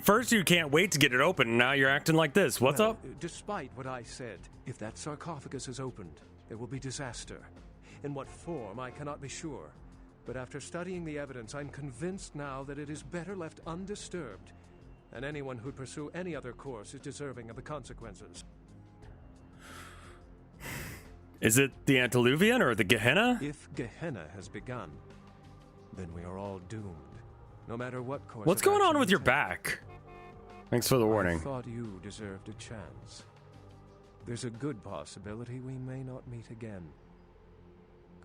Speaker 1: First you can't wait to get it open, and now you're acting like this. What's up?
Speaker 7: Despite what I said, if that sarcophagus is opened, there will be disaster. In what form, I cannot be sure. But after studying the evidence, I'm convinced now that it is better left undisturbed, and anyone who'd pursue any other course is deserving of the consequences.
Speaker 1: Is it the Antediluvian or the Gehenna?
Speaker 7: If Gehenna has begun, then we are all doomed. No matter what course.
Speaker 1: What's going on with your back? Thanks for the warning.
Speaker 7: I thought you deserved a chance. There's a good possibility we may not meet again.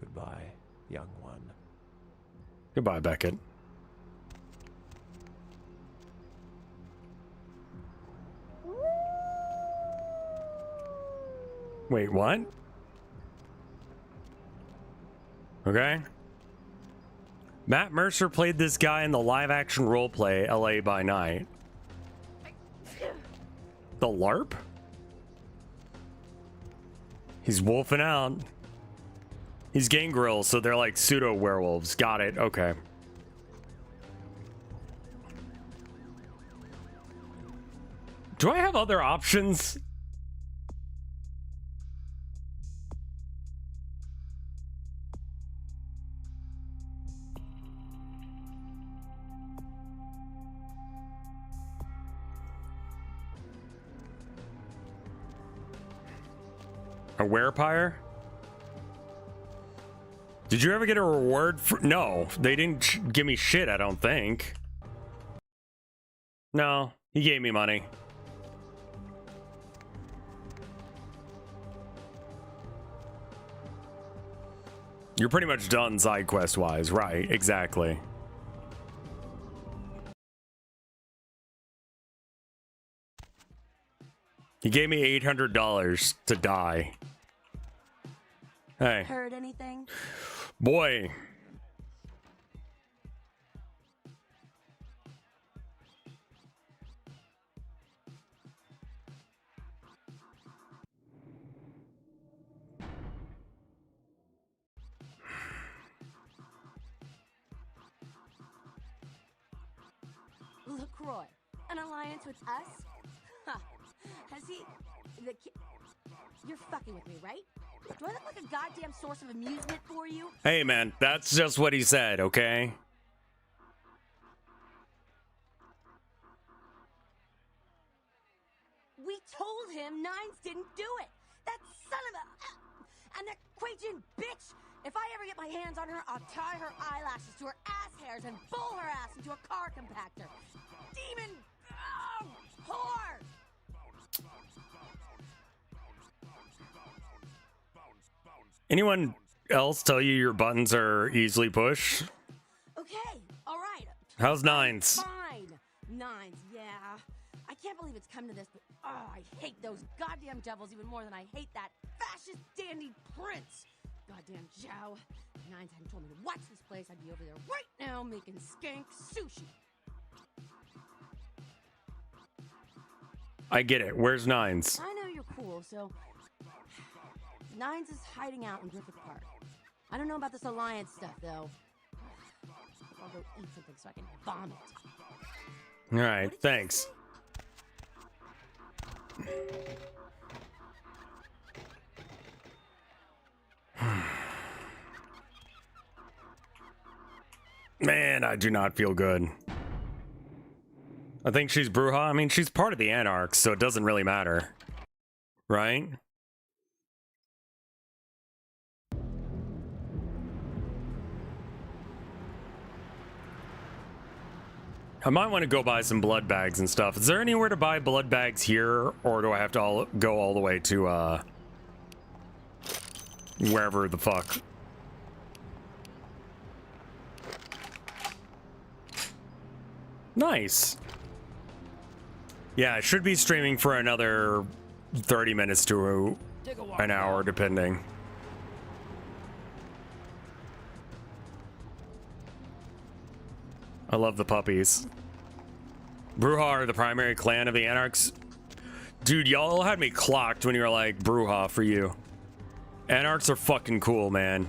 Speaker 7: Goodbye, young one.
Speaker 1: Goodbye, Beckett. Wait, what? Okay. Matt Mercer played this guy in the live-action roleplay LA by Night. The LARP? He's wolfing out. He's gangrel, so they're like pseudo-werewolves. Got it, okay. Do I have other options? A werepire? Did you ever get a reward for... No, they didn't give me shit, I don't think. No, he gave me money. You're pretty much done side quest wise, right? Exactly. He gave me $800 to die. Hey.
Speaker 9: Heard anything?
Speaker 1: Boy.
Speaker 9: LaCroix, an alliance with us? Huh. Has he... You're fucking with me, right? Do I look like a goddamn source of amusement for you?
Speaker 1: Hey, man, that's just what he said, okay?
Speaker 9: We told him Nines didn't do it! That son of a... And that Quajian bitch! If I ever get my hands on her, I'll tie her eyelashes to her ass hairs and bowl her ass into a car compactor. Demon... whore!
Speaker 1: Anyone else tell you your buttons are easily pushed?
Speaker 9: Okay, alright.
Speaker 1: How's Nines?
Speaker 9: Fine. Nines, yeah. I can't believe it's come to this, but I hate those goddamn devils even more than I hate that fascist dandy prince. Goddamn Joe. If Nines hadn't told me to watch this place, I'd be over there right now making skank sushi.
Speaker 1: I get it. Where's Nines?
Speaker 9: I know you're cool, so... Nines is hiding out in Griffith Park. I don't know about this alliance stuff, though. I'll go eat something so I can vomit.
Speaker 1: Alright, thanks. Man, I do not feel good. I think she's Bruja. I mean, she's part of the Anarchs, so it doesn't really matter. Right? I might want to go buy some blood bags and stuff. Is there anywhere to buy blood bags here, or do I have to go all the way to, wherever the fuck? Nice. Yeah, it should be streaming for another 30 minutes to an hour, depending. I love the puppies. Bruja are the primary clan of the Anarchs. Dude, y'all had me clocked when you were like, Bruja for you. Anarchs are fucking cool, man.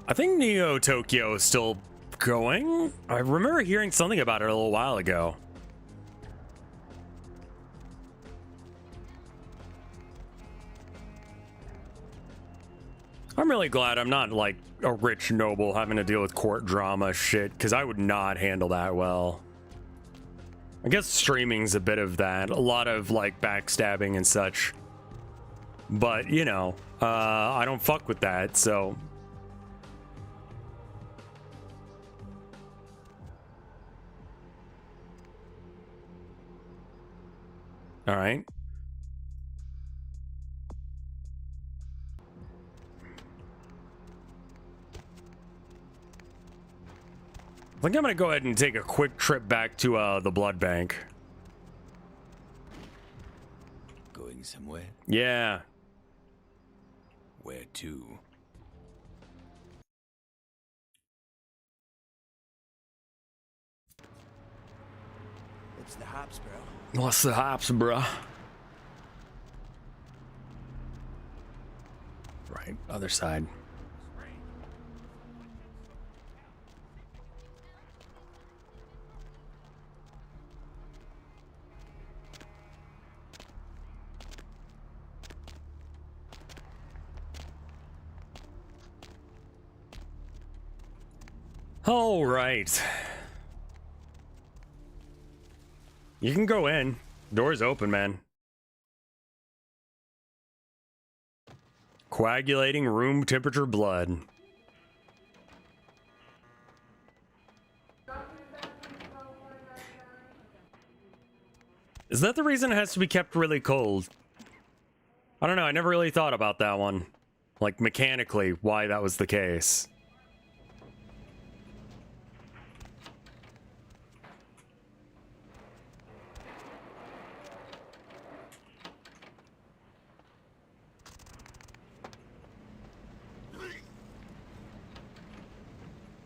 Speaker 1: I think Neo Tokyo is still going. I remember hearing something about it a little while ago. I'm really glad I'm not like a rich noble having to deal with court drama shit, because I would not handle that well. I guess streaming's a bit of that. A lot of like backstabbing and such. But, you know, I don't fuck with that, so... All right. I think I'm gonna go ahead and take a quick trip back to the blood bank.
Speaker 4: Going somewhere?
Speaker 1: Yeah.
Speaker 4: Where to?
Speaker 16: What's the hops, bro?
Speaker 1: What's the hops, bruh? Right, other side. All right. You can go in. Door's open, man. Coagulating room temperature blood. Is that the reason it has to be kept really cold? I don't know. I never really thought about that one. Like, mechanically, why that was the case.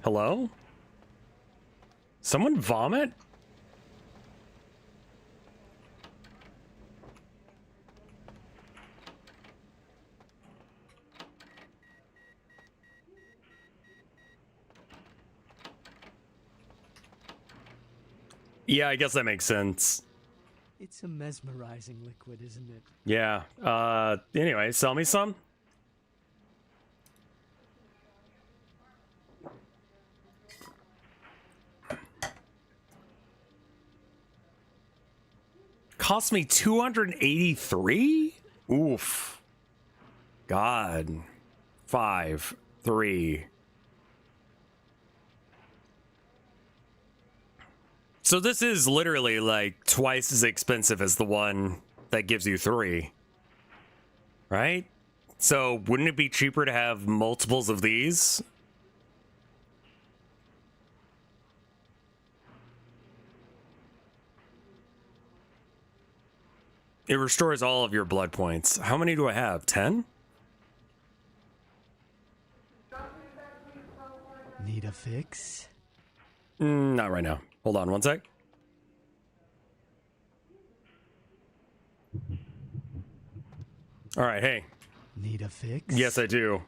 Speaker 1: Hello? Someone vomit? Yeah, I guess that makes sense.
Speaker 22: It's a mesmerizing liquid, isn't it?
Speaker 1: Yeah. Anyway, sell me some? Cost me 283? Oof. God. 5, 3. So this is literally like twice as expensive as the one that gives you 3. Right? So wouldn't it be cheaper to have multiples of these? It restores all of your blood points. How many do I have? 10?
Speaker 22: Need a fix?
Speaker 1: Not right now. Hold on one sec. All right, hey.
Speaker 22: Need a fix?
Speaker 1: Yes, I do.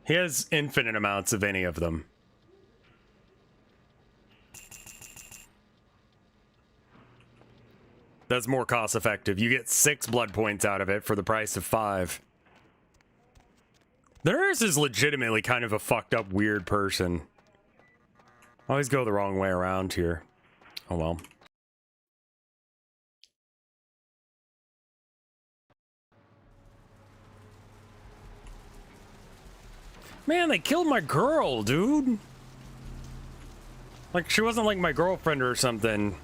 Speaker 1: He has infinite amounts of any of them. That's more cost effective. You get 6 blood points out of it for the price of 5. The nurse is legitimately kind of a fucked up weird person. I always go the wrong way around here. Oh well. Man, they killed my girl, dude. Like, she wasn't like my girlfriend or something.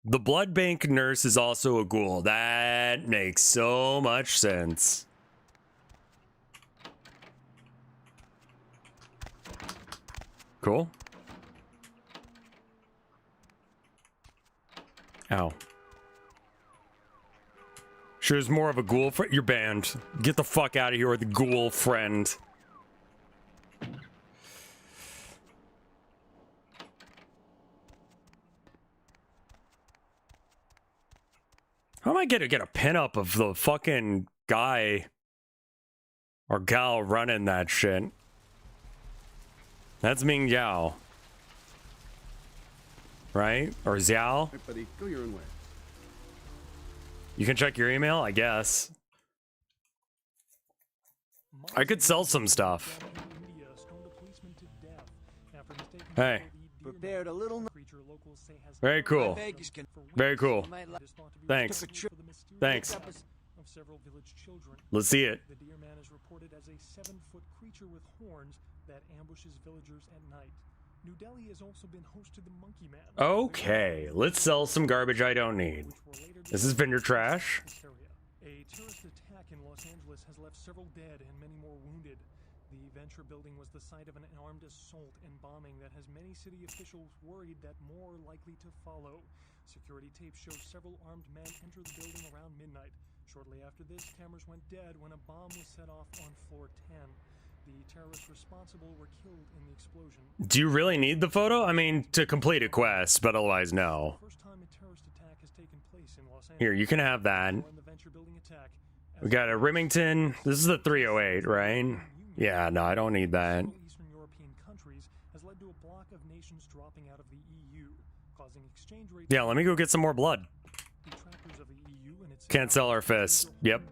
Speaker 1: The blood bank nurse is also a ghoul. That makes so much sense. Cool. Ow. She was more of a ghoul friend. You're banned. Get the fuck out of here with the ghoul friend. How am I gonna get a pinup of the fucking guy or gal running that shit? That's Ming Yao. Right? Or Xiao?
Speaker 19: Hey, buddy, go your own way.
Speaker 1: You can check your email, I guess. I could sell some stuff. Hey.
Speaker 11: Prepared a little.
Speaker 1: Very cool. Very cool. Thanks. Thanks. Let's see it.
Speaker 18: The deer man is reported as a 7-foot creature with horns that ambushes villagers at night. New Delhi has also been host to the Monkey Man.
Speaker 1: Okay, let's sell some garbage I don't need. This is vendor trash.
Speaker 18: A terrorist attack in Los Angeles has left several dead and many more wounded. The Venture building was the site of an armed assault and bombing that has many city officials worried that more are likely to follow. Security tapes show several armed men enter the building around midnight. Shortly after this, cameras went dead when a bomb was set off on floor 10. The terrorists responsible were killed in the explosion.
Speaker 1: Do you really need the photo? I mean, to complete a quest, but otherwise, no.
Speaker 18: First time a terrorist attack has taken place in Los Angeles.
Speaker 1: Here, you can have that. We got a Remington. This is the 308, right? Yeah, no, I don't need that.
Speaker 18: Eastern European countries has led to a block of nations dropping out of the EU, causing exchange rates.
Speaker 1: Yeah, let me go get some more blood.
Speaker 18: Detractors of the EU and its
Speaker 1: Can't sell our fists. Yep.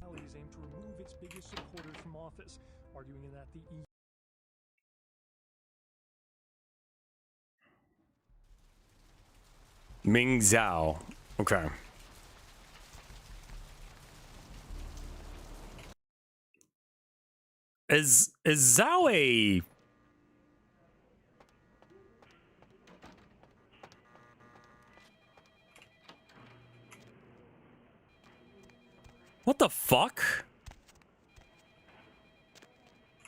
Speaker 18: allies aim to remove its biggest supporters from office, arguing that the EU
Speaker 1: Ming Zhao. Okay. Is Zhao a... What the fuck?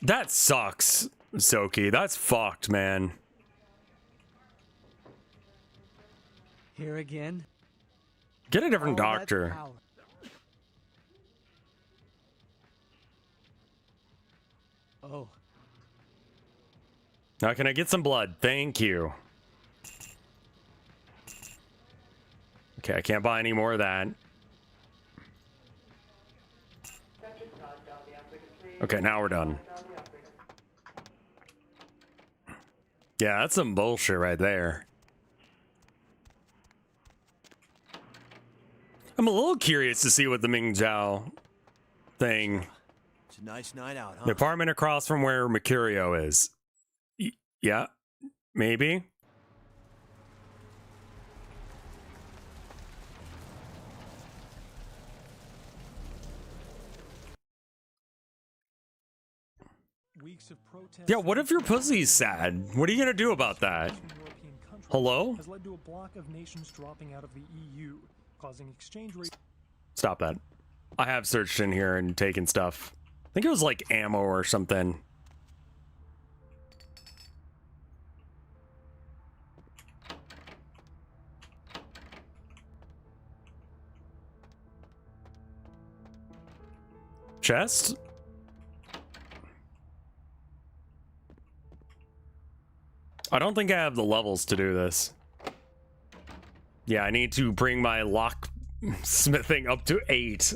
Speaker 1: That sucks, Soki. That's fucked, man.
Speaker 22: Here again?
Speaker 1: Get a different
Speaker 22: All that
Speaker 1: doctor.
Speaker 22: power. Oh.
Speaker 1: Now, can I get some blood? Thank you. Okay, I can't buy any more of that. Okay, now we're done. Yeah, that's some bullshit right there. I'm a little curious to see what the Ming Zhao thing...
Speaker 11: It's a nice night out, huh?
Speaker 1: The apartment across from where Mercurio is. Yeah, maybe.
Speaker 18: weeks of protests.
Speaker 1: Yeah, what if your pussy's sad? What are you gonna do about that? Hello?
Speaker 18: Has led to a block of nations dropping out of the EU, causing exchange rates.
Speaker 1: Stop that. I have searched in here and taken stuff. I think it was like ammo or something. Chest? I don't think I have the levels to do this. Yeah, I need to bring my locksmithing up to 8.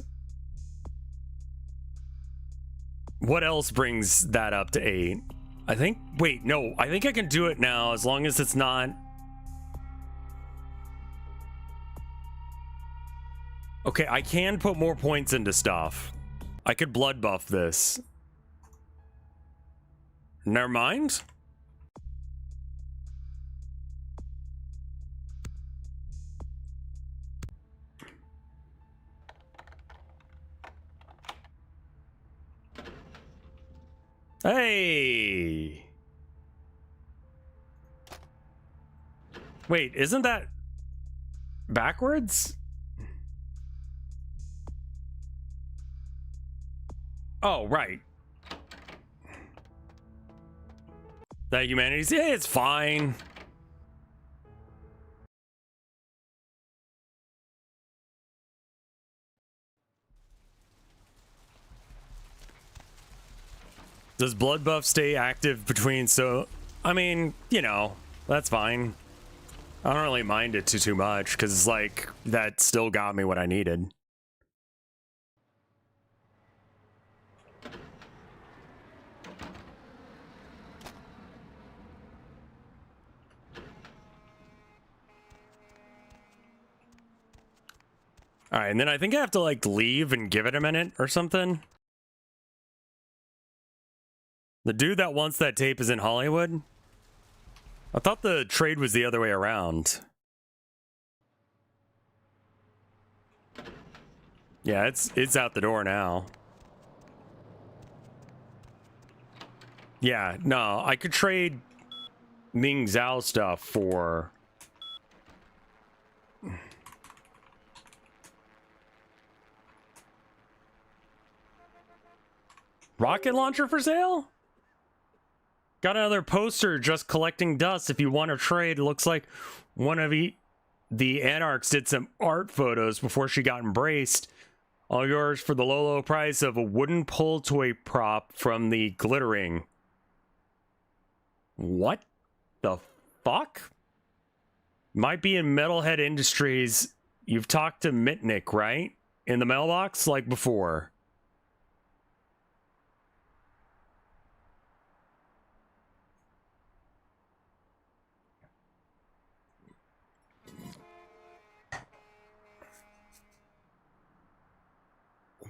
Speaker 1: What else brings that up to 8? I think, wait, no, I think I can do it now as long as it's not. Okay, I can put more points into stuff. I could blood buff this. Never mind. Hey! Wait, isn't that backwards? Oh, right. That humanity's, yeah, it's fine. Does blood buff stay active between, so, I mean, you know, that's fine. I don't really mind it too much, because, like, that still got me what I needed. Alright, and then I think I have to, like, leave and give it a minute or something. The dude that wants that tape is in Hollywood? I thought the trade was the other way around. Yeah, it's out the door now. Yeah, no, I could trade Ming Zhao stuff for... Rocket launcher for sale? Got another poster just collecting dust. If you want to trade, it looks like one of the Anarchs did some art photos before she got embraced. All yours for the low price of a wooden pull toy prop from the Glittering. What the fuck? Might be in Metalhead Industries. You've talked to Mitnick, right? In the mailbox, like before.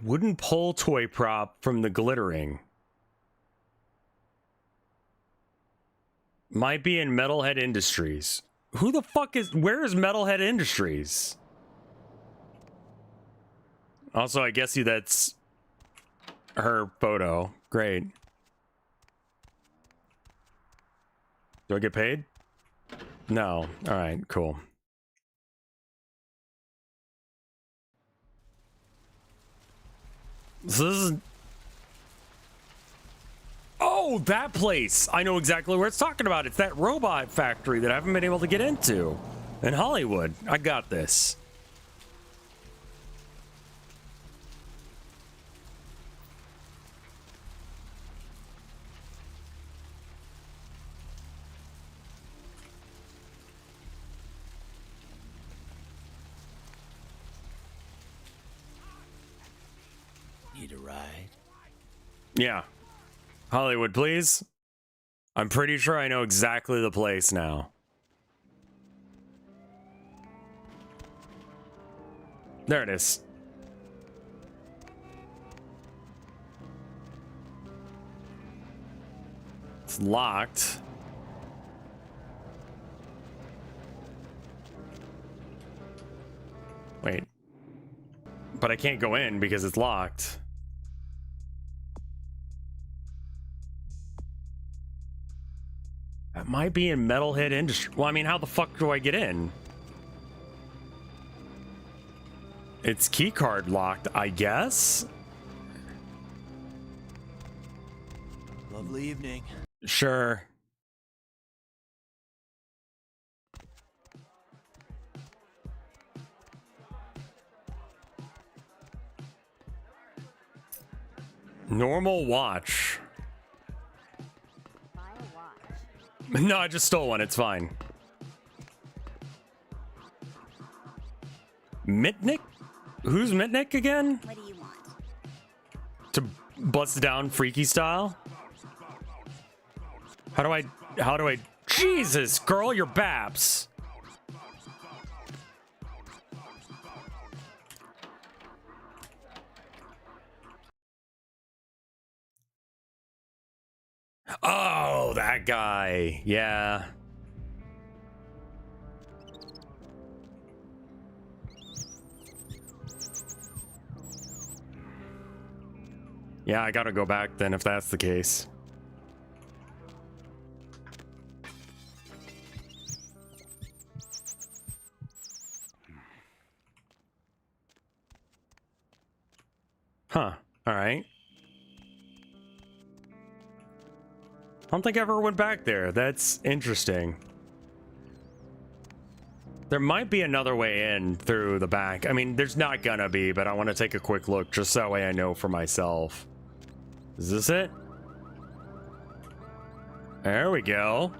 Speaker 1: Wooden pull toy prop from the Glittering. Might be in Metalhead Industries. Who the fuck is... Where is Metalhead Industries? Also, I guess that's her photo. Great. Do I get paid? No. Alright, cool. So this is... Oh, that place! I know exactly where it's talking about. It's that robot factory that I haven't been able to get into in Hollywood. I got this.
Speaker 13: Need a ride?
Speaker 1: Yeah. Hollywood, please. I'm pretty sure I know exactly the place now. There it is. It's locked. Wait. But I can't go in because it's locked. That might be in Metalhead Industry. Well, I mean, how the fuck do I get in? It's keycard locked, I guess?
Speaker 16: Lovely evening.
Speaker 1: Sure. Normal watch. No, I just stole one. It's fine. Mitnick? Who's Mitnick again?
Speaker 10: What do you want?
Speaker 1: To bust down freaky style? How do I Jesus, girl, your baps. Oh, that guy. Yeah. Yeah, I gotta go back then if that's the case. Huh. Alright. I don't think I ever went back there. That's interesting. There might be another way in through the back. I mean, there's not gonna be, but I want to take a quick look just so that way I know for myself. Is this it? There we go.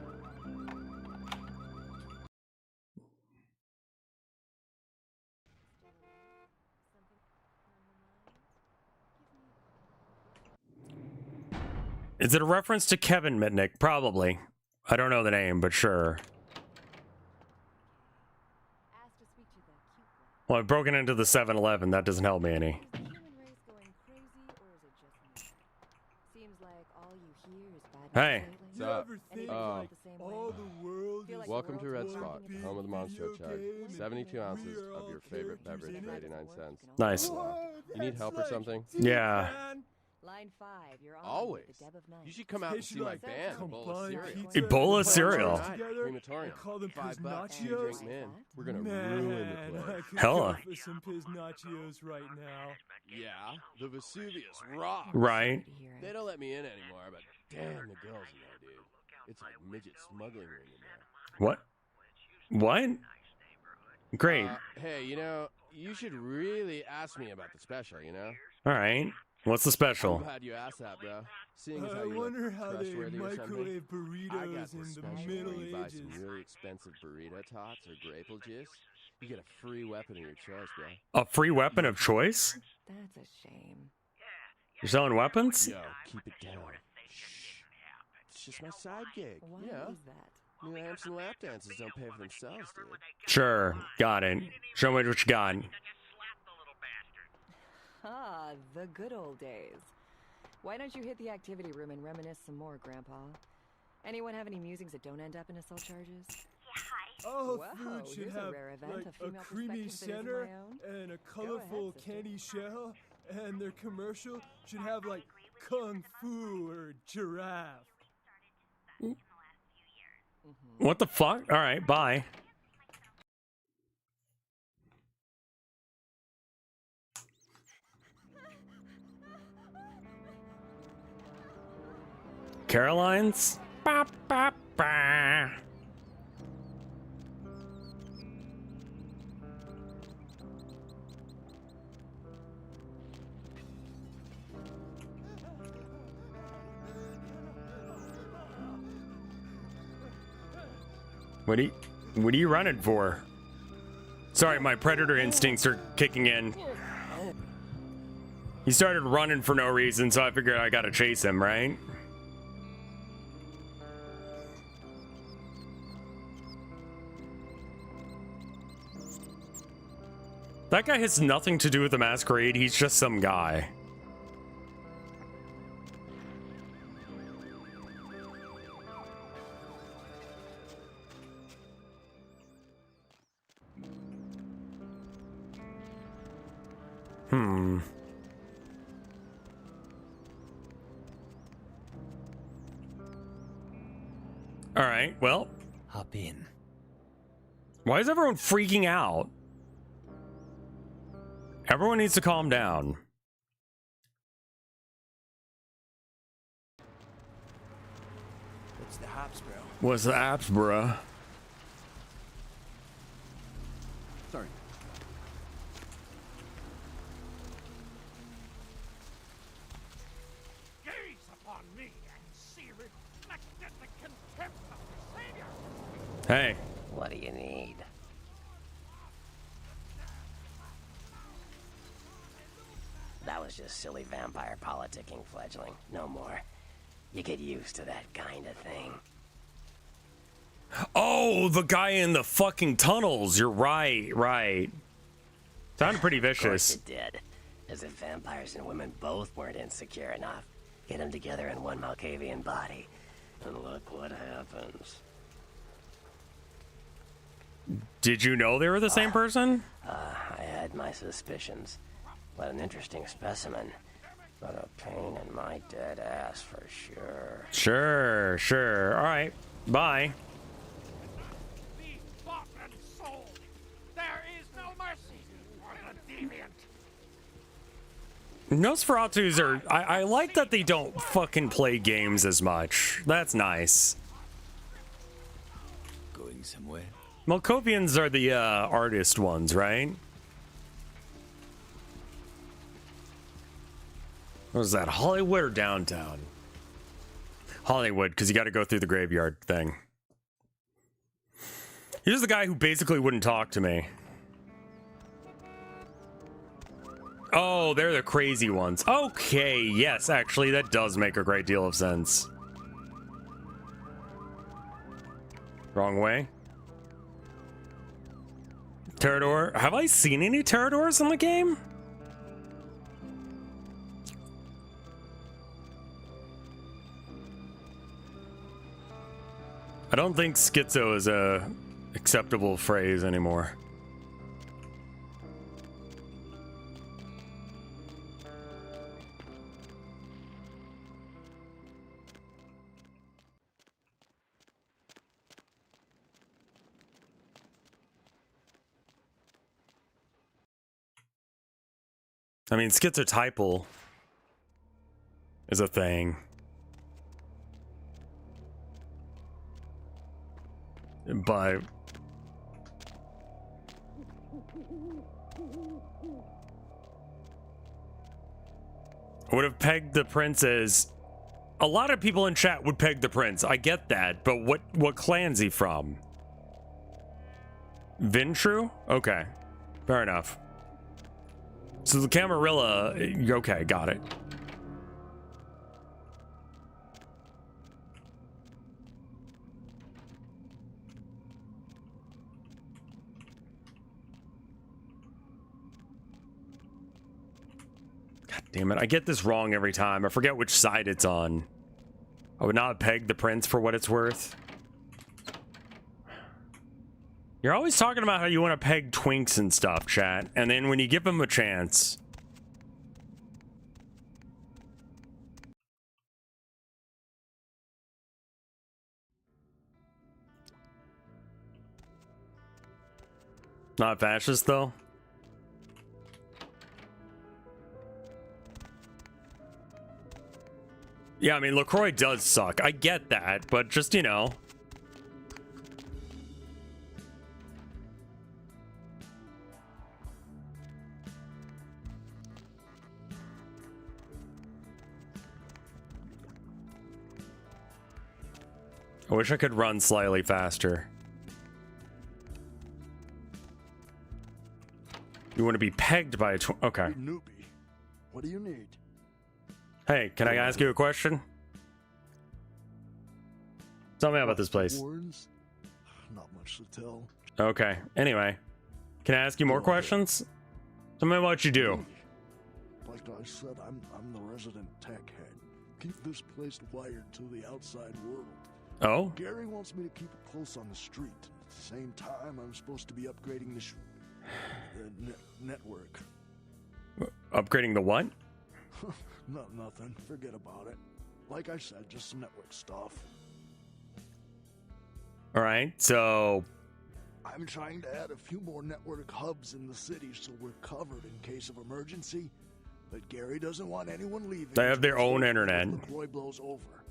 Speaker 1: Is it a reference to Kevin Mitnick? Probably. I don't know the name, but sure. Well, I've broken into the 7-Eleven. That doesn't help me any. Hey.
Speaker 10: What's up? Welcome to Red Spot, home of the Monster Chug. 72 ounces of your favorite beverage for 89 cents.
Speaker 1: Nice.
Speaker 10: You need help or something?
Speaker 1: Yeah.
Speaker 14: Line 5, you're on
Speaker 10: always.
Speaker 14: with the Deb of Night.
Speaker 10: You should come out and see my band, a bowl of cereal.
Speaker 1: A bowl of cereal.
Speaker 10: Crematorium. $5 you drink, man. We're gonna ruin the place.
Speaker 1: Hella.
Speaker 8: For some Piznaccios right now.
Speaker 10: Yeah, the Vesuvius rocks.
Speaker 1: Right.
Speaker 10: They don't let me in anymore, but damn the girls in there, dude. It's like midget smuggling ring in there.
Speaker 1: What? What? Great.
Speaker 10: Hey, you know, you should really ask me about the special, you know?
Speaker 1: All right. What's the special?
Speaker 10: I'm glad you asked that, bro. Seeing as how
Speaker 8: I
Speaker 10: you
Speaker 8: wonder
Speaker 10: look
Speaker 8: how they
Speaker 10: trustworthy or something,
Speaker 8: microwave
Speaker 10: I got
Speaker 8: burritos
Speaker 10: this
Speaker 8: in the
Speaker 10: special
Speaker 8: Middle
Speaker 10: where you buy
Speaker 8: Ages.
Speaker 10: some really expensive burrito tots or grape juice. You get a free weapon of your choice, bro.
Speaker 1: A free weapon of choice?
Speaker 14: That's a shame.
Speaker 1: You're selling weapons?
Speaker 10: Yo, keep it down. Shh. It's just my side gig.
Speaker 14: Why
Speaker 10: Yeah.
Speaker 14: is that?
Speaker 10: New amps and lap dances don't pay for themselves, dude.
Speaker 1: Sure. Got it. Show me what you got.
Speaker 14: Ah, the good old days. Why don't you hit the activity room and reminisce some more, Grandpa? Anyone have any musings that don't end up in assault charges?
Speaker 8: All
Speaker 14: Whoa,
Speaker 8: food should
Speaker 14: here's a
Speaker 8: have
Speaker 14: rare event,
Speaker 8: like
Speaker 14: a
Speaker 8: a
Speaker 14: female
Speaker 8: creamy
Speaker 14: perspective that isn't
Speaker 8: center
Speaker 14: my own.
Speaker 8: and a
Speaker 14: Go
Speaker 8: colorful
Speaker 14: ahead, sister.
Speaker 8: candy shell, and their commercial should have like kung fu or giraffe.
Speaker 1: What the fuck? All right, bye. Caroline's? Ba, ba, ba. What are you running for? Sorry, my predator instincts are kicking in. He started running for no reason, so I figured I gotta chase him, right? That guy has nothing to do with the Masquerade, he's just some guy. All right, well.
Speaker 11: Hop in.
Speaker 1: Why is everyone freaking out? Everyone needs to calm down.
Speaker 16: What's the hops, bro?
Speaker 1: What's the apps, bruh?
Speaker 19: Sorry.
Speaker 12: Gaze upon me and see reflected the contempt of the Savior.
Speaker 1: Hey.
Speaker 11: What do you need? That was
Speaker 15: is just silly vampire politicking fledgling. No more. You get used to that kind of thing.
Speaker 1: Oh, the guy in the fucking tunnels. You're right, right. Sounded pretty
Speaker 15: Of course
Speaker 1: vicious.
Speaker 15: it did. As if vampires and women both weren't insecure enough. Get them together in one Malkavian body. And look what happens.
Speaker 1: Did you know they were the same person?
Speaker 15: I had my suspicions. What an interesting specimen. But a pain in my dead ass for sure.
Speaker 1: Sure, sure. All right. Bye.
Speaker 12: Bought and sold. There is no mercy for the deviant.
Speaker 1: Nosferatus are... I like that they don't fucking play games as much. That's nice.
Speaker 4: Going somewhere?
Speaker 1: Malkovians are the artist ones, right? What was that, Hollywood or downtown? Hollywood, because you got to go through the graveyard thing. Here's the guy who basically wouldn't talk to me. Oh, they're the crazy ones. Okay, yes, actually, that does make a great deal of sense. Wrong way. Terrador. Have I seen any Terradors in the game? I don't think schizo is a acceptable phrase anymore. I mean, schizotypal is a thing. But I would have pegged the prince as... A lot of people in chat would peg the prince. I get that, but what clan's he from? Vintru? Okay, fair enough. So the Camarilla... Okay, got it. Damn it, I get this wrong every time. I forget which side it's on. I would not peg the prince for what it's worth. You're always talking about how you want to peg twinks and stuff, chat. And then when you give them a chance... Not fascist, though? Yeah, I mean, LaCroix does suck. I get that, but just, you know. I wish I could run slightly faster. You want to be pegged by a okay.
Speaker 17: Newbie, what do you need?
Speaker 1: Hey, can I ask you a question? Tell me about this place.
Speaker 17: Warrens? Not much to tell.
Speaker 1: Okay. Anyway, can I ask you more questions? Tell me about what you do.
Speaker 17: Like I said, I'm the resident tech head. Keep this place wired to the outside world.
Speaker 1: Oh?
Speaker 17: Gary wants me to keep it close on the street. At the same time, I'm supposed to be upgrading the network.
Speaker 1: Upgrading the what?
Speaker 17: Nothing. Forget about it. Like I said, just some network stuff.
Speaker 1: All right, so...
Speaker 17: I'm trying to add a few more network hubs in the city so we're covered in case of emergency. But Gary doesn't want anyone leaving.
Speaker 1: They have their own internet.
Speaker 17: LaCroix blows over,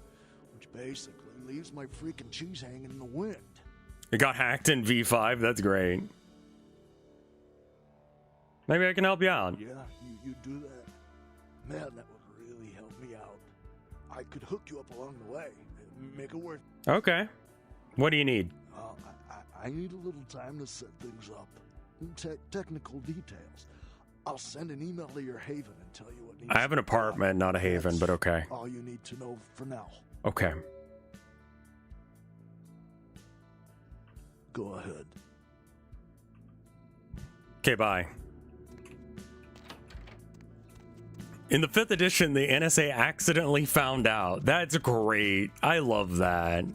Speaker 17: which basically leaves my freaking cheese hanging in the wind.
Speaker 1: It got hacked in V5. That's great. Maybe I can help you out.
Speaker 17: Yeah, you do that. Man, that would really help me out. I could hook you up along the way. Make it worth.
Speaker 1: Okay. What do you need?
Speaker 17: I need a little time to set things up. Technical details. I'll send an email to your haven and tell you what needs
Speaker 1: I have an apartment, not a haven, but okay.
Speaker 17: all you need to know for now.
Speaker 1: Okay.
Speaker 17: Go ahead.
Speaker 1: Okay, bye. In the 5th edition, the NSA accidentally found out. That's great. I love that.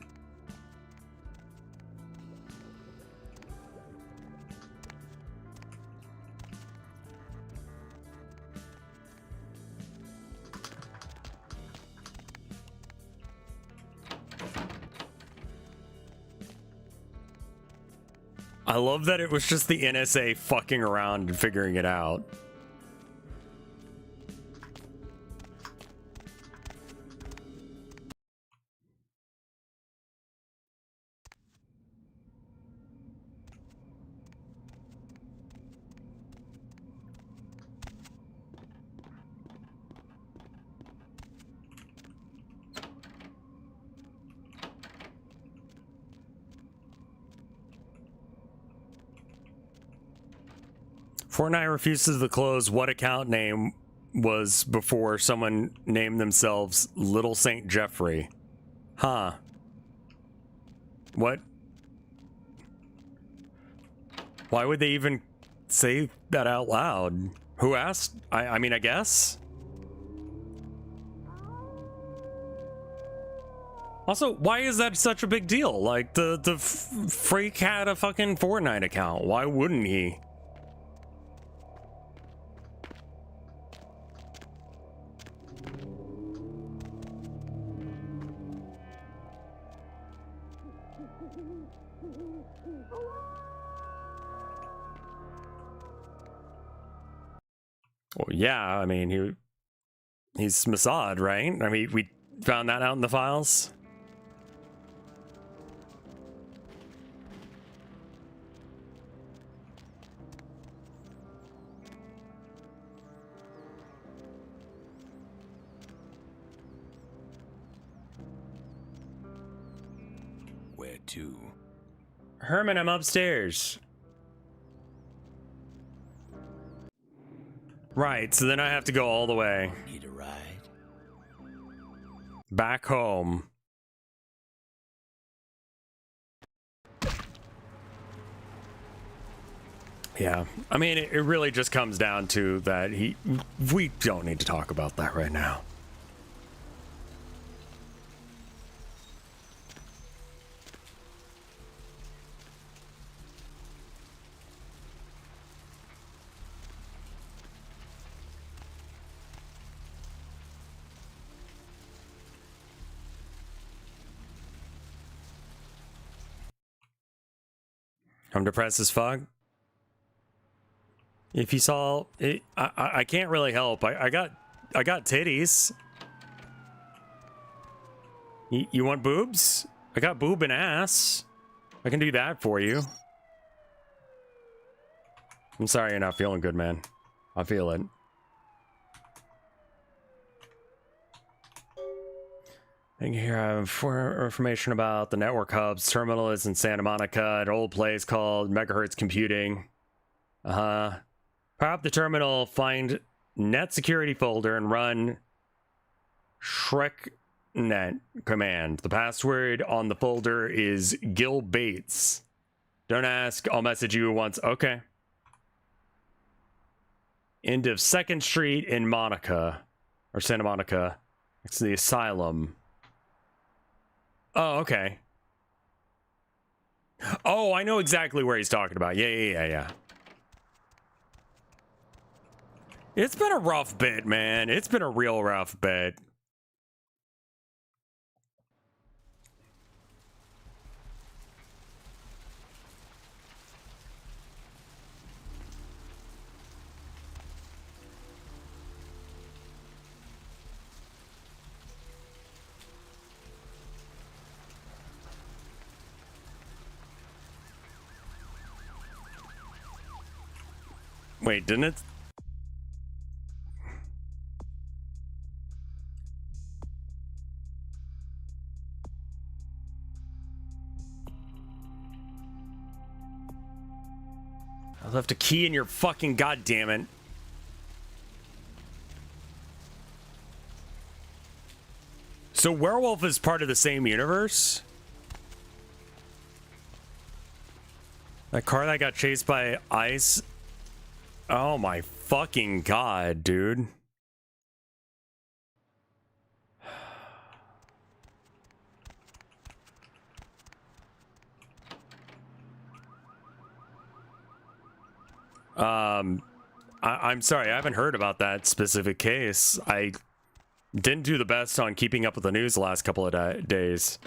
Speaker 1: I love that it was just the NSA fucking around and figuring it out. Fortnite refuses to close what account name was before someone named themselves Little Saint Jeffrey. Huh. What? Why would they even say that out loud? Who asked? I mean, I guess? Also, why is that such a big deal? Like, the freak had a fucking Fortnite account. Why wouldn't he? Well, yeah, I mean, he's Mossad, right? I mean, we found that out in the files.
Speaker 4: Where to?
Speaker 1: Herman, I'm upstairs. Right, so then I have to go all the way.
Speaker 4: Need a ride?
Speaker 1: Back home. Yeah, I mean, it really just comes down to that we don't need to talk about that right now. I'm depressed as fuck. If you saw it, I can't really help. I got titties. You want boobs? I got boob and ass. I can do that for you. I'm sorry you're not feeling good, man. I feel it. And here I have information about the network hub's terminal is in Santa Monica, an old place called Megahertz Computing. Power up the terminal, find net security folder, and run ShrekNet command. The password on the folder is Gil Bates. Don't ask, I'll message you once. Okay. End of 2nd Street in Monica, or Santa Monica. It's the asylum. Oh, okay. Oh, I know exactly where he's talking about. Yeah. It's been a rough bit, man. It's been a real rough bit. Wait, didn't it? I left a key in your fucking goddamn it. So werewolf is part of the same universe? That car that got chased by ice? Oh my fucking god, dude. I'm sorry, I haven't heard about that specific case. I didn't do the best on keeping up with the news the last couple of days.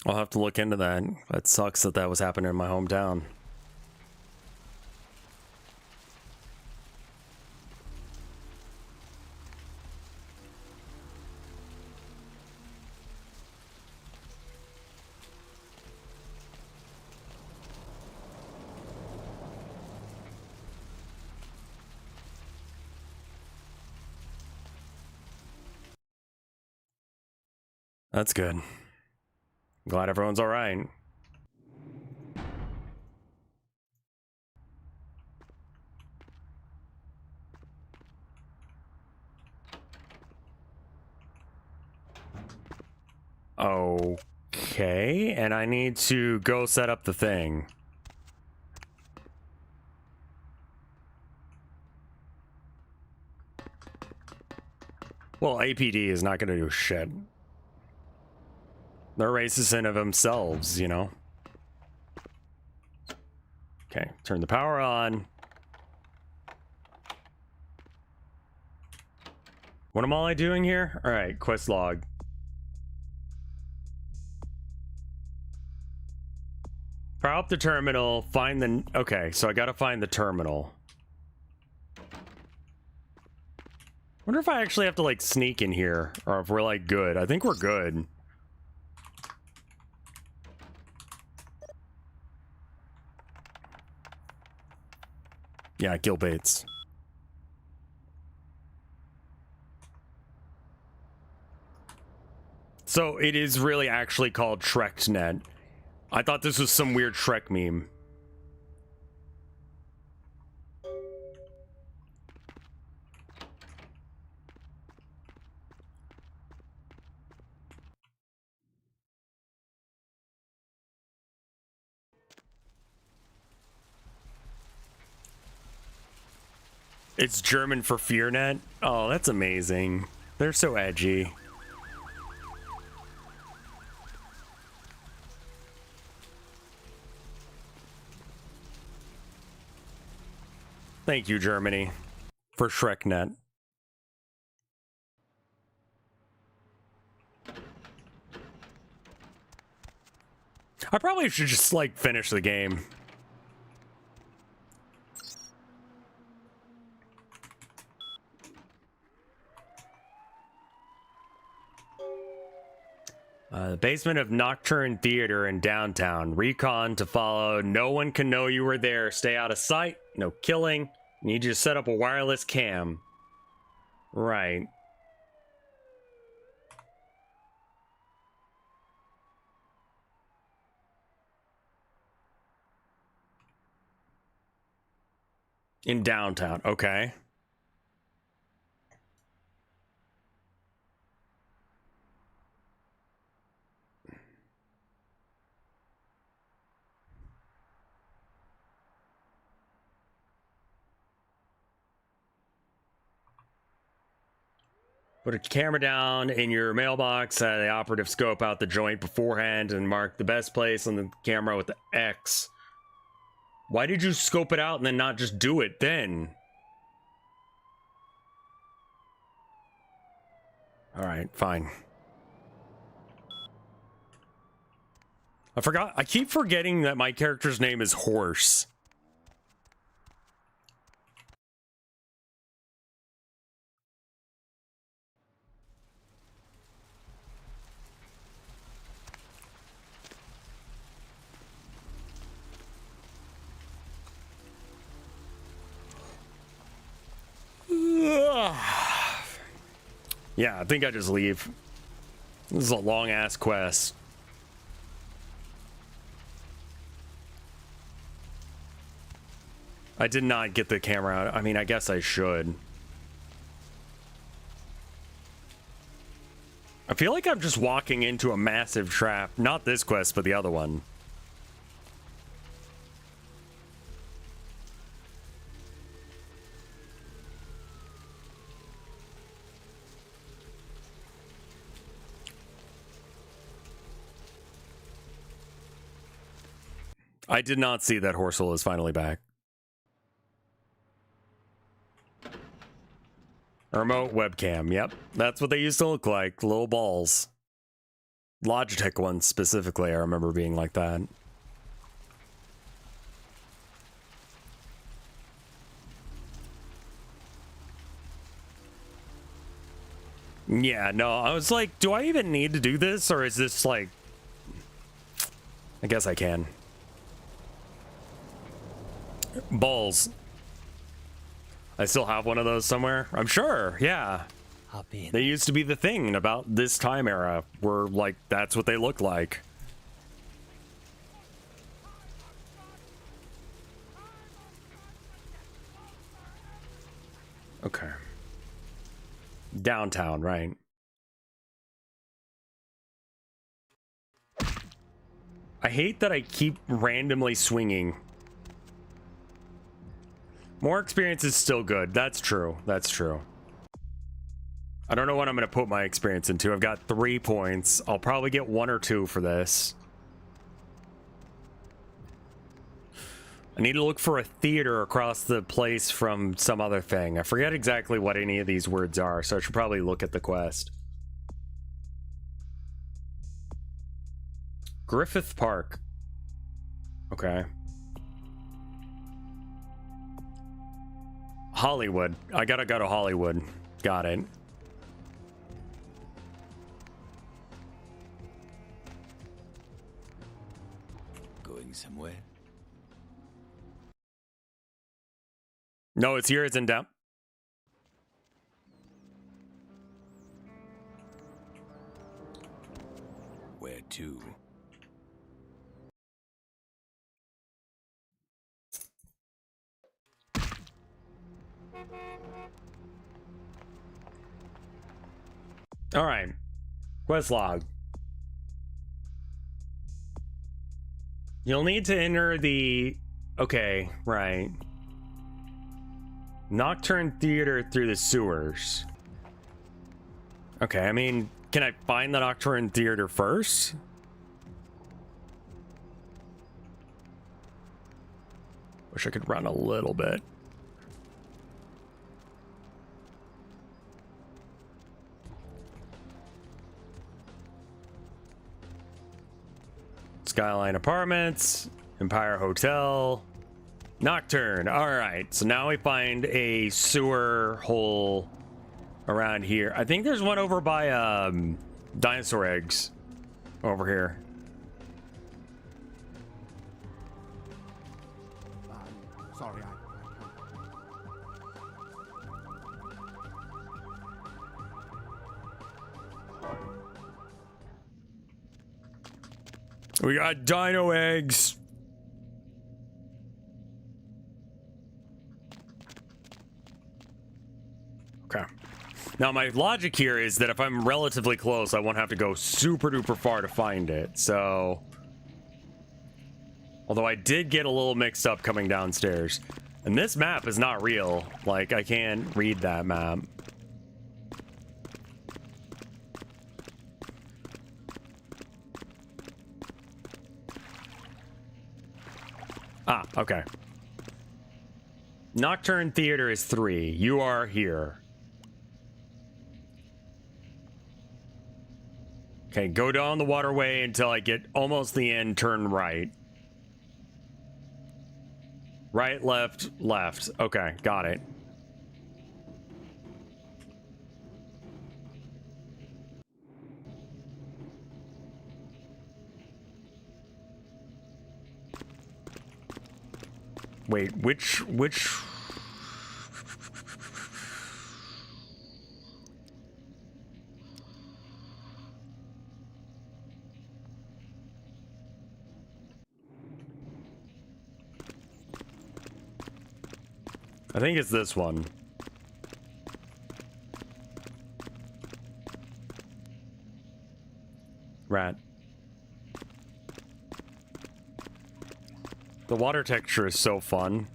Speaker 1: I'll have to look into that. That sucks that that was happening in my hometown. That's good. I'm glad everyone's all right. Okay, and I need to go set up the thing. Well, APD is not going to do shit. They're racist in of themselves, you know. Okay, turn the power on. What am I doing here? All right, quest log. Power up the terminal, find the... Okay, so I gotta find the terminal. Wonder if I actually have to, like, sneak in here, or if we're, like, good. I think we're good. Yeah, kill Bates. So it is really actually called ShrekNet. I thought this was some weird Shrek meme. It's German for FearNet? Oh, that's amazing. They're so edgy. Thank you, Germany, for ShrekNet. I probably should just, like, finish the game. The basement of Nocturne Theater in downtown. Recon to follow. No one can know you were there. Stay out of sight. No killing. Need you to set up a wireless cam. Right. In downtown. Okay. Put a camera down in your mailbox, the operative scope out the joint beforehand and mark the best place on the camera with the X. Why did you scope it out and then not just do it then? Alright, fine. I keep forgetting that my character's name is Horse. Yeah, I think I just leave. This is a long-ass quest. I did not get the camera out. I mean, I guess I should. I feel like I'm just walking into a massive trap. Not this quest, but the other one. I did not see that Horsel is finally back. A remote webcam, yep. That's what they used to look like, little balls. Logitech ones specifically, I remember being like that. Yeah, no, I was like, do I even need to do this, or is this like... I guess I can. Balls. I still have one of those somewhere. I'm sure, yeah. They used to be the thing about this time era, where, like, that's what they look like. Okay. Downtown, right? I hate that I keep randomly swinging. More experience is still good. That's true. That's true. I don't know what I'm going to put my experience into. I've got 3 points. I'll probably get 1 or 2 for this. I need to look for a theater across the place from some other thing. I forget exactly what any of these words are, so I should probably look at the quest. Griffith Park. Okay. Hollywood. I gotta go to Hollywood. Got it.
Speaker 4: Going somewhere?
Speaker 1: No, it's here. It's in down.
Speaker 4: Where to?
Speaker 1: All right. Quest log. You'll need to enter the... Okay, right. Nocturne Theater through the sewers. Okay, I mean, can I find the Nocturne Theater first? Wish I could run a little bit. Skyline Apartments, Empire Hotel, Nocturne. All right, so now we find a sewer hole around here. I think there's one over by dinosaur eggs over here.
Speaker 8: Sorry,
Speaker 1: We got dino eggs. Okay. Now my logic here is that if I'm relatively close, I won't have to go super duper far to find it. So, although I did get a little mixed up coming downstairs. And this map is not real. Like, I can't read that map. Ah, okay. Nocturne Theater is 3. You are here. Okay, go down the waterway until I get almost the end, turn right. Right, left, left. Okay, got it. Wait, which... I think it's this one. Rat. The water texture is so fun.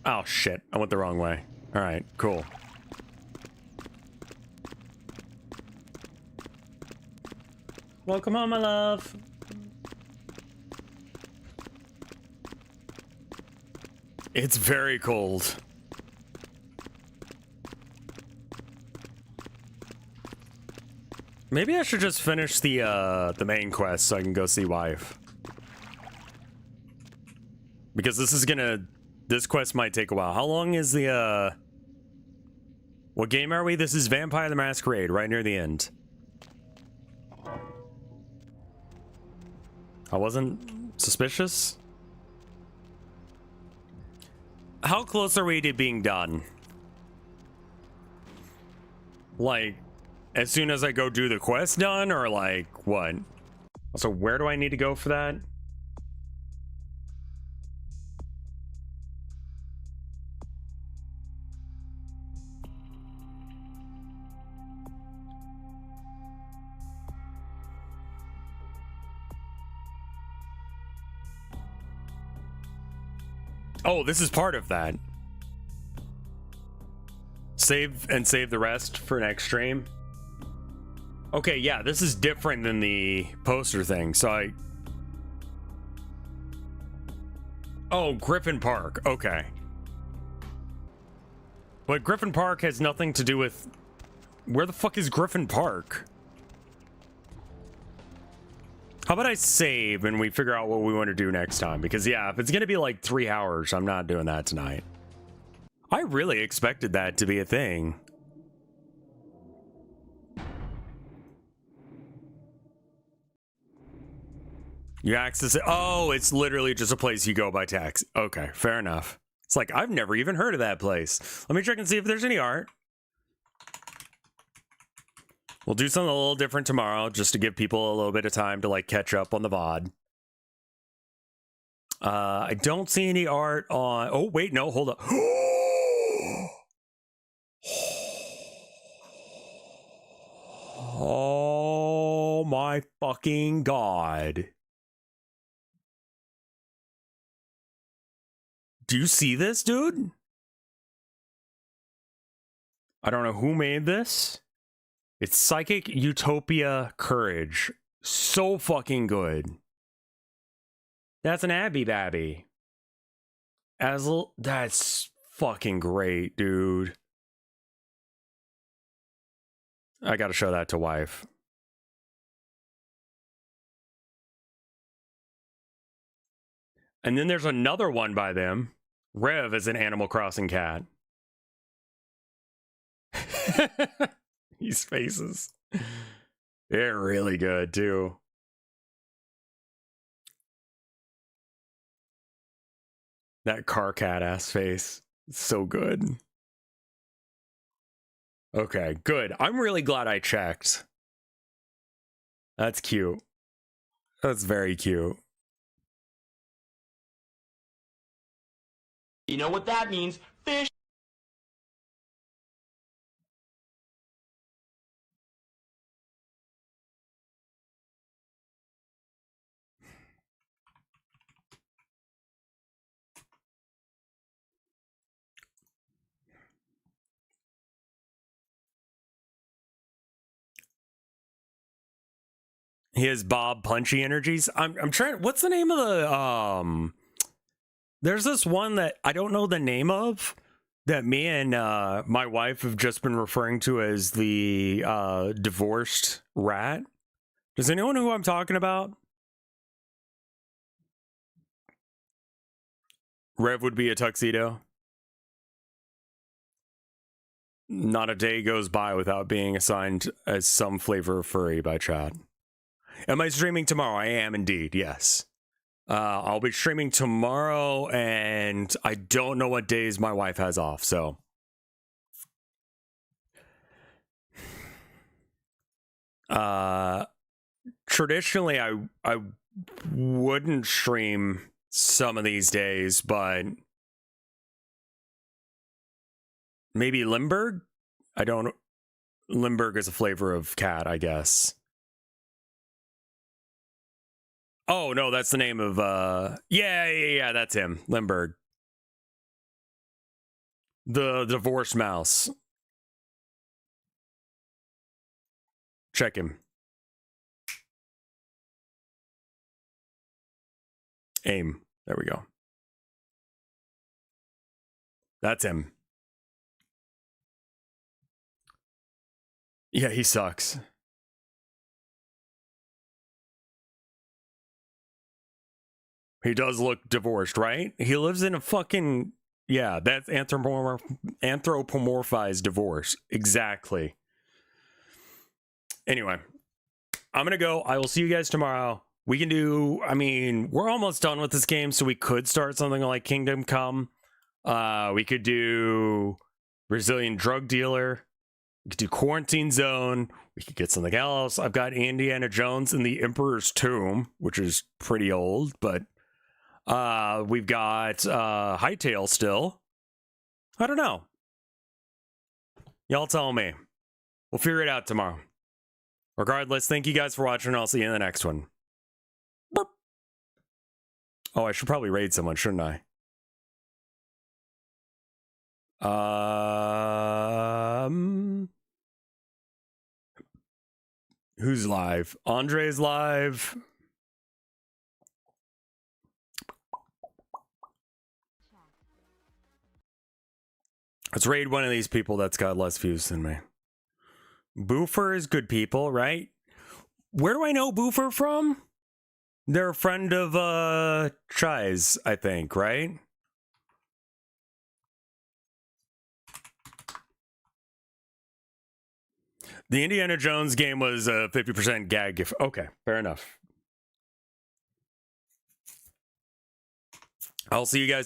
Speaker 1: Oh shit, I went the wrong way. Alright, cool. Welcome home, my love. It's very cold. Maybe I should just finish the main quest so I can go see wife. Because this quest might take a while. How long is the what game are we? This is Vampire the Masquerade, right near the end. I wasn't suspicious. How close are we to being done? Like, as soon as I go do the quest done, or like, what? Also, where do I need to go for that? Oh, this is part of that. Save the rest for next stream. Okay, yeah, this is different than the poster thing. So oh, Griffin Park. Okay. But Griffin Park has nothing to do with... Where the fuck is Griffin Park? How about I save and we figure out what we want to do next time? Because yeah, if it's going to be like 3 hours, I'm not doing that tonight. I really expected that to be a thing. You access it. Oh, it's literally just a place you go by taxi. Okay, fair enough. It's like, I've never even heard of that place. Let me check and see if there's any art. We'll do something a little different tomorrow, just to give people a little bit of time to like catch up on the VOD. I don't see any art on... Oh, wait, no, hold up. Oh my fucking god. Do you see this, dude? I don't know who made this. It's Psychic Utopia Courage. So fucking good. That's an Abby Babby. Azel, that's fucking great, dude. I gotta show that to wife. And then there's another one by them. Rev is an Animal Crossing cat. These faces. They're really good, too. That car cat ass face. It's so good. Okay, good. I'm really glad I checked. That's cute. That's very cute.
Speaker 5: You know what that means? Fish.
Speaker 1: He has Bob Punchy energies. I'm trying. What's the name of the there's this one that I don't know the name of that me and my wife have just been referring to as the divorced rat. Does anyone know who I'm talking about? Rev would be a tuxedo. Not a day goes by without being assigned as some flavor of furry by chat. Am I streaming tomorrow? I am indeed, yes. I'll be streaming tomorrow, and I don't know what days my wife has off, so. traditionally I wouldn't stream some of these days, but maybe Limburg? I don't. Limburg is a flavor of cat, I guess. Oh no, that's the name of yeah, that's him, Limburg. The divorced mouse. Check him. Aim. There we go. That's him. Yeah, he sucks. He does look divorced, right? He lives in a fucking... Yeah, that's anthropomorphized divorce. Exactly. Anyway, I'm going to go. I will see you guys tomorrow. We can do... I mean, we're almost done with this game, so we could start something like Kingdom Come. We could do Brazilian Drug Dealer. We could do Quarantine Zone. We could get something else. I've got Indiana Jones and the Emperor's Tomb, which is pretty old, but we've got Hightail still. I don't know. Y'all tell me. We'll figure it out tomorrow. Regardless, thank you guys for watching, and I'll see you in the next one. Boop. Oh, I should probably raid someone, shouldn't I? Who's live? Andre's live. Let's raid one of these people that's got less views than me. Boofer is good people, right? Where do I know Boofer from? They're a friend of Chai's, I think, right? The Indiana Jones game was a 50% gag. Okay, fair enough. I'll see you guys.